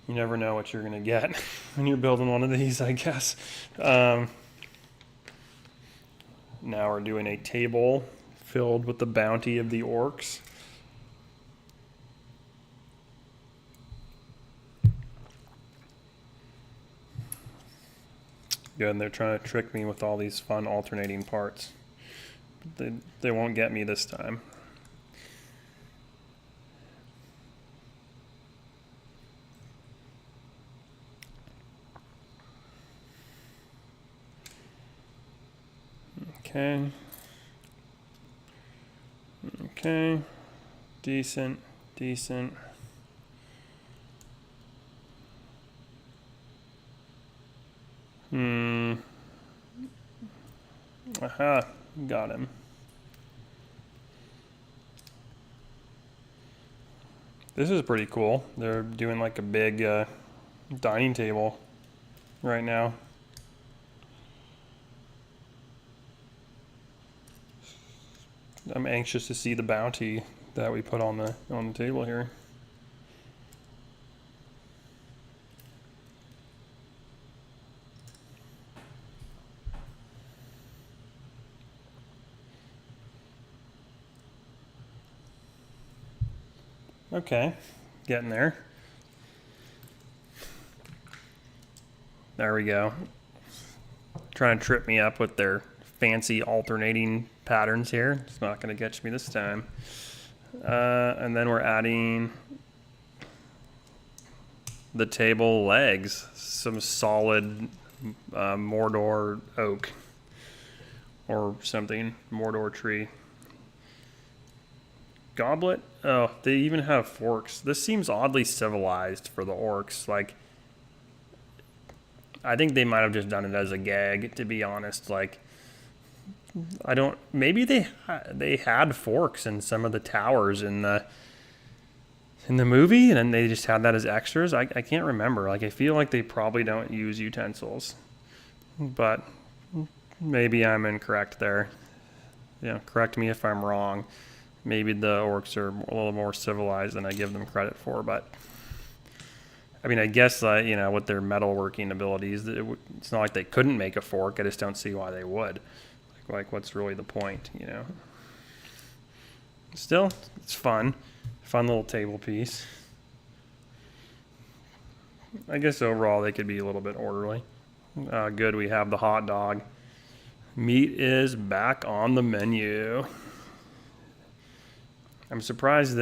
S1: you never know what you're going to get when you're building one of these, I guess. Now we're doing a table filled with the bounty of the orcs. Good, and they're trying to trick me with all these fun alternating parts. They won't get me this time. Okay. Decent. Aha, got him. This is pretty cool. They're doing like a big dining table right now. I'm anxious to see the bounty that we put on the table here. Okay, getting there. There we go. Trying to trip me up with their fancy alternating patterns here. It's not going to catch me this time. And then we're adding the table legs, some solid Mordor oak or something, Mordor tree. Goblet? Oh, they even have forks. This seems oddly civilized for the orcs. Like, I think they might have just done it as a gag, to be honest. Like, I don't. Maybe they had forks in some of the towers in the movie, and then they just had that as extras. I can't remember. Like, I feel like they probably don't use utensils, but maybe I'm incorrect there. Yeah, correct me if I'm wrong. Maybe the orcs are a little more civilized than I give them credit for, but I mean, I guess with their metalworking abilities, it's not like they couldn't make a fork. I just don't see why they would. Like what's really the point, Still, it's fun little table piece. I guess overall they could be a little bit orderly. Good, we have the hot dog. Meat is back on the menu. I'm surprised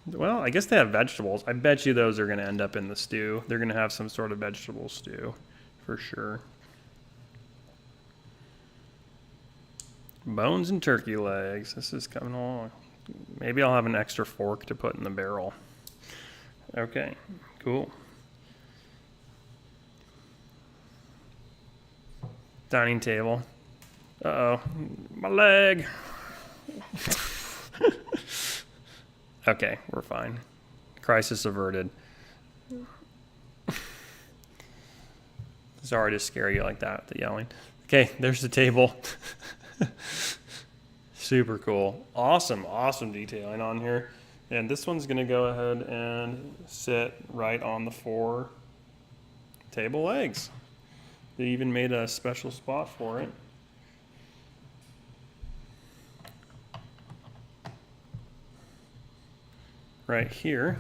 S1: well, I guess they have vegetables. I bet you those are going to end up in the stew. They're going to have some sort of vegetable stew for sure. Bones and turkey legs. This is coming along. Maybe I'll have an extra fork to put in the barrel. Okay, cool. Dining table. Uh-oh, my leg. Okay, we're fine. Crisis averted. Sorry to scare you like that, the yelling. Okay, there's the table. Super cool. Awesome detailing on here. And this one's going to go ahead and sit right on the 4 table legs. They even made a special spot for it. Right here.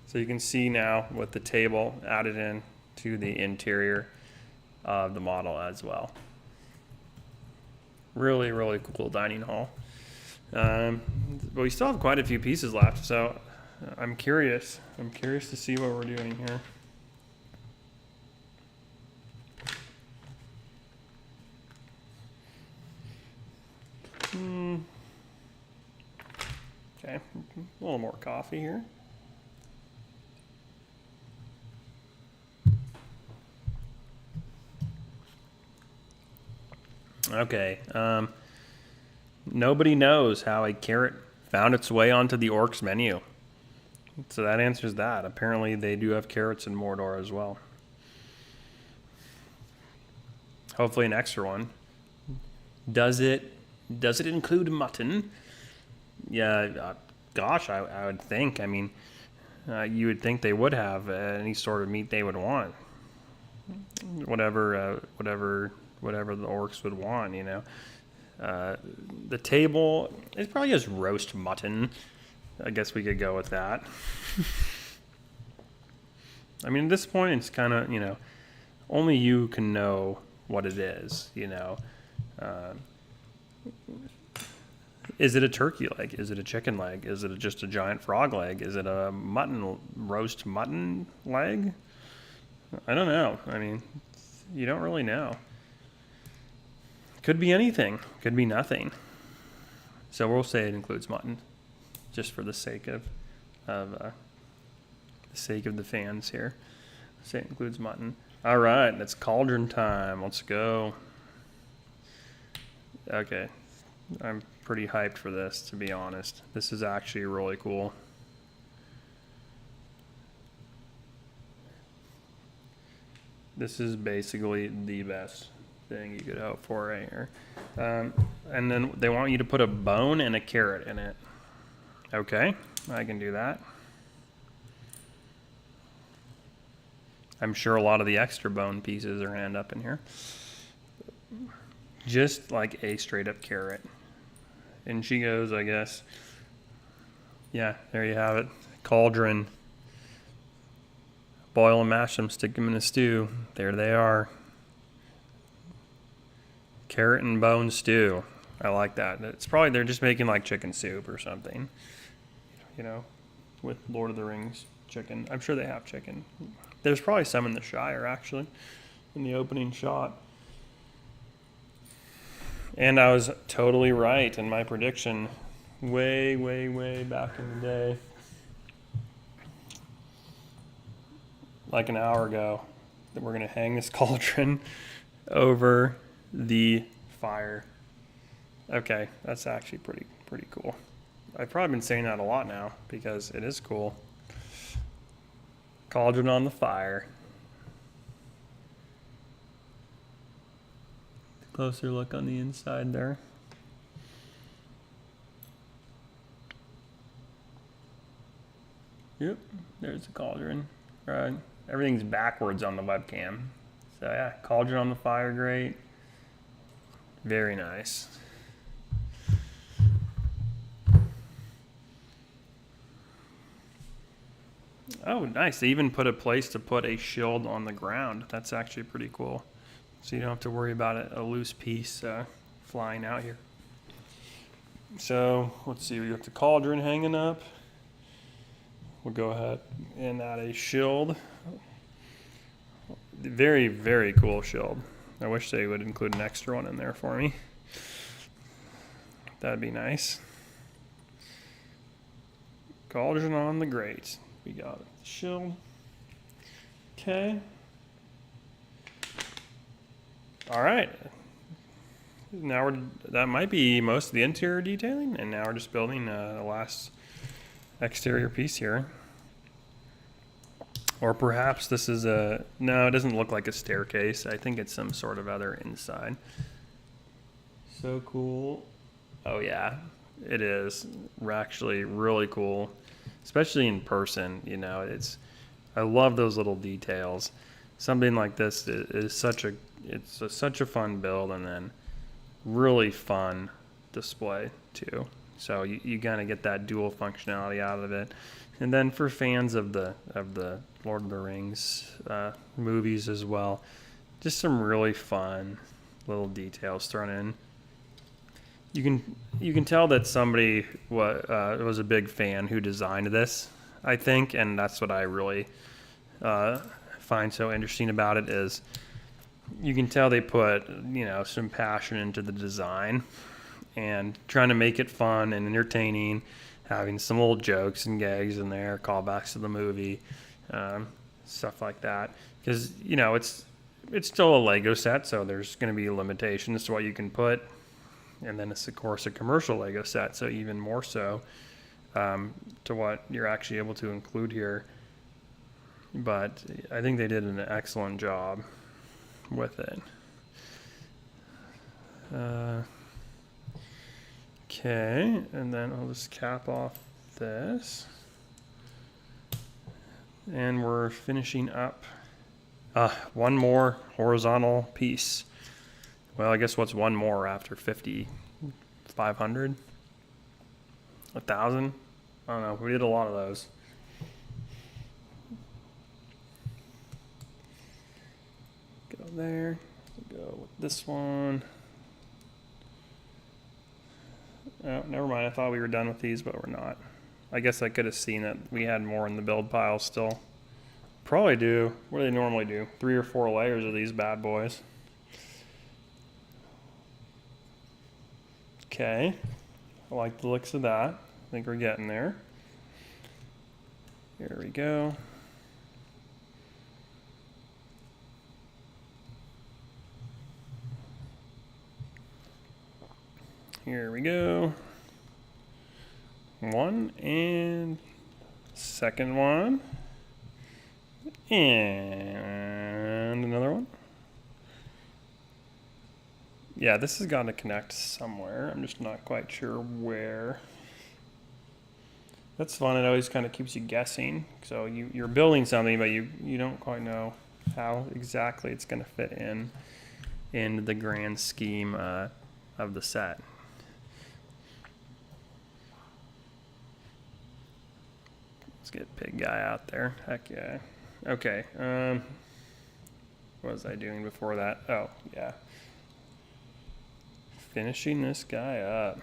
S1: So you can see now with the table added in to the interior of the model as well. Really, really cool dining hall. But we still have quite a few pieces left, so I'm curious. I'm curious to see what we're doing here. Okay, a little more coffee here. Okay, nobody knows how a carrot found its way onto the orcs menu. So that answers that. Apparently they do have carrots in Mordor as well. Hopefully an extra one. Does it include mutton? Yeah, gosh, I would think. I mean, you would think they would have any sort of meat they would want. Whatever the orcs would want, The table, it probably has roast mutton. I guess we could go with that. I mean, at this point, it's kind of, only you can know what it is, Is it a turkey leg? Is it a chicken leg? Is it just a giant frog leg? Is it a roast mutton leg? I don't know. I mean, you don't really know. Could be anything. Could be nothing. So we'll say it includes mutton, just for the sake of the fans here. Say it includes mutton. All right, it's cauldron time. Let's go. Okay, I'm pretty hyped for this, to be honest. This is actually really cool. This is basically the best thing you could hope for right here. And then they want you to put a bone and a carrot in it. Okay, I can do that. I'm sure a lot of the extra bone pieces are going to end up in here. Just like a straight up carrot. in she goes, I guess. Yeah, there you have it. Cauldron. Boil and mash them, stick them in a stew. There they are. Carrot and bone stew. I like that. It's probably they're just making like chicken soup or something. You know, with Lord of the Rings chicken. I'm sure they have chicken. There's probably some in the Shire actually, in the opening shot. And I was totally right in my prediction way, way, way back in the day. Like an hour ago, that we're gonna hang this cauldron over the fire. Okay, that's actually pretty cool. I've probably been saying that a lot now because it is cool. Cauldron on the fire. Closer look on the inside there. Yep, there's the cauldron. Everything's backwards on the webcam. So yeah, cauldron on the fire grate. Very nice. Oh, nice. They even put a place to put a shield on the ground. That's actually pretty cool. So you don't have to worry about a loose piece flying out here. So let's see, we got the cauldron hanging up. We'll go ahead and add a shield. Very, very cool shield. I wish they would include an extra one in there for me. That'd be nice. Cauldron on the grate. We got it. Shield. Okay. All right. Now that might be most of the interior detailing, and now we're just building the last exterior piece here. Or perhaps this is no, it doesn't look like a staircase. I think it's some sort of other inside. So cool. Oh yeah, it is actually really cool, especially in person. You know, I love those little details. Something like this is such a fun build, and then really fun display too. So you kind of get that dual functionality out of it. And then for fans of the Lord of the Rings movies as well, just some really fun little details thrown in. You can tell that somebody was a big fan who designed this, I think, and that's what I really find so interesting about it is you can tell they put some passion into the design and trying to make it fun and entertaining, having some little jokes and gags in there, callbacks to the movie, stuff like that. Because it's still a Lego set, so there's going to be limitations to what you can put. And then it's of course a commercial Lego set, so even more so to what you're actually able to include here. But I think they did an excellent job with it. Okay, and then I'll just cap off this. And we're finishing up one more horizontal piece. Well, I guess what's one more after 50, 500, 1,000? I don't know. We did a lot of those. Go there. Go with this one. Oh, never mind. I thought we were done with these, but we're not. I guess I could have seen that we had more in the build pile still. Probably do. What do they normally do? 3 or 4 layers of these bad boys. Okay. I like the looks of that. I think we're getting there. Here we go. Here we go. One and second one. And another one. Yeah, this has got to connect somewhere. I'm just not quite sure where. That's fun. It always kind of keeps you guessing. So you're building something, but you don't quite know how exactly it's going to fit in the grand scheme of the set. Let's get pig guy out there. Heck yeah. Okay. What was I doing before that? Oh, yeah. Finishing this guy up.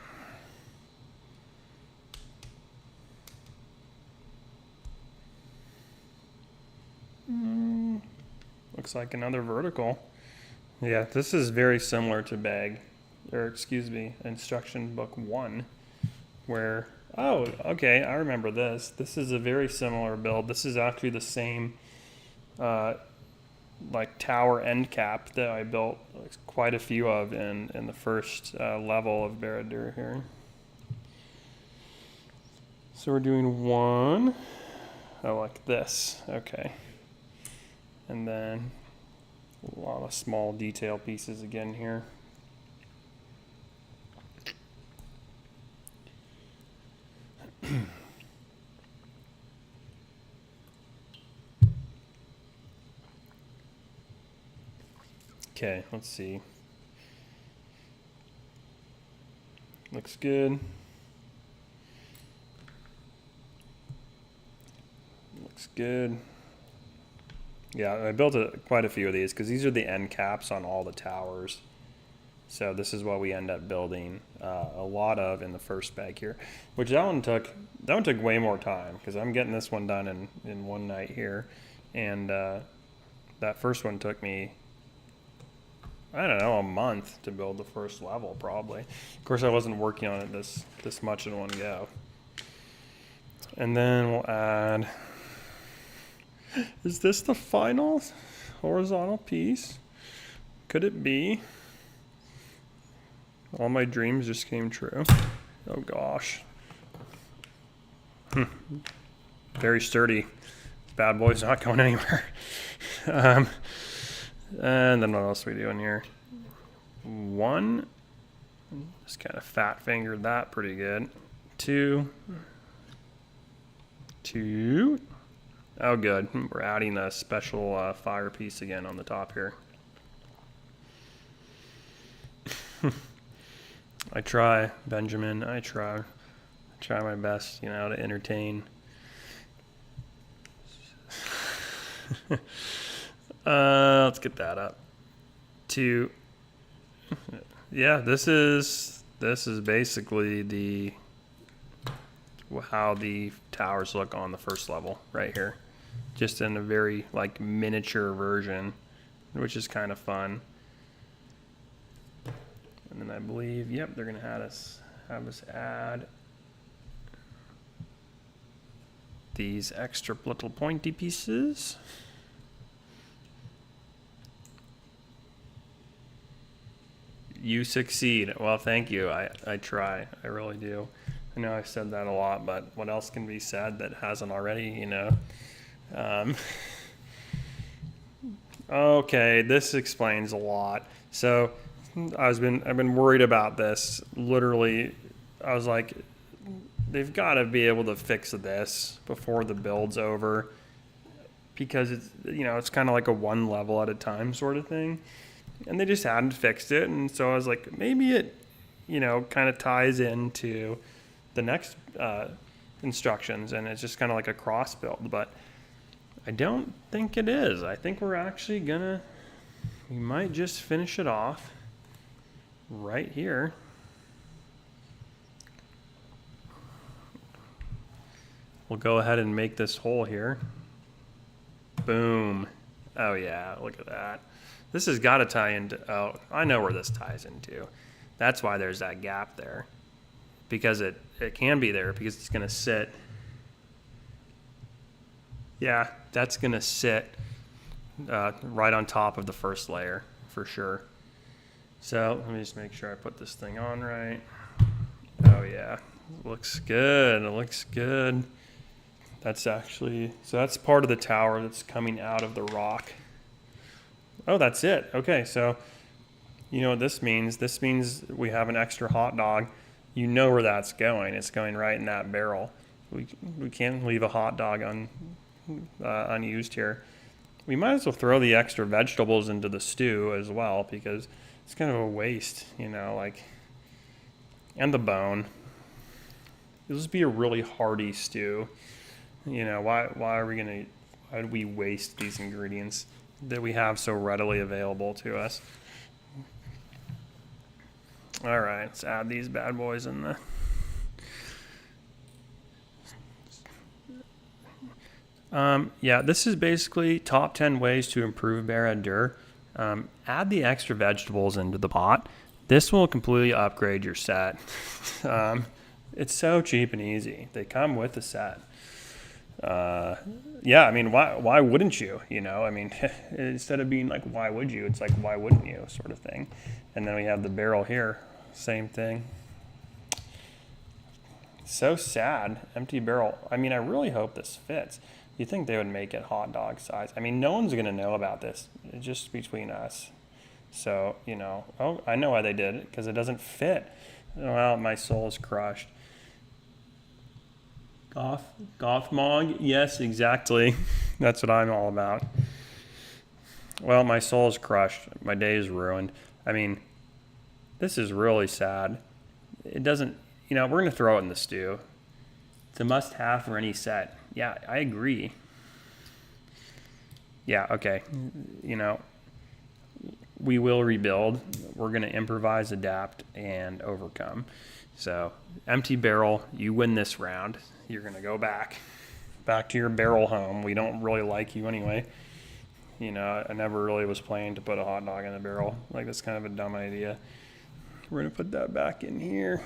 S1: Looks like another vertical. Yeah, this is very similar to instruction book 1, where, oh, okay, I remember this. This is a very similar build. This is actually the same, like tower end cap that I built quite a few of in the first level of Barad-dûr here. So we're doing one, like this, okay. And then a lot of small detail pieces again here. Okay, let's see. Looks good. Looks good. Yeah, I built quite a few of these because these are the end caps on all the towers. So this is what we end up building a lot of in the first bag here, which that one took way more time because I'm getting this one done in one night here, and that first one took me, I don't know, a month to build the first level probably. Of course, I wasn't working on it this much in one go. And then we'll add. Is this the final horizontal piece? Could it be? All my dreams just came true. Oh gosh. Very sturdy. Bad boy's not going anywhere. And then what else are we doing here? One. Just kind of fat fingered that pretty good. Two. Oh, good. We're adding a special fire piece again on the top here. I try, Benjamin. I try my best, to entertain. Let's get that up. Two. Yeah, this is basically how the towers look on the first level right here, just in a very like miniature version, which is kind of fun. And then I believe, yep, they're gonna have us add these extra little pointy pieces. You succeed. Well, thank you. I try. I really do. I know I've said that a lot, but what else can be said that hasn't already, Okay, this explains a lot. So I've been worried about this. Literally, I was like, they've got to be able to fix this before the build's over, because it's kind of like a one level at a time sort of thing. And they just hadn't fixed it, and so I was like, maybe it, kind of ties into the next instructions, and it's just kind of like a cross build. But I don't think it is. I think we're actually we might just finish it off right here. We'll go ahead and make this hole here. Boom. Oh yeah, look at that. This has got to tie into, oh, I know where this ties into. That's why there's that gap there. Because it can be there, because it's going to sit. Yeah, that's going to sit right on top of the first layer, for sure. So let me just make sure I put this thing on right. Oh yeah, looks good. It looks good. That's actually, so that's part of the tower that's coming out of the rock. Oh, that's it. Okay, so you know what this means? This means we have an extra hot dog. You know where that's going. It's going right in that barrel. We can't leave a hot dog unused here. We might as well throw the extra vegetables into the stew as well, because it's kind of a waste, and the bone. It'll just be a really hearty stew. You know, why do we waste these ingredients that we have so readily available to us? All right, let's add these bad boys in the. Yeah, this is basically top 10 ways to improve Barad-dûr. Add the extra vegetables into the pot. This will completely upgrade your set. It's so cheap and easy. They come with the set. Yeah, I mean, why wouldn't you? You know, I mean, instead of being like, why would you? It's like, why wouldn't you, sort of thing. And then we have the barrel here, same thing. So sad, empty barrel. I mean, I really hope this fits. You think they would make it hot dog size? I mean, no one's gonna know about this. It's just between us. So, you know, oh, I know why they did it, because it doesn't fit. Well, my soul is crushed. Goth mog? Yes, exactly. That's what I'm all about. Well, my soul is crushed. My day is ruined. I mean, this is really sad. It doesn't, you know, we're going to throw it in the stew. It's a must-have for any set. Yeah, I agree. Yeah, okay. You know, we will rebuild. We're going to improvise, adapt, and overcome. So, empty barrel, you win this round. You're going to go back to your barrel home. We don't really like you anyway. You know, I never really was planning to put a hot dog in a barrel. Like, that's kind of a dumb idea. We're going to put that back in here.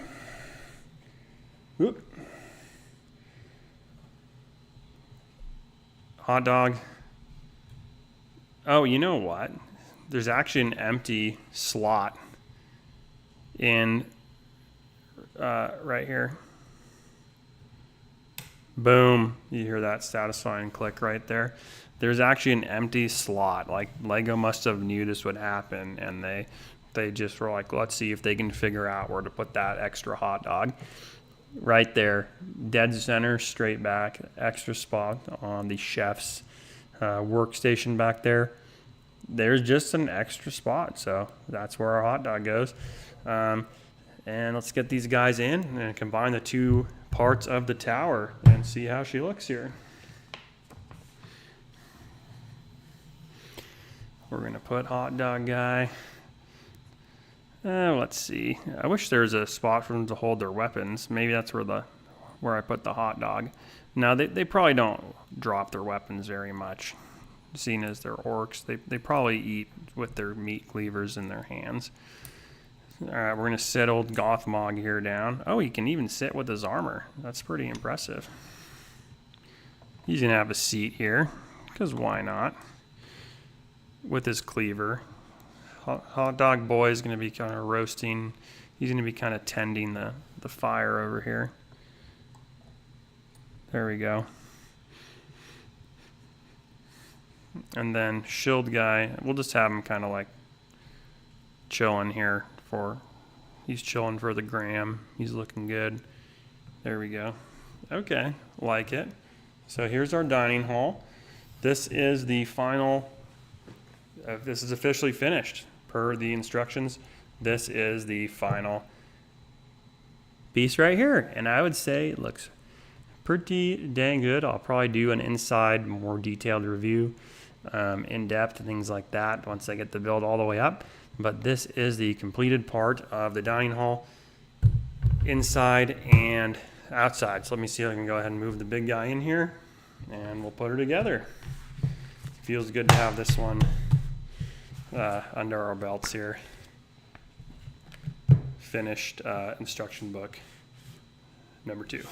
S1: Whoop. Hot dog. Oh, you know what? There's actually an empty slot in right here. Boom. You hear that satisfying click right there? There's actually an empty slot. Like, Lego must have knew this would happen, and they just were like, let's see if they can figure out where to put that extra hot dog. Right there, dead center, straight back, extra spot on the chef's workstation back there. There's just an extra spot, so that's where our hot dog goes. And let's get these guys in and combine the two parts of the tower and see how she looks here. We're gonna put hot dog guy. Let's see. I wish there was a spot for them to hold their weapons. Maybe that's where I put the hot dog. Now they probably don't drop their weapons very much, seeing as they're orcs. They probably eat with their meat cleavers in their hands. All right, we're gonna sit old Gothmog here down. Oh, he can even sit with his armor. That's pretty impressive. He's gonna have a seat here, because why not? With his cleaver. Hot dog boy is gonna be kind of roasting. He's gonna be kind of tending the fire over here. There we go. And then shield guy, we'll just have him kind of like chilling here he's chilling for the gram. He's looking good. There we go. Okay, like it. So here's our dining hall. This is the final, this is officially finished per the instructions. This is the final piece right here. And I would say it looks pretty dang good. I'll probably do an inside, more detailed review, in depth and things like that once I get the build all the way up. But this is the completed part of the dining hall, inside and outside. So let me see if I can go ahead and move the big guy in here, and we'll put her together. Feels good to have this one under our belts here. Finished instruction book number 2.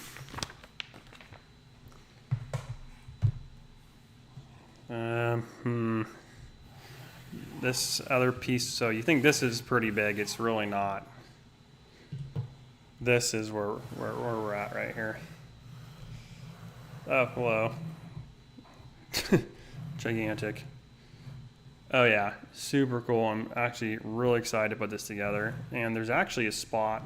S1: This other piece, so you think this is pretty big, it's really not. This is where we're at right here. Oh, hello. Gigantic. Oh yeah, super cool. I'm actually really excited to put this together. And there's actually a spot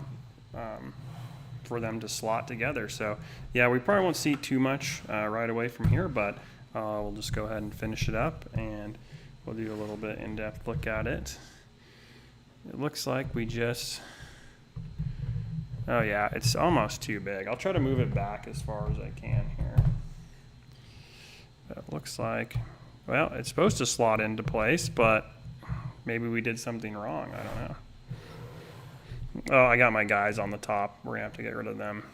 S1: for them to slot together. So yeah, we probably won't see too much right away from here, but we'll just go ahead and finish it up, and we'll do a little bit in-depth look at it. It looks like we just, oh yeah, it's almost too big. I'll try to move it back as far as I can here. It looks like, well, it's supposed to slot into place, but maybe we did something wrong. I don't know. Oh, I got my guys on the top. We're gonna have to get rid of them.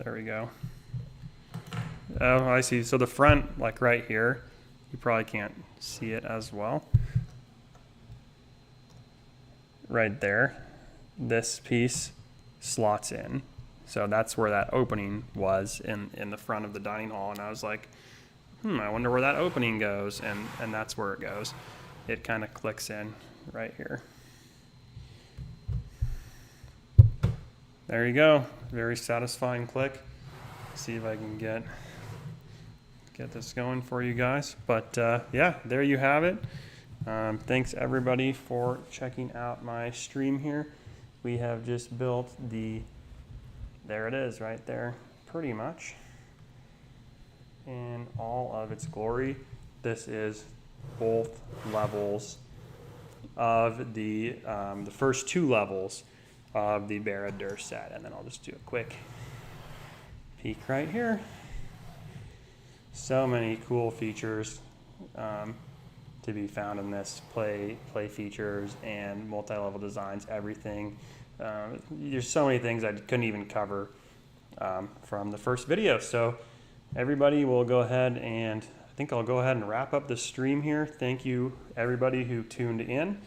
S1: There we go. Oh, I see. So the front, like right here, you probably can't see it as well. Right there, this piece slots in. So that's where that opening was in the front of the dining hall. And I was like, I wonder where that opening goes. And that's where it goes. It kind of clicks in right here. There you go. Very satisfying click. See if I can get this going for you guys. But yeah, there you have it. Thanks everybody for checking out my stream here. We have just built there it is right there, pretty much in all of its glory. This is both levels of the first 2 levels of the Barad-dûr set. And then I'll just do a quick peek right here. So many cool features to be found in this play features and multi-level designs, everything. There's so many things I couldn't even cover from the first video. So everybody will go ahead and I think I'll go ahead and wrap up the stream here. Thank you everybody who tuned in.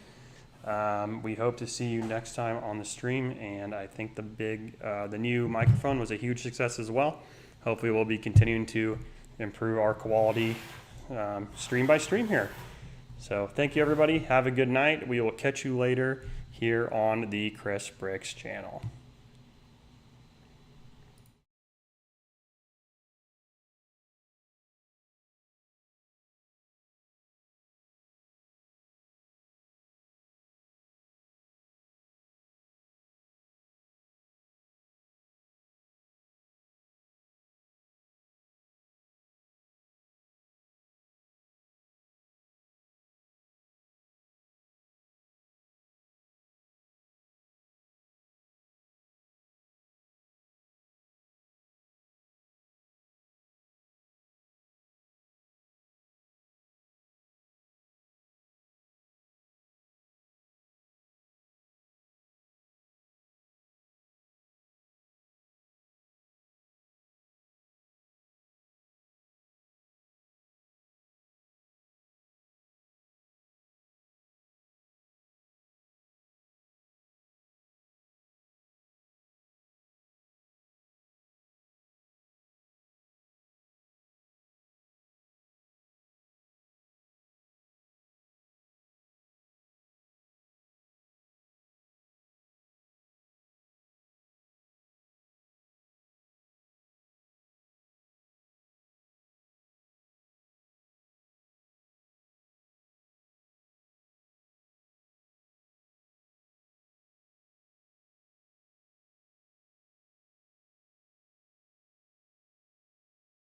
S1: We hope to see you next time on the stream, and I think the new microphone was a huge success as well. Hopefully we'll be continuing to improve our quality stream by stream here. So thank you everybody. Have a good night. We will catch you later here on the Chris Bricks channel.